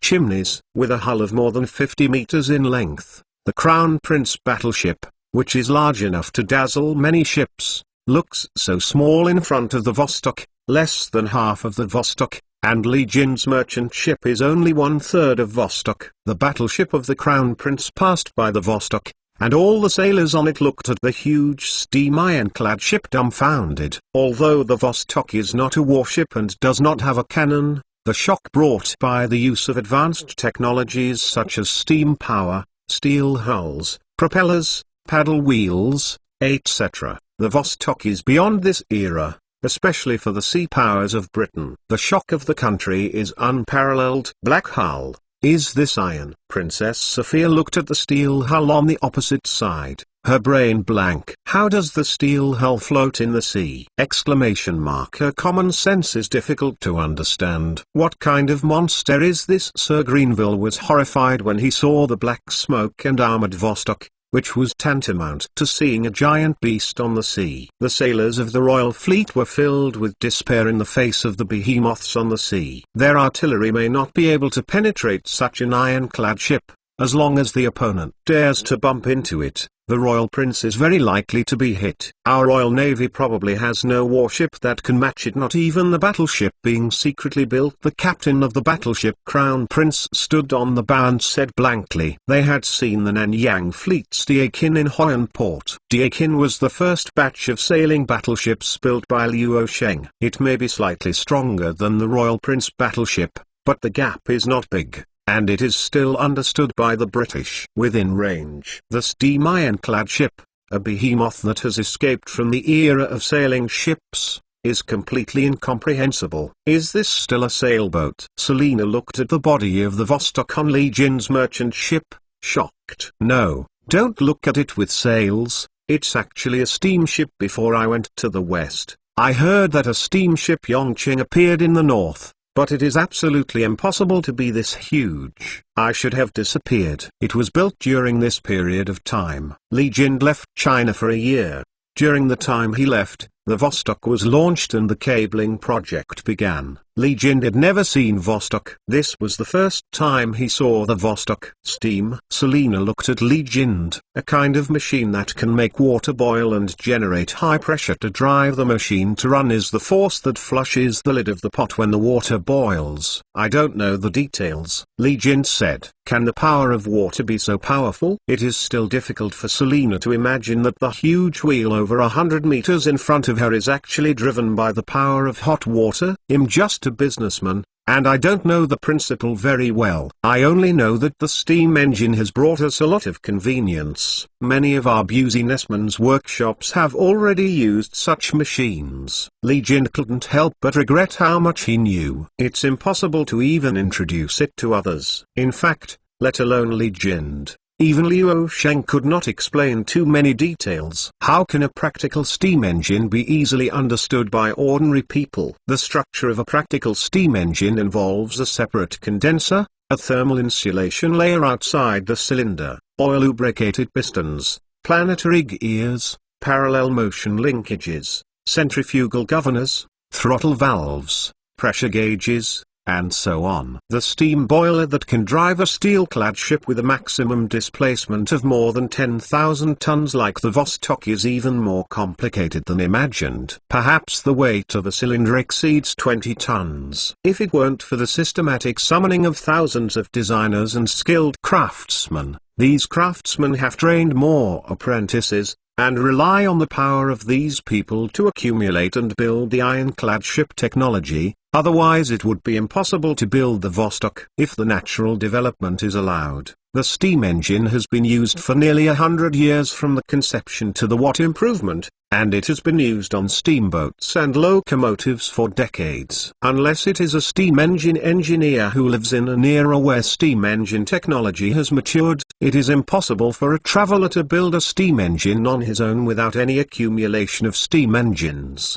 chimneys. With a hull of more than 50 meters in length, the Crown Prince battleship, which is large enough to dazzle many ships, looks so small in front of the Vostok, less than half of the Vostok, and Legion's merchant ship is only 1/3 of Vostok. The battleship of the Crown Prince passed by the Vostok, and all the sailors on it looked at the huge steam ironclad ship dumbfounded. Although the Vostok is not a warship and does not have a cannon, the shock brought by the use of advanced technologies such as steam power, steel hulls, propellers, paddle wheels, etc., the Vostok is beyond this era, especially for the sea powers of Britain. The shock of the country is unparalleled. Black hull. Is this iron? Princess Sophia looked at the steel hull on the opposite side, her brain blank. How does the steel hull float in the sea? Exclamation mark. Her common sense is difficult to understand. What kind of monster is this? Sir Greenville was horrified when he saw the black smoke and armored Vostok, which was tantamount to seeing a giant beast on the sea. The sailors of the Royal Fleet were filled with despair in the face of the behemoths on the sea. Their artillery may not be able to penetrate such an ironclad ship. As long as the opponent dares to bump into it, the Royal Prince is very likely to be hit. Our Royal Navy probably has no warship that can match it, not even the battleship being secretly built. The captain of the battleship Crown Prince stood on the bow and said blankly. They had seen the Nanyang fleet's Diakin in Hoyan Port. Diakin was the first batch of sailing battleships built by Liu Sheng. It may be slightly stronger than the Royal Prince battleship, but the gap is not big, and it is still understood by the British. Within range, the steam ironclad ship, a behemoth that has escaped from the era of sailing ships, is completely incomprehensible. Is this still a sailboat? Selina looked at the body of the Vostok on Legion's merchant ship, shocked. No, don't look at it with sails, it's actually a steamship. Before I went to the west, I heard that a steamship Yongqing appeared in the north. But it is absolutely impossible to be this huge. I should have disappeared. It was built during this period of time. Li Jin left China for a year. During the time he left, The Vostok was launched and the cabling project began. Li Jin had never seen Vostok. This was the first time he saw the Vostok. Steam. Selena looked at Li Jin. A kind of machine that can make water boil and generate high pressure to drive the machine to run is the force that flushes the lid of the pot when the water boils. I don't know the details, Li Jin said. Can the power of water be so powerful? It is still difficult for Selena to imagine that the huge wheel over 100 meters in front of her is actually driven by the power of hot water. I'm just a businessman, and I don't know the principle very well. I only know that the steam engine has brought us a lot of convenience. Many of our businessmen's workshops have already used such machines. Li Jin couldn't help but regret how much he knew. It's impossible to even introduce it to others. In fact, let alone Li Jin. Even Liu Sheng could not explain too many details. How can a practical steam engine be easily understood by ordinary people? The structure of a practical steam engine involves a separate condenser, a thermal insulation layer outside the cylinder, oil-lubricated pistons, planetary gears, parallel motion linkages, centrifugal governors, throttle valves, pressure gauges, and so on. The steam boiler that can drive a steel-clad ship with a maximum displacement of more than 10,000 tons like the Vostok is even more complicated than imagined. Perhaps the weight of a cylinder exceeds 20 tons. If it weren't for the systematic summoning of thousands of designers and skilled craftsmen, these craftsmen have trained more apprentices, and rely on the power of these people to accumulate and build the ironclad ship technology. Otherwise it would be impossible to build the Vostok. If the natural development is allowed, the steam engine has been used for nearly 100 years from the conception to the watt improvement, and it has been used on steamboats and locomotives for decades. Unless it is a steam engine engineer who lives in an era where steam engine technology has matured, it is impossible for a traveler to build a steam engine on his own without any accumulation of steam engines.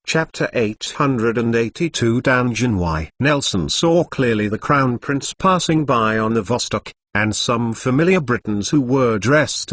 Chapter 882 Danjin Y. Nelson saw clearly the Crown Prince passing by on the Vostok, and some familiar Britons who were dressed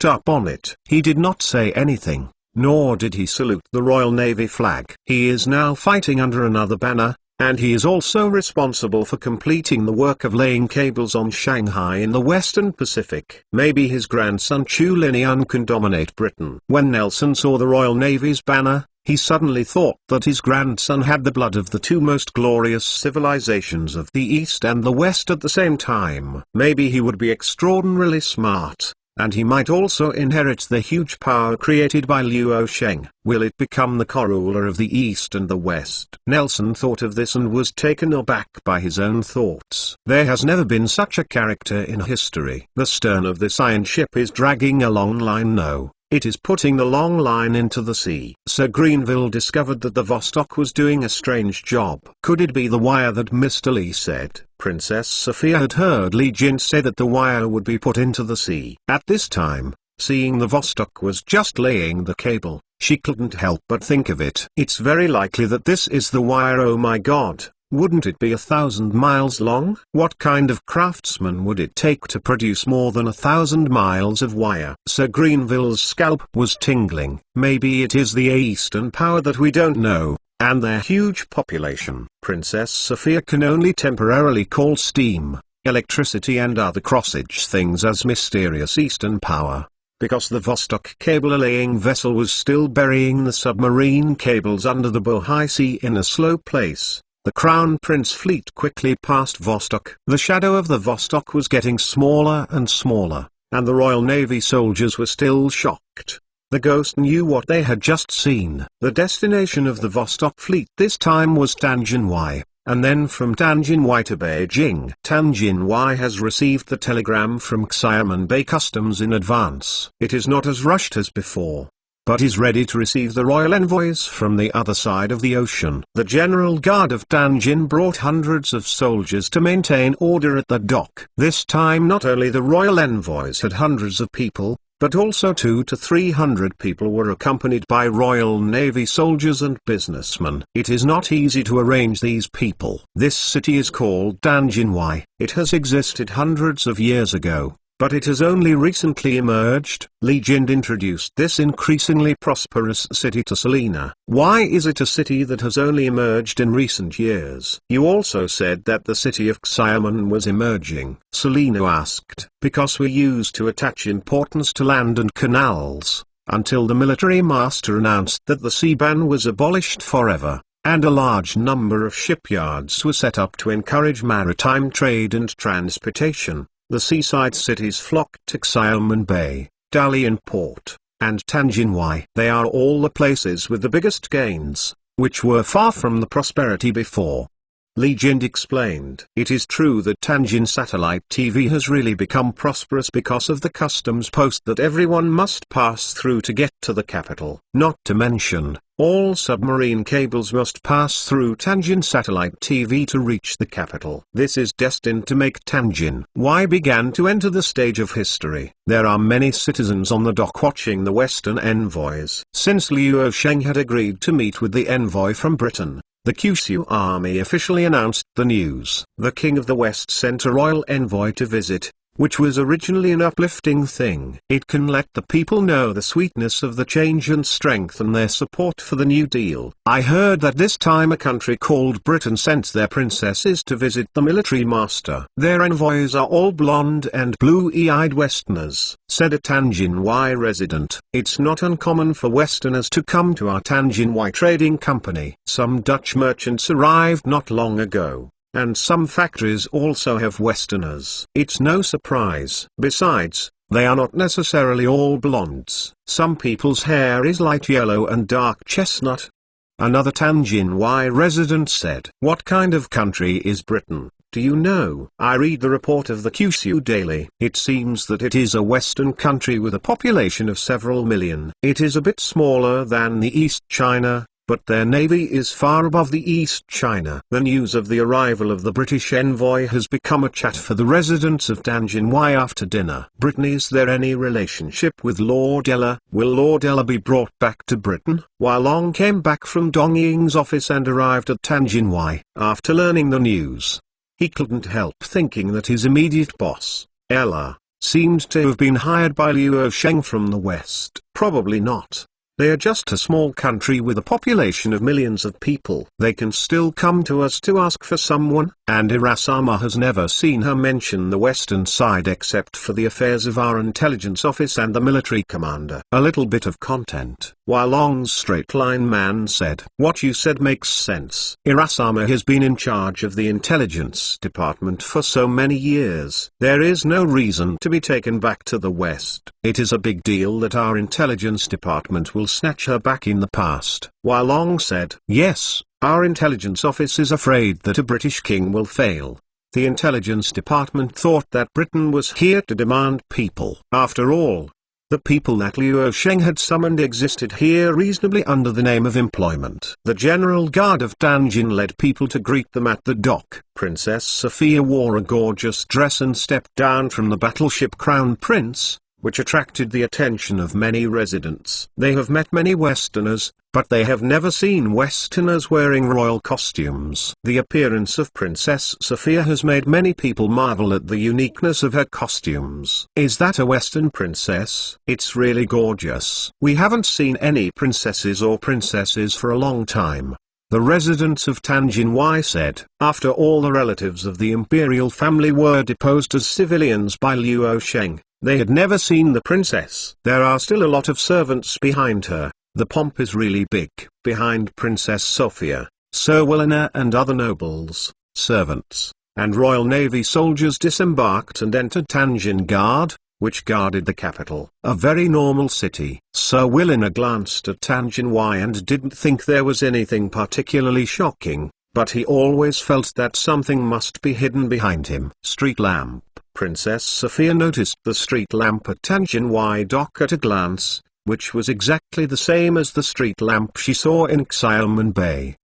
up on it. He did not say anything, nor did he salute the Royal Navy flag. He is now fighting under another banner, and he is also responsible for completing the work of laying cables on Shanghai in the Western Pacific. Maybe his grandson Chu Linian can dominate Britain. When Nelson saw the Royal Navy's banner, he suddenly thought that his grandson had the blood of the two most glorious civilizations of the East and the West at the same time. Maybe he would be extraordinarily smart, and he might also inherit the huge power created by Liu Sheng. Will it become the co-ruler of the East and the West? Nelson thought of this and was taken aback by his own thoughts. There has never been such a character in history. The stern of this iron ship is dragging a long line. No, it is putting the long line into the sea. Sir Greenville discovered that the Vostok was doing a strange job. Could it be the wire that Mr. Li said? Princess Sophia had heard Li Jin say that the wire would be put into the sea. At this time, seeing the Vostok was just laying the cable, she couldn't help but think of it. It's very likely that this is the wire. Oh my God. Wouldn't it be 1,000 miles long? What kind of craftsman would it take to produce more than 1,000 miles of wire? Sir Greenville's scalp was tingling. Maybe it is the Eastern power that we don't know, and their huge population. Princess Sophia can only temporarily call steam, electricity and other crossage things as mysterious Eastern power, because the Vostok cable-laying vessel was still burying the submarine cables under the Bohai Sea in a slow place. The Crown Prince fleet quickly passed Vostok. The shadow of the Vostok was getting smaller and smaller, and the Royal Navy soldiers were still shocked. The ghost knew what they had just seen. The destination of the Vostok fleet this time was Tianjin Y, and then from Tianjin Y to Beijing. Tianjin Y has received the telegram from Xiamen Bay Customs in advance. It is not as rushed as before, but is ready to receive the royal envoys from the other side of the ocean. The General Guard of Tianjin brought hundreds of soldiers to maintain order at the dock. This time not only the royal envoys had hundreds of people, but also 200 to 300 people were accompanied by Royal Navy soldiers and businessmen. It is not easy to arrange these people. This city is called Tianjin Y. It has existed hundreds of years ago, but it has only recently emerged. Li Jind introduced this increasingly prosperous city to Selena. Why is it a city that has only emerged in recent years? You also said that the city of Xiamen was emerging. Selena asked. Because we used to attach importance to land and canals, until the military master announced that the sea ban was abolished forever, and a large number of shipyards were set up to encourage maritime trade and transportation. The seaside cities flocked to Xiamen Bay, Dalian Port, and Tianjinhuai. They are all the places with the biggest gains, which were far from the prosperity before. Li Jind explained. It is true that Tianjin satellite TV has really become prosperous because of the customs post that everyone must pass through to get to the capital. Not to mention, all submarine cables must pass through Tianjin satellite TV to reach the capital. This is destined to make Tianjinhuai began to enter the stage of history. There are many citizens on the dock watching the Western envoys. Since Liu Sheng had agreed to meet with the envoy from Britain, the Kyushu army officially announced the news. The King of the West sent a royal envoy to visit, which was originally an uplifting thing. It can let the people know the sweetness of the change and strengthen their support for the New Deal. I heard that this time a country called Britain sent their princesses to visit the military master. Their envoys are all blonde and blue-eyed Westerners, said a Tianjinhuai resident. It's not uncommon for Westerners to come to our Tianjinhuai trading company. Some Dutch merchants arrived not long ago, and some factories also have Westerners. It's no surprise. Besides, they are not necessarily all blondes. Some people's hair is light yellow and dark chestnut. Another Tianjinhuai resident said. What kind of country is Britain? Do you know? I read the report of the Kyushu daily. It seems that it is a Western country with a population of several million. It is a bit smaller than the East China, but their navy is far above the East China. The news of the arrival of the British envoy has become a chat for the residents of Tianjinhuai after dinner. Britain, is there any relationship with Lord Ella? Will Lord Ella be brought back to Britain? Wei Long came back from Dong Ying's office and arrived at Tianjinhuai. After learning the news, he couldn't help thinking that his immediate boss, Ella, seemed to have been hired by Liu Sheng from the West. Probably not. They are just a small country with a population of millions of people. They can still come to us to ask for someone, and Irasama has never seen her mention the Western side except for the affairs of our intelligence office and the military commander. A little bit of content. While Long's straight-line man said, what you said makes sense. Irasama has been in charge of the intelligence department for so many years. There is no reason to be taken back to the West. It is a big deal that our intelligence department will snatch her back in the past. While Long said, yes, our intelligence office is afraid that a British king will fail. The intelligence department thought that Britain was here to demand people. After all, the people that Liu Sheng had summoned existed here reasonably under the name of employment. The General Guard of Tianjin led people to greet them at the dock. Princess Sophia wore a gorgeous dress and stepped down from the battleship Crown Prince, which attracted the attention of many residents. They have met many Westerners, but they have never seen Westerners wearing royal costumes. The appearance of Princess Sophia has made many people marvel at the uniqueness of her costumes. Is that a Western princess? It's really gorgeous. We haven't seen any princesses or princesses for a long time, the residents of Tianjinhuai said. After all the relatives of the imperial family were deposed as civilians by Liu Sheng, they had never seen the princess. There are still a lot of servants behind her. The pomp is really big. Behind Princess Sophia, Sir Williner and other nobles, servants, and Royal Navy soldiers disembarked and entered Tianjin Guard, which guarded the capital. A very normal city. Sir Williner glanced at Tianjinhuai and didn't think there was anything particularly shocking, but he always felt that something must be hidden behind him. Street lamp. Princess Sophia noticed the street lamp at Tianjinhuai dock at a glance, which was exactly the same as the street lamp she saw in Xiamen Bay.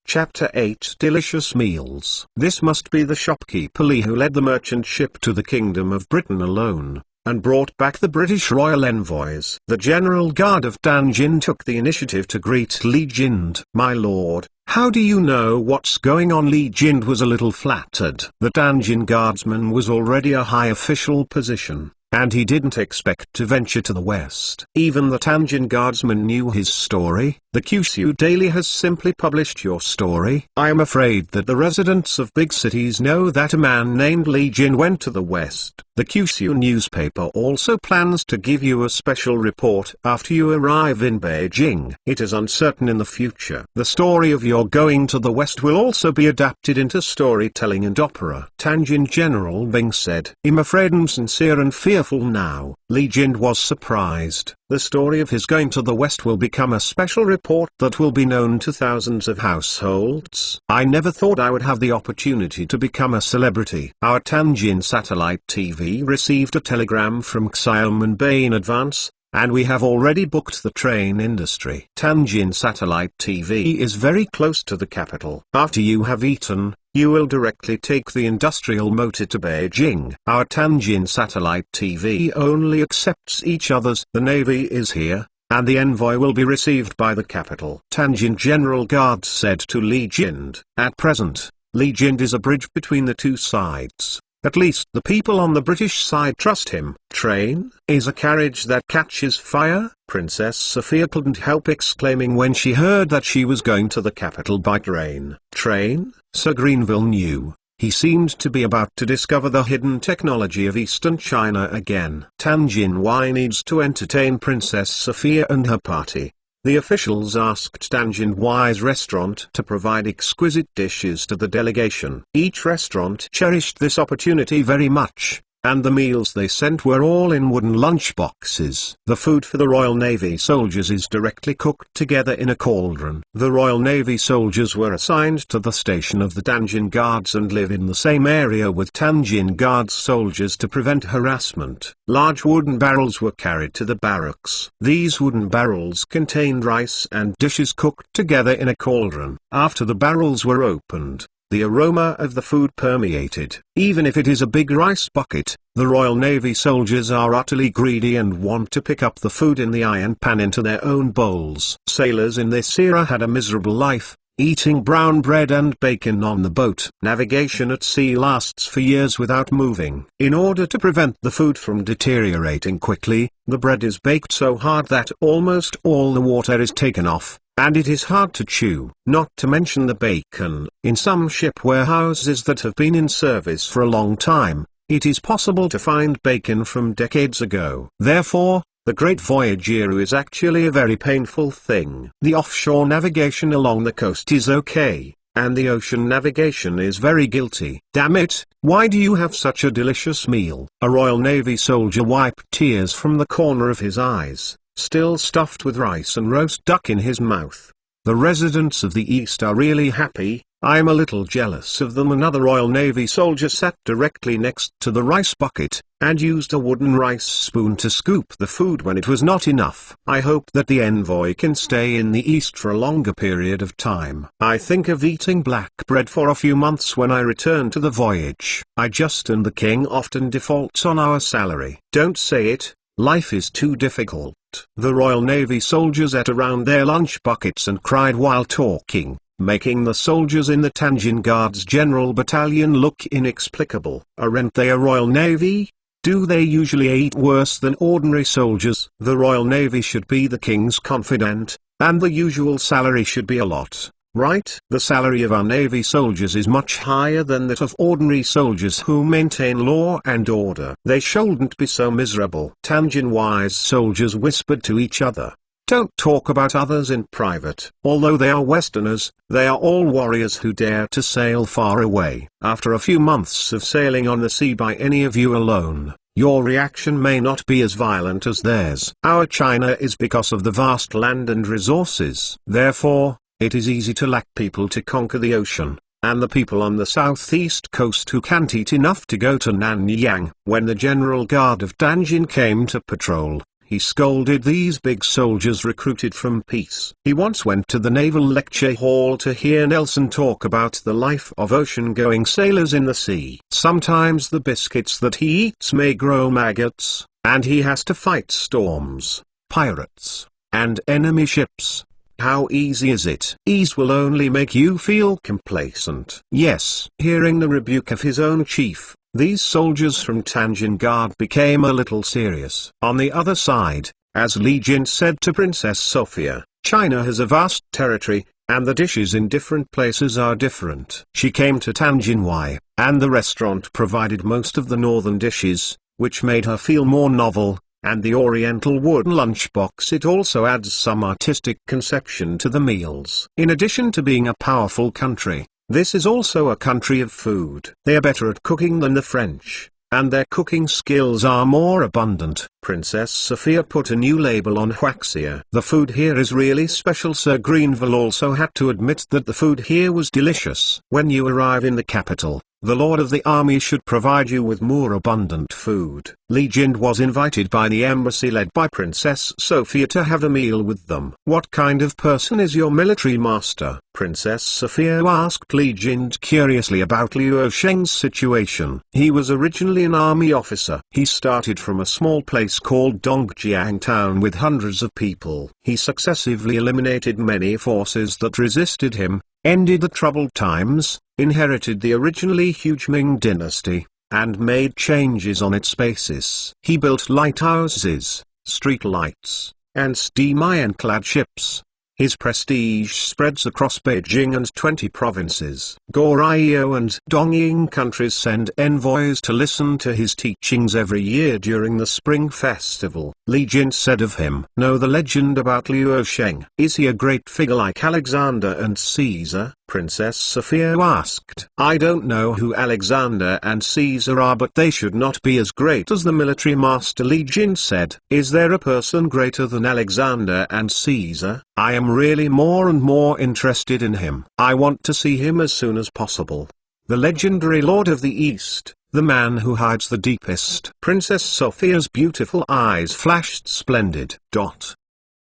Chapter 8 Delicious Meals. This must be the shopkeeper Li who led the merchant ship to the Kingdom of Britain alone, and brought back the British royal envoys. The General Guard of Tianjin took the initiative to greet Li Jind. My lord, How do you know what's going on? Li Jind was a little flattered. The Tianjin guardsman was already a high official position, and he didn't expect to venture to the west. Even the Tianjin guardsman knew his story. The Kyushu Daily has simply published your story. I am afraid that the residents of big cities know that a man named Li Jin went to the west. The Kyushu newspaper also plans to give you a special report after you arrive in Beijing. It is uncertain in the future. The story of your going to the west will also be adapted into storytelling and opera. Tianjin General Ming said, I'm afraid I'm sincere and fearful now. Li Jin was surprised. The story of his going to the west will become a special report that will be known to thousands of households. I never thought I would have the opportunity to become a celebrity. Our Tianjin satellite TV received a telegram from Xiaomen Bay in advance, and we have already booked the train industry. Tianjin satellite TV is very close to the capital. After you have eaten, you will directly take the industrial motor to Beijing. Our Tianjin satellite TV only accepts each other's. The Navy is here, and the envoy will be received by the capital. Tianjin General Guard said to Li Jind. At present, Li Jind is a bridge between the two sides. At least the people on the British side trust him. Train is a carriage that catches fire. Princess Sophia couldn't help exclaiming when she heard that she was going to the capital by train. Train? Sir Greenville knew. He seemed to be about to discover the hidden technology of Eastern China again. Tianjin Y needs to entertain Princess Sophia and her party. The officials asked Tianjin Y's restaurant to provide exquisite dishes to the delegation. Each restaurant cherished this opportunity very much, and the meals they sent were all in wooden lunchboxes. The food for the Royal Navy soldiers is directly cooked together in a cauldron. The Royal Navy soldiers were assigned to the station of the Tianjin Guards and live in the same area with Tianjin Guards soldiers to prevent harassment. Large wooden barrels were carried to the barracks. These wooden barrels contained rice and dishes cooked together in a cauldron. After the barrels were opened, the aroma of the food permeated. Even if it is a big rice bucket, the Royal Navy soldiers are utterly greedy and want to pick up the food in the iron pan into their own bowls. Sailors in this era had a miserable life, eating brown bread and bacon on the boat. Navigation at sea lasts for years without moving. In order to prevent the food from deteriorating quickly, the bread is baked so hard that almost all the water is taken off, and it is hard to chew. Not to mention the bacon. In some ship warehouses that have been in service for a long time, it is possible to find bacon from decades ago. Therefore, the Great Voyage era is actually a very painful thing. The offshore navigation along the coast is okay, and the ocean navigation is very guilty. Damn it, why do you have such a delicious meal? A Royal Navy soldier wiped tears from the corner of his eyes, still stuffed with rice and roast duck in his mouth. The residents of the East are really happy. I'm a little jealous of them. Another Royal Navy soldier sat directly next to the rice bucket, and used a wooden rice spoon to scoop the food when it was not enough. I hope that the envoy can stay in the East for a longer period of time. I think of eating black bread for a few months when I return to the voyage. I just and the king often defaults on our salary. Don't say it, life is too difficult. The Royal Navy soldiers ate around their lunch buckets and cried while talking, making the soldiers in the Tianjin Guards General Battalion look inexplicable. Aren't they a Royal Navy? Do they usually eat worse than ordinary soldiers? The Royal Navy should be the king's confidant, and the usual salary should be a lot, right? The salary of our Navy soldiers is much higher than that of ordinary soldiers who maintain law and order. They shouldn't be so miserable. Tianjin Y's soldiers whispered to each other. Don't talk about others in private. Although they are Westerners, they are all warriors who dare to sail far away. After a few months of sailing on the sea by any of you alone, your reaction may not be as violent as theirs. Our China is because of the vast land and resources. Therefore, it is easy to lack people to conquer the ocean, and the people on the southeast coast who can't eat enough to go to Nanyang. When the General Guard of Tianjin came to patrol, he scolded these big soldiers recruited from peace. He once went to the Naval Lecture Hall to hear Nelson talk about the life of ocean-going sailors in the sea. Sometimes the biscuits that he eats may grow maggots, and he has to fight storms, pirates, and enemy ships. How easy is it? Ease will only make you feel complacent. Yes. Hearing the rebuke of his own chief, these soldiers from Tanjin Guard became a little serious. On the other side, as Li Jin said to Princess Sophia, China has a vast territory, and the dishes in different places are different. She came to Tanjin, and the restaurant provided most of the northern dishes, which made her feel more novel, and the oriental wooden lunchbox, it also adds some artistic conception to the meals. In addition to being a powerful country, this is also a country of food. They are better at cooking than the French, and their cooking skills are more abundant. Princess Sophia put a new label on Huaxia. The food here is really special. Sir Greenville also had to admit that the food here was delicious. When you arrive in the capital, the Lord of the Army should provide you with more abundant food. Li Jin was invited by the embassy led by Princess Sophia to have a meal with them. What kind of person is your military master? Princess Sophia asked Li Jin curiously about Liu Sheng's situation. He was originally an army officer. He started from a small place called Dongjiang Town with hundreds of people. He successively eliminated many forces that resisted him, ended the troubled times, inherited the originally huge Ming Dynasty, and made changes on its basis. He built lighthouses, street lights, and steam ironclad ships. His prestige spreads across Beijing and 20 provinces. Goryeo and Dongying countries send envoys to listen to his teachings every year during the Spring Festival. Li Jin said of him, "Know the legend about Liu Sheng? Is he a great figure like Alexander and Caesar?" Princess Sophia asked. "I don't know who Alexander and Caesar are, but they should not be as great as the military master." Li Jin said, "Is there a person greater than Alexander and Caesar? I am really more and more interested in him. I want to see him as soon as possible. The legendary Lord of the East, the man who hides the deepest." Princess Sophia's beautiful eyes flashed splendid.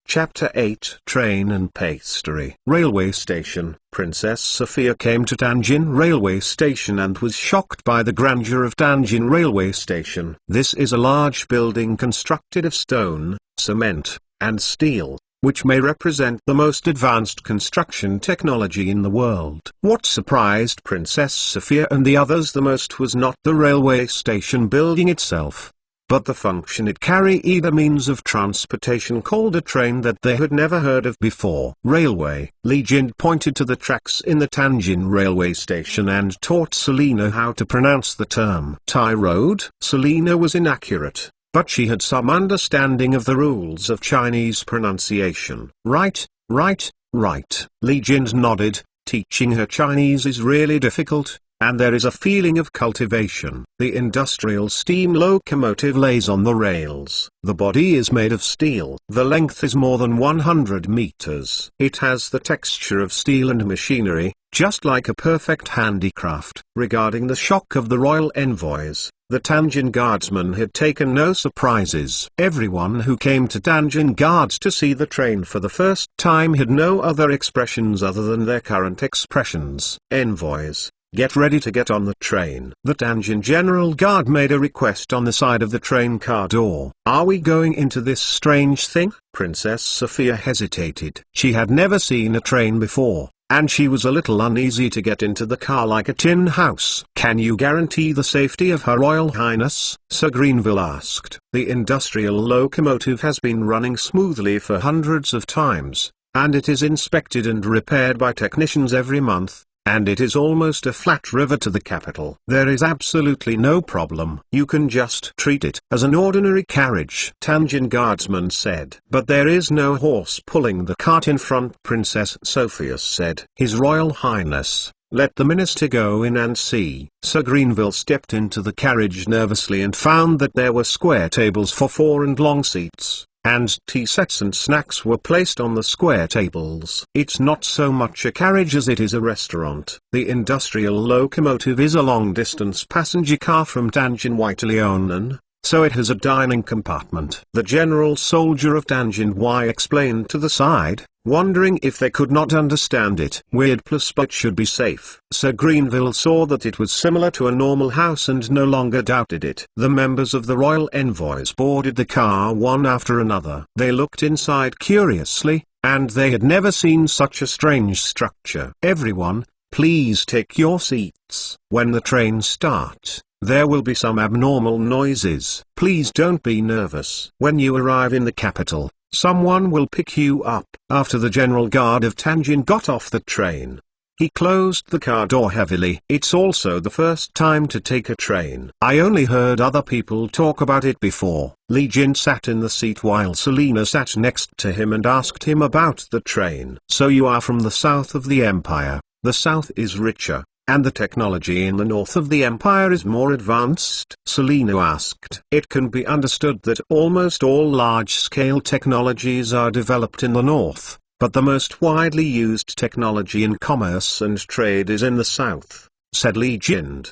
Chapter 8 Train and Pastry. Railway Station. Princess Sophia came to Tianjin Railway Station and was shocked by the grandeur of Tianjin Railway Station. This is a large building constructed of stone, cement, and steel, which may represent the most advanced construction technology in the world. What surprised Princess Sophia and the others the most was not the railway station building itself, but the function it carried, a means of transportation called a train that they had never heard of before. Railway. Li Jin pointed to the tracks in the Tianjin railway station and taught Selina how to pronounce the term Thai road. Selina was inaccurate, but she had some understanding of the rules of Chinese pronunciation. Right. Li Jin nodded. Teaching her Chinese is really difficult, and there is a feeling of cultivation. The industrial steam locomotive lays on the rails. The body is made of steel. The length is more than 100 meters. It has the texture of steel and machinery, just like a perfect handicraft. Regarding the shock of the royal envoys, the Tianjin guardsmen had taken no surprises. Everyone who came to Tianjin Guards to see the train for the first time had no other expressions other than their current expressions. Envoys, get ready to get on the train. The Tianjin General Guard made a request on the side of the train car door. "Are we going into this strange thing?" Princess Sophia hesitated. She had never seen a train before, and she was a little uneasy to get into the car like a tin house. "Can you guarantee the safety of Her Royal Highness?" Sir Greenville asked. "The industrial locomotive has been running smoothly for hundreds of times, and it is inspected and repaired by technicians every month, and it is almost a flat river to the capital. There is absolutely no problem. You can just treat it as an ordinary carriage," Tianjin guardsman said. "But there is no horse pulling the cart in front," Princess Sophia said. "His Royal Highness, let the minister go in and see." Sir Greenville stepped into the carriage nervously and found that there were square tables for 4 and long seats, and tea sets and snacks were placed on the square tables. It's not so much a carriage as it is a restaurant. The industrial locomotive is a long-distance passenger car from Tianjin to Liaonan, so it has a dining compartment. The general soldier of Tianjin explained to the side, wondering if they could not understand it. Weird plus but should be safe. Sir Greenville saw that it was similar to a normal house and no longer doubted it. The members of the royal envoys boarded the car one after another. They looked inside curiously, and they had never seen such a strange structure. "Everyone, please take your seats. When the train starts, there will be some abnormal noises. Please don't be nervous. When you arrive in the capital, someone will pick you up." After the general guard of Tianjin got off the train, he closed the car door heavily. "It's also the first time to take a train. I only heard other people talk about it before." Li Jin sat in the seat while Selina sat next to him and asked him about the train. "So you are from the south of the empire. The south is richer, and the technology in the north of the empire is more advanced?" Selina asked. "It can be understood that almost all large-scale technologies are developed in the north, but the most widely used technology in commerce and trade is in the south," said Li Jin.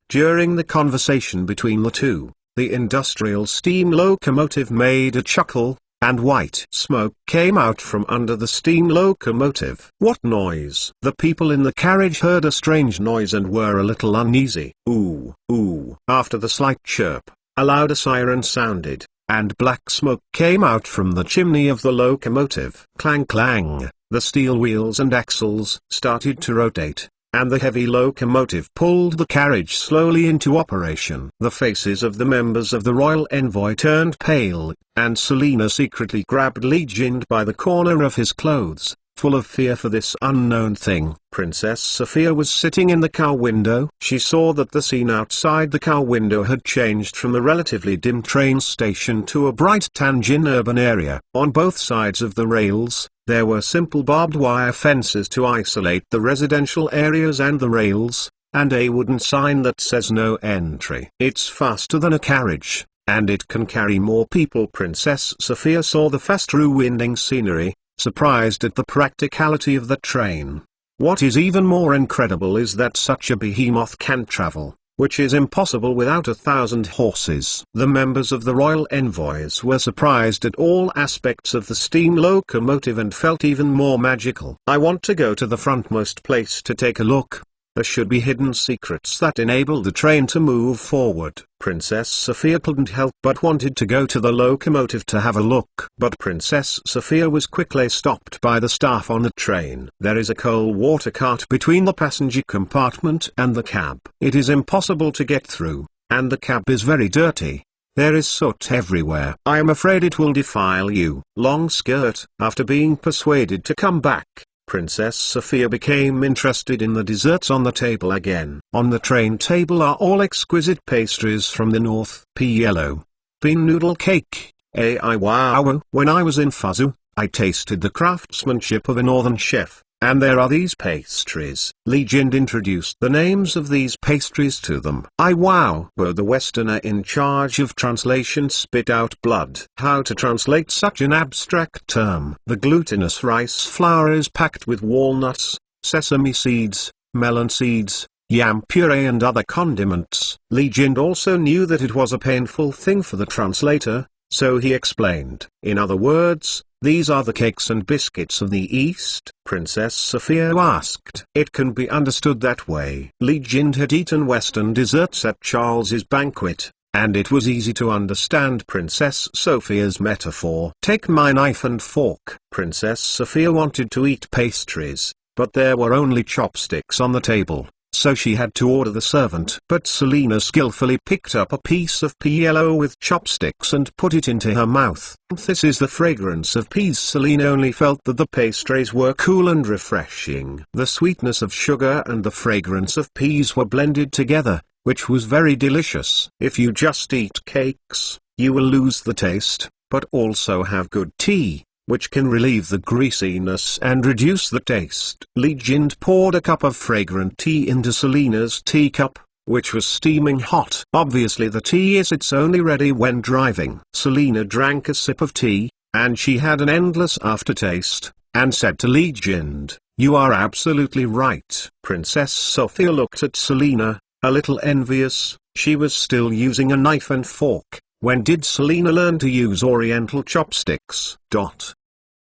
During the conversation between the two, the industrial steam locomotive made a chuckle, and white smoke came out from under the steam locomotive. "What noise?" The people in the carriage heard a strange noise and were a little uneasy. "Ooh, ooh." After the slight chirp, a louder siren sounded, and black smoke came out from the chimney of the locomotive. Clang clang, the steel wheels and axles started to rotate, and the heavy locomotive pulled the carriage slowly into operation. The faces of the members of the royal envoy turned pale, and Selina secretly grabbed Li Jin by the corner of his clothes, full of fear for this unknown thing. Princess Sophia was sitting in the car window. She saw that the scene outside the car window had changed from the relatively dim train station to a bright Tianjin urban area. On both sides of the rails, there were simple barbed wire fences to isolate the residential areas and the rails, and a wooden sign that says "No Entry." "It's faster than a carriage, and it can carry more people." Princess Sophia saw the fast-winding scenery, surprised at the practicality of the train. What is even more incredible is that such a behemoth can travel, which is impossible without 1,000 horses. The members of the royal envoys were surprised at all aspects of the steam locomotive and felt even more magical. "I want to go to the frontmost place to take a look. There should be hidden secrets that enable the train to move forward." Princess Sophia couldn't help but wanted to go to the locomotive to have a look. But Princess Sophia was quickly stopped by the staff on the train. "There is a coal water cart between the passenger compartment and the cab. It is impossible to get through, and the cab is very dirty. There is soot everywhere. I am afraid it will defile you." Long skirt. After being persuaded to come back, Princess Sophia became interested in the desserts on the table again. On the train table are all exquisite pastries from the north. Yellow bean noodle cake. Wow. When I was in Fuzhou, I tasted the craftsmanship of a northern chef, and there are these pastries. Li Jin introduced the names of these pastries to them. Wow. The Westerner in charge of translation spit out blood. How to translate such an abstract term? The glutinous rice flour is packed with walnuts, sesame seeds, melon seeds, yam puree and other condiments. Li Jin also knew that it was a painful thing for the translator, so he explained. "In other words, these are the cakes and biscuits of the East?" Princess Sophia asked. "It can be understood that way." Li Jin had eaten Western desserts at Charles's banquet, and it was easy to understand Princess Sophia's metaphor. "Take my knife and fork." Princess Sophia wanted to eat pastries, but there were only chopsticks on the table, so she had to order the servant. But Selina skillfully picked up a piece of pea yellow with chopsticks and put it into her mouth. This is the fragrance of peas. Selina only felt that the pastries were cool and refreshing. The sweetness of sugar and the fragrance of peas were blended together, which was very delicious. If you just eat cakes, you will lose the taste, but also have good tea, which can relieve the greasiness and reduce the taste. Li Jin poured a cup of fragrant tea into Selina's teacup, which was steaming hot. Obviously the tea is its only ready when driving. Selina drank a sip of tea, and she had an endless aftertaste, and said to Li Jin, "You are absolutely right." Princess Sophia looked at Selina, a little envious. She was still using a knife and fork. When did Selina learn to use Oriental chopsticks?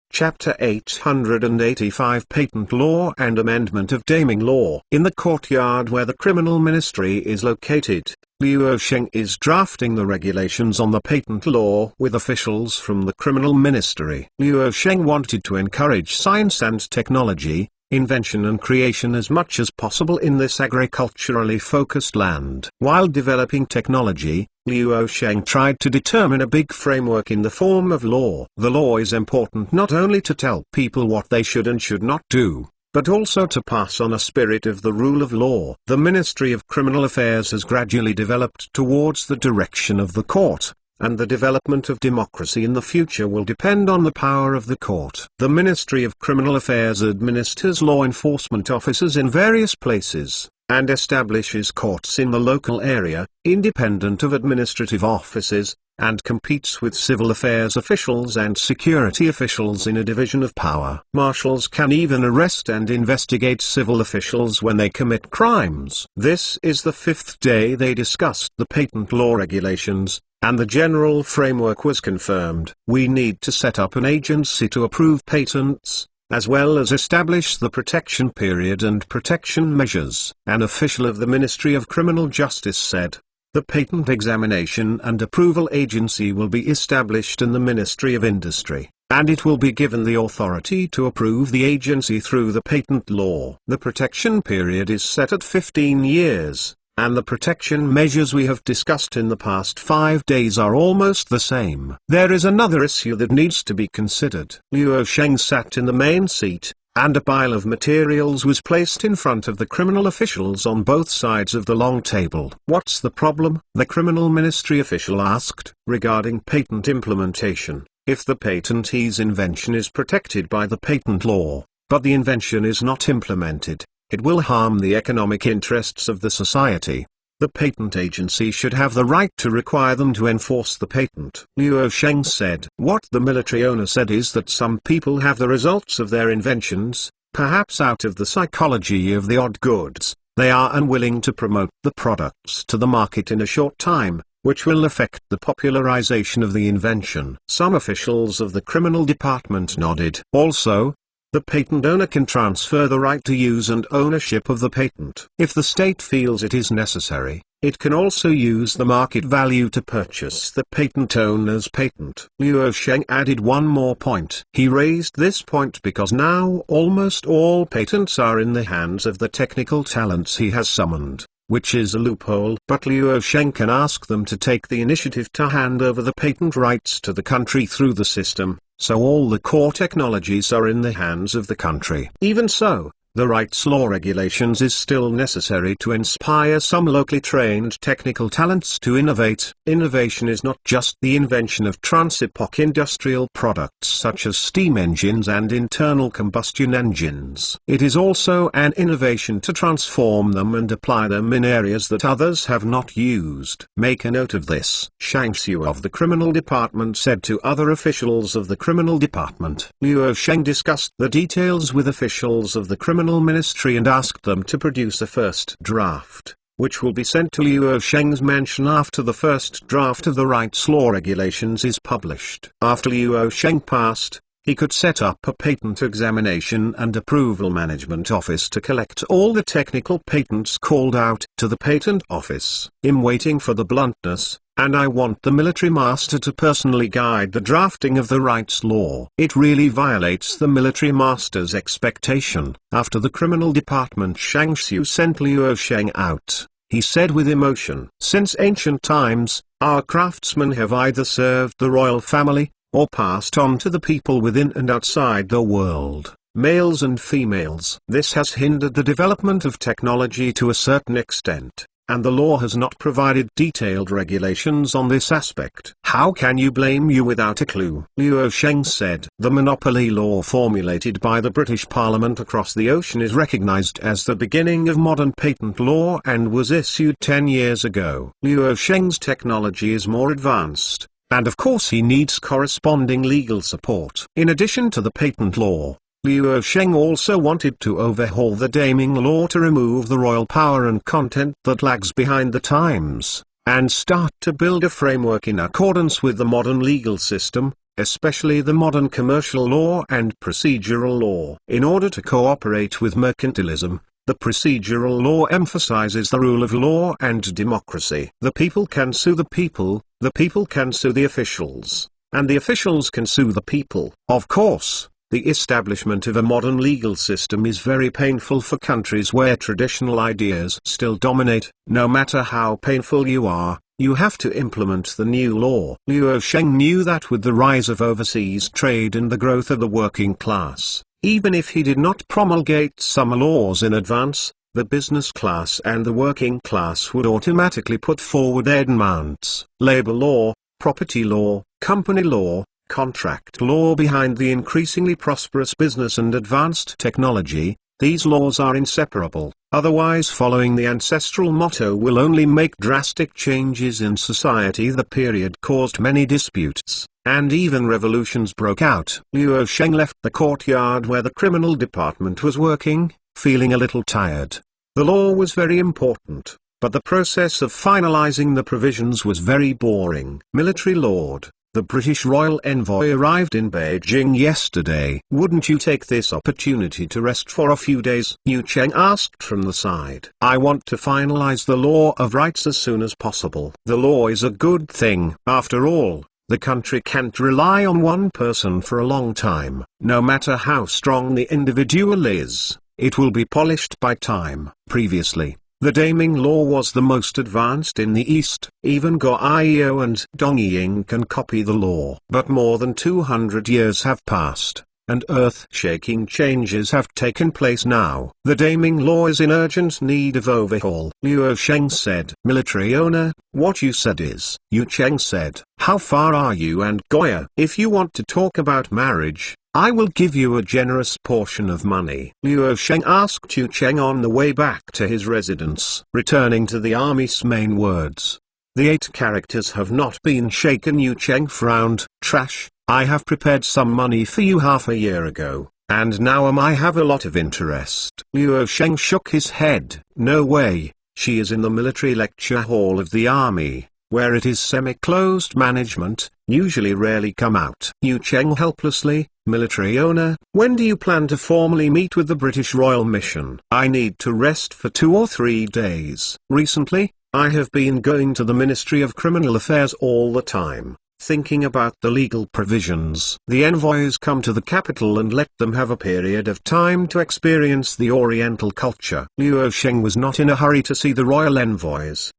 Chapter 885 Patent Law and Amendment of Damning Law. In the courtyard where the criminal ministry is located, Liu Sheng is drafting the regulations on the patent law with officials from the criminal ministry. Liu Sheng wanted to encourage science and technology, invention and creation as much as possible in this agriculturally focused land. While developing technology, Liu Sheng tried to determine a big framework in the form of law. The law is important not only to tell people what they should and should not do, but also to pass on a spirit of the rule of law. The Ministry of Criminal Affairs has gradually developed towards the direction of the court, and the development of democracy in the future will depend on the power of the court. The Ministry of Criminal Affairs administers law enforcement officers in various places, and establishes courts in the local area, independent of administrative offices, and competes with civil affairs officials and security officials in a division of power. Marshals can even arrest and investigate civil officials when they commit crimes. This is the 5th day they discussed the patent law regulations, and the general framework was confirmed. We need to set up an agency to approve patents, as well as establish the protection period and protection measures. An official of the Ministry of Criminal Justice said, "The Patent Examination and Approval Agency will be established in the Ministry of Industry, and it will be given the authority to approve the agency through the patent law. The protection period is set at 15 years, and the protection measures we have discussed in the past 5 days are almost the same." There is another issue that needs to be considered. Liu Sheng sat in the main seat, and a pile of materials was placed in front of the criminal officials on both sides of the long table. "What's the problem?" the criminal ministry official asked. "Regarding patent implementation, if the patentee's invention is protected by the patent law, but the invention is not implemented, it will harm the economic interests of the society. The patent agency should have the right to require them to enforce the patent." Liu Sheng said. What the military owner said is that some people have the results of their inventions, perhaps out of the psychology of the odd goods, they are unwilling to promote the products to the market in a short time, which will affect the popularization of the invention. Some officials of the criminal department nodded. Also, the patent owner can transfer the right to use and ownership of the patent. If the state feels it is necessary, it can also use the market value to purchase the patent owner's patent. Liu Sheng added one more point. He raised this point because now almost all patents are in the hands of the technical talents he has summoned, which is a loophole. But Liu Sheng can ask them to take the initiative to hand over the patent rights to the country through the system, so all the core technologies are in the hands of the country. Even so, the rights law regulations is still necessary to inspire some locally trained technical talents to innovate. Innovation is not just the invention of trans-epoch industrial products such as steam engines and internal combustion engines. It is also an innovation to transform them and apply them in areas that others have not used. Make a note of this. Shang Xiu of the criminal department said to other officials of the criminal department. Liu Sheng discussed the details with officials of the criminal ministry and asked them to produce a first draft, which will be sent to Liu Sheng's mansion after the first draft of the rights law regulations is published. After Liu Sheng passed, he could set up a patent examination and approval management office to collect all the technical patents called out to the patent office. "I'm waiting for the bluntness, and I want the military master to personally guide the drafting of the rights law. It really violates the military master's expectation." After the criminal department Shang Xiu sent Liu Sheng out, he said with emotion, "Since ancient times, our craftsmen have either served the royal family, or passed on to the people within and outside the world, males and females. This has hindered the development of technology to a certain extent, and the law has not provided detailed regulations on this aspect. How can you blame you without a clue?" Liu Sheng said. The monopoly law formulated by the British Parliament across the ocean is recognized as the beginning of modern patent law and was issued 10 years ago. Liu Sheng's technology is more advanced, and of course he needs corresponding legal support. In addition to the patent law, Liu Sheng also wanted to overhaul the damning law to remove the royal power and content that lags behind the times, and start to build a framework in accordance with the modern legal system, especially the modern commercial law and procedural law. In order to cooperate with mercantilism, The procedural law emphasizes the rule of law and democracy. The people can sue the people can sue the officials, and the officials can sue the people. Of course, the establishment of a modern legal system is very painful for countries where traditional ideas still dominate. No matter how painful you are, you have to implement the new law. Liu Sheng knew that with the rise of overseas trade and the growth of the working class, even if he did not promulgate some laws in advance, the business class and the working class would automatically put forward their demands. Labor law, property law, company law, contract law. Behind the increasingly prosperous business and advanced technology, these laws are inseparable. Otherwise, following the ancestral motto will only make drastic changes in society. The period caused many disputes, and even revolutions broke out. Liu Sheng left the courtyard where the criminal department was working, feeling a little tired. The law was very important, but the process of finalizing the provisions was very boring. Military Lord, the British royal envoy arrived in Beijing yesterday. Wouldn't you take this opportunity to rest for a few days? Yu Cheng asked from the side. I want to finalize the law of rights as soon as possible. The law is a good thing. After all, the country can't rely on one person for a long time. No matter how strong the individual is, it will be polished by time. Previously, the daming law was the most advanced in the East. Even Goryeo and Dongying can copy the law. But more than 200 years have passed, and earth-shaking changes have taken place now. The daming law is in urgent need of overhaul. Liu Sheng said. Military owner, what you said is. Yu Cheng said. How far are you and Goya? If you want to talk about marriage, I will give you a generous portion of money. Liu Sheng asked Yu Cheng on the way back to his residence. Returning to the army's main words. The 8 characters have not been shaken. Yu Cheng frowned. Trash, I have prepared some money for you half a year ago, and now I have a lot of interest. Liu Sheng shook his head. No way, she is in the military lecture hall of the army, where it is semi-closed. Management usually rarely come out. Yu Cheng helplessly. Military owner, when do you plan to formally meet with the British Royal Mission? I need to rest for 2 or 3 days. Recently, I have been going to the Ministry of Criminal Affairs all the time, thinking about the legal provisions. The envoys come to the capital and let them have a period of time to experience the Oriental culture. Liu Sheng was not in a hurry to see the royal envoys.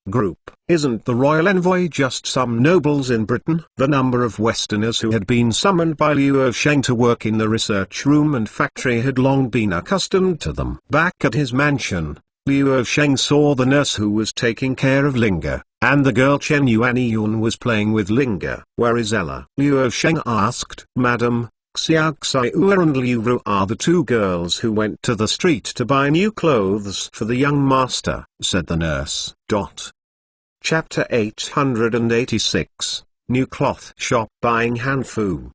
Group. Isn't the royal envoy just some nobles in Britain? The number of Westerners who had been summoned by Liu Sheng to work in the research room and factory had long been accustomed to them. Back at his mansion, Liu Sheng saw the nurse who was taking care of Linga, and the girl Chen Yuanyun was playing with Linga. Where is Ella? Liu Sheng asked. Madam, Xiaoxiu and Liu Ru are the 2 girls who went to the street to buy new clothes for the young master, said the nurse. Chapter 886, New Cloth Shop. Buying Hanfu.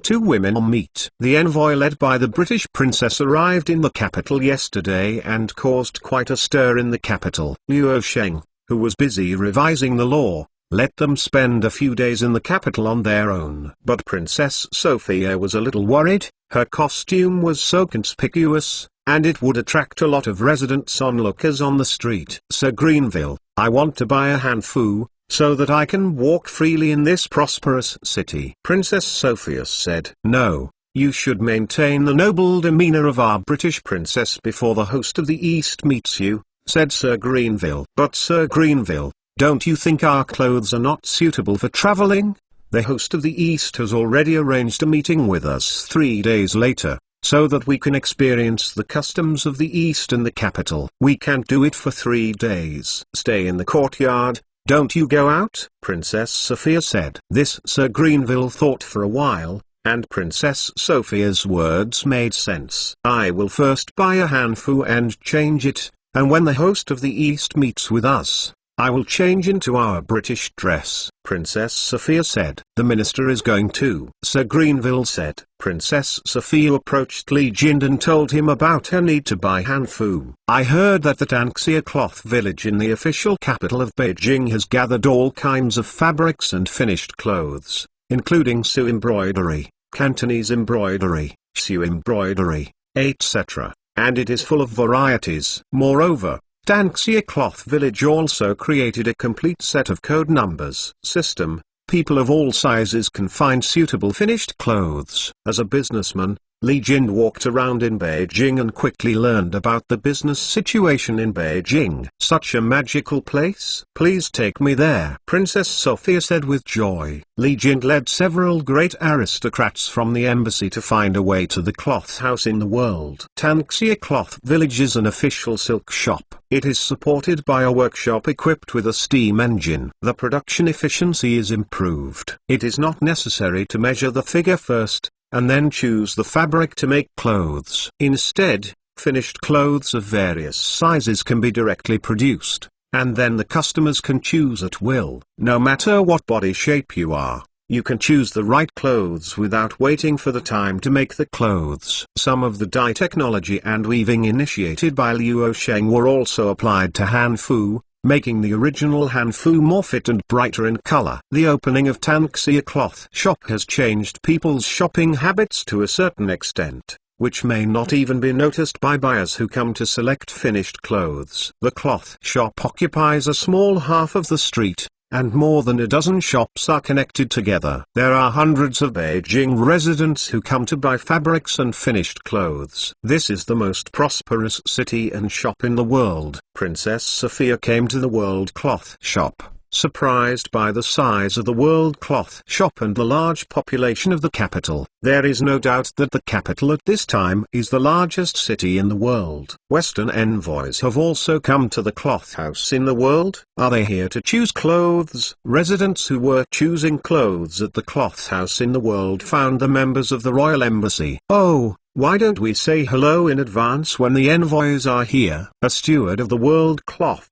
2 women meet. The envoy led by the British princess arrived in the capital yesterday and caused quite a stir in the capital. Liu Sheng, who was busy revising the law, let them spend a few days in the capital on their own. But Princess Sophia was a little worried. Her costume was so conspicuous, and it would attract a lot of residents onlookers on the street. Sir Greenville, I want to buy a hanfu, so that I can walk freely in this prosperous city. Princess Sophia said. No, you should maintain the noble demeanor of our British princess before the host of the East meets you, said Sir Greenville. But Sir Greenville, don't you think our clothes are not suitable for traveling? The host of the East has already arranged a meeting with us 3 days later, so that we can experience the customs of the East in the capital. We can't do it for 3 days. Stay in the courtyard, don't you go out, Princess Sophia said. This Sir Greenville thought for a while, and Princess Sophia's words made sense. I will first buy a hanfu and change it, and when the host of the East meets with us, I will change into our British dress, Princess Sophia said. The minister is going too, Sir Greenville said. Princess Sophia approached Li Jind and told him about her need to buy hanfu. I heard that the Anxia cloth village in the official capital of Beijing has gathered all kinds of fabrics and finished clothes, including Su embroidery, Cantonese embroidery, Xiu embroidery, etc. and it is full of varieties. Moreover, Tanxia Cloth Village also created a complete set of code numbers system. People of all sizes can find suitable finished clothes. As a businessman, Li Jin walked around in Beijing and quickly learned about the business situation in Beijing. Such a magical place. Please take me there, Princess Sophia said with joy. Li Jin led several great aristocrats from the embassy to find a way to the cloth house in the world. Tanxia Cloth Village is an official silk shop. It is supported by a workshop equipped with a steam engine. The production efficiency is improved. It is not necessary to measure the figure first, and then choose the fabric to make clothes. Instead, finished clothes of various sizes can be directly produced, and then the customers can choose at will. No matter what body shape you are, you can choose the right clothes without waiting for the time to make the clothes. Some of the dye technology and weaving initiated by Liu Sheng were also applied to Hanfu, making the original Hanfu more fit and brighter in color. The opening of Tanxia Cloth Shop has changed people's shopping habits to a certain extent, which may not even be noticed by buyers who come to select finished clothes. The cloth shop occupies a small half of the street, and more than a dozen shops are connected together. There are hundreds of Beijing residents who come to buy fabrics and finished clothes. This is the most prosperous city and shop in the world. Princess Sophia came to the World Cloth Shop, surprised by the size of the World Cloth Shop and the large population of the capital. There is no doubt that the capital at this time is the largest city in the world. Western envoys have also come to the cloth house in the world. Are they here to choose clothes? Residents who were choosing clothes at the cloth house in the world found the members of the royal embassy. Oh, why don't we say hello in advance when the envoys are here? A steward of the World Cloth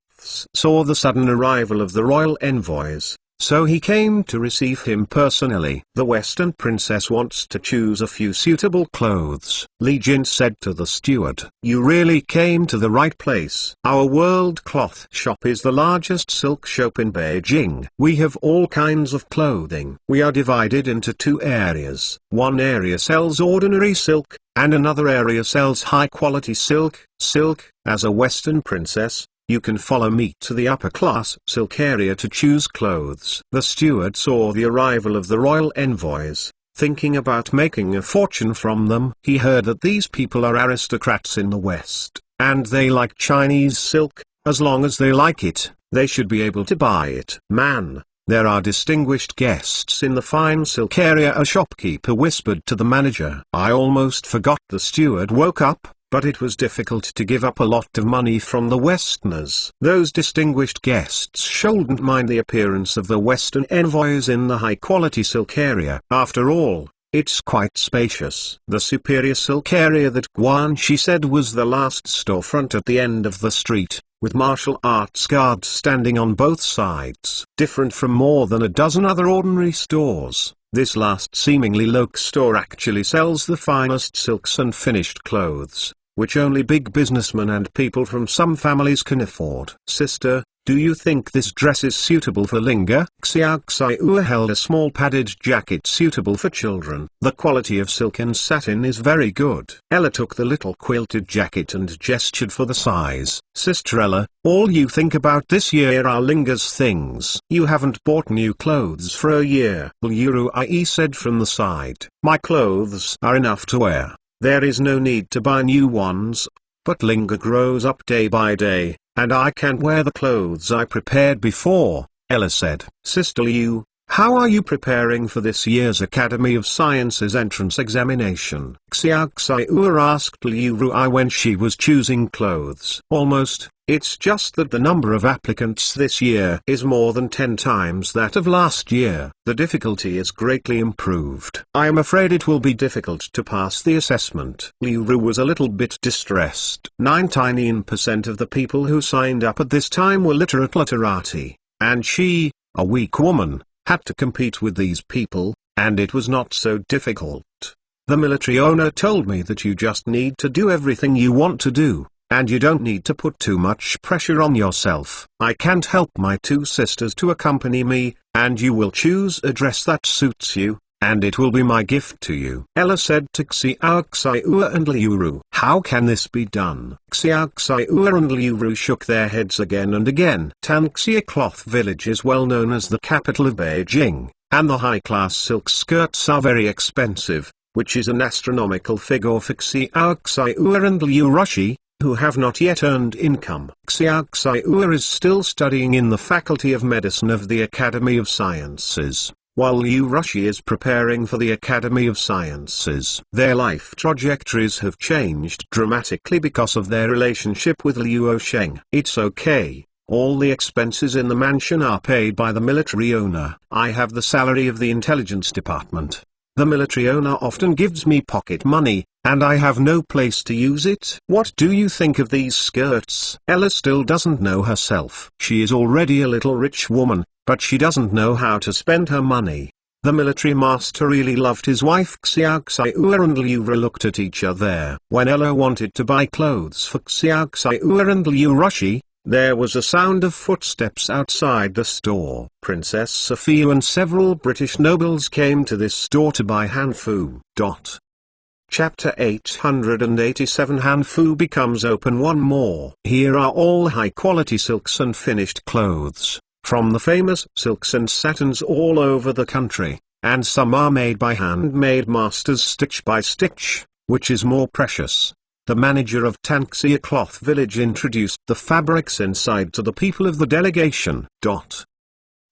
saw the sudden arrival of the royal envoys, so he came to receive him personally. The Western princess wants to choose a few suitable clothes. Li Jin said to the steward, "You really came to the right place. Our World Cloth Shop is the largest silk shop in Beijing. We have all kinds of clothing. We are divided into two areas. One area sells ordinary silk, and another area sells high-quality silk. As a Western princess, you can follow me to the upper-class silk area to choose clothes." The steward saw the arrival of the royal envoys, thinking about making a fortune from them. He heard that these people are aristocrats in the West, and they like Chinese silk. As long as they like it, they should be able to buy it. "Man, there are distinguished guests in the fine silk area," a shopkeeper whispered to the manager. "I almost forgot." The steward woke up, but it was difficult to give up a lot of money from the Westerners. Those distinguished guests shouldn't mind the appearance of the Western envoys in the high-quality silk area. After all, it's quite spacious. The superior silk area that Guanxi said was the last storefront at the end of the street, with martial arts guards standing on both sides. Different from more than a dozen other ordinary stores, this last seemingly low store actually sells the finest silks and finished clothes, which only big businessmen and people from some families can afford. "Sister, do you think this dress is suitable for Linga?" Xiao Xiu held a small padded jacket suitable for children. "The quality of silk and satin is very good." Ella took the little quilted jacket and gestured for the size. "Sister Ella, all you think about this year are Linga's things. You haven't bought new clothes for a year." Liu Ai said from the side. "My clothes are enough to wear. There is no need to buy new ones. But Linga grows up day by day, and I can't wear the clothes I prepared before," Ella said. "Sister Liu, how are you preparing for this year's Academy of Sciences entrance examination?" Xiao Xiu asked Liu Ruai when she was choosing clothes. "Almost. It's just that the number of applicants this year is more than 10 times that of last year. The difficulty is greatly improved. I am afraid it will be difficult to pass the assessment." Liu Ru was a little bit distressed. 99% of the people who signed up at this time were literati, and she, a weak woman, had to compete with these people, and it was not so difficult. "The military owner told me that you just need to do everything you want to do, and you don't need to put too much pressure on yourself. I can't help my two sisters to accompany me, and you will choose a dress that suits you, and it will be my gift to you. Ella said to Xiao Xiao and Liuru. How can this be done? Xiao Xiao and Liuru shook their heads again and again. Tanxia Cloth Village is well known as the capital of Beijing, and the high-class silk skirts are very expensive, which is an astronomical figure for Xiao Xiao and Liu Rushi, who have not yet earned income. Xiao Xiao is still studying in the Faculty of Medicine of the Academy of Sciences, while Liu Rushi is preparing for the Academy of Sciences. Their life trajectories have changed dramatically because of their relationship with Liu Sheng. It's okay. All the expenses in the mansion are paid by the military owner. I have the salary of the intelligence department. The military owner often gives me pocket money, and I have no place to use it. What do you think of these skirts? Ella still doesn't know herself. She is already a little rich woman, but she doesn't know how to spend her money. The military master really loved his wife Xiao Xiao and Liu looked at each other. When Ella wanted to buy clothes for Xiao Xiao and Liu Rushi, there was a sound of footsteps outside the store. Princess Sophia and several British nobles came to this store to buy hanfu. Chapter 887 Hanfu becomes open one more. Here are all high-quality silks and finished clothes, from the famous silks and satins all over the country, and some are made by handmade masters stitch by stitch, which is more precious. The manager of Tanxia Cloth Village introduced the fabrics inside to the people of the delegation.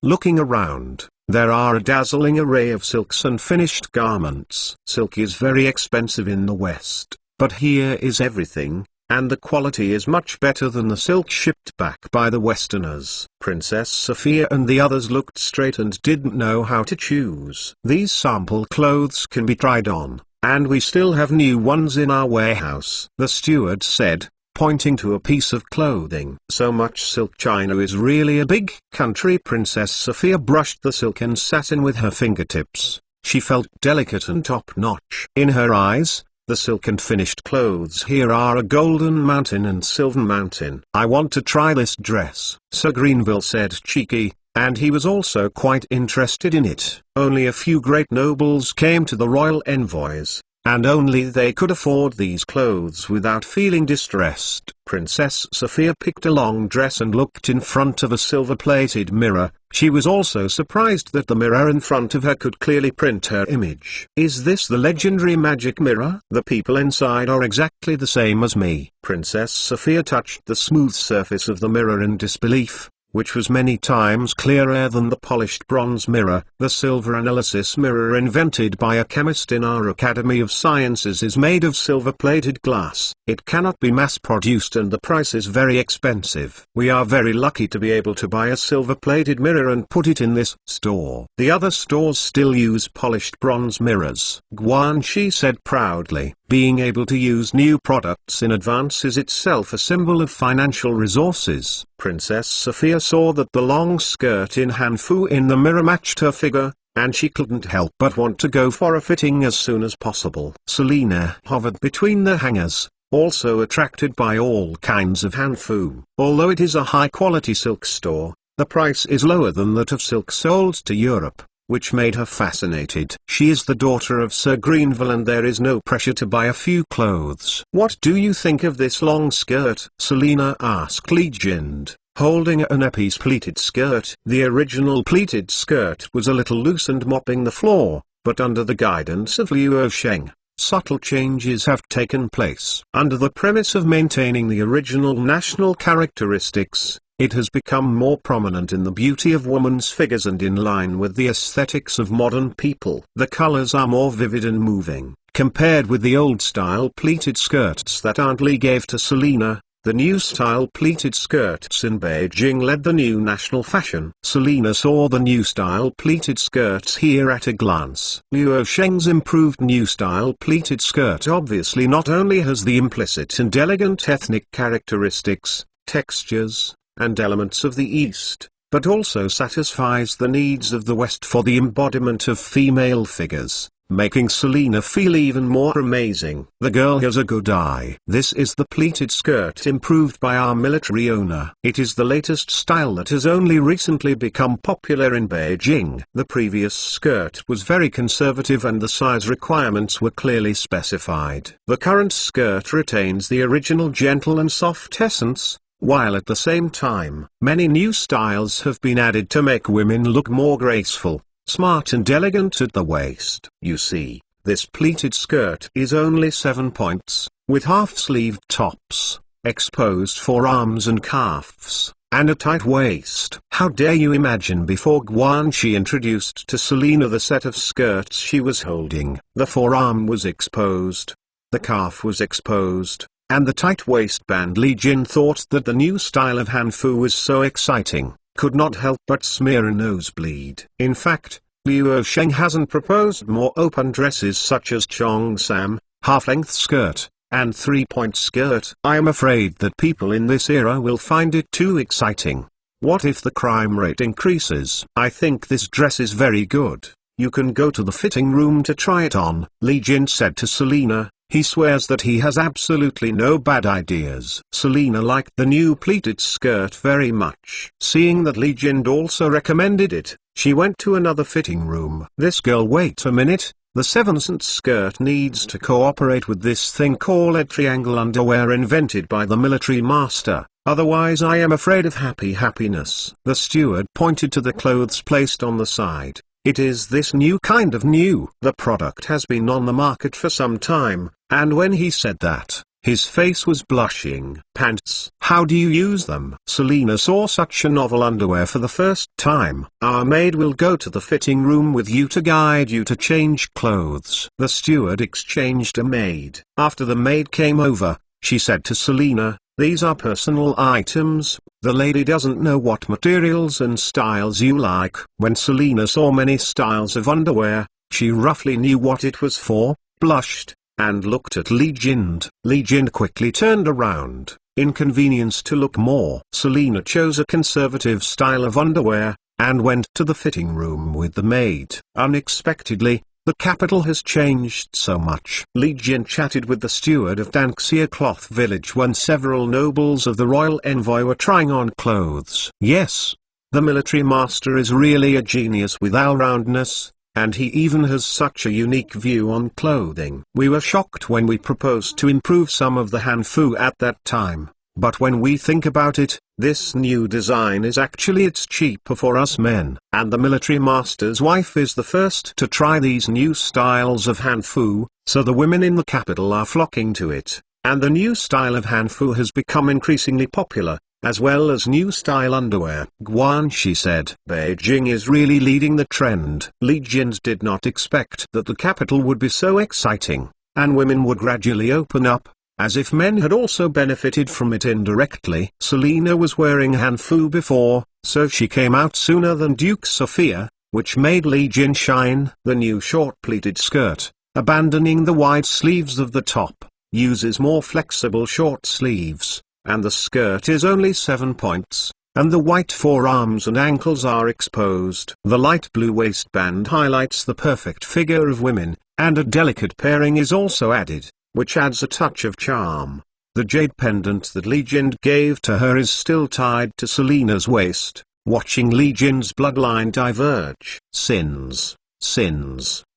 Looking around, there are a dazzling array of silks and finished garments. Silk is very expensive in the West, but here is everything, and the quality is much better than the silk shipped back by the Westerners. Princess Sophia and the others looked straight and didn't know how to choose. These sample clothes can be tried on, and we still have new ones in our warehouse, the steward said, pointing to a piece of clothing. So much silk. China is really a big country. Princess Sophia brushed the silk and satin with her fingertips. She felt delicate and top-notch. In her eyes, the silk and finished clothes here are a golden mountain and silver mountain. I want to try this dress, Sir Greenville said cheeky, and he was also quite interested in it. Only a few great nobles came to the royal envoys, and only they could afford these clothes without feeling distressed. Princess Sophia picked a long dress and looked in front of a silver-plated mirror. She was also surprised that the mirror in front of her could clearly print her image. Is this the legendary magic mirror? The people inside are exactly the same as me. Princess Sophia touched the smooth surface of the mirror in disbelief, which was many times clearer than the polished bronze mirror. The silver analysis mirror invented by a chemist in our Academy of Sciences is made of silver-plated glass. It cannot be mass-produced and the price is very expensive. We are very lucky to be able to buy a silver-plated mirror and put it in this store. The other stores still use polished bronze mirrors. Guanxi said proudly. Being able to use new products in advance is itself a symbol of financial resources. Princess Sophia saw that the long skirt in hanfu in the mirror matched her figure, and she couldn't help but want to go for a fitting as soon as possible. Selina hovered between the hangers, also attracted by all kinds of hanfu. Although it is a high-quality silk store, the price is lower than that of silk sold to Europe, which made her fascinated. She is the daughter of Sir Greenville and there is no pressure to buy a few clothes. What do you think of this long skirt? Selina asked Legend, holding an Epes pleated skirt. The original pleated skirt was a little loose and mopping the floor, but under the guidance of Liu Sheng, subtle changes have taken place. Under the premise of maintaining the original national characteristics, it has become more prominent in the beauty of women's figures and in line with the aesthetics of modern people. The colors are more vivid and moving, compared with the old-style pleated skirts that Aunt Lee gave to Selina. The new style pleated skirts in Beijing led the new national fashion. Selina saw the new style pleated skirts here at a glance. Liu Sheng's improved new style pleated skirt obviously not only has the implicit and elegant ethnic characteristics, textures, and elements of the East, but also satisfies the needs of the West for the embodiment of female figures. making Selina feel even more amazing. The girl has a good eye. This is the pleated skirt improved by our military owner. It is the latest style that has only recently become popular in Beijing. The previous skirt was very conservative and the size requirements were clearly specified. The current skirt retains the original gentle and soft essence, while at the same time, many new styles have been added to make women look more graceful, smart and elegant at the waist. You see, this pleated skirt is only 7 points, with half-sleeved tops, exposed forearms and calves, and a tight waist. How dare you imagine before Guanxi introduced to Selina the set of skirts she was holding. The forearm was exposed, the calf was exposed, and the tight waistband. Li Jin thought that the new style of hanfu was so exciting, could not help but smear a nosebleed. In fact, Liu Sheng hasn't proposed more open dresses such as Cheongsam, half-length skirt, and 3-point skirt. I am afraid that people in this era will find it too exciting. What if the crime rate increases? I think this dress is very good. You can go to the fitting room to try it on, Li Jin said to Selina. He swears that he has absolutely no bad ideas. Selina liked the new pleated skirt very much. Seeing that Li Jin also recommended it, she went to another fitting room. This girl, wait a minute, the 7-cent skirt needs to cooperate with this thing called triangle underwear invented by the military master, otherwise I am afraid of happiness. The steward pointed to the clothes placed on the side. It is this new kind of new. The product has been on the market for some time, and when he said that, his face was blushing. Pants. How do you use them? Selina saw such a novel underwear for the first time. Our maid will go to the fitting room with you to guide you to change clothes. The steward exchanged a maid. After the maid came over, she said to Selina, these are personal items, the lady doesn't know what materials and styles you like. When Selina saw many styles of underwear, she roughly knew what it was for, blushed, and looked at Li Jin. Li Jin quickly turned around, inconvenienced to look more. Selina chose a conservative style of underwear, and went to the fitting room with the maid. Unexpectedly, the capital has changed so much. Li Jin chatted with the steward of Danxia Cloth Village when several nobles of the royal envoy were trying on clothes. Yes, the military master is really a genius with all-roundness, and he even has such a unique view on clothing. We were shocked when we proposed to improve some of the hanfu at that time, but when we think about it, this new design is actually it's cheaper for us men. And the military master's wife is the first to try these new styles of hanfu, so the women in the capital are flocking to it, and the new style of hanfu has become increasingly popular, as well as new style underwear. Guanxi said, Beijing is really leading the trend. Li Jin did not expect that the capital would be so exciting, and women would gradually open up, as if men had also benefited from it indirectly. Selina was wearing hanfu before, so she came out sooner than Duke Sophia, which made Li Jin shine. The new short pleated skirt, abandoning the wide sleeves of the top, uses more flexible short sleeves, and the skirt is only 7 points, and the white forearms and ankles are exposed. The light blue waistband highlights the perfect figure of women, and a delicate pairing is also added, which adds a touch of charm. The jade pendant that Li Jin gave to her is still tied to Selina's waist, watching Li Jin's bloodline diverge. Sins.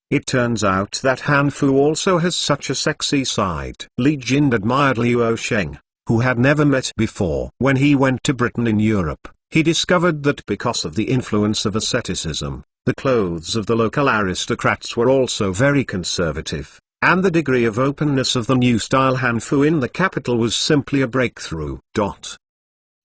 It turns out that hanfu also has such a sexy side. Li Jin admired Liu Sheng, who had never met before. When he went to Britain in Europe, he discovered that because of the influence of asceticism, the clothes of the local aristocrats were also very conservative, and the degree of openness of the new style hanfu in the capital was simply a breakthrough.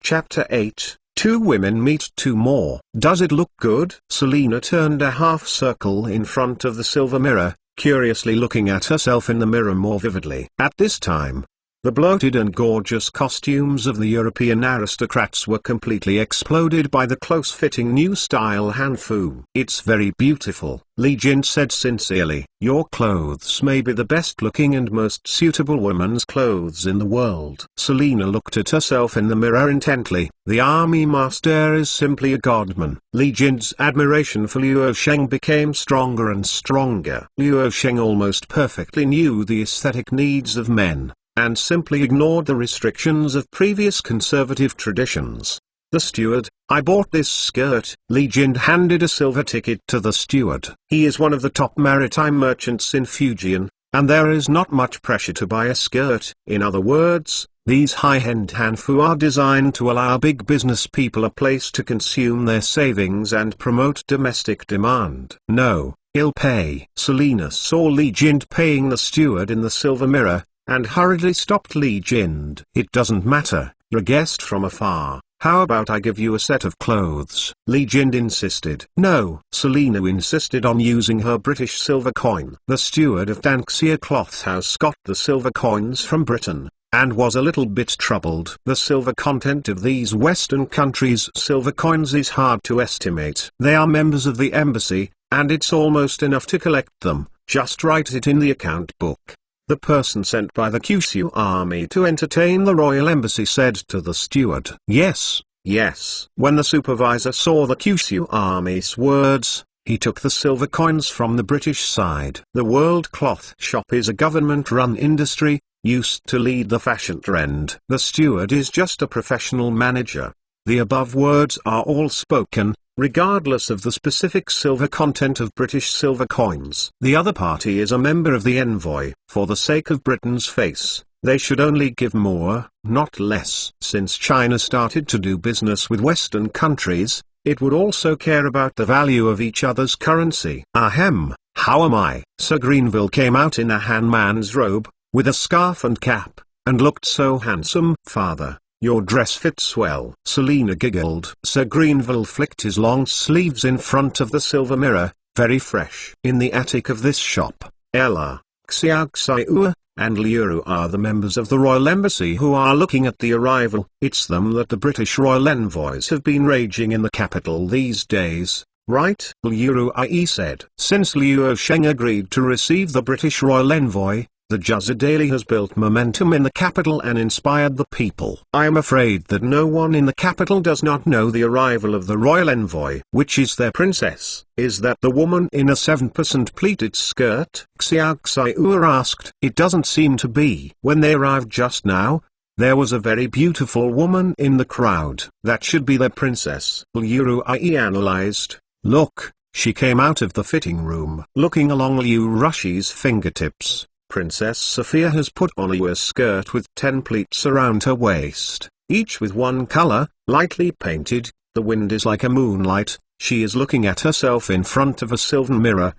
Chapter 8. Two women meet two more. Does it look good? Selina turned a half circle in front of the silver mirror, curiously looking at herself in the mirror more vividly. At this time, The bloated and gorgeous costumes of the European aristocrats were completely exploded by the close-fitting new-style hanfu. "It's very beautiful," Li Jin said sincerely. "Your clothes may be the best-looking and most suitable woman's clothes in the world." Selina looked at herself in the mirror intently. The army master is simply a godman. Li Jin's admiration for Liu Sheng became stronger and stronger. Liu Sheng almost perfectly knew the aesthetic needs of men, and simply ignored the restrictions of previous conservative traditions. The steward, "I bought this skirt." Li Jin handed a silver ticket to the steward. He is one of the top maritime merchants in Fujian, and there is not much pressure to buy a skirt. In other words, these high-end hanfu are designed to allow big business people a place to consume their savings and promote domestic demand. "No, he'll pay." Selina saw Li Jin paying the steward in the silver mirror, and hurriedly stopped Li Jin. "It doesn't matter, you're a guest from afar. How about I give you a set of clothes?" Li Jin insisted. "No." Selina insisted on using her British silver coin. The steward of Danxia Cloth House got the silver coins from Britain, and was a little bit troubled. The silver content of these Western countries' silver coins is hard to estimate. They are members of the embassy, and it's almost enough to collect them. Just write it in the account book. The person sent by the Kyushu army to entertain the royal embassy said to the steward. "Yes, yes." When the supervisor saw the Kyushu army's words, he took the silver coins from the British side. The World Cloth Shop is a government-run industry, used to lead the fashion trend. The steward is just a professional manager. The above words are all spoken, regardless of the specific silver content of British silver coins. The other party is a member of the envoy. For the sake of Britain's face, they should only give more, not less. Since China started to do business with Western countries, it would also care about the value of each other's currency. "Ahem, how am I?" Sir Greenville came out in a hangman's robe, with a scarf and cap, and looked so handsome. "Father, your dress fits well." Selina giggled. Sir Greenville flicked his long sleeves in front of the silver mirror. "Very fresh." In the attic of this shop, Ella, Xiaoxiu, and Liuru are the members of the royal embassy who are looking at the arrival. It's them that the British royal envoys have been raging in the capital these days, right? Liuru said. Since Liu Sheng agreed to receive the British royal envoy, the Juzza Daily has built momentum in the capital and inspired the people. "I am afraid that no one in the capital does not know the arrival of the royal envoy." "Which is their princess? Is that the woman in a 7% pleated skirt?" Xiaoxiu asked. "It doesn't seem to be." "When they arrived just now, there was a very beautiful woman in the crowd. That should be their princess." Liu analyzed. "Look, she came out of the fitting room." Looking along Liu Rushi's fingertips, Princess Sophia has put on a skirt with 10 pleats around her waist, each with one color, lightly painted. The wind is like a moonlight. She is looking at herself in front of a silver mirror.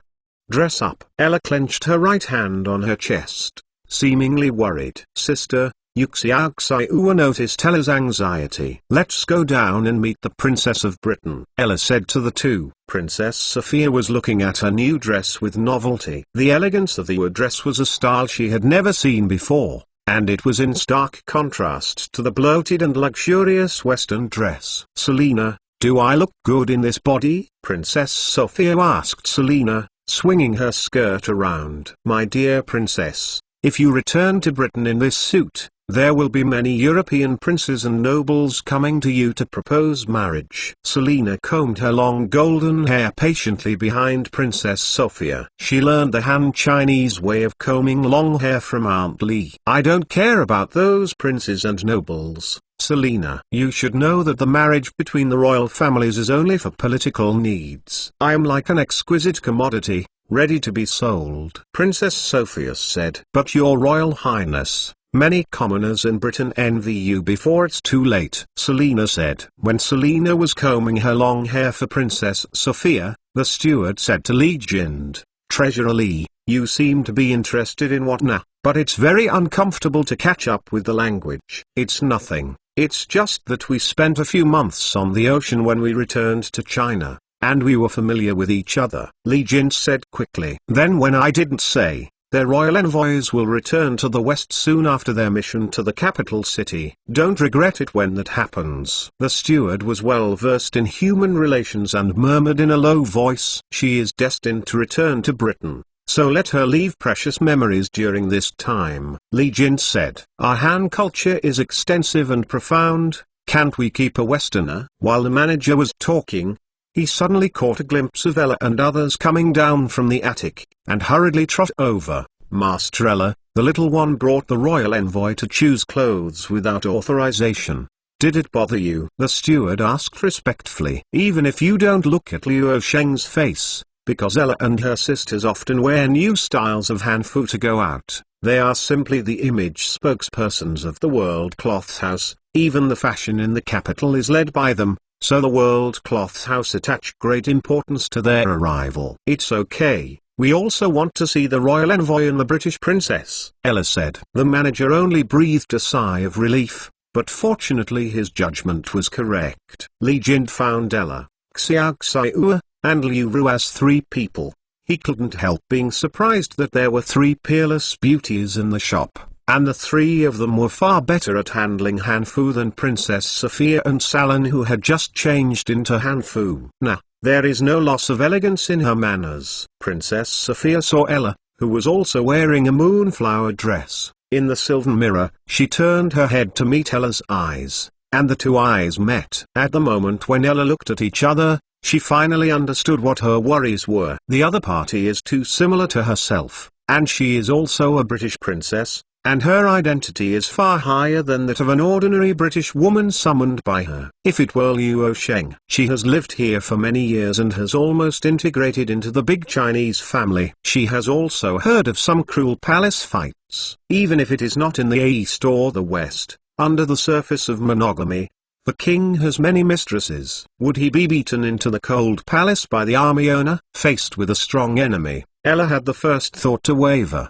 "Dress up." Ella clenched her right hand on her chest, seemingly worried. "Sister," Xiaoxiu noticed Ella's anxiety. "Let's go down and meet the Princess of Britain," Ella said to the two. Princess Sophia was looking at her new dress with novelty. The elegance of the dress was a style she had never seen before, and it was in stark contrast to the bloated and luxurious Western dress. "Selina, do I look good in this body?" Princess Sophia asked Selina, swinging her skirt around. "My dear princess, if you return to Britain in this suit, there will be many European princes and nobles coming to you to propose marriage." Selina combed her long golden hair patiently behind Princess Sophia. She learned the Han Chinese way of combing long hair from Aunt Li. "I don't care about those princes and nobles, Selina. You should know that the marriage between the royal families is only for political needs. I am like an exquisite commodity, ready to be sold." Princess Sophia said. "But your Royal Highness, many commoners in Britain envy you before it's too late," Selina said. When Selina was combing her long hair for Princess Sophia, the steward said to Li Jin, "Treasurer Li, you seem to be interested in what now, but it's very uncomfortable to catch up with the language." "It's nothing, it's just that we spent a few months on the ocean when we returned to China, and we were familiar with each other," Li Jin said quickly. "Then when I didn't say, Their royal envoys will return to the west soon after their mission to the capital city. Don't regret it when that happens." The steward was well versed in human relations and murmured in a low voice, "She is destined to return to Britain, so let her leave precious memories during this time." Li Jin said, "Our Han culture is extensive and profound, can't we keep a Westerner?" While the manager was talking, he suddenly caught a glimpse of Ella and others coming down from the attic, and hurriedly trot over. "Master Ella, the little one brought the royal envoy to choose clothes without authorization. Did it bother you?" the steward asked respectfully. "Even if you don't look at Liu Sheng's face, because Ella and her sisters often wear new styles of Hanfu to go out, they are simply the image spokespersons of the World Cloth House, even the fashion in the capital is led by them. So the World Cloth House attach great importance to their arrival." "It's okay, we also want to see the royal envoy and the British princess," Ella said. The manager only breathed a sigh of relief, but fortunately his judgment was correct. Li Jin found Ella, Xiao Xiao, and Liu Ru as three people. He couldn't help being surprised that there were three peerless beauties in the shop, and the three of them were far better at handling Hanfu than Princess Sophia and Salon, who had just changed into Hanfu. Nah, there is no loss of elegance in her manners. Princess Sophia saw Ella, who was also wearing a moonflower dress, in the silver mirror. She turned her head to meet Ella's eyes, and the two eyes met. At the moment when Ella looked at each other, she finally understood what her worries were. The other party is too similar to herself, and she is also a British princess, and her identity is far higher than that of an ordinary British woman summoned by her. If it were Liu Sheng, she has lived here for many years and has almost integrated into the big Chinese family. She has also heard of some cruel palace fights. Even if it is not in the east or the west, under the surface of monogamy, the king has many mistresses. Would he be beaten into the cold palace by the army owner? Faced with a strong enemy, Ella had the first thought to waver.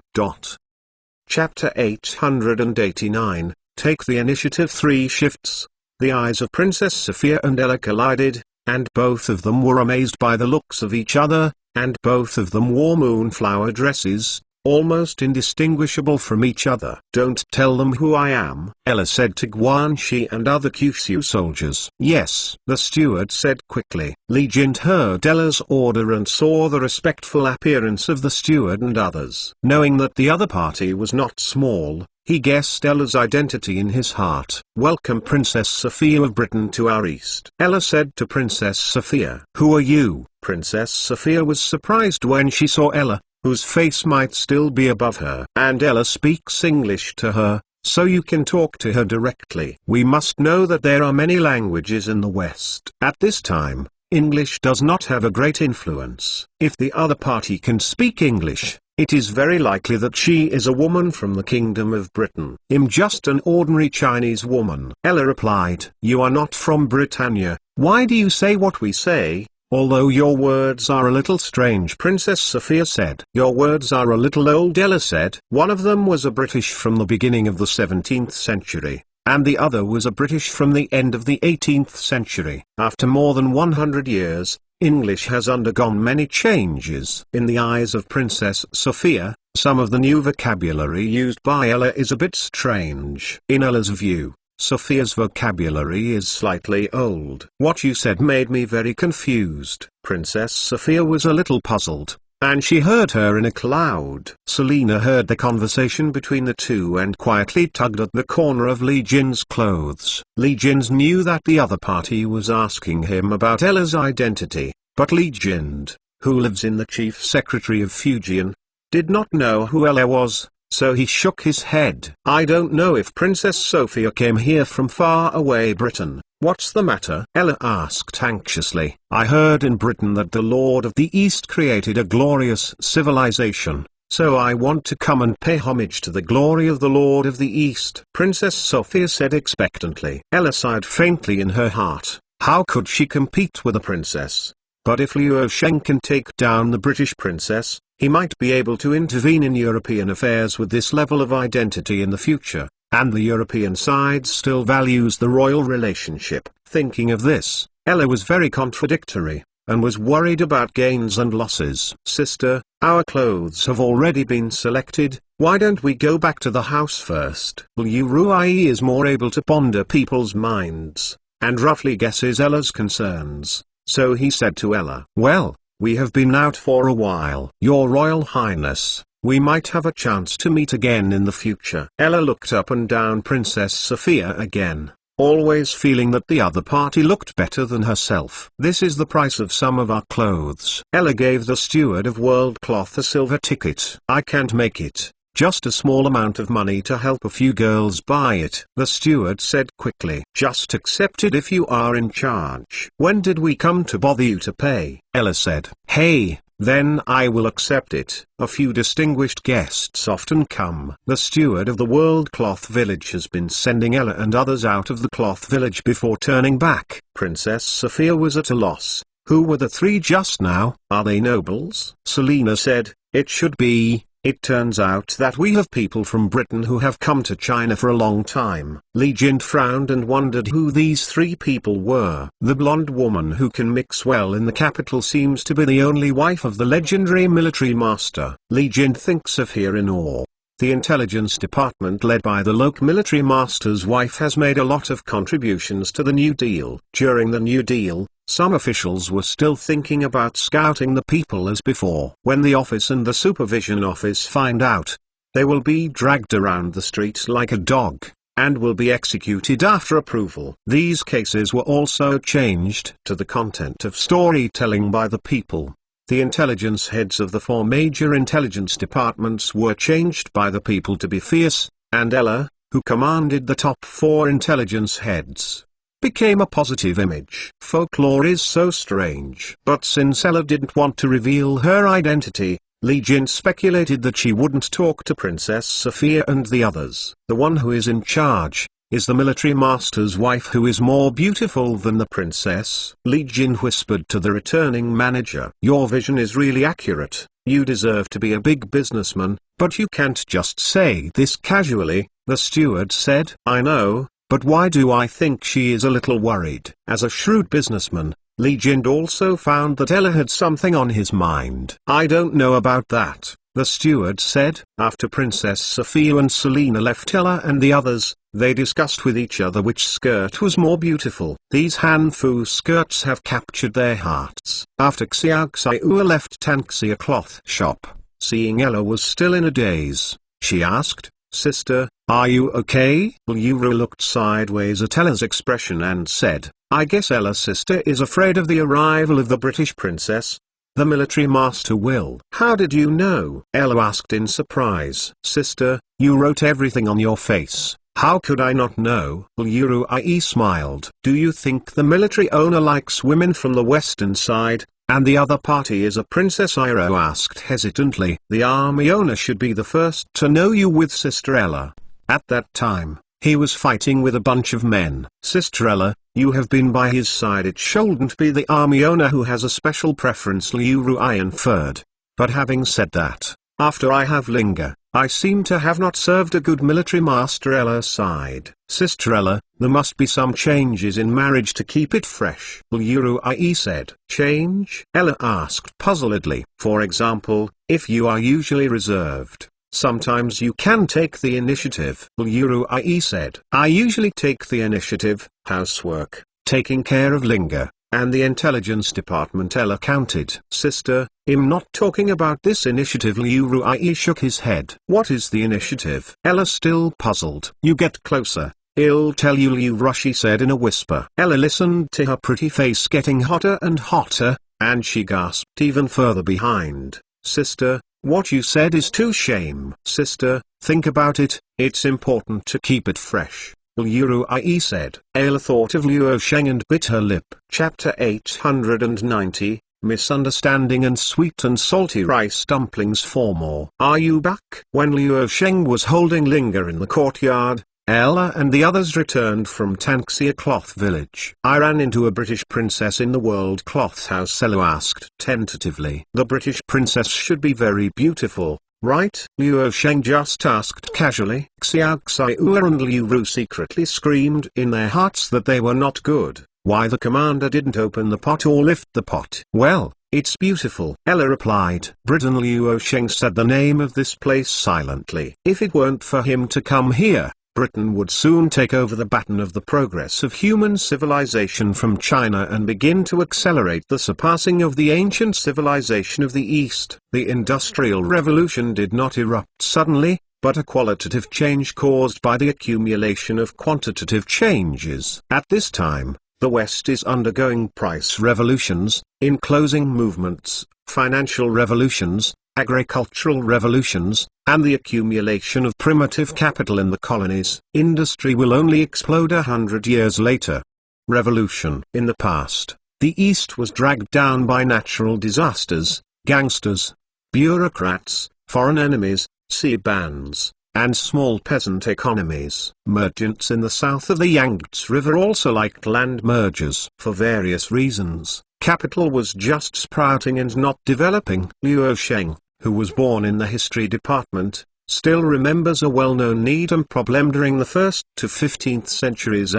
Chapter 889, Take the Initiative. 3 shifts. The eyes of Princess Sophia and Ella collided, and both of them were amazed by the looks of each other, and both of them wore moonflower dresses, almost indistinguishable from each other. "Don't tell them who I am," Ella said to Guanxi and other Kyushu soldiers. "Yes," the steward said quickly. Li Jin heard Ella's order and saw the respectful appearance of the steward and others. Knowing that the other party was not small, he guessed Ella's identity in his heart. "Welcome Princess Sophia of Britain to our east," Ella said to Princess Sophia. "Who are you?" Princess Sophia was surprised when she saw Ella, whose face might still be above her. "And Ella speaks English to her, so you can talk to her directly." We must know that there are many languages in the West. At this time, English does not have a great influence. If the other party can speak English, it is very likely that she is a woman from the Kingdom of Britain. "I'm just an ordinary Chinese woman," Ella replied. "You are not from Britannia. Why do you say what we say? Although your words are a little strange," Princess Sophia said. "Your words are a little old," Ella said. One of them was a British from the beginning of the 17th century, and the other was a British from the end of the 18th century. After more than 100 years, English has undergone many changes. In the eyes of Princess Sophia, some of the new vocabulary used by Ella is a bit strange. In Ella's view, Sophia's vocabulary is slightly old. "What you said made me very confused." Princess Sophia was a little puzzled, and she heard her in a cloud. Selina heard the conversation between the two and quietly tugged at the corner of Li Jin's clothes. Li Jin knew that the other party was asking him about Ella's identity, but Li Jin, who lives in the chief secretary of Fujian, did not know who Ella was. So he shook his head. "I don't know if Princess Sophia came here from far away Britain. What's the matter?" Ella asked anxiously. "I heard in Britain that the Lord of the East created a glorious civilization, so I want to come and pay homage to the glory of the Lord of the East," Princess Sophia said expectantly. Ella sighed faintly in her heart. How could she compete with a princess? But if Liu Sheng can take down the British princess, he might be able to intervene in European affairs with this level of identity in the future, and the European side still values the royal relationship. Thinking of this, Ella was very contradictory. and was worried about gains and losses. Sister, our clothes have already been selected, why don't we go back to the house first? Liu Ruai is more able to ponder people's minds, and roughly guesses Ella's concerns, so he said to Ella, well, we have been out for a while. Your Royal Highness, we might have a chance to meet again in the future. Ella looked up and down Princess Sophia again, always feeling that the other party looked better than herself. This is the price of some of our clothes. Ella gave the steward of World Cloth a silver ticket. I can't make it, just a small amount of money to help a few girls buy it. The steward said quickly. Just accept it if you are in charge. When did we come to bother you to pay? Ella said. Hey, then I will accept it. A few distinguished guests often come. The steward of the World Cloth Village has been sending Ella and others out of the cloth village before turning back. Princess Sophia was at a loss. Who were the three just now? Are they nobles? Selena said, it should be. It turns out that we have people from Britain who have come to China for a long time. Li Jin frowned and wondered who these three people were. The blonde woman who can mix well in the capital seems to be the only wife of the legendary military master. Li Jin thinks of her in awe. The intelligence department led by the local military master's wife has made a lot of contributions to the New Deal. During the New Deal, some officials were still thinking about scouting the people as before. When the office and the supervision office find out, they will be dragged around the streets like a dog, and will be executed after approval. These cases were also changed to the content of storytelling by the people. The intelligence heads of the four major intelligence departments were changed by the people to be fierce, and Ella, who commanded the top four intelligence heads, became a positive image. Folklore is so strange. But since Ella didn't want to reveal her identity, Li Jin speculated that she wouldn't talk to Princess Sophia and the others. The one who is in charge is the military master's wife, who is more beautiful than the princess. Li Jin whispered to the returning manager. Your vision is really accurate. You deserve to be a big businessman, but you can't just say this casually, the steward said. I know, but why do I think she is a little worried? As a shrewd businessman, Li Jin also found that Ella had something on his mind. I don't know about that, the steward said. After Princess Sophia and Selena left Ella and the others, they discussed with each other which skirt was more beautiful. These Hanfu skirts have captured their hearts. After Xiaoxiu left Tanxia cloth shop, seeing Ella was still in a daze, she asked, Sister, are you okay? Liuru looked sideways at Ella's expression and said, I guess Ella's sister is afraid of the arrival of the British princess. The military master will. How did you know? Ella asked in surprise. Sister, you wrote everything on your face. How could I not know? Liuru smiled. Do you think the military owner likes women from the western side, and the other party is a princess? Iroh asked hesitantly. The army owner should be the first to know you with Sister Ella. At that time, he was fighting with a bunch of men. Sister Ella, you have been by his side. It shouldn't be the army owner who has a special preference, Liuru inferred. But having said that, after I have Linga, I seem to have not served a good military master. Ella sighed. Sister Ella, there must be some changes in marriage to keep it fresh. Liuru said. Change? Ella asked puzzledly. For example, if you are usually reserved, sometimes you can take the initiative. Liuru said. I usually take the initiative, housework, taking care of Linga, and the intelligence department. Ella counted. Sister, I'm not talking about this initiative. Liuru shook his head. What is the initiative? Ella still puzzled. You get closer, I'll tell you, Liuru said in a whisper. Ella listened to her pretty face getting hotter and hotter, and she gasped even further behind. Sister, what you said is too shame. Sister, think about it, it's important to keep it fresh. Liuru said. Ella thought of Luo Sheng and bit her lip. Chapter 890, Misunderstanding and Sweet and Salty Rice Dumplings. 4 more. Are you back? When Luo Sheng was holding Linga in the courtyard, Ella and the others returned from Tanxia Cloth Village. I ran into a British princess in the World Cloth House, Ella asked tentatively. The British princess should be very beautiful, right? Luo Sheng just asked casually. Xiaoxiu and Liuru secretly screamed in their hearts that they were not good. why the commander didn't open the pot or lift the pot. "Well, it's beautiful," Ella replied. Britain. Luo Sheng said the name of this place silently. If it weren't for him to come here, Britain would soon take over the baton of the progress of human civilization from China and begin to accelerate the surpassing of the ancient civilization of the East. The Industrial Revolution did not erupt suddenly, but a qualitative change caused by the accumulation of quantitative changes. At this time, the West is undergoing price revolutions, enclosing movements, financial revolutions, agricultural revolutions, and the accumulation of primitive capital in the colonies. Industry will only explode 100 years later. Revolution. In the past, the East was dragged down by natural disasters, gangsters, bureaucrats, foreign enemies, sea bands, and small peasant economies. Merchants in the south of the Yangtze River also liked land mergers. For various reasons, capital was just sprouting and not developing. Luo Sheng, who was born in the history department, still remembers a well-known Needham problem during the 1st to 15th centuries.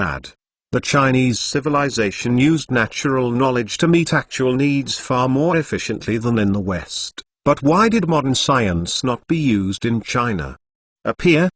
The Chinese civilization used natural knowledge to meet actual needs far more efficiently than in the West. But why did modern science not be used in China?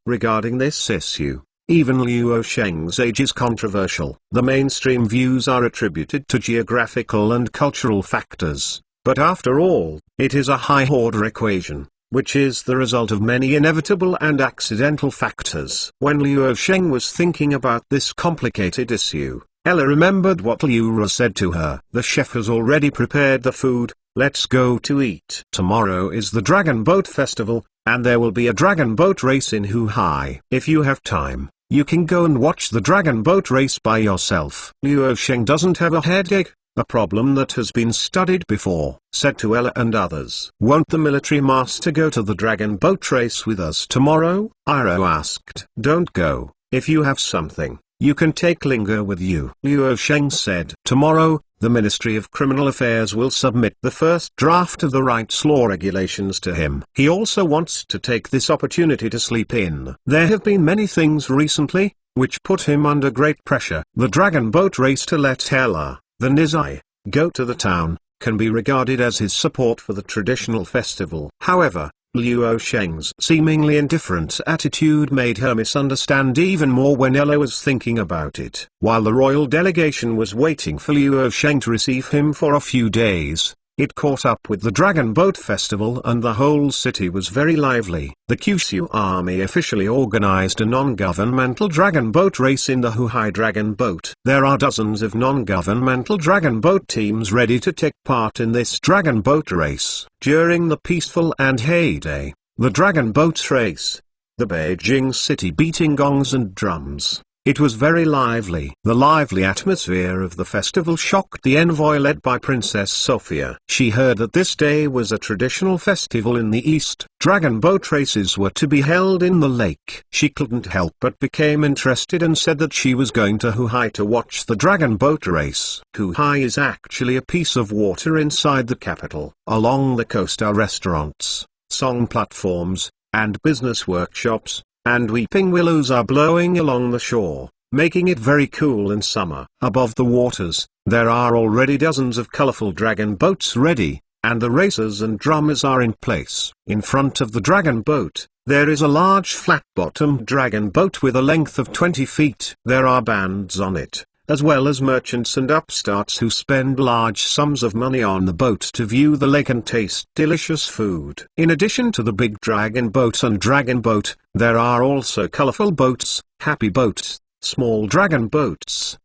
Regarding this issue, even Luo Sheng's age is controversial. The mainstream views are attributed to geographical and cultural factors. But after all, it is a high-order equation, which is the result of many inevitable and accidental factors. When Luo Sheng was thinking about this complicated issue, Ella remembered what Liu said to her. "The chef has already prepared the food, let's go to eat." Tomorrow is the Dragon Boat Festival, and there will be a dragon boat race in Huhai. If you have time, you can go and watch the dragon boat race by yourself. Luo Sheng doesn't have a headache, a problem that has been studied before. Said to Ella and others. "Won't the military master go to the dragon boat race with us tomorrow?" Iroh asked. "Don't go. If you have something, you can take Linger with you." Luo Sheng said. "Tomorrow, the Ministry of Criminal Affairs will submit the first draft of the rights law regulations to him. He also wants to take this opportunity to sleep in. There have been many things recently, which put him under great pressure. The dragon boat race to let Ella, the Nizai, go to the town, can be regarded as his support for the traditional festival." However, Luo Sheng's seemingly indifferent attitude made her misunderstand even more when Ella was thinking about it. While the royal delegation was waiting for Luo Sheng to receive him for a few days, it caught up with the Dragon Boat Festival and the whole city was very lively. The Kyushu army officially organized a non-governmental dragon boat race in the Huhai Dragon Boat. There are dozens of non-governmental dragon boat teams ready to take part in this dragon boat race. During the peaceful and heyday, the dragon boat race, the Beijing city beating gongs and drums. It was very lively. The lively atmosphere of the festival shocked the envoy led by Princess Sophia. She heard that this day was a traditional festival in the East. Dragon boat races were to be held in the lake. She couldn't help but became interested and said that she was going to Huhai to watch the dragon boat race. Huhai is actually a piece of water inside the capital. Along the coast are restaurants, song platforms, and business workshops, and weeping willows are blowing along the shore, making it very cool in summer. Above the waters, there are already dozens of colorful dragon boats ready, and the racers and drummers are in place. In front of the dragon boat, there is a large flat-bottomed dragon boat with a length of 20 feet. There are bands on it, as well as merchants and upstarts who spend large sums of money on the boat to view the lake and taste delicious food. In addition to the big dragon boat and dragon boat, there are also colorful boats, happy boats, small dragon boats,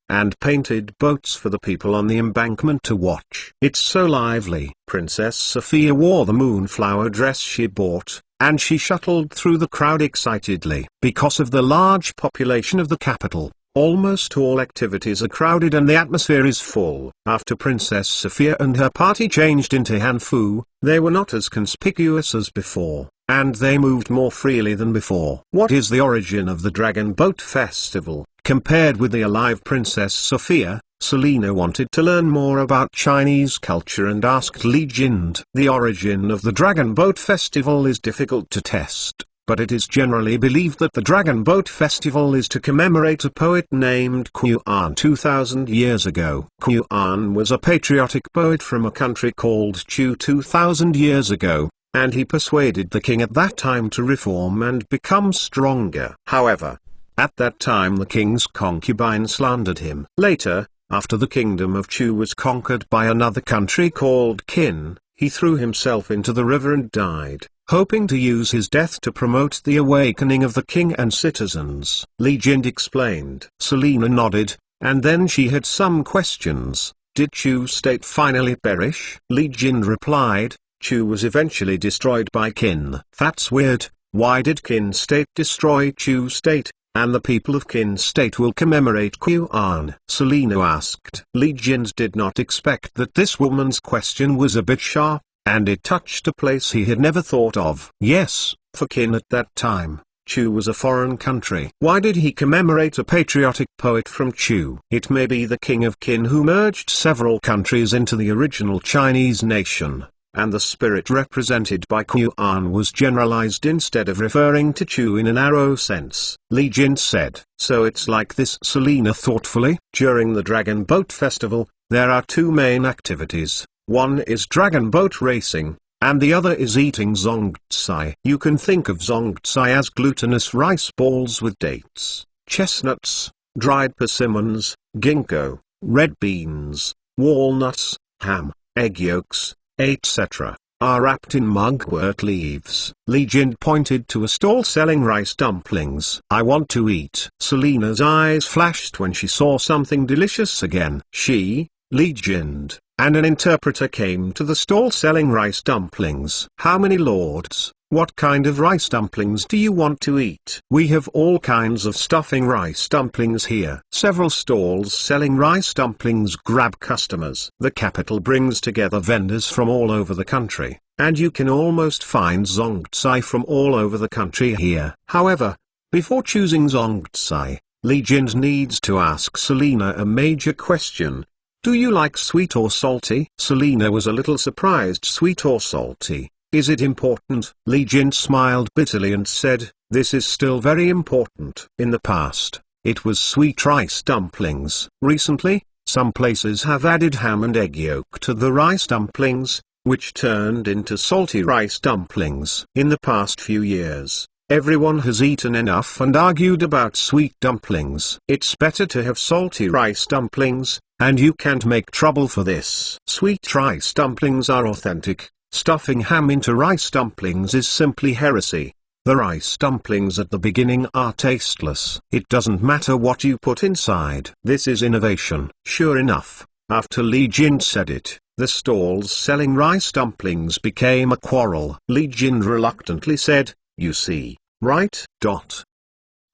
and painted boats for the people on the embankment to watch. It's so lively. Princess Sophia wore the moonflower dress she bought, and she shuttled through the crowd excitedly. Because of the large population of the capital, almost all activities are crowded and the atmosphere is full. After Princess Sophia and her party changed into Hanfu, they were not as conspicuous as before, and they moved more freely than before. What is the origin of the Dragon Boat Festival? Compared with the alive Princess Sophia, Selena wanted to learn more about Chinese culture and asked Li Jind. The origin of the Dragon Boat Festival is difficult to test. but it is generally believed that the Dragon Boat Festival is to commemorate a poet named Kuan 2,000 years ago. Kuan was a patriotic poet from a country called Chu 2,000 years ago, and he persuaded the king at that time to reform and become stronger. However, at that time the king's concubine slandered him. Later, after the kingdom of Chu was conquered by another country called Qin, he threw himself into the river and died, hoping to use his death to promote the awakening of the king and citizens. Li Jind explained. Selina nodded, and then she had some questions. Did Chu state finally perish? Li Jind replied, Chu was eventually destroyed by Qin. That's weird. Why did Qin state destroy Chu state, and the people of Qin state will commemorate Kuan? Selina asked. Li Jind did not expect that this woman's question was a bit sharp, and it touched a place he had never thought of. Yes, for Qin at that time, Chu was a foreign country. Why did he commemorate a patriotic poet from Chu? It may be the king of Qin who merged several countries into the original Chinese nation, and the spirit represented by Kuan was generalized instead of referring to Chu in a narrow sense. Li Jind said. So it's like this. Selina thoughtfully. During the Dragon Boat Festival, there are two main activities. One is dragon boat racing, and the other is eating zongtsai. You can think of zongtsai as glutinous rice balls with dates, chestnuts, dried persimmons, ginkgo, red beans, walnuts, ham, egg yolks, etc., are wrapped in mugwort leaves. Li Jind pointed to a stall selling rice dumplings. I want to eat. Selina's eyes flashed when she saw something delicious again. She, Li Jind, and an interpreter came to the stall selling rice dumplings. How many lords? What kind of rice dumplings do you want to eat? We have all kinds of stuffing rice dumplings here. Several stalls selling rice dumplings grab customers. The capital brings together vendors from all over the country, and you can almost find zongtsai from all over the country here. However, before choosing zongtsai, Li Jind needs to ask Selina a major question. Do you like sweet or salty? Selina was a little surprised. Sweet or salty? Is it important? Li Jind smiled bitterly and said, this is still very important. In the past, it was sweet rice dumplings. Recently, some places have added ham and egg yolk to the rice dumplings, which turned into salty rice dumplings. In the past few years, everyone has eaten enough and argued about sweet dumplings. It's better to have salty rice dumplings, and you can't make trouble for this. Sweet rice dumplings are authentic. Stuffing ham into rice dumplings is simply heresy. The rice dumplings at the beginning are tasteless. It doesn't matter what you put inside. This is innovation. Sure enough, after Li Jind said it, the stalls selling rice dumplings became a quarrel. Li Jind reluctantly said, you see, right?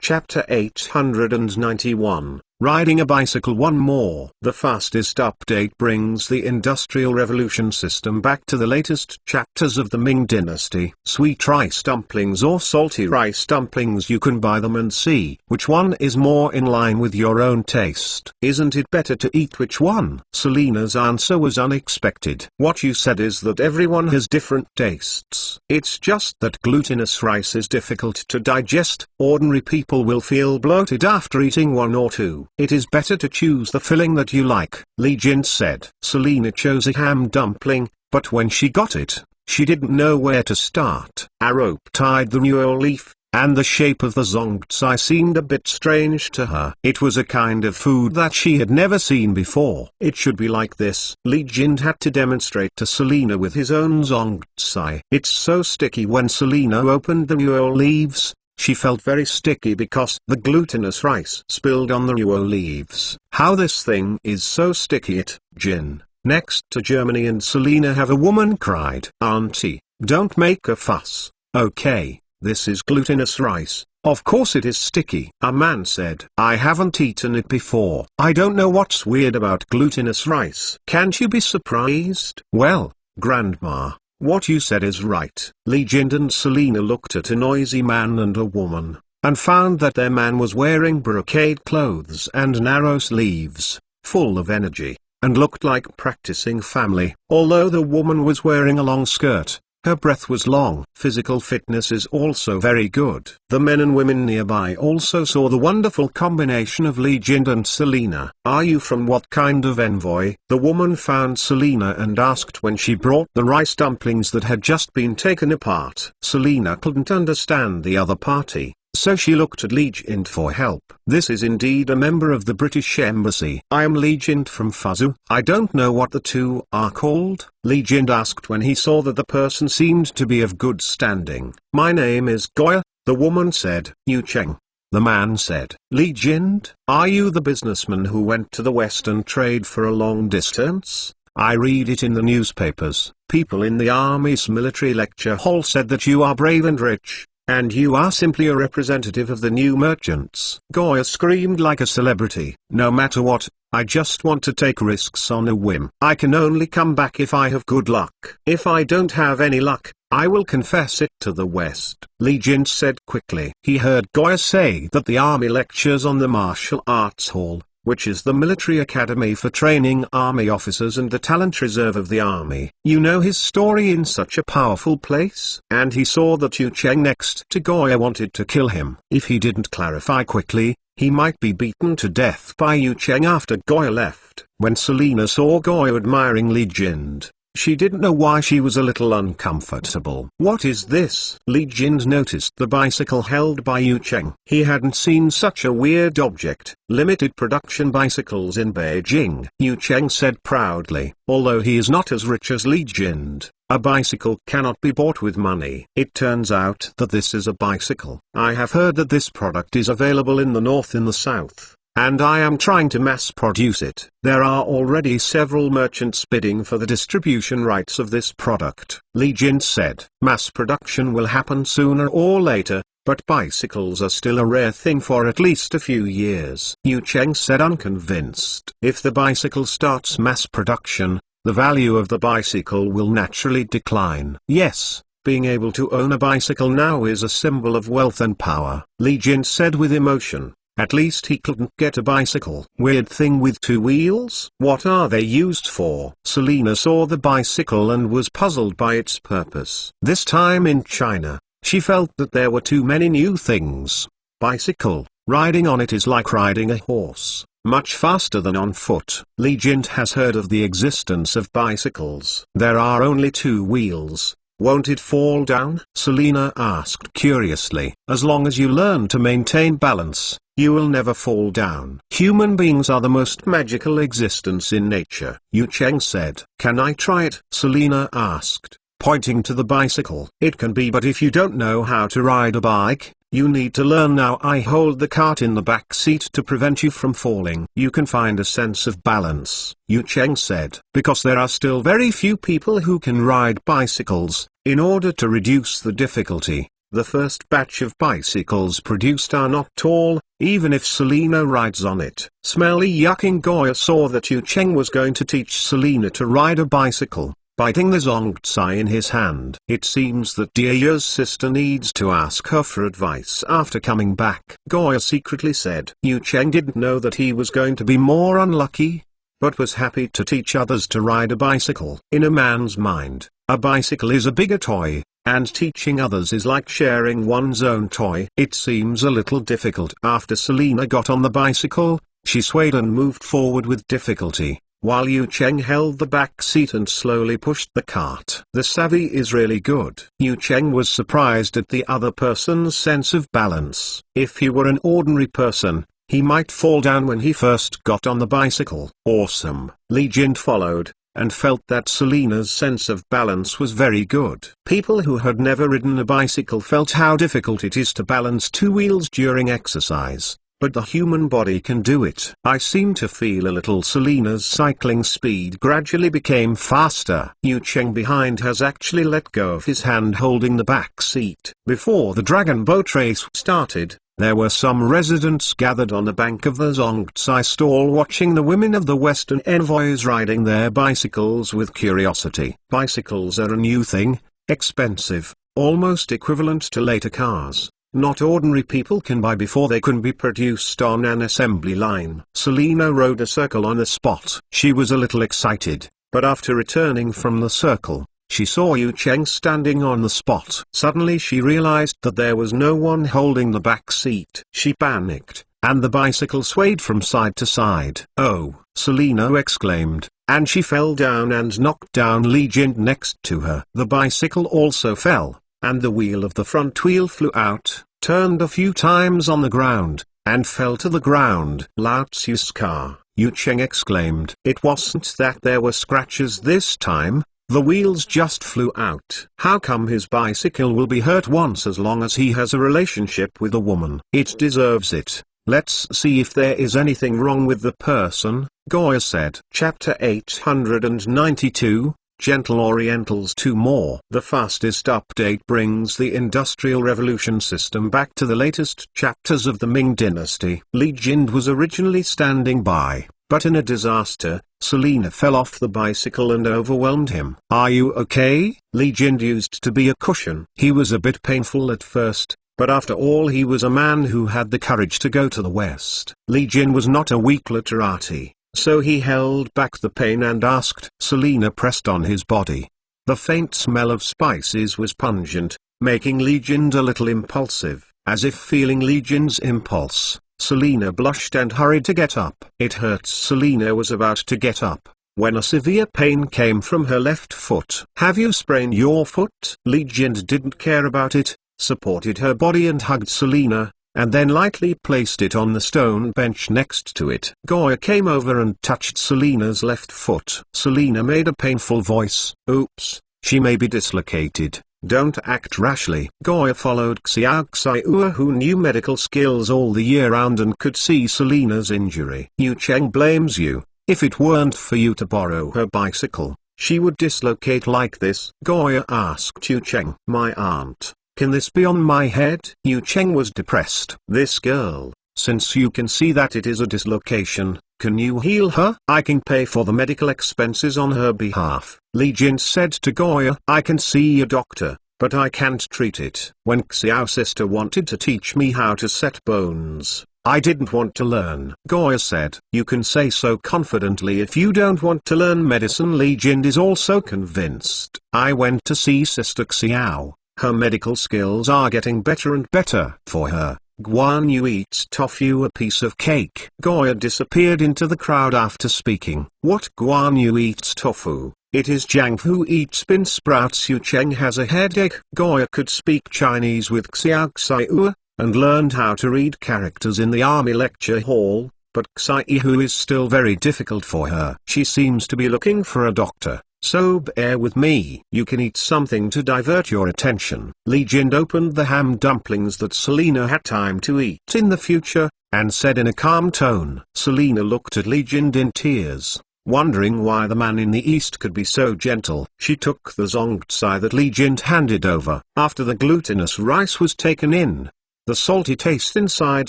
Chapter 891. Riding a bicycle. One more. The fastest update brings the Industrial Revolution system back to the latest chapters of the Ming Dynasty. Sweet rice dumplings or salty rice dumplings, you can buy them and see which one is more in line with your own taste. Isn't it better to eat which one? Selina's answer was unexpected. What you said is that everyone has different tastes. It's just that glutinous rice is difficult to digest. Ordinary people will feel bloated after eating one or two. It is better to choose the filling that you like. Li Jind said. Selina chose a ham dumpling, but when she got it, she didn't know where to start. A rope tied the ruo leaf, and the shape of the zongtsai seemed a bit strange to her. It was a kind of food that she had never seen before. It should be like this. Li Jind had to demonstrate to Selina with his own zongtsai. It's so sticky. When Selina opened the ruo leaves, she felt very sticky because the glutinous rice spilled on the ruo leaves. How this thing is so sticky. Jin, next to Germany and Selina, have a woman cried. Auntie, don't make a fuss, okay? This is glutinous rice. Of course it is sticky. A man said. I haven't eaten it before. I don't know what's weird about glutinous rice. Can't you be surprised? Well, Grandma, what you said is right. Li Jind and Selina looked at a noisy man and a woman, and found that their man was wearing brocade clothes and narrow sleeves, full of energy, and looked like practicing family. Although the woman was wearing a long skirt, Her breath was long. Physical fitness is also very good. The men and women nearby also saw the wonderful combination of Li Jin and Selena. "Are you from what kind of envoy?" The woman found Selena and asked when she brought the rice dumplings that had just been taken apart. Selena couldn't understand the other party, so she looked at Li Jin for help. "This is indeed a member of the British Embassy. I am Li Jin from Fuzhou. I don't know what the two are called," Li Jin asked when he saw that the person seemed to be of good standing. "My name is Goya," the woman said. "Yu Cheng." The man said. "Li Jin, are you the businessman who went to the Western trade for a long distance? I read it in the newspapers." People in the army's military lecture hall said that you are brave and rich, and you are simply a representative of the new merchants. Goya screamed like a celebrity. "No matter what, I just want to take risks on a whim. I can only come back if I have good luck. If I don't have any luck, I will confess it to the West," Li Jin said quickly. He heard Goya say that the army lectures on the martial arts hall, which is the military academy for training army officers and the talent reserve of the army. You know his story in such a powerful place? And he saw that Yu Cheng next to Goya wanted to kill him. If he didn't clarify quickly, he might be beaten to death by Yu Cheng after Goya left. When Selena saw Goya admiring Li Jin, she didn't know why she was a little uncomfortable. "What is this?" Li Jin noticed the bicycle held by Yu Cheng. He hadn't seen such a weird object. "Limited production bicycles in Beijing," Yu Cheng said proudly. Although he is not as rich as Li Jin, a bicycle cannot be bought with money. It turns out that this is a bicycle. "I have heard that this product is available in the north and the south, and I am trying to mass produce it. There are already several merchants bidding for the distribution rights of this product," Li Jin said. "Mass production will happen sooner or later, but bicycles are still a rare thing for at least a few years," Yu Cheng said unconvinced. "If the bicycle starts mass production, the value of the bicycle will naturally decline." "Yes, being able to own a bicycle now is a symbol of wealth and power," Li Jin said with emotion. "At least he couldn't get a bicycle. Weird thing with two wheels? What are they used for?" Selena saw the bicycle and was puzzled by its purpose. This time in China, she felt that there were too many new things. Bicycle, riding on it is like riding a horse, much faster than on foot. Li Jin has heard of the existence of bicycles. "There are only two wheels. Won't it fall down?" Selena asked curiously. "As long as you learn to maintain balance, you will never fall down." "Human beings are the most magical existence in nature," Yu Cheng said. "Can I try it?" Selena asked, pointing to the bicycle. "It can be, but if you don't know how to ride a bike, you need to learn now. I hold the cart in the back seat to prevent you from falling. You can find a sense of balance," Yu Cheng said. "Because there are still very few people who can ride bicycles, in order to reduce the difficulty, the first batch of bicycles produced are not tall, even if Selena rides on it." Smelly yucking Goya saw that Yu Cheng was going to teach Selena to ride a bicycle, biting the zongzai in his hand. "It seems that dear Yu's sister needs to ask her for advice after coming back," Goya secretly said. Yu Cheng didn't know that he was going to be more unlucky, but was happy to teach others to ride a bicycle. In a man's mind, a bicycle is a bigger toy, and teaching others is like sharing one's own toy. It seems a little difficult. After Selena got on the bicycle, she swayed and moved forward with difficulty, while Yu Cheng held the back seat and slowly pushed the cart. "The savvy is really good." Yu Cheng was surprised at the other person's sense of balance. If he were an ordinary person, he might fall down when he first got on the bicycle. "Awesome." Li Jin followed, and felt that Selena's sense of balance was very good. People who had never ridden a bicycle felt how difficult it is to balance two wheels during exercise. But the human body can do it. "I seem to feel a little." Selena's cycling speed gradually became faster. Yu Cheng behind has actually let go of his hand holding the back seat. Before the dragon boat race started, there were some residents gathered on the bank of the Zongzai stall watching the women of the Western envoys riding their bicycles with curiosity. Bicycles are a new thing, expensive, almost equivalent to later cars. Not ordinary people can buy before they can be produced on an assembly line. Selena rode a circle on the spot. She was a little excited, but after returning from the circle, she saw Yu Cheng standing on the spot. Suddenly she realized that there was no one holding the back seat. She panicked, and the bicycle swayed from side to side. "Oh!" Selina exclaimed, and she fell down and knocked down Li Jin next to her. The bicycle also fell, and the wheel of the front wheel flew out, turned a few times on the ground, and fell to the ground. "Lao Tzu's car," Yu Cheng exclaimed. It wasn't that there were scratches this time, the wheels just flew out. How come his bicycle will be hurt once as long as he has a relationship with a woman? It deserves it. Let's see if there is anything wrong with the person, Goya said. Chapter 892, Gentle Orientals 2 more. The fastest update brings the Industrial Revolution system back to the latest chapters of the Ming Dynasty. Li Jin was originally standing by, but in a disaster, Selina fell off the bicycle and overwhelmed him. "Are you okay?" Li Jin used to be a cushion. He was a bit painful at first, but after all he was a man who had the courage to go to the West. Li Jin was not a weak literati, so he held back the pain and asked. Selina pressed on his body. The faint smell of spices was pungent, making Li Jin a little impulsive. As if feeling Li Jin's impulse, Selina blushed and hurried to get up. It hurt. Selina was about to get up, when a severe pain came from her left foot. "Have you sprained your foot?" Li Jin didn't care about it, supported her body and hugged Selina, and then lightly placed it on the stone bench next to it. Goya came over and touched Selina's left foot. Selina made a painful voice. "Oops, she may be dislocated. Don't act rashly." Goya followed Xiao Xiao, who knew medical skills all the year round and could see Selina's injury. "Yu Cheng blames you. If it weren't for you to borrow her bicycle, she would dislocate like this." Goya asked Yu Cheng. "My aunt. Can this be on my head?" Yu Cheng was depressed. "This girl, since you can see that it is a dislocation, can you heal her? I can pay for the medical expenses on her behalf." Li Jin said to Goya, "I can see a doctor, but I can't treat it. When Xiao's sister wanted to teach me how to set bones, I didn't want to learn." Goya said, "You can say so confidently if you don't want to learn medicine." Li Jin is also convinced. "I went to see Sister Xiao. Her medical skills are getting better and better. For her, Guan Yu eats tofu, a piece of cake." Goya disappeared into the crowd after speaking. "What? Guan Yu eats tofu? It is Jiang who eats bean sprouts." Yu Cheng has a headache. Goya could speak Chinese with Xiao Xiao, and learned how to read characters in the army lecture hall, but Xiao is still very difficult for her. She seems to be looking for a doctor. "So bear with me. You can eat something to divert your attention." Li Jin opened the ham dumplings that Selina had time to eat in the future, and said in a calm tone. Selina looked at Li Jin in tears, wondering why the man in the East could be so gentle. She took the zongcai that Li Jin handed over. After the glutinous rice was taken in, the salty taste inside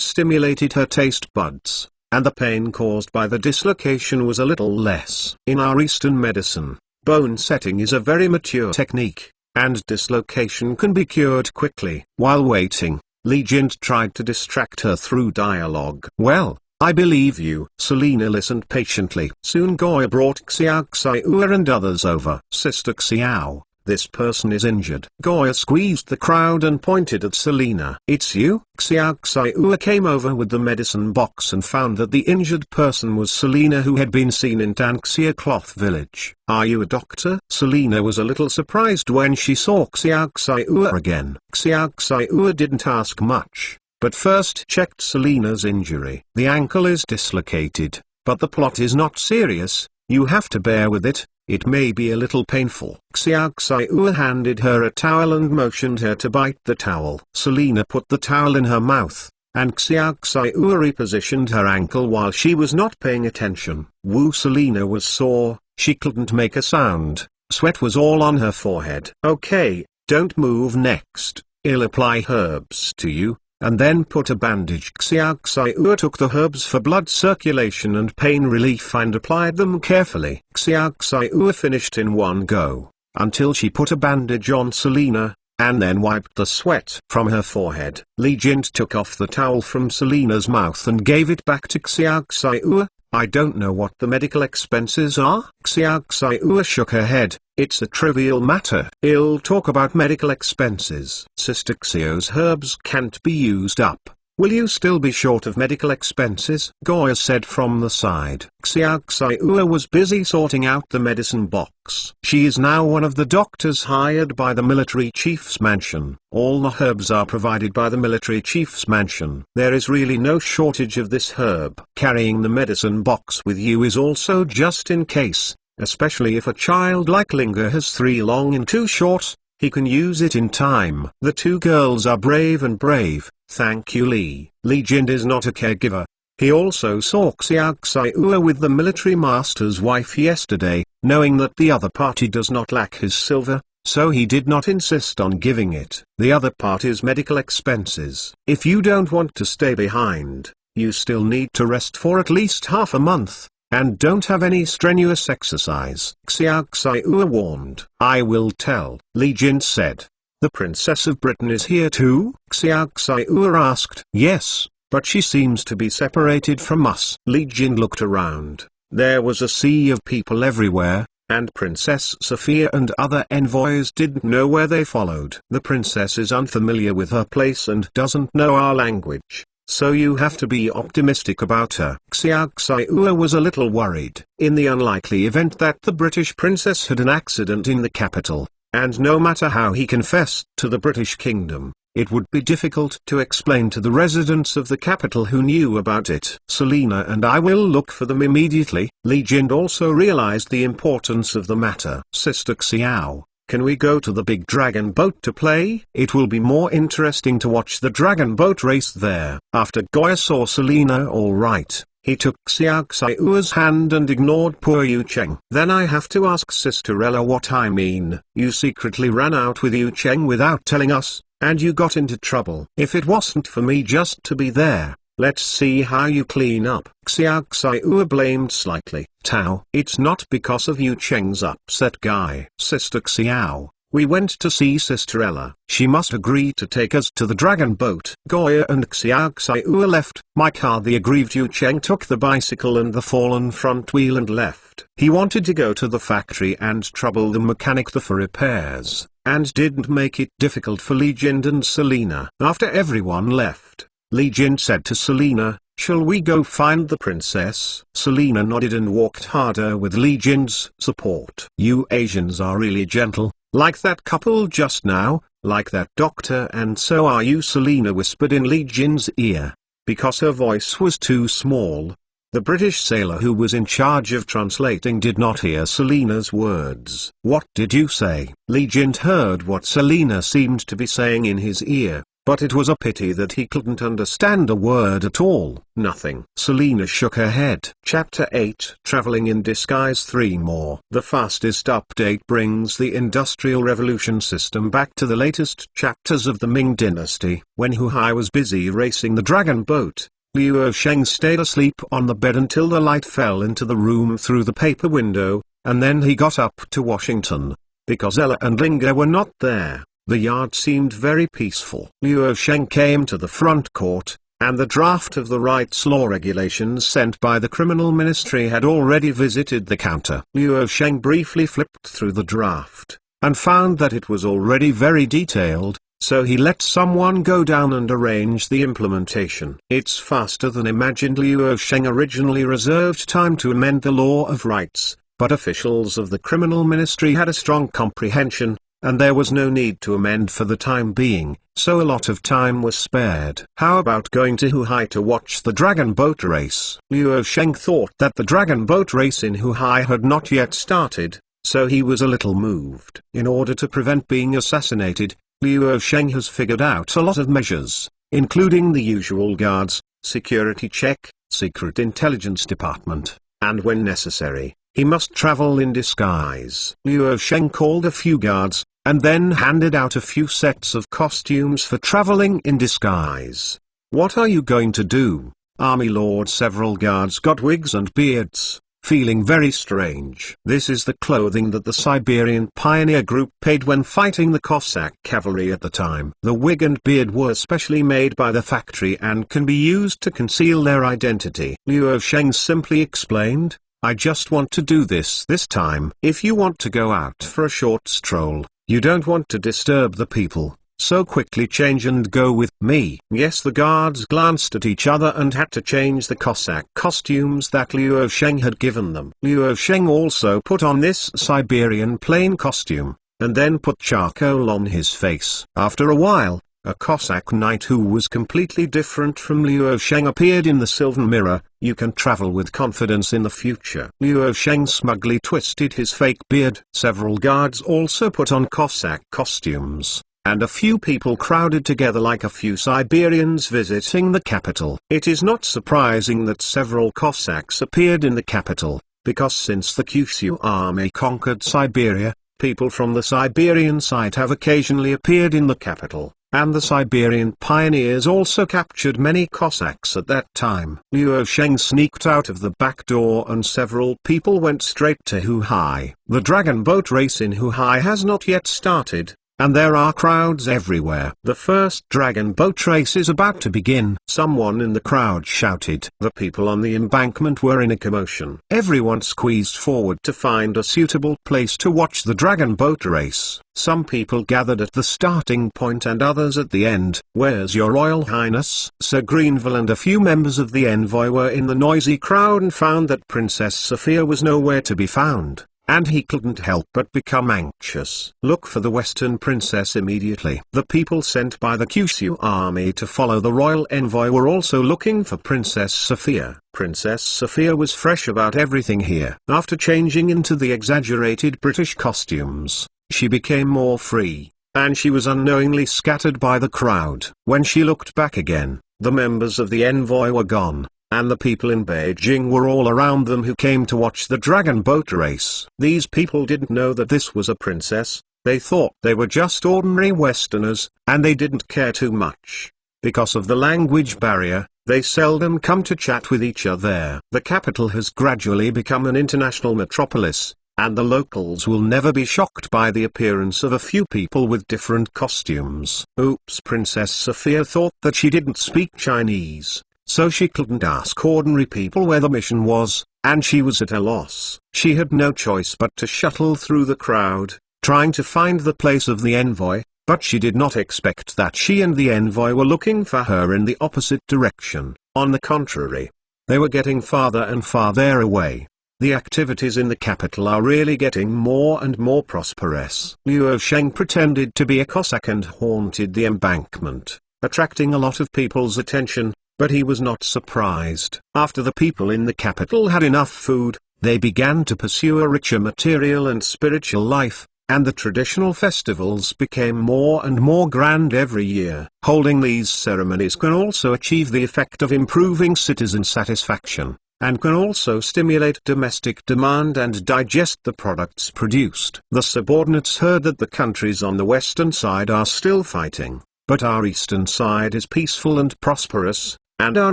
stimulated her taste buds, and the pain caused by the dislocation was a little less. In our Eastern medicine, bone setting is a very mature technique, and dislocation can be cured quickly. While waiting, Li Jin tried to distract her through dialogue. "Well, I believe you." Selina listened patiently. Soon Goya brought Xiao Xiao and others over. "Sister Xiao, this person is injured." Goya squeezed the crowd and pointed at Selina. "It's you?" Xiao Xiao came over with the medicine box and found that the injured person was Selina, who had been seen in Danxia Cloth Village. "Are you a doctor?" Selina was a little surprised when she saw Xiao Xiao again. Xiao Xiao didn't ask much, but first checked Selina's injury. "The ankle is dislocated, but the plot is not serious. You have to bear with it. It may be a little painful." Xiao Xiao handed her a towel and motioned her to bite the towel. Selina put the towel in her mouth, and Xiao Xiao repositioned her ankle while she was not paying attention. Selina was sore, she couldn't make a sound, sweat was all on her forehead. "Okay, don't move next. I'll apply herbs to you, and then put a bandage." Xiao Xiao took the herbs for blood circulation and pain relief and applied them carefully. Xiao Xiao finished in one go, until she put a bandage on Selina, and then wiped the sweat from her forehead. Li Jin took off the towel from Selina's mouth and gave it back to Xiao Xiao. I don't know what the medical expenses are. Xiao Xiaoyu shook her head. It's a trivial matter. I'll talk about medical expenses. Sister Xiao's herbs can't be used up. Will you still be short of medical expenses? Goya said from the side. Xiao Xiaoyu was busy sorting out the medicine box. She is now one of the doctors hired by the military chief's mansion. All the herbs are provided by the military chief's mansion. There is really no shortage of this herb. Carrying the medicine box with you is also just in case, especially if a child like Linga has 3 long and 2 short. He can use it in time. The 2 girls are brave and brave, thank you Li. Li Jin is not a caregiver. He also saw Xiao Xiaoyu with the military master's wife yesterday, knowing that the other party does not lack his silver, so he did not insist on giving it. The other part is medical expenses. If you don't want to stay behind, you still need to rest for at least half a month. And don't have any strenuous exercise. Xiao Xiaoyu warned. I will tell, Li Jin said. The Princess of Britain is here too? Xiao Xiaoyu asked. Yes, but she seems to be separated from us. Li Jin looked around. There was a sea of people everywhere, and Princess Sophia and other envoys didn't know where they followed. The princess is unfamiliar with her place and doesn't know our language. So you have to be optimistic about her. Xiao Xiaoyu was a little worried. In the unlikely event that the British princess had an accident in the capital, and no matter how he confessed to the British kingdom, it would be difficult to explain to the residents of the capital who knew about it. Selina and I will look for them immediately. Li Jin also realized the importance of the matter. Sister Xiao, can we go to the big dragon boat to play? It will be more interesting to watch the dragon boat race there. After Goya saw Selina all right, he took Xiao Xiaoyu's hand and ignored poor Yu Cheng. Then I have to ask Sister Ella what I mean. You secretly ran out with Yu Cheng without telling us, and you got into trouble. If it wasn't for me just to be there, let's see how you clean up. Xiao Xiaoyu blamed slightly. Tao, it's not because of Yu Cheng's upset guy. Sister Xiao, we went to see Sister Ella. She must agree to take us to the dragon boat. Goya and Xiao Xiaoyu left. My car. The aggrieved Yu Cheng took the bicycle and the fallen front wheel and left. He wanted to go to the factory and trouble the mechanic for repairs, and didn't make it difficult for Li Jin and Selina. After everyone left, Li Jin said to Selina, shall we go find the princess? Selina nodded and walked harder with Li Jin's support. You Asians are really gentle, like that couple just now, like that doctor, and so are you. Selina whispered in Li Jin's ear, because her voice was too small. The British sailor who was in charge of translating did not hear Selina's words. What did you say? Li Jin heard what Selina seemed to be saying in his ear, but it was a pity that he couldn't understand a word at all. Nothing. Selina shook her head. Chapter 8. Traveling in Disguise 3 more. The fastest update brings the Industrial Revolution system back to the latest chapters of the Ming Dynasty. When Hu Hai was busy racing the dragon boat, Liu Sheng stayed asleep on the bed until the light fell into the room through the paper window, and then he got up to Washington. Because Ella and Linga were not there, the yard seemed very peaceful. Liu Sheng came to the front court, and the draft of the rights law regulations sent by the criminal ministry had already visited the counter. Liu Sheng briefly flipped through the draft, and found that it was already very detailed, so he let someone go down and arrange the implementation. It's faster than imagined. Liu Sheng originally reserved time to amend the law of rights, but officials of the criminal ministry had a strong comprehension, and there was no need to amend for the time being, so a lot of time was spared. How about going to Hu Hai to watch the dragon boat race? Liu Sheng thought that the dragon boat race in Hu Hai had not yet started, so he was a little moved. In order to prevent being assassinated, Liu Sheng has figured out a lot of measures, including the usual guards, security check, secret intelligence department, and when necessary, he must travel in disguise. Liu Sheng called a few guards, and then handed out a few sets of costumes for traveling in disguise. What are you going to do, Army Lord? Several guards got wigs and beards, feeling very strange. This is the clothing that the Siberian pioneer group paid when fighting the Cossack cavalry at the time. The wig and beard were specially made by the factory and can be used to conceal their identity. Liu Sheng simply explained, "I just want to do this time. If you want to go out for a short stroll, you don't want to disturb the people, so quickly change and go with me." Yes, the guards glanced at each other and had to change the Cossack costumes that Liu Sheng had given them. Liu Sheng also put on this Siberian plain costume, and then put charcoal on his face. After a while, a Cossack knight who was completely different from Liu Sheng appeared in the silver mirror. "You can travel with confidence in the future." Liu Sheng smugly twisted his fake beard. Several guards also put on Cossack costumes, and a few people crowded together like a few Siberians visiting the capital. It is not surprising that several Cossacks appeared in the capital, because since the Kyushu army conquered Siberia, people from the Siberian side have occasionally appeared in the capital, and the Siberian pioneers also captured many Cossacks at that time. Liu Sheng sneaked out of the back door and several people went straight to Huhai. The dragon boat race in Huhai has not yet started, and there are crowds everywhere. The first dragon boat race is about to begin. Someone in the crowd shouted. The people on the embankment were in a commotion. Everyone squeezed forward to find a suitable place to watch the dragon boat race. Some people gathered at the starting point and others at the end. "Where's your Royal Highness?" Sir Greenville and a few members of the envoy were in the noisy crowd and found that Princess Sophia was nowhere to be found, and he couldn't help but become anxious. "Look for the Western Princess immediately." The people sent by the Kyushu army to follow the royal envoy were also looking for Princess Sophia. Princess Sophia was fresh about everything here. After changing into the exaggerated British costumes, she became more free, and she was unknowingly scattered by the crowd. When she looked back again, the members of the envoy were gone, and the people in Beijing were all around them who came to watch the dragon boat race. These people didn't know that this was a princess. They thought they were just ordinary Westerners, and they didn't care too much. Because of the language barrier, they seldom come to chat with each other. The capital has gradually become an international metropolis, and the locals will never be shocked by the appearance of a few people with different costumes. Oops! Princess Sophia thought that she didn't speak Chinese, so she couldn't ask ordinary people where the mission was, and she was at a loss. She had no choice but to shuttle through the crowd, trying to find the place of the envoy, but she did not expect that she and the envoy were looking for her in the opposite direction. On the contrary, they were getting farther and farther away. The activities in the capital are really getting more and more prosperous. Liu Sheng pretended to be a Cossack and haunted the embankment, attracting a lot of people's attention, but he was not surprised. After the people in the capital had enough food, they began to pursue a richer material and spiritual life, and the traditional festivals became more and more grand every year. Holding these ceremonies can also achieve the effect of improving citizen satisfaction, and can also stimulate domestic demand and digest the products produced. The subordinates heard that the countries on the western side are still fighting, but our eastern side is peaceful and prosperous, and our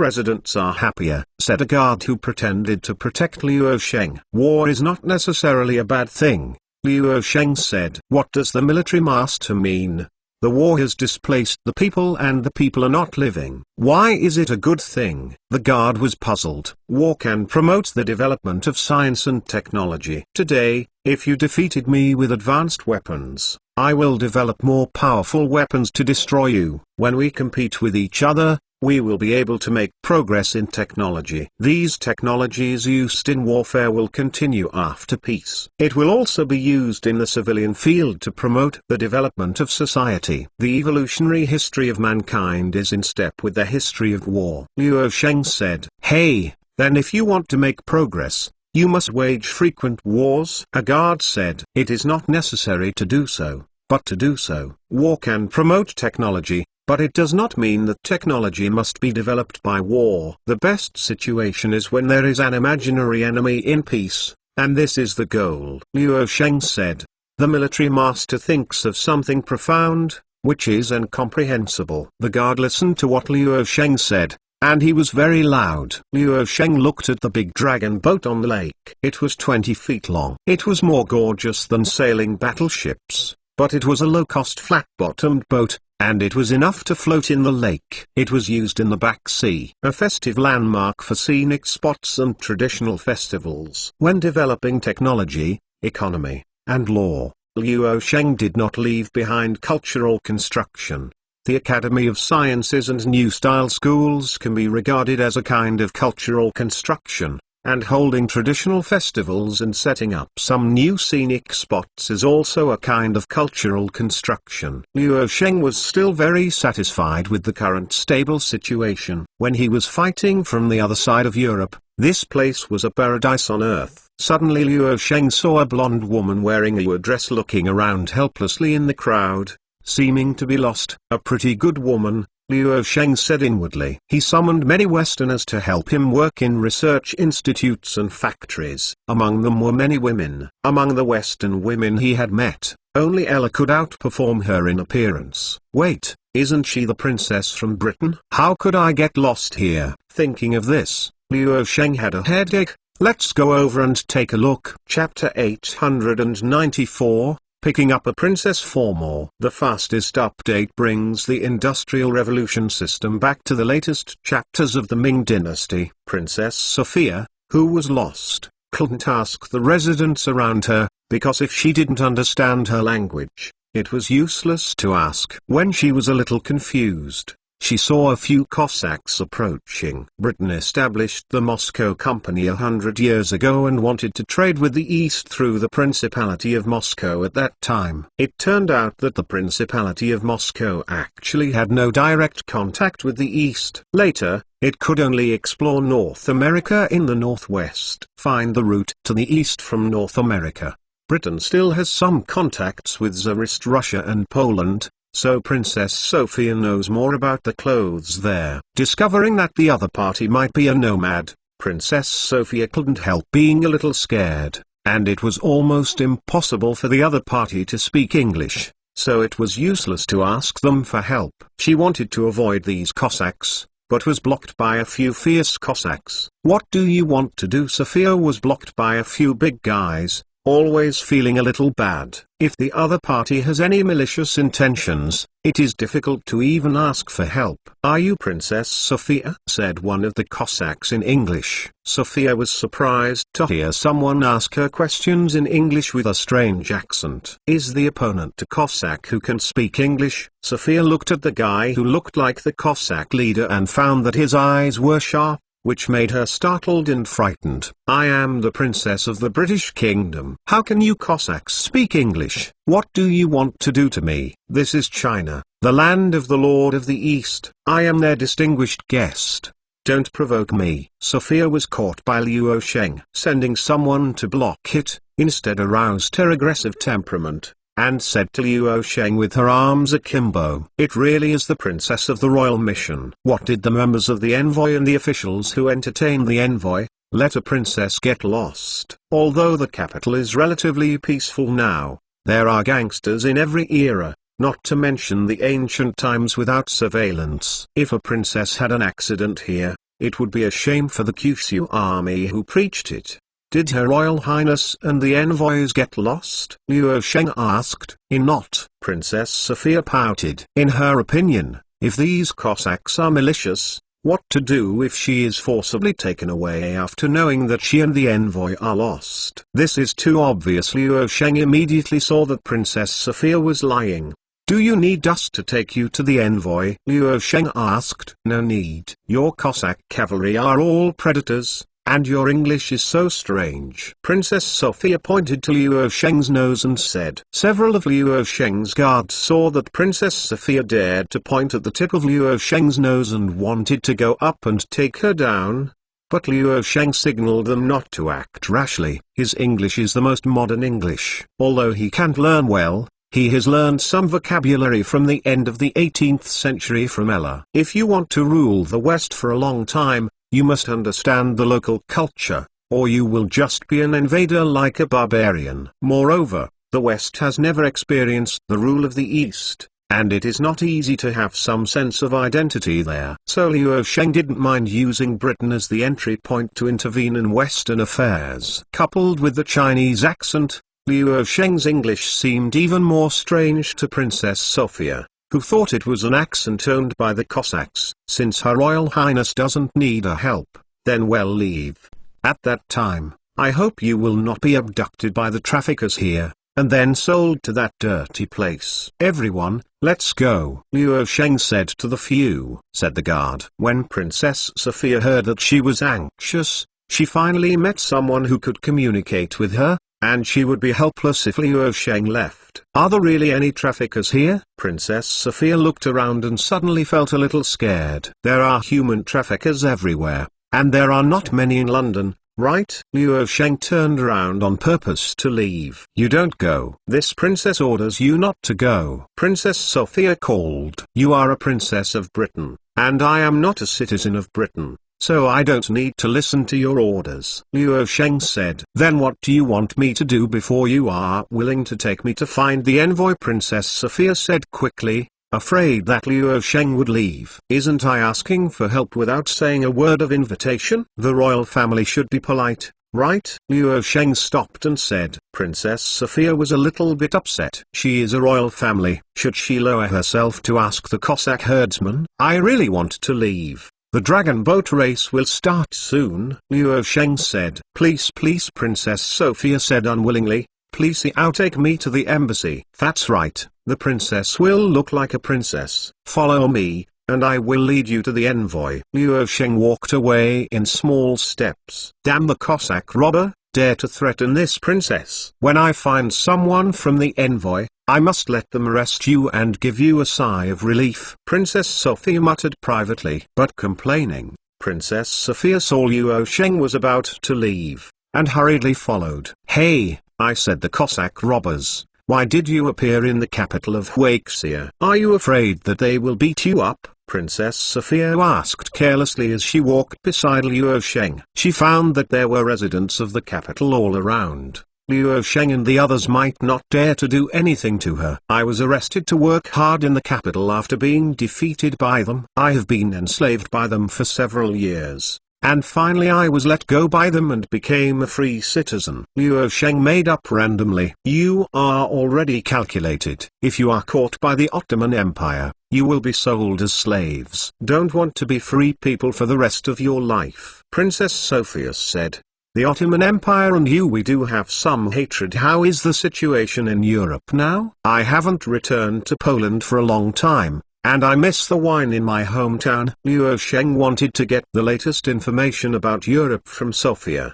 residents are happier, said a guard who pretended to protect Liu Sheng. "War is not necessarily a bad thing," Liu Sheng said. "What does the military master mean? The war has displaced the people and the people are not living. Why is it a good thing?" The guard was puzzled. "War can promote the development of science and technology. Today, if you defeated me with advanced weapons, I will develop more powerful weapons to destroy you. When we compete with each other, we will be able to make progress in technology. These technologies used in warfare will continue after peace. It will also be used in the civilian field to promote the development of society. The evolutionary history of mankind is in step with the history of war." Liu Sheng said. "Hey, then if you want to make progress, you must wage frequent wars." A guard said. "It is not necessary to do so, but to do so. War can promote technology, but it does not mean that technology must be developed by war. The best situation is when there is an imaginary enemy in peace, and this is the goal." Liu Sheng said. "The military master thinks of something profound, which is incomprehensible." The guard listened to what Liu Sheng said, and he was very loud. Liu Sheng looked at the big dragon boat on the lake. It was 20 feet long. It was more gorgeous than sailing battleships, but it was a low-cost flat-bottomed boat, and it was enough to float in the lake. It was used in the Black Sea, a festive landmark for scenic spots and traditional festivals. When developing technology, economy, and law, Liu Sheng did not leave behind cultural construction. The Academy of Sciences and New Style schools can be regarded as a kind of cultural construction, and holding traditional festivals and setting up some new scenic spots is also a kind of cultural construction. Liu Sheng was still very satisfied with the current stable situation. When he was fighting from the other side of Europe, this place was a paradise on earth. Suddenly Liu Sheng saw a blonde woman wearing a dress looking around helplessly in the crowd, seeming to be lost. A pretty good woman, Liu Sheng said inwardly. He summoned many Westerners to help him work in research institutes and factories. Among them were many women. Among the Western women he had met, only Ella could outperform her in appearance. Wait, isn't she the princess from Britain? How could I get lost here? Thinking of this, Liu Sheng had a headache. Let's go over and take a look. Chapter 894. Picking up a princess for more. The fastest update brings the Industrial Revolution system back to the latest chapters of the Ming Dynasty. Princess Sophia, who was lost, couldn't ask the residents around her, because if she didn't understand her language, it was useless to ask. When she was a little confused, she saw a few Cossacks approaching. Britain established the Moscow Company 100 years ago and wanted to trade with the East through the Principality of Moscow at that time. It turned out that the Principality of Moscow actually had no direct contact with the East. Later, it could only explore North America in the northwest. Find the route to the East from North America. Britain still has some contacts with Tsarist Russia and Poland, so Princess Sophia knows more about the clothes there. Discovering that the other party might be a nomad, Princess Sophia couldn't help being a little scared, and it was almost impossible for the other party to speak English, so it was useless to ask them for help. She wanted to avoid these Cossacks, but was blocked by a few fierce Cossacks. What do you want to do? Sophia was blocked by a few big guys, always feeling a little bad. If the other party has any malicious intentions, it is difficult to even ask for help. "Are you Princess Sophia?" said one of the Cossacks in English. Sophia was surprised to hear someone ask her questions in English with a strange accent. Is the opponent a Cossack who can speak English? Sophia looked at the guy who looked like the Cossack leader and found that his eyes were sharp, which made her startled and frightened. "I am the princess of the British Kingdom." "How can you Cossacks speak English? What do you want to do to me?" "This is China, the land of the Lord of the East. I am their distinguished guest. Don't provoke me." Sophia was caught by Liu Sheng. Sending someone to block it, instead aroused her aggressive temperament, and said to Liu Sheng with her arms akimbo, "It really is the princess of the royal mission." What did the members of the envoy and the officials who entertained the envoy let a princess get lost? Although the capital is relatively peaceful now, there are gangsters in every era, not to mention the ancient times without surveillance. If a princess had an accident here, it would be a shame for the Kyushu army who preached it. Did Her Royal Highness and the envoys get lost? Liu Sheng asked. Not. Princess Sophia pouted. In her opinion, if these Cossacks are malicious, what to do if she is forcibly taken away after knowing that she and the envoy are lost? This is too obvious. Liu Sheng immediately saw that Princess Sophia was lying. "Do you need us to take you to the envoy?" Liu Sheng asked. "No need. Your Cossack cavalry are all predators, and your English is so strange." Princess Sophia pointed to Liu Sheng's nose and said. Several of Liu Sheng's guards saw that Princess Sophia dared to point at the tip of Liu Sheng's nose and wanted to go up and take her down, but Liu Sheng signaled them not to act rashly. His English is the most modern English. Although he can't learn well, he has learned some vocabulary from the end of the 18th century from Ella. If you want to rule the West for a long time, you must understand the local culture, or you will just be an invader like a barbarian. Moreover, the West has never experienced the rule of the East, and it is not easy to have some sense of identity there. So Liu Sheng didn't mind using Britain as the entry point to intervene in Western affairs. Coupled with the Chinese accent, Liu Sheng's English seemed even more strange to Princess Sophia, who thought it was an accent owned by the Cossacks. Since Her Royal Highness doesn't need our help, then we'll leave. At that time, I hope you will not be abducted by the traffickers here, and then sold to that dirty place. Everyone, let's go. Liu Sheng said to the few, said the guard. When Princess Sophia heard that she was anxious, she finally met someone who could communicate with her, and she would be helpless if Liu Sheng left. Are there really any traffickers here? Princess Sophia looked around and suddenly felt a little scared. There are human traffickers everywhere, and there are not many in London, right? Liu Sheng turned around on purpose to leave. You don't go. This princess orders you not to go. Princess Sophia called. You are a princess of Britain, and I am not a citizen of Britain, so I don't need to listen to your orders. Liu Sheng said. Then what do you want me to do before you are willing to take me to find the envoy? Princess Sophia said quickly, afraid that Liu Sheng would leave. Isn't I asking for help without saying a word of invitation? The royal family should be polite, right? Liu Sheng stopped and said. Princess Sophia was a little bit upset. She is a royal family. Should she lower herself to ask the Cossack herdsman? I really want to leave. The dragon boat race will start soon, Liu Sheng said. Please, Princess Sophia said unwillingly. Please take me to the embassy. That's right, the princess will look like a princess. Follow me, and I will lead you to the envoy. Liu Sheng walked away in small steps. Damn the Cossack robber, dare to threaten this princess. When I find someone from the envoy, I must let them arrest you and give you a sigh of relief. Princess Sophia muttered privately. But complaining, Princess Sophia saw Liu Sheng was about to leave, and hurriedly followed. Hey, I said the Cossack robbers, why did you appear in the capital of Huaxia? Are you afraid that they will beat you up? Princess Sophia asked carelessly as she walked beside Liu Sheng. She found that there were residents of the capital all around. Liu Sheng and the others might not dare to do anything to her. I was arrested to work hard in the capital after being defeated by them. I have been enslaved by them for several years, and finally I was let go by them and became a free citizen. Liu Sheng made up randomly. You are already calculated. If you are caught by the Ottoman Empire, you will be sold as slaves. Don't want to be free people for the rest of your life. Princess Sophia said. The Ottoman Empire and you, we do have some hatred. How is the situation in Europe now? I haven't returned to Poland for a long time, and I miss the wine in my hometown. Liu Sheng wanted to get the latest information about Europe from Sophia.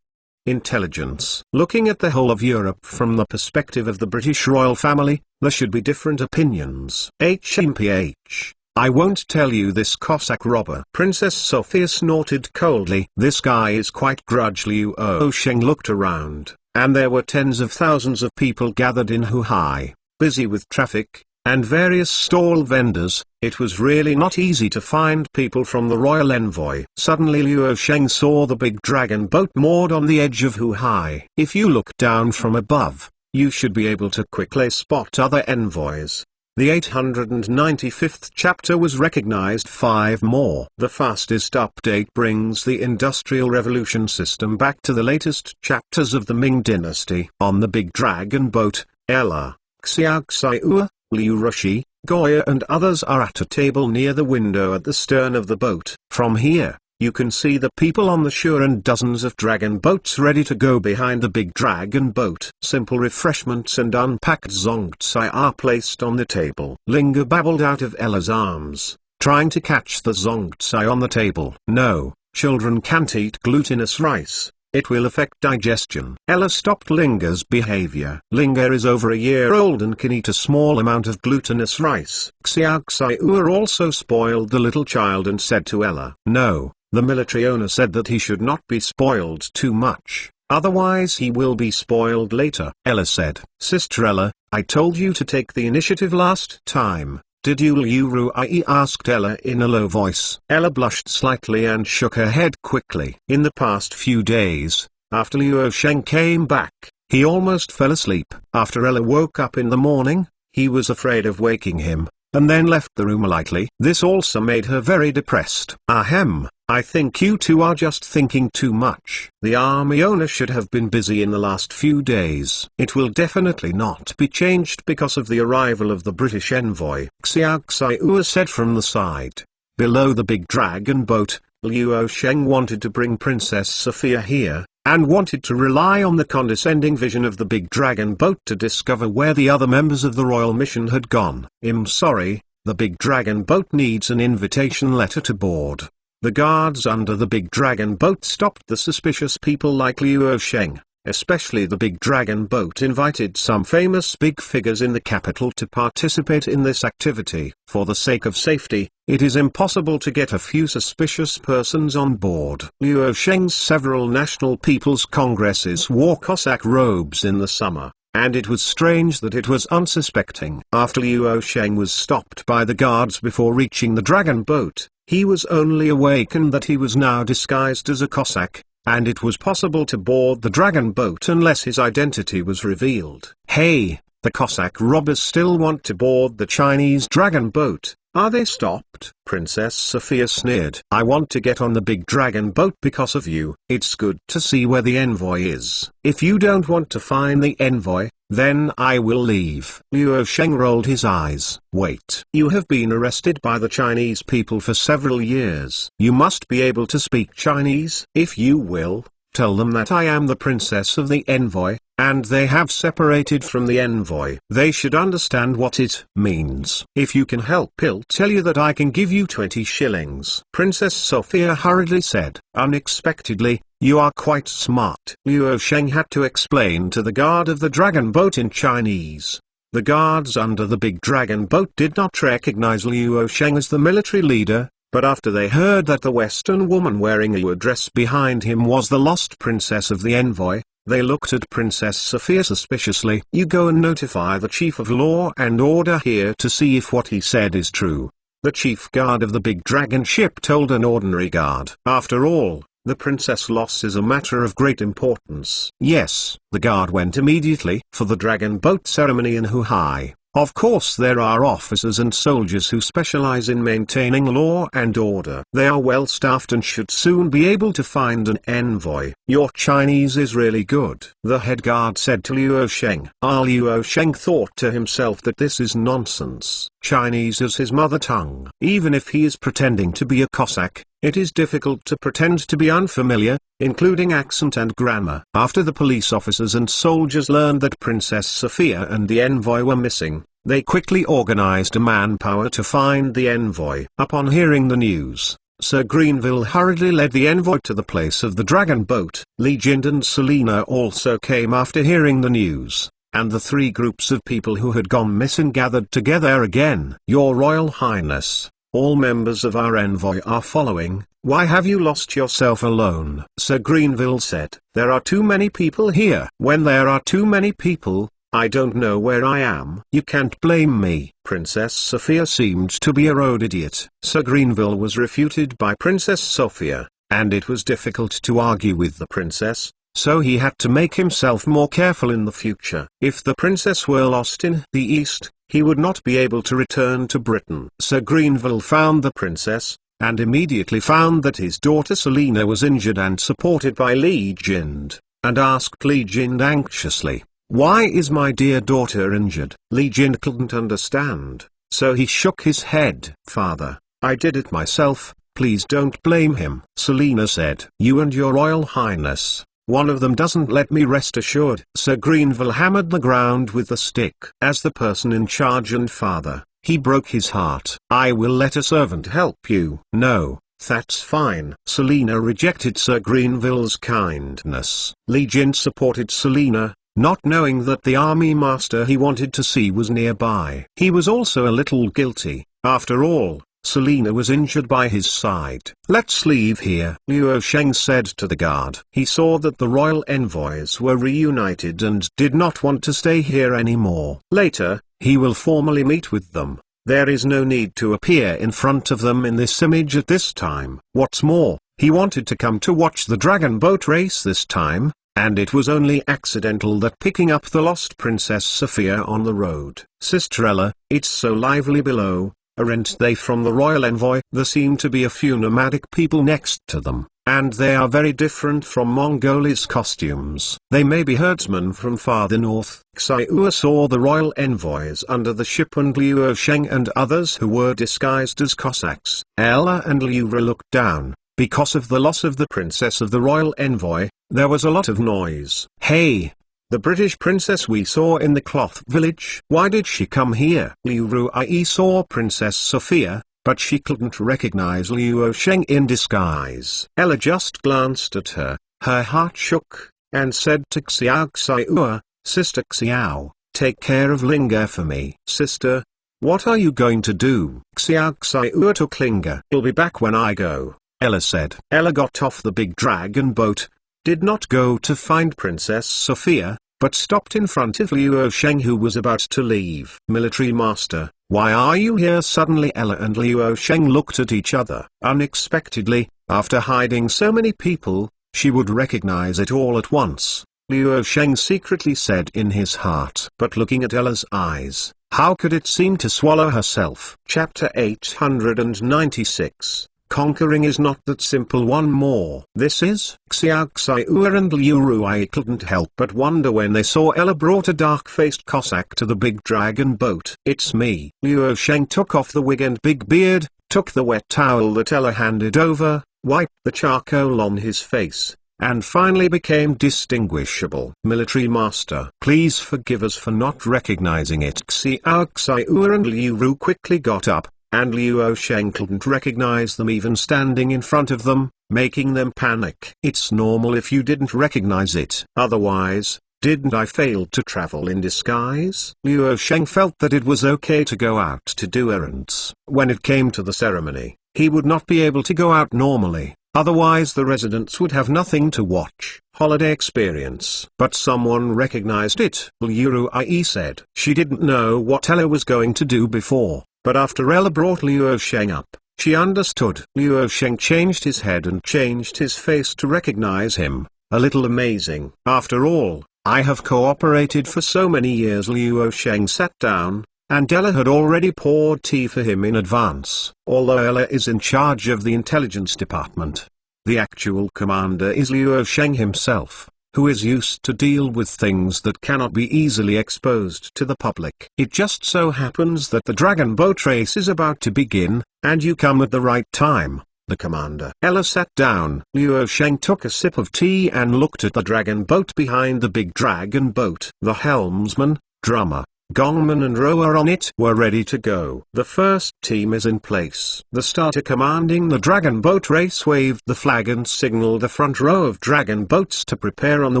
Intelligence. Looking at the whole of Europe from the perspective of the British royal family, there should be different opinions. HMPH. I won't tell you this Cossack robber. Princess Sophia snorted coldly. This guy is quite grudge. Liu Sheng looked around, and there were tens of thousands of people gathered in Huhai, busy with traffic, and various stall vendors. It was really not easy to find people from the royal envoy. Suddenly Liu Sheng saw the big dragon boat moored on the edge of Huhai. If you look down from above, you should be able to quickly spot other envoys. The 895th chapter was recognized 5 more. The fastest update brings the Industrial Revolution system back to the latest chapters of the Ming Dynasty. On the big dragon boat, Ella, Xiaoxiu, Liu Rushi, Goya and others are at a table near the window at the stern of the boat. From here, you can see the people on the shore and dozens of dragon boats ready to go behind the big dragon boat. Simple refreshments and unpacked zongcai are placed on the table. Linga babbled out of Ella's arms, trying to catch the zongcai on the table. No, children can't eat glutinous rice. It will affect digestion. Ella stopped Linga's behavior. Linga is over a year old and can eat a small amount of glutinous rice. Xiaoxiu also spoiled the little child and said to Ella, no. The military owner said that he should not be spoiled too much, otherwise he will be spoiled later. Ella said, Sister Ella, I told you to take the initiative last time. Did you? Liu Ruai asked Ella in a low voice. Ella blushed slightly and shook her head quickly. In the past few days, after Liu Sheng came back, he almost fell asleep. After Ella woke up in the morning, he was afraid of waking him, and then left the room lightly. This also made her very depressed. Ahem, I think you two are just thinking too much. The army owner should have been busy in the last few days. It will definitely not be changed because of the arrival of the British envoy. Xiao Xiu said from the side. Below the big dragon boat, Liu Sheng wanted to bring Princess Sophia here, and wanted to rely on the condescending vision of the big dragon boat to discover where the other members of the royal mission had gone. I'm sorry, the big dragon boat needs an invitation letter to board. The guards under the big dragon boat stopped the suspicious people like Liu Sheng. Especially the big dragon boat invited some famous big figures in the capital to participate in this activity. For the sake of safety, it is impossible to get a few suspicious persons on board. Liu Sheng's several national people's congresses wore Cossack robes in the summer, and it was strange that it was unsuspecting. After Liu Sheng was stopped by the guards before reaching the dragon boat, he was only awakened that he was now disguised as a Cossack, and it was possible to board the dragon boat unless his identity was revealed. Hey, the Cossack robbers still want to board the Chinese dragon boat. Are they stopped? Princess Sophia sneered. I want to get on the big dragon boat because of you. It's good to see where the envoy is. If you don't want to find the envoy, then I will leave. Liu Sheng rolled his eyes. Wait. You have been arrested by the Chinese people for several years. You must be able to speak Chinese. If you will, tell them that I am the princess of the envoy, and they have separated from the envoy. They should understand what it means. If you can help, he'll tell you that I can give you 20 shillings. Princess Sophia hurriedly said. Unexpectedly, you are quite smart. Liu Sheng had to explain to the guard of the dragon boat in Chinese. The guards under the big dragon boat did not recognize Liu Sheng as the military leader, but after they heard that the Western woman wearing a dress behind him was the lost princess of the envoy, they looked at Princess Sophia suspiciously. You go and notify the chief of law and order here to see if what he said is true. The chief guard of the big dragon ship told an ordinary guard. After all, the princess' loss is a matter of great importance. Yes, the guard went immediately for the dragon boat ceremony in Huhai. Of course there are officers and soldiers who specialize in maintaining law and order. They are well staffed and should soon be able to find an envoy. Your Chinese is really good, the head guard said to Liu Sheng. Liu Sheng thought to himself that this is nonsense. Chinese is his mother tongue. Even if he is pretending to be a Cossack, it is difficult to pretend to be unfamiliar, including accent and grammar. After the police officers and soldiers learned that Princess Sophia and the envoy were missing, they quickly organized a manpower to find the envoy. Upon hearing the news, Sir Greenville hurriedly led the envoy to the place of the dragon boat. Li Jin and Selina also came after hearing the news, and the three groups of people who had gone missing gathered together again. Your Royal Highness, all members of our envoy are following. Why have you lost yourself alone? Sir Greenville said. There are too many people here. When there are too many people, I don't know where I am. You can't blame me. Princess Sophia seemed to be a road idiot. Sir Greenville was refuted by Princess Sophia, and it was difficult to argue with the princess, so he had to make himself more careful in the future. If the princess were lost in the east, he would not be able to return to Britain. Sir Greenville found the princess, and immediately found that his daughter Selina was injured and supported by Li Jin, and asked Li Jin anxiously, "Why is my dear daughter injured?" Li Jin couldn't understand, so he shook his head. "Father, I did it myself, please don't blame him." Selina said, "You and your Royal Highness, one of them doesn't let me rest assured." Sir Greenville hammered the ground with the stick. As the person in charge and father, he broke his heart. "I will let a servant help you." "No, that's fine." Selina rejected Sir Greenville's kindness. Li Jin supported Selina, not knowing that the army master he wanted to see was nearby. He was also a little guilty. After all, Selina was injured by his side. "Let's leave here," Liu Sheng said to the guard. He saw that the royal envoys were reunited and did not want to stay here anymore. Later, he will formally meet with them. There is no need to appear in front of them in this image at this time. What's more, he wanted to come to watch the dragon boat race this time, and it was only accidental that picking up the lost Princess Sophia on the road. Sister Ella, it's so lively below, aren't they from the royal envoy? There seem to be a few nomadic people next to them, and they are very different from Mongolia's costumes. They may be herdsmen from farther north. Xiao saw the royal envoys under the ship and Liu Sheng and others who were disguised as Cossacks. Ella and Liu looked down. Because of the loss of the princess of the royal envoy, there was a lot of noise. Hey! The British princess we saw in the cloth village. Why did she come here? Liu Ruai saw Princess Sophia, but she couldn't recognize Liu Sheng in disguise. Ella just glanced at her, her heart shook, and said to Xiao, Sister Xiao, take care of Linga for me. Sister, what are you going to do? Xiao took Linga. I'll be back when I go, Ella said. Ella got off the big dragon boat, did not go to find Princess Sophia, but stopped in front of Liu Sheng who was about to leave. Military Master, why are you here suddenly? Ella and Liu Sheng looked at each other. Unexpectedly, after hiding so many people, she would recognize it all at once. Liu Sheng secretly said in his heart. But looking at Ella's eyes, how could it seem to swallow herself? Chapter 896. Conquering is not that simple. One more. This is Xiao and Liu Ruai couldn't help but wonder when they saw Ella brought a dark-faced Cossack to the big dragon boat. It's me. Liu Sheng took off the wig and big beard, took the wet towel that Ella handed over, wiped the charcoal on his face, and finally became distinguishable. Military Master, please forgive us for not recognizing it. Xiao and Liu Ru quickly got up, and Liu Sheng couldn't recognize them even standing in front of them, making them panic. It's normal if you didn't recognize it. Otherwise, didn't I fail to travel in disguise? Liu Sheng felt that it was okay to go out to do errands. When it came to the ceremony, he would not be able to go out normally, otherwise the residents would have nothing to watch. Holiday experience. But someone recognized it. Liu Ruai said. She didn't know what Ella was going to do before. But after Ella brought Liu Sheng up, she understood. Liu Sheng changed his head and changed his face to recognize him. A little amazing. After all, I have cooperated for so many years. Liu Sheng sat down, and Ella had already poured tea for him in advance. Although Ella is in charge of the intelligence department, the actual commander is Liu Sheng himself, who is used to deal with things that cannot be easily exposed to the public. It just so happens that the dragon boat race is about to begin, and you come at the right time, the commander. Ella sat down. Liu Sheng took a sip of tea and looked at the dragon boat behind the big dragon boat. The helmsman, drummer, gongman and rower on it were ready to go. The first team is in place. The starter commanding the dragon boat race waved the flag and signaled the front row of dragon boats to prepare on the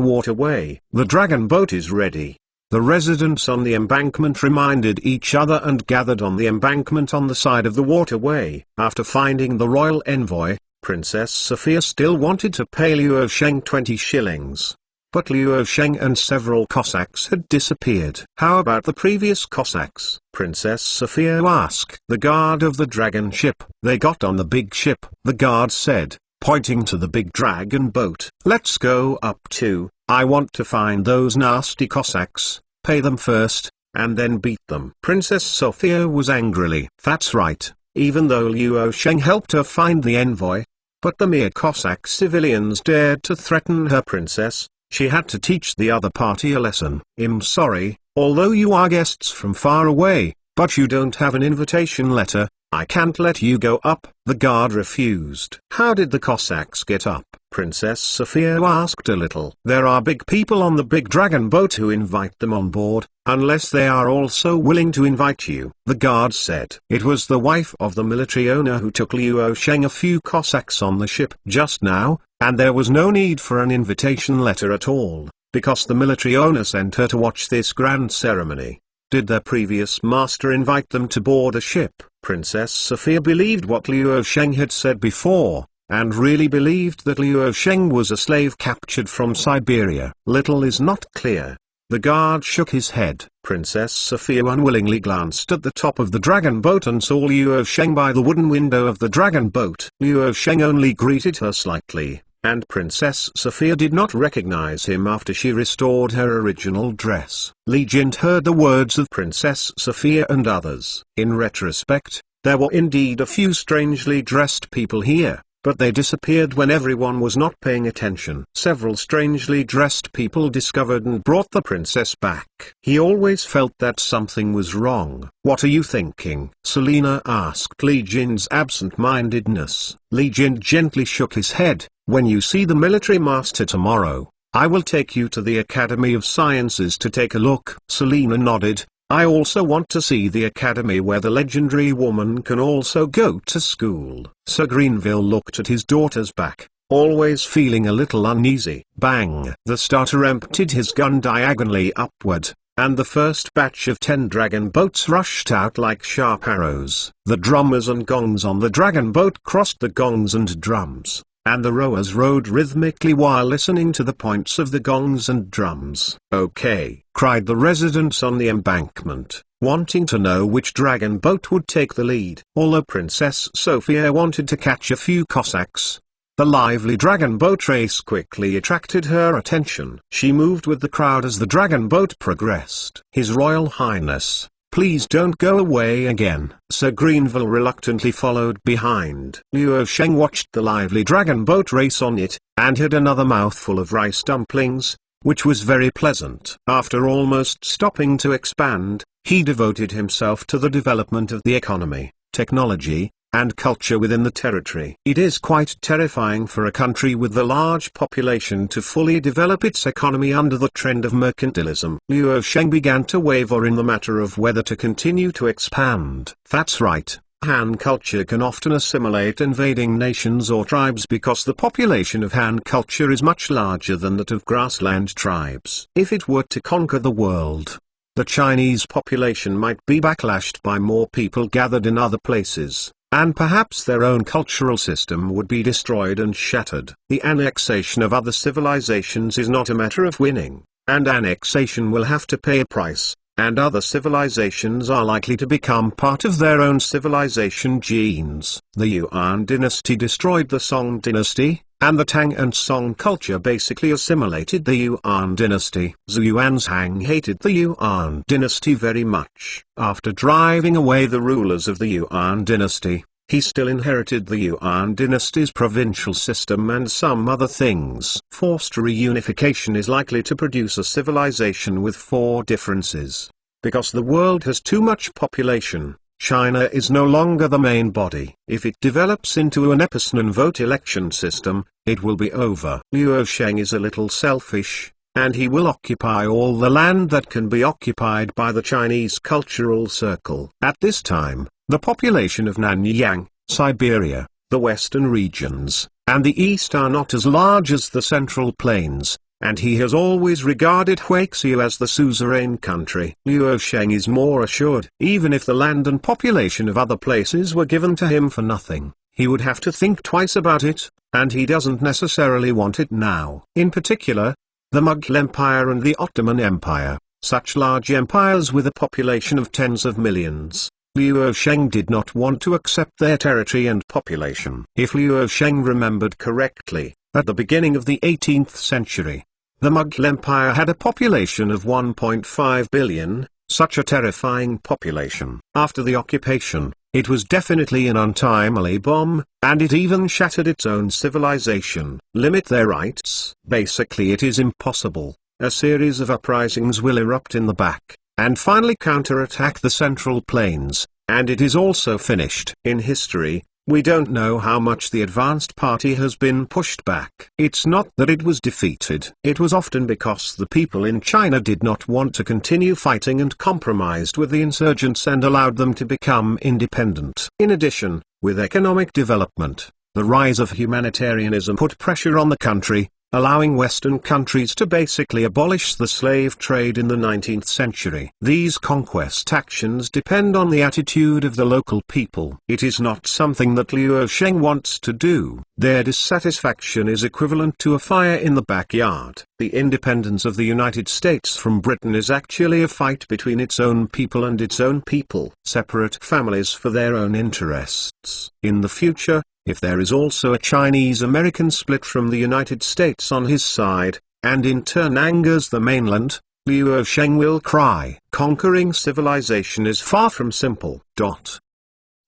waterway. The dragon boat is ready. The residents on the embankment reminded each other and gathered on the embankment on the side of the waterway. After finding the royal envoy, Princess Sophia still wanted to pay Liu Sheng 20 shillings. But Liu Sheng and several Cossacks had disappeared. How about the previous Cossacks? Princess Sophia asked. The guard of the dragon ship. They got on the big ship, the guard said, pointing to the big dragon boat. Let's go up too. I want to find those nasty Cossacks, pay them first, and then beat them. Princess Sophia was angrily. That's right, even though Liu Sheng helped her find the envoy. But the mere Cossack civilians dared to threaten her princess. She had to teach the other party a lesson. I'm sorry, although you are guests from far away, but you don't have an invitation letter, I can't let you go up. The guard refused. How did the Cossacks get up? Princess Sophia asked a little. There are big people on the big dragon boat who invite them on board, unless they are also willing to invite you, the guard said. It was the wife of the military owner who took Liu Sheng a few Cossacks on the ship just now, and there was no need for an invitation letter at all, because the military owner sent her to watch this grand ceremony. Did their previous master invite them to board a ship? Princess Sophia believed what Liu Sheng had said before, and really believed that Liu Sheng was a slave captured from Siberia. Little is not clear. The guard shook his head. Princess Sophia unwillingly glanced at the top of the dragon boat and saw Liu Sheng by the wooden window of the dragon boat. Liu Sheng only greeted her slightly, and Princess Sophia did not recognize him after she restored her original dress. Li Jin heard the words of Princess Sophia and others. In retrospect, there were indeed a few strangely dressed people here, but they disappeared when everyone was not paying attention. Several strangely dressed people discovered and brought the princess back. He always felt that something was wrong. "What are you thinking?" Selena asked Li Jin's absent-mindedness. Li Jin gently shook his head. "When you see the military master tomorrow, I will take you to the Academy of Sciences to take a look." Selena nodded. "I also want to see the academy where the legendary woman can also go to school." Sir Greenville looked at his daughter's back, always feeling a little uneasy. Bang! The starter emptied his gun diagonally upward, and the first batch of 10 dragon boats rushed out like sharp arrows. The drummers and gongs on the dragon boat crossed the gongs and drums, and the rowers rowed rhythmically while listening to the points of the gongs and drums. "Okay!" cried the residents on the embankment, wanting to know which dragon boat would take the lead. Although Princess Sophia wanted to catch a few Cossacks, the lively dragon boat race quickly attracted her attention. She moved with the crowd as the dragon boat progressed. "His Royal Highness, please don't go away again." Sir Greenville reluctantly followed behind. Luo Sheng watched the lively dragon boat race on it, and had another mouthful of rice dumplings, which was very pleasant. After almost stopping to expand, he devoted himself to the development of the economy, technology, and culture within the territory. It is quite terrifying for a country with a large population to fully develop its economy under the trend of mercantilism. Luo Sheng began to waver in the matter of whether to continue to expand. That's right. Han culture can often assimilate invading nations or tribes because the population of Han culture is much larger than that of grassland tribes. If it were to conquer the world, the Chinese population might be backlashed by more people gathered in other places, and perhaps their own cultural system would be destroyed and shattered. The annexation of other civilizations is not a matter of winning, and annexation will have to pay a price, and other civilizations are likely to become part of their own civilization genes. The Yuan dynasty destroyed the Song dynasty, and the Tang and Song culture basically assimilated the Yuan dynasty. Zhu Yuanzhang hated the Yuan dynasty very much. After driving away the rulers of the Yuan dynasty, he still inherited the Yuan dynasty's provincial system and some other things. Forced reunification is likely to produce a civilization with 4 differences. Because the world has too much population, China is no longer the main body. If it develops into an epicene vote election system, it will be over. Luo Sheng is a little selfish, and he will occupy all the land that can be occupied by the Chinese cultural circle. At this time, the population of Nanyang, Siberia, the western regions, and the east are not as large as the central plains, and he has always regarded Huixiu as the suzerain country. Luo Sheng is more assured. Even if the land and population of other places were given to him for nothing, he would have to think twice about it, and he doesn't necessarily want it now. In particular, the Mughal Empire and the Ottoman Empire, such large empires with a population of tens of millions. Luo Sheng did not want to accept their territory and population. If Luo Sheng remembered correctly, at the beginning of the 18th century, the Mughal Empire had a population of 1.5 billion, such a terrifying population. After the occupation, it was definitely an untimely bomb, and it even shattered its own civilization. Limit their rights? Basically it is impossible. A series of uprisings will erupt in the back, and finally counterattack the central plains, and it is also finished. In history, we don't know how much the advanced party has been pushed back. It's not that it was defeated. It was often because the people in China did not want to continue fighting and compromised with the insurgents and allowed them to become independent. In addition, with economic development, the rise of humanitarianism put pressure on the country, allowing Western countries to basically abolish the slave trade in the 19th century. These conquest actions depend on the attitude of the local people. It is not something that Luo Sheng wants to do. Their dissatisfaction is equivalent to a fire in the backyard. The independence of the United States from Britain is actually a fight between its own people and its own people. Separate families for their own interests. In the future, if there is also a Chinese-American split from the United States on his side, and in turn angers the mainland, Liu Sheng will cry. Conquering civilization is far from simple.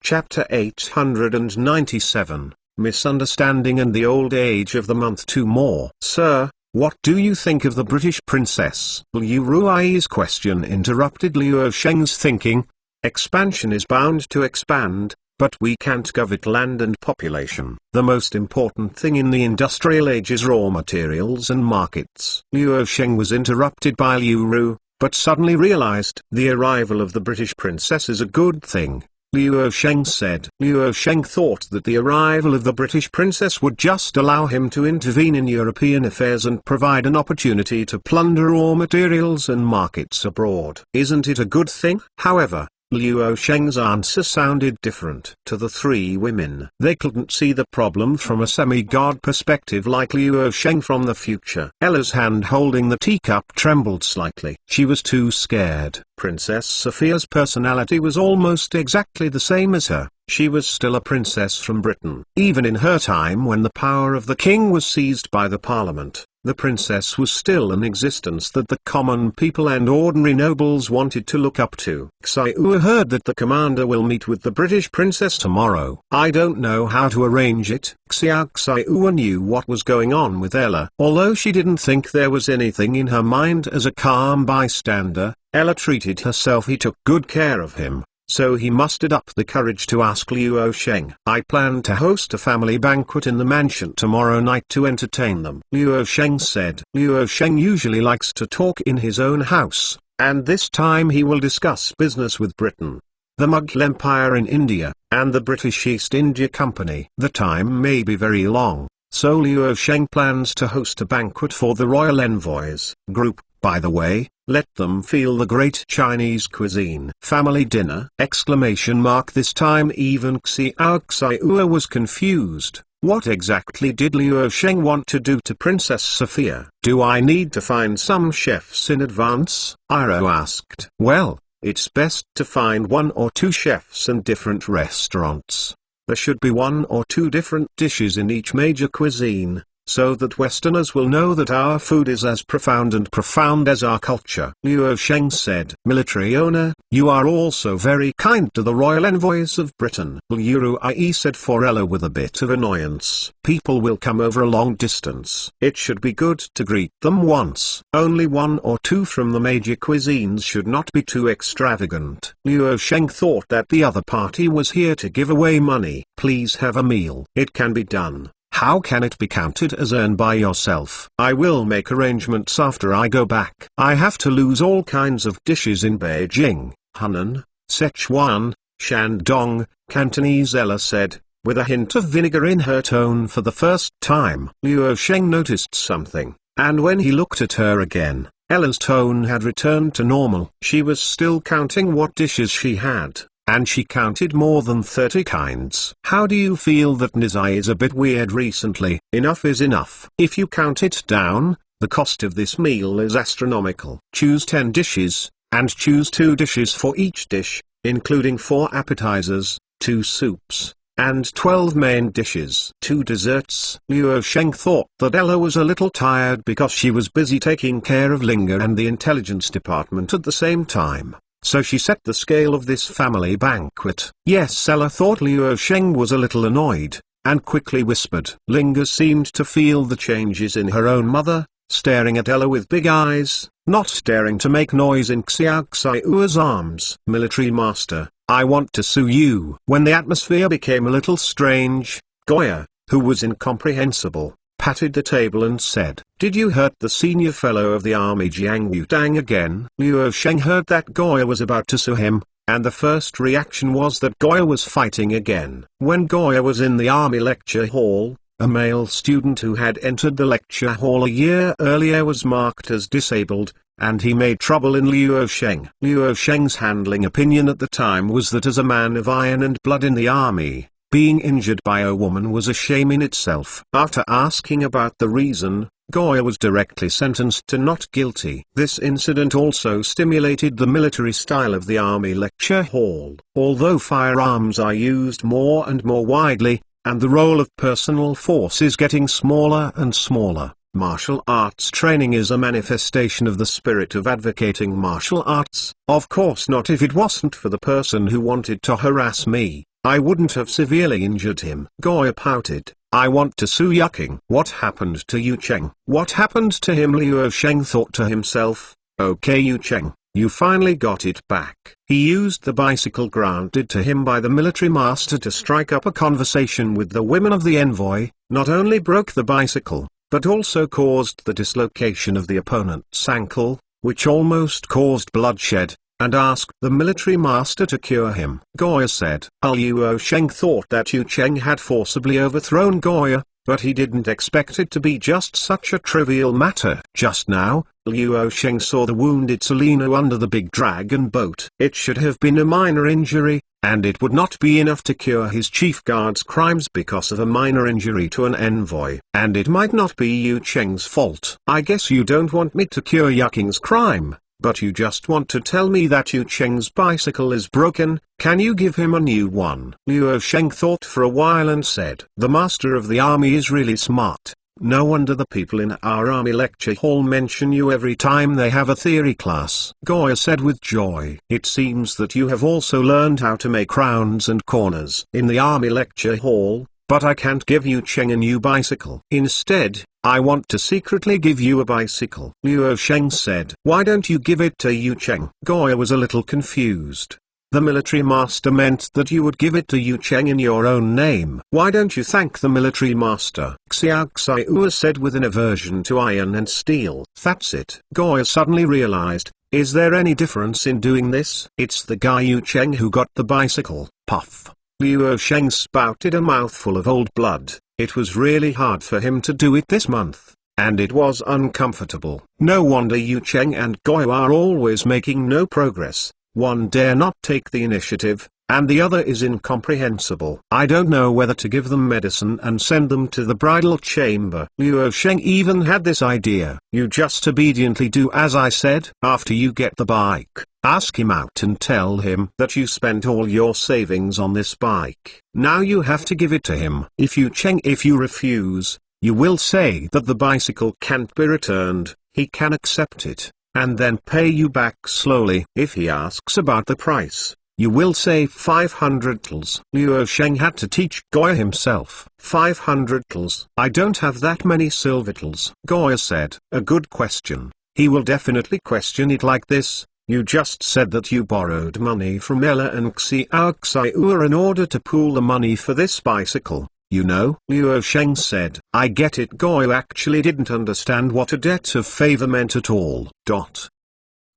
Chapter 897, Misunderstanding and the Old Age of the Month. 2 more. Sir, what do you think of the British princess? Liu Rui's question interrupted Liu Sheng's thinking. Expansion is bound to expand, but we can't covet land and population. The most important thing in the industrial age is raw materials and markets. Liu Sheng was interrupted by Liu Ru, but suddenly realized the arrival of the British princess is a good thing. Liu Sheng said. Liu Sheng thought that the arrival of the British princess would just allow him to intervene in European affairs and provide an opportunity to plunder raw materials and markets abroad. Isn't it a good thing? However, Liu Sheng's answer sounded different to the three women. They couldn't see the problem from a semi-god perspective like Liu Sheng from the future. Ella's hand holding the teacup trembled slightly. She was too scared. Princess Sophia's personality was almost exactly the same as her. She was still a princess from Britain. Even in her time when the power of the king was seized by the parliament, the princess was still an existence that the common people and ordinary nobles wanted to look up to. Xiao heard that the commander will meet with the British princess tomorrow. I don't know how to arrange it. Xiao knew what was going on with Ella. Although she didn't think there was anything in her mind as a calm bystander, Ella treated herself. He took good care of him. So he mustered up the courage to ask Liu Sheng. I plan to host a family banquet in the mansion tomorrow night to entertain them. Liu Sheng said. Liu Sheng usually likes to talk in his own house, and this time he will discuss business with Britain, the Mughal Empire in India, and the British East India Company. The time may be very long, so Liu Sheng plans to host a banquet for the royal envoys group. By the way, let them feel the great Chinese cuisine. Family dinner! This time even Xiao was confused. What exactly did Liu Sheng want to do to Princess Sophia? Do I need to find some chefs in advance? Iro asked. Well, it's best to find 1 or 2 chefs in different restaurants. There should be 1 or 2 different dishes in each major cuisine, so that Westerners will know that our food is as profound as our culture. Liu Sheng said. Military owner, you are also very kind to the royal envoys of Britain. Liu Rui said for Ella with a bit of annoyance. People will come over a long distance. It should be good to greet them once. Only 1 or 2 from the major cuisines should not be too extravagant. Liu Sheng thought that the other party was here to give away money. Please have a meal. It can be done. How can it be counted as earned by yourself? I will make arrangements after I go back. I have to lose all kinds of dishes in Beijing, Hunan, Sichuan, Shandong, Cantonese. Ella said, with a hint of vinegar in her tone for the first time. Liu Sheng noticed something, and when he looked at her again, Ella's tone had returned to normal. She was still counting what dishes she had, and she counted more than 30 kinds. How do you feel that Nizai is a bit weird recently? Enough is enough. If you count it down, the cost of this meal is astronomical. Choose 10 dishes, and choose 2 dishes for each dish, including 4 appetizers, 2 soups, and 12 main dishes. 2 desserts. Liu Sheng thought that Ella was a little tired because she was busy taking care of Linga and the intelligence department at the same time. So she set the scale of this family banquet. Yes, Ella thought Liu Sheng was a little annoyed, and quickly whispered. Linga seemed to feel the changes in her own mother, staring at Ella with big eyes, not daring to make noise in Xiao's arms. Military master, I want to sue you. When the atmosphere became a little strange, Goya, who was incomprehensible, patted the table and said, Did you hurt the senior fellow of the army Jiang Yutang again? Liu Sheng heard that Goya was about to sue him, and the first reaction was that Goya was fighting again. When Goya was in the army lecture hall, a male student who had entered the lecture hall a year earlier was marked as disabled, and he made trouble in Liu Sheng. Liu Sheng's handling opinion at the time was that as a man of iron and blood in the army, being injured by a woman was a shame in itself. After asking about the reason, Goya was directly sentenced to not guilty. This incident also stimulated the military style of the army lecture hall. Although firearms are used more and more widely, and the role of personal force is getting smaller and smaller. Martial arts training is a manifestation of the spirit of advocating martial arts. Of course not. If it wasn't for the person who wanted to harass me, I wouldn't have severely injured him. Goya pouted. I want to sue Yuking. What happened to Yu Cheng? What happened to him? Liu Sheng thought to himself. Okay, Yu Cheng, you finally got it back. He used the bicycle granted to him by the military master to strike up a conversation with the women of the envoy, not only broke the bicycle, but also caused the dislocation of the opponent's ankle, which almost caused bloodshed, and asked the military master to cure him. Goya said. Liu Sheng thought that Yu Cheng had forcibly overthrown Goya, but he didn't expect it to be just such a trivial matter. Just now, Liu Sheng saw the wounded Selena under the big dragon boat. It should have been a minor injury, and it would not be enough to cure his chief guard's crimes because of a minor injury to an envoy. And it might not be Yu Cheng's fault. I guess you don't want me to cure Yuking's crime, but you just want to tell me that Yu Cheng's bicycle is broken. Can you give him a new one? Liu Sheng thought for a while and said, the master of the army is really smart. No wonder the people in our army lecture hall mention you every time they have a theory class. Goya said with joy. It seems that you have also learned how to make rounds and corners in the army lecture hall, but I can't give Yu Cheng a new bicycle. Instead, I want to secretly give you a bicycle. Liu Sheng said. Why don't you give it to Yu Cheng? Goya was a little confused. The military master meant that you would give it to Yu Cheng in your own name. Why don't you thank the military master? Xiao Xiao said with an aversion to iron and steel. That's it. Goya suddenly realized, is there any difference in doing this? It's the guy Yu Cheng who got the bicycle. Puff. Liu Sheng spouted a mouthful of old blood. It was really hard for him to do it this month, and it was uncomfortable. No wonder Yu Cheng and Goya are always making no progress. One dare not take the initiative, and the other is incomprehensible. I don't know whether to give them medicine and send them to the bridal chamber. Liu Sheng even had this idea. You just obediently do as I said. After you get the bike, ask him out and tell him that you spent all your savings on this bike. Now you have to give it to him. If you refuse, you will say that the bicycle can't be returned. He can accept it, and then pay you back slowly. If he asks about the price, you will say 500 tals. Liu Sheng had to teach Goya himself. 500 tals. I don't have that many silver tals. Goya said. A good question. He will definitely question it like this. You just said that you borrowed money from Ella and Xiao Xiao in order to pool the money for this bicycle, you know? Liu Sheng said. I get it. Goya actually didn't understand what a debt of favor meant at all.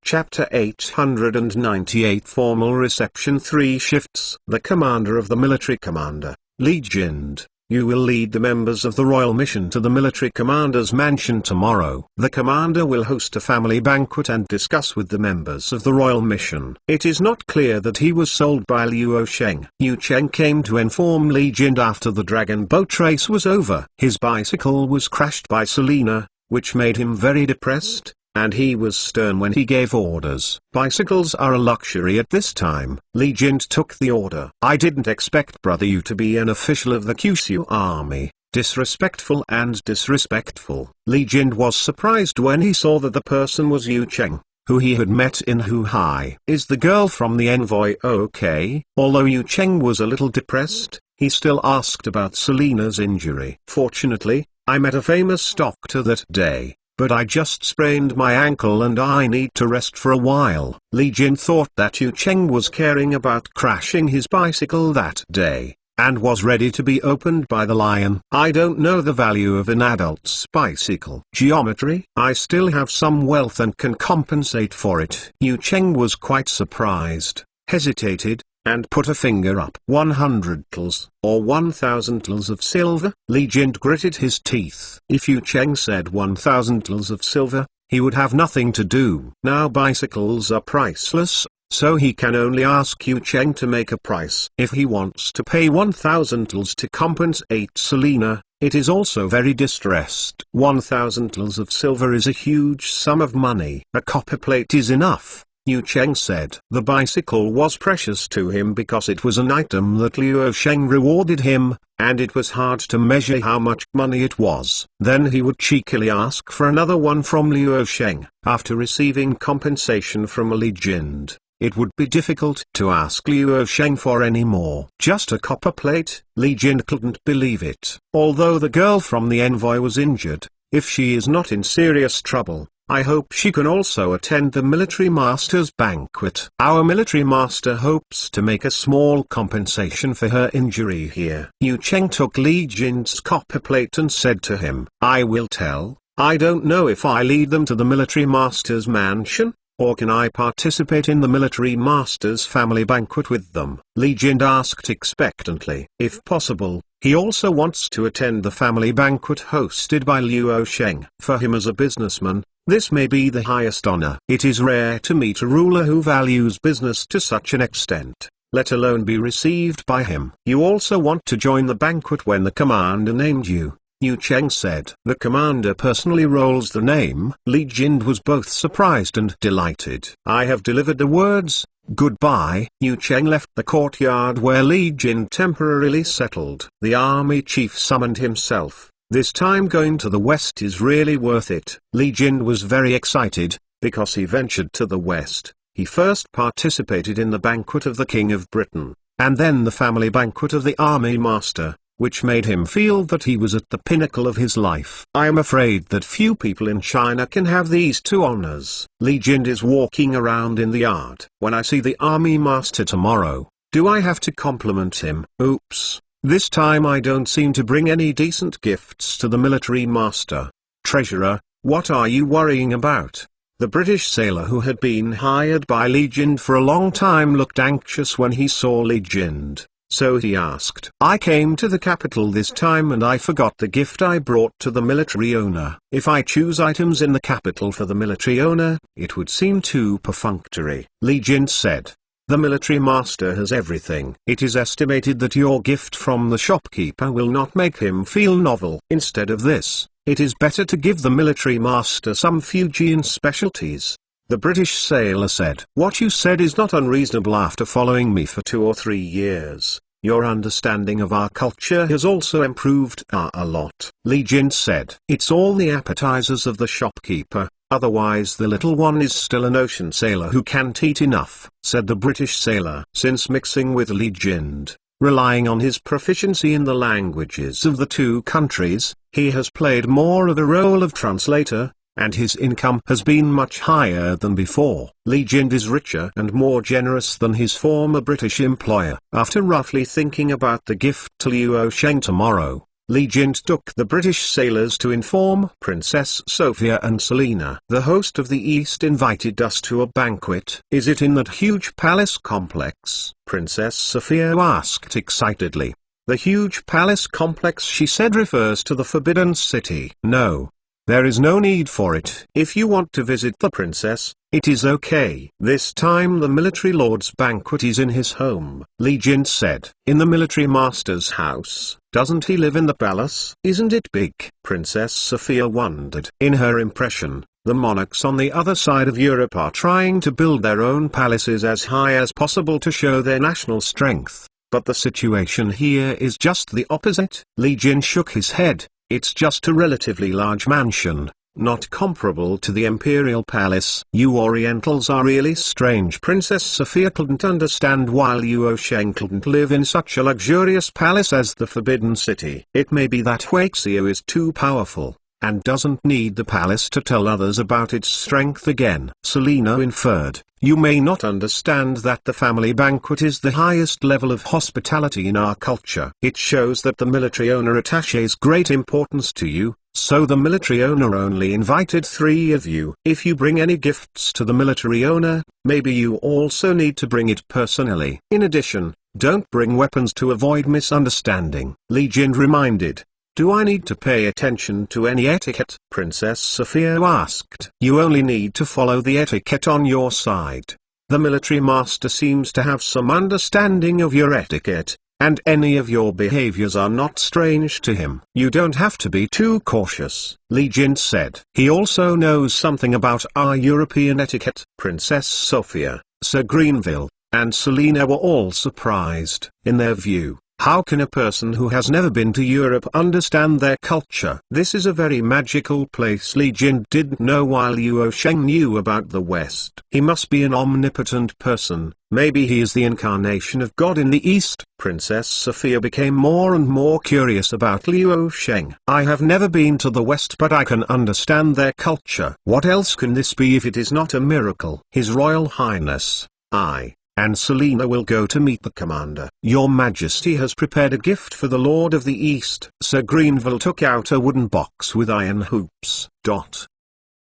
Chapter 898 Formal Reception 3 Shifts. The commander of the military commander, Li Jind. You will lead the members of the royal mission to the military commander's mansion tomorrow. The commander will host a family banquet and discuss with the members of the royal mission. It is not clear that he was sold by Liu Sheng. Yu Cheng came to inform Li Jind after the dragon boat race was over. His bicycle was crashed by Selena, which made him very depressed, and he was stern when he gave orders. Bicycles are a luxury at this time. Li Jind took the order. I didn't expect brother you to be an official of the Kyushu army. Disrespectful and disrespectful. Li Jind was surprised when he saw that the person was Yu Cheng, who he had met in Huhai. Is the girl from the envoy okay? Although Yu Cheng was a little depressed, he still asked about Selena's injury. Fortunately, I met a famous doctor that day, but I just sprained my ankle and I need to rest for a while. Li Jind thought that Yu Cheng was caring about crashing his bicycle that day, and was ready to be opened by the lion. I don't know the value of an adult's bicycle. Geometry? I still have some wealth and can compensate for it. Yu Cheng was quite surprised, hesitated, and put a finger up. 100 tals, or 1,000 tals of silver? Li Jind gritted his teeth. If Yu Cheng said 1,000 tals of silver, he would have nothing to do. Now bicycles are priceless, so he can only ask Yu Cheng to make a price. If he wants to pay 1,000 tals to compensate Selena, it is also very distressed. 1,000 tals of silver is a huge sum of money. A copper plate is enough. Yu Cheng said. The bicycle was precious to him because it was an item that Liu Sheng rewarded him, and it was hard to measure how much money it was. Then he would cheekily ask for another one from Liu Sheng. After receiving compensation from Li Jind, it would be difficult to ask Liu Sheng for any more. Just a copper plate? Li Jind couldn't believe it. Although the girl from the envoy was injured, if she is not in serious trouble, I hope she can also attend the military master's banquet. Our military master hopes to make a small compensation for her injury here. Yu Cheng took Li Jind's copper plate and said to him, I will tell. I don't know if I lead them to the military master's mansion, or can I participate in the military master's family banquet with them? Li Jind asked expectantly. If possible, he also wants to attend the family banquet hosted by Liu Sheng. For him as a businessman, this may be the highest honor. It is rare to meet a ruler who values business to such an extent, let alone be received by him. You also want to join the banquet when the commander named you, Yu Cheng said. The commander personally rolls the name. Li Jind was both surprised and delighted. I have delivered the words, goodbye. Yu Cheng left the courtyard where Li Jind temporarily settled. The army chief summoned himself. This time going to the west is really worth it. Li Jind was very excited, because he ventured to the west. He first participated in the banquet of the King of Britain, and then the family banquet of the army master, which made him feel that he was at the pinnacle of his life. I am afraid that few people in China can have these two honors. Li Jind is walking around in the yard. When I see the army master tomorrow, do I have to compliment him? Oops. This time I don't seem to bring any decent gifts to the military master. Treasurer, what are you worrying about? The British sailor who had been hired by Li Jind for a long time looked anxious when he saw Li Jind, so he asked. I came to the capital this time and I forgot the gift I brought to the military owner. If I choose items in the capital for the military owner, it would seem too perfunctory. Li Jind said. The military master has everything. It is estimated that your gift from the shopkeeper will not make him feel novel. Instead of this, it is better to give the military master some Fujian specialties. The British sailor said. What you said is not unreasonable after following me for 2 or 3 years. Your understanding of our culture has also improved a lot. Li Jind said. It's all the appetizers of the shopkeeper. Otherwise the little one is still an ocean sailor who can't eat enough, said the British sailor. Since mixing with Li Jind, relying on his proficiency in the languages of the two countries, he has played more of a role of translator, and his income has been much higher than before. Li Jind is richer and more generous than his former British employer. After roughly thinking about the gift to Liu Sheng tomorrow, Li Jind took the British sailors to inform Princess Sophia and Selina. The host of the East invited us to a banquet. Is it in that huge palace complex? Princess Sophia asked excitedly. The huge palace complex, she said, refers to the Forbidden City. No. There is no need for it. If you want to visit the princess, it is okay. This time the military lord's banquet is in his home. Li Jind said. In the military master's house. Doesn't he live in the palace? Isn't it big? Princess Sophia wondered. In her impression, the monarchs on the other side of Europe are trying to build their own palaces as high as possible to show their national strength. But the situation here is just the opposite. Li Jind shook his head. It's just a relatively large mansion, not comparable to the imperial palace. You Orientals are really strange. Princess Sophia couldn't understand why Liu Sheng couldn't live in such a luxurious palace as the Forbidden City. It may be that Huixiu is too powerful, and doesn't need the palace to tell others about its strength again. Selina inferred. You may not understand that the family banquet is the highest level of hospitality in our culture. It shows that the military owner attaches great importance to you, so the military owner only invited 3 of you. If you bring any gifts to the military owner, maybe you also need to bring it personally. In addition, don't bring weapons to avoid misunderstanding. Li Jind reminded. Do I need to pay attention to any etiquette? Princess Sophia asked. You only need to follow the etiquette on your side. The military master seems to have some understanding of your etiquette, and any of your behaviors are not strange to him. You don't have to be too cautious, Li Jin said. He also knows something about our European etiquette. Princess Sophia, Sir Greenville, and Selina were all surprised. In their view, how can a person who has never been to Europe understand their culture? This is a very magical place. Li Jin didn't know while Luo Sheng knew about the West. He must be an omnipotent person. Maybe he is the incarnation of God in the East. Princess Sophia became more and more curious about Luo Sheng. I have never been to the West, but I can understand their culture. What else can this be if it is not a miracle? His Royal Highness, I and Selina will go to meet the commander. Your Majesty has prepared a gift for the Lord of the East. Sir Greenville took out a wooden box with iron hoops.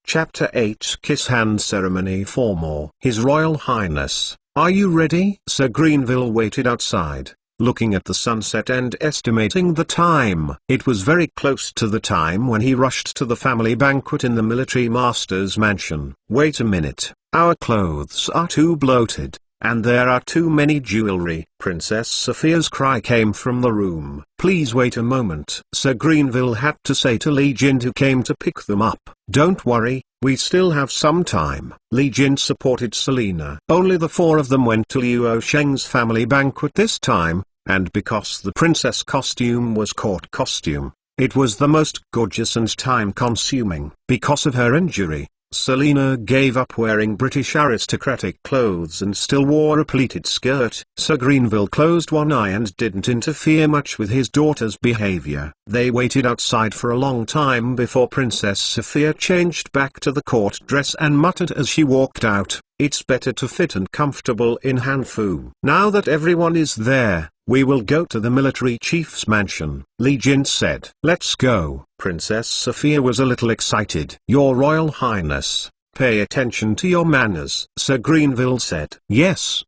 Chapter 8 Kiss Hand Ceremony 4 more. His Royal Highness, are you ready? Sir Greenville waited outside, looking at the sunset and estimating the time. It was very close to the time when he rushed to the family banquet in the military master's mansion. Wait a minute, our clothes are too bloated, and there are too many jewelry. Princess Sophia's cry came from the room. Please wait a moment, Sir Greenville had to say to Li Jin, who came to pick them up. Don't worry, we still have some time. Li Jin supported Selina. Only the 4 of them went to Luo Sheng's family banquet this time, and because the princess costume was court costume, it was the most gorgeous and time-consuming. Because of her injury, Selina gave up wearing British aristocratic clothes and still wore a pleated skirt. Sir Greenville closed one eye and didn't interfere much with his daughter's behavior. They waited outside for a long time before Princess Sophia changed back to the court dress and muttered as she walked out, "It's better to fit and comfortable in Hanfu." Now that everyone is there, we will go to the military chief's mansion, Li Jin said. Let's go. Princess Sophia was a little excited. Your Royal Highness, pay attention to your manners, Sir Greenville said. Yes,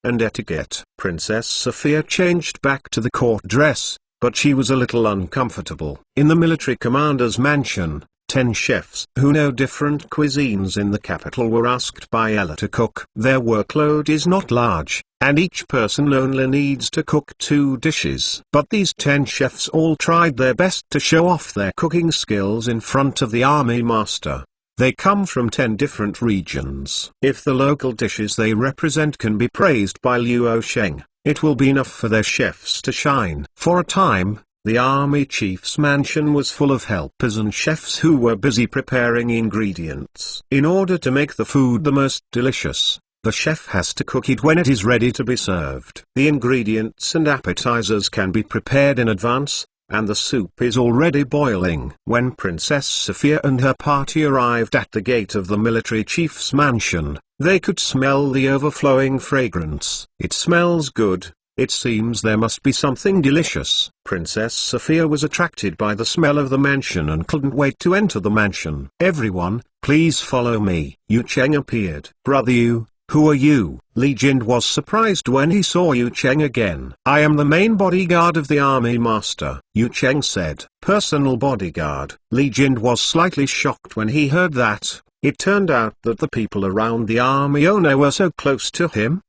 and etiquette. Princess Sophia changed back to the court dress, but she was a little uncomfortable. In the military commander's mansion, 10 chefs who know different cuisines in the capital were asked by Ella to cook. Their workload is not large, and each person only needs to cook 2 dishes. But these 10 chefs all tried their best to show off their cooking skills in front of the army master. They come from 10 different regions. If the local dishes they represent can be praised by Luo Sheng, it will be enough for their chefs to shine. For a time, the army chief's mansion was full of helpers and chefs who were busy preparing ingredients. In order to make the food the most delicious, the chef has to cook it when it is ready to be served. The ingredients and appetizers can be prepared in advance, and the soup is already boiling. When Princess Sophia and her party arrived at the gate of the military chief's mansion, they could smell the overflowing fragrance. It smells good. It seems there must be something delicious. Princess Sophia was attracted by the smell of the mansion and couldn't wait to enter the mansion. Everyone, please follow me. Yu Cheng appeared. Brother Yu, who are you? Li Jin was surprised when he saw Yu Cheng again. I am the main bodyguard of the army master, Yu Cheng said. Personal bodyguard. Li Jin was slightly shocked when he heard that. It turned out that the people around the army owner were so close to him.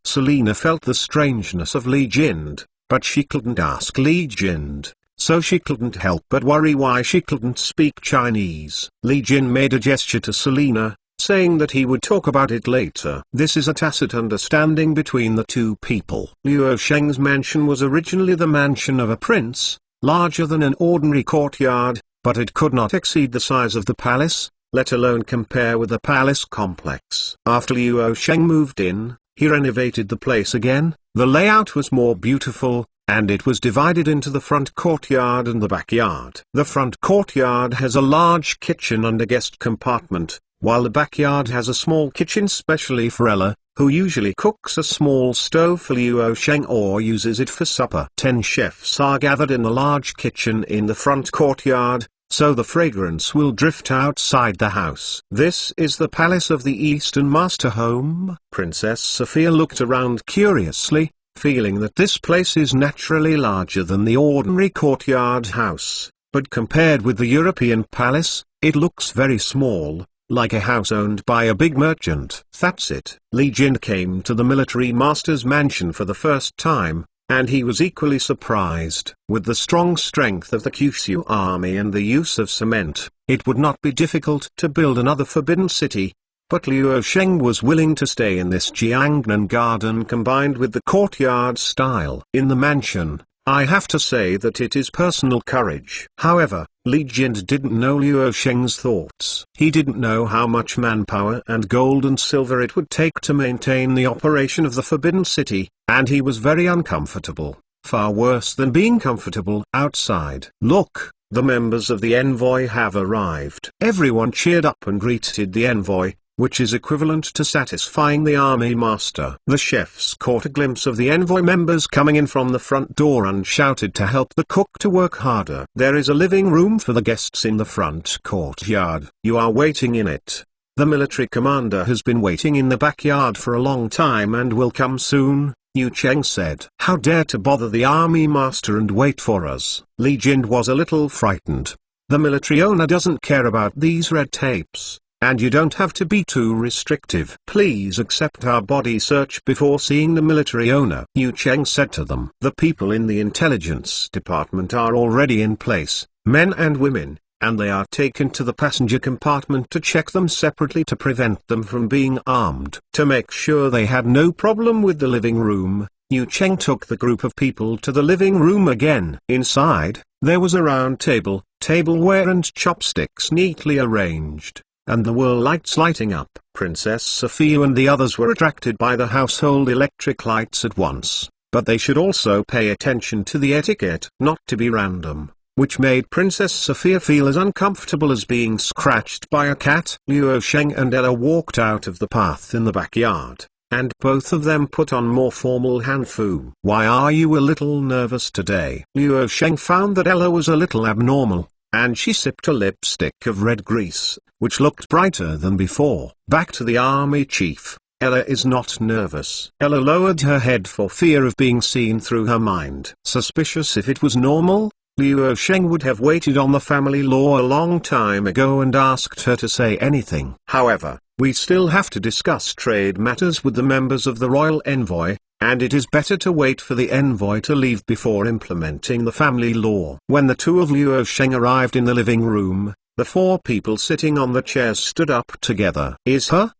Selina felt the strangeness of Li Jin, but she couldn't ask Li Jin, so she couldn't help but worry why she couldn't speak Chinese. Li Jin made a gesture to Selina, saying that he would talk about it later. This is a tacit understanding between the 2 people. Luo Sheng's mansion was originally the mansion of a prince, larger than an ordinary courtyard, but it could not exceed the size of the palace, let alone compare with the palace complex. After Luo Sheng moved in, he renovated the place again. The layout was more beautiful, and it was divided into the front courtyard and the backyard. The front courtyard has a large kitchen and a guest compartment, while the backyard has a small kitchen specially for Ella, who usually cooks a small stove for Luo Sheng or uses it for supper. 10 chefs are gathered in the large kitchen in the front courtyard, so the fragrance will drift outside the house. This is the palace of the Eastern Master home. Princess Sophia looked around curiously, feeling that this place is naturally larger than the ordinary courtyard house, but compared with the European palace, it looks very small, like a house owned by a big merchant. That's it. Li Jin came to the military master's mansion for the first time, and he was equally surprised. With the strong strength of the Kyushu army and the use of cement, it would not be difficult to build another forbidden city. But Liu Sheng was willing to stay in this Jiangnan garden combined with the courtyard style in the mansion. I have to say that it is personal courage. However, Li Jind didn't know Liu Sheng's thoughts. He didn't know how much manpower and gold and silver it would take to maintain the operation of the Forbidden City, and he was very uncomfortable, far worse than being comfortable outside. Look, the members of the envoy have arrived. Everyone cheered up and greeted the envoy, which is equivalent to satisfying the army master. The chefs caught a glimpse of the envoy members coming in from the front door and shouted to help the cook to work harder. There is a living room for the guests in the front courtyard. You are waiting in it. The military commander has been waiting in the backyard for a long time and will come soon, Yu Cheng said. How dare to bother the army master and wait for us? Li Jind was a little frightened. The military owner doesn't care about these red tapes. And you don't have to be too restrictive. Please accept our body search before seeing the military owner, Yu Cheng said to them. The people in the intelligence department are already in place, men and women, and they are taken to the passenger compartment to check them separately to prevent them from being armed. To make sure they had no problem with the living room, Yu Cheng took the group of people to the living room again. Inside, there was a round table, tableware and chopsticks neatly arranged, and there were lights lighting up. Princess Sophia and the others were attracted by the household electric lights at once, but they should also pay attention to the etiquette not to be random, which made Princess Sophia feel as uncomfortable as being scratched by a cat. Liu Sheng and Ella walked out of the path in the backyard, and both of them put on more formal hanfu. Why are you a little nervous today? Liu Sheng found that Ella was a little abnormal, and she sipped a lipstick of red grease, which looked brighter than before. Back to the army chief. Ella is not nervous. Ella lowered her head for fear of being seen through her mind. Suspicious. If it was normal, Liu Sheng would have waited on the family law a long time ago and asked her to say anything. However, we still have to discuss trade matters with the members of the royal envoy, and it is better to wait for the envoy to leave before implementing the family law. When the two of Liu Sheng arrived in the living room, the four people sitting on the chairs stood up together. Is her?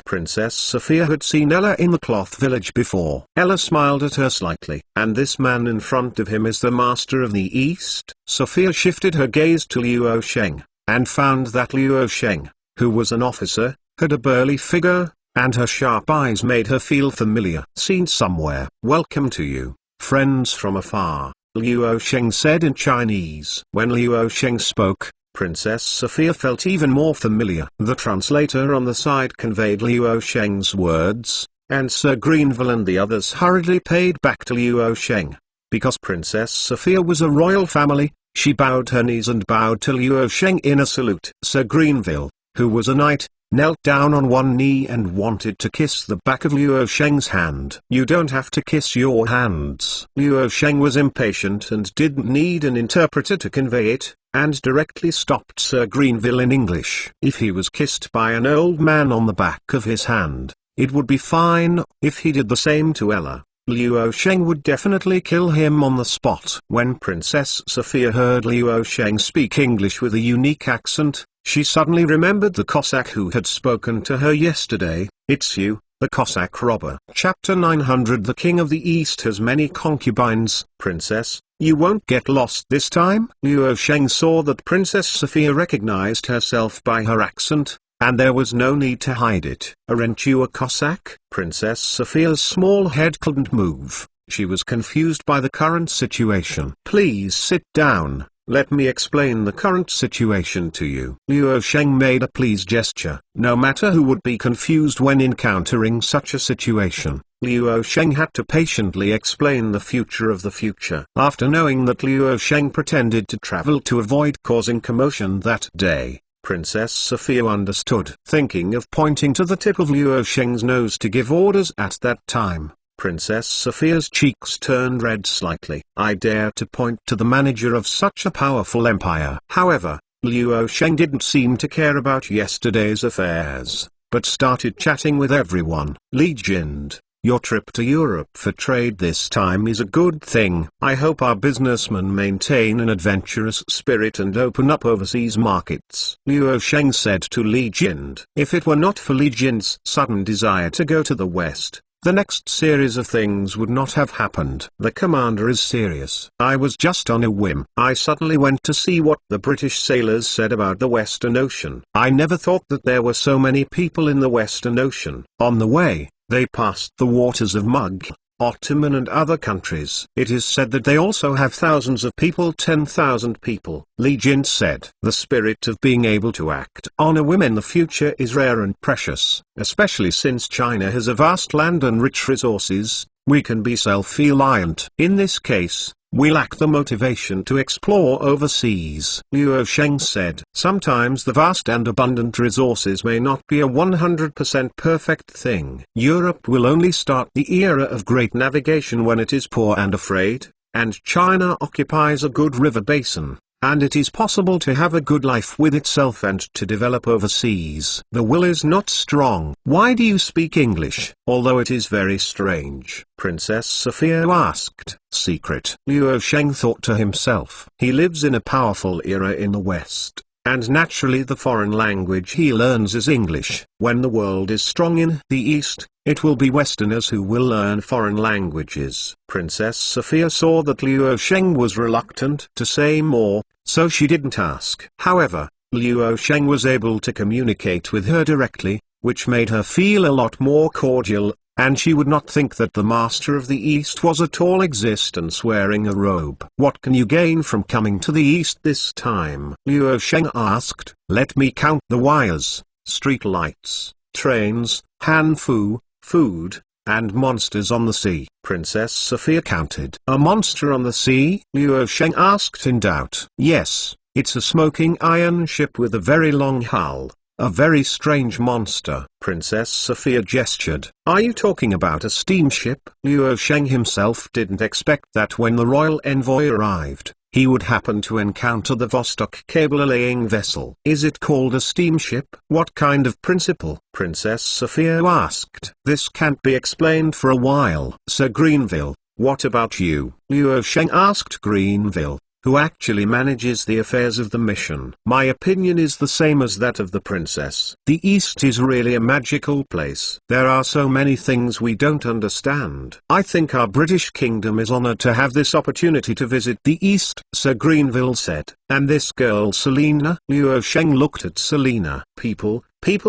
Princess Sophia had seen Ella in the cloth village before. Ella smiled at her slightly. And this man in front of him is the master of the East? Sophia shifted her gaze to Liu Sheng, and found that Liu Sheng, who was an officer, had a burly figure, and her sharp eyes made her feel familiar. Seen somewhere. Welcome to you, friends from afar, Liu Sheng said in Chinese. When Liu Sheng spoke, Princess Sophia felt even more familiar. The translator on the side conveyed Liu Sheng's words, and Sir Greenville and the others hurriedly paid back to Liu Sheng. Because Princess Sophia was a royal family, she bowed her knees and bowed to Liu Sheng in a salute. Sir Greenville, who was a knight, knelt down on one knee and wanted to kiss the back of Liu Sheng's hand. You don't have to kiss your hands. Liu Sheng was impatient and didn't need an interpreter to convey it, and directly stopped Sir Greenville in English. If he was kissed by an old man on the back of his hand, it would be fine. If he did the same to Ella, Liu Sheng would definitely kill him on the spot. When Princess Sophia heard Liu Sheng speak English with a unique accent, she suddenly remembered the Cossack who had spoken to her yesterday. It's you, the Cossack robber. Chapter 900. The King of the East has many concubines. Princess, you won't get lost this time? Liu Sheng saw that Princess Sophia recognized herself by her accent, and there was no need to hide it. Aren't you a Cossack? Princess Sophia's small head couldn't move. She was confused by the current situation. Please sit down. Let me explain the current situation to you. Liu Sheng made a please gesture. No matter who would be confused when encountering such a situation, Liu Sheng had to patiently explain the future of the future. After knowing that Liu Sheng pretended to travel to avoid causing commotion that day, Princess Sophia understood. Thinking of pointing to the tip of Liu Sheng's nose to give orders at that time, Princess Sophia's cheeks turned red slightly. I dare to point to the manager of such a powerful empire. However, Liu Sheng didn't seem to care about yesterday's affairs, but started chatting with everyone. Li Jind, Your trip to Europe for trade this time is a good thing. I hope our businessmen maintain an adventurous spirit and open up overseas markets. Luo Sheng said to Li Jin. If it were not for Li Jin's sudden desire to go to the west, the next series of things would not have happened. The commander is serious. I was just on a whim. I suddenly went to see what the British sailors said about the Western Ocean. I never thought that there were so many people in the Western Ocean. On the way, they passed the waters of Mug, Ottoman and other countries. It is said that they also have thousands of people, 10,000 people. Li Jin said, the spirit of being able to act on a whim in the future is rare and precious, especially since China has a vast land and rich resources. We can be self-reliant. In this case, we lack the motivation to explore overseas. Luo Sheng said, sometimes the vast and abundant resources may not be a 100% perfect thing. Europe will only start the era of great navigation when it is poor and afraid, and China occupies a good river basin, and it is possible to have a good life with itself and to develop overseas. The will is not strong. Why do you speak English, although it is very strange? Princess Sophia asked. Secret. Luo Sheng thought to himself. He lives in a powerful era in the West, and naturally the foreign language he learns is English. When the world is strong in the East, it will be Westerners who will learn foreign languages. Princess Sophia saw that Luo Sheng was reluctant to say more, so she didn't ask. However, Luo Sheng was able to communicate with her directly, which made her feel a lot more cordial, and she would not think that the master of the East was at all existence wearing a robe. What can you gain from coming to the East this time? Luo Sheng asked. Let me count the wires, street lights, trains, hanfu, food, and monsters on the sea. Princess Sophia counted. A monster on the sea? Luo Sheng asked in doubt. Yes, it's a smoking iron ship with a very long hull. A very strange monster. Princess Sophia gestured. Are you talking about a steamship? Luo Sheng himself didn't expect that when the royal envoy arrived, he would happen to encounter the Vostok cable-laying vessel. Is it called a steamship? What kind of principle? Princess Sophia asked. This can't be explained for a while. Sir Greenville, what about you? Luo Sheng asked Greenville, who actually manages the affairs of the mission. My opinion is the same as that of the princess. The East is really a magical place. There are so many things we don't understand. I think our British kingdom is honored to have this opportunity to visit the East, Sir Greenville said. And this girl Selina? Luo Sheng looked at Selina. People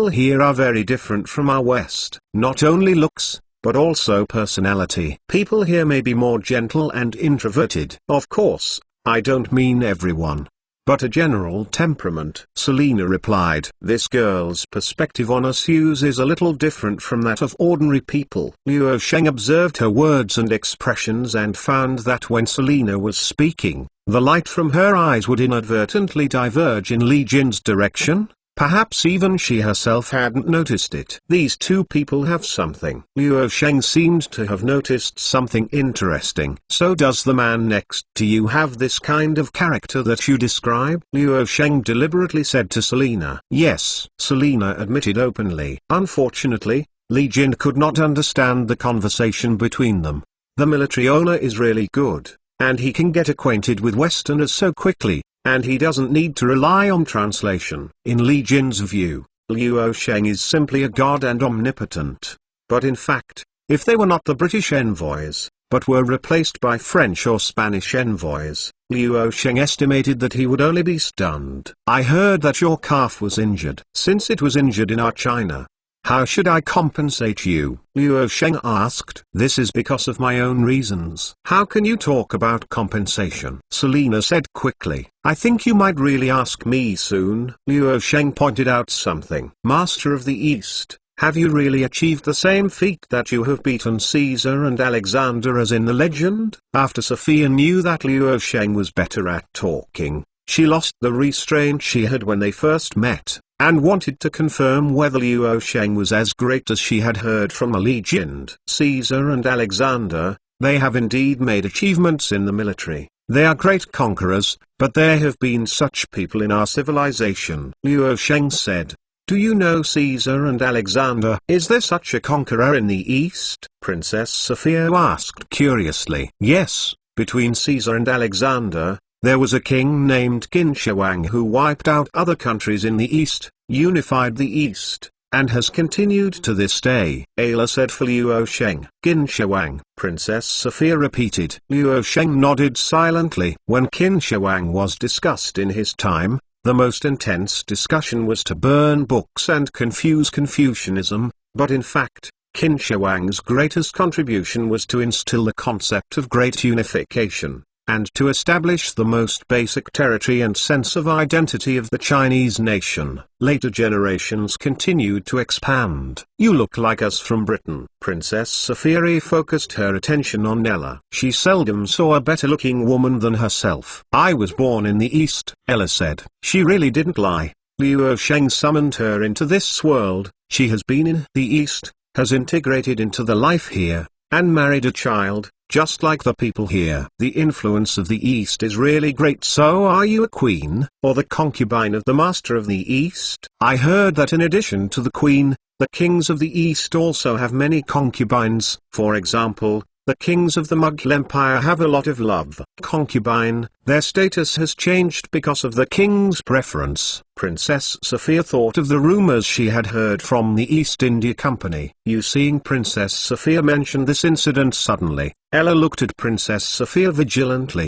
here are very different from our West. Not only looks, but also personality. People here may be more gentle and introverted. Of course, I don't mean everyone, but a general temperament. Selina replied. This girl's perspective on us is a little different from that of ordinary people. Luo Sheng observed her words and expressions and found that when Selina was speaking, the light from her eyes would inadvertently diverge in Li Jin's direction. Perhaps even she herself hadn't noticed it. These two people have something. Luo Sheng seemed to have noticed something interesting. So does the man next to you have this kind of character that you describe? Luo Sheng deliberately said to Selina. Yes, Selina admitted openly. Unfortunately, Li Jin could not understand the conversation between them. The military owner is really good, and he can get acquainted with Westerners so quickly, and he doesn't need to rely on translation. In Li Jin's view, Luo Sheng is simply a god and omnipotent. But in fact, if they were not the British envoys, but were replaced by French or Spanish envoys, Luo Sheng estimated that he would only be stunned. I heard that your calf was injured. Since it was injured in our China, how should I compensate you? Luo Sheng asked. This is because of my own reasons. How can you talk about compensation? Selina said quickly. I think you might really ask me soon. Luo Sheng pointed out something. Master of the East, have you really achieved the same feat that you have beaten Caesar and Alexander as in the legend? After Sophia knew that Luo Sheng was better at talking, she lost the restraint she had when they first met, and wanted to confirm whether Luo Sheng was as great as she had heard from a legend. Caesar and Alexander, they have indeed made achievements in the military. They are great conquerors, but there have been such people in our civilization. Luo Sheng said. Do you know Caesar and Alexander? Is there such a conqueror in the East? Princess Sophia asked curiously. Yes, between Caesar and Alexander, there was a king named Qin Shi Huang who wiped out other countries in the East, unified the East, and has continued to this day. Ayla said for Luo Sheng. Qin Shi Huang. Princess Sophia repeated. Luo Sheng nodded silently. When Qin Shi Huang was discussed in his time, the most intense discussion was to burn books and confuse Confucianism, but in fact, Qin Shi Huang's greatest contribution was to instill the concept of great unification, and to establish the most basic territory and sense of identity of the Chinese nation. Later generations continued to expand. You look like us from Britain. Princess Sophia focused her attention on Ella. She seldom saw a better-looking woman than herself. I was born in the East, Ella said. She really didn't lie. Luo Sheng summoned her into this world. She has been in the East, has integrated into the life here, and married a child, just like the people here. The influence of the East is really great. So are you a queen, or the concubine of the master of the East? I heard that in addition to the queen, the kings of the East also have many concubines. For example, the kings of the Mughal Empire have a lot of love concubine. Their status has changed because of the king's preference. Princess Sophia thought of the rumors she had heard from the East India Company. Seeing Princess Sophia mentioned this incident suddenly, Ella looked at Princess Sophia vigilantly.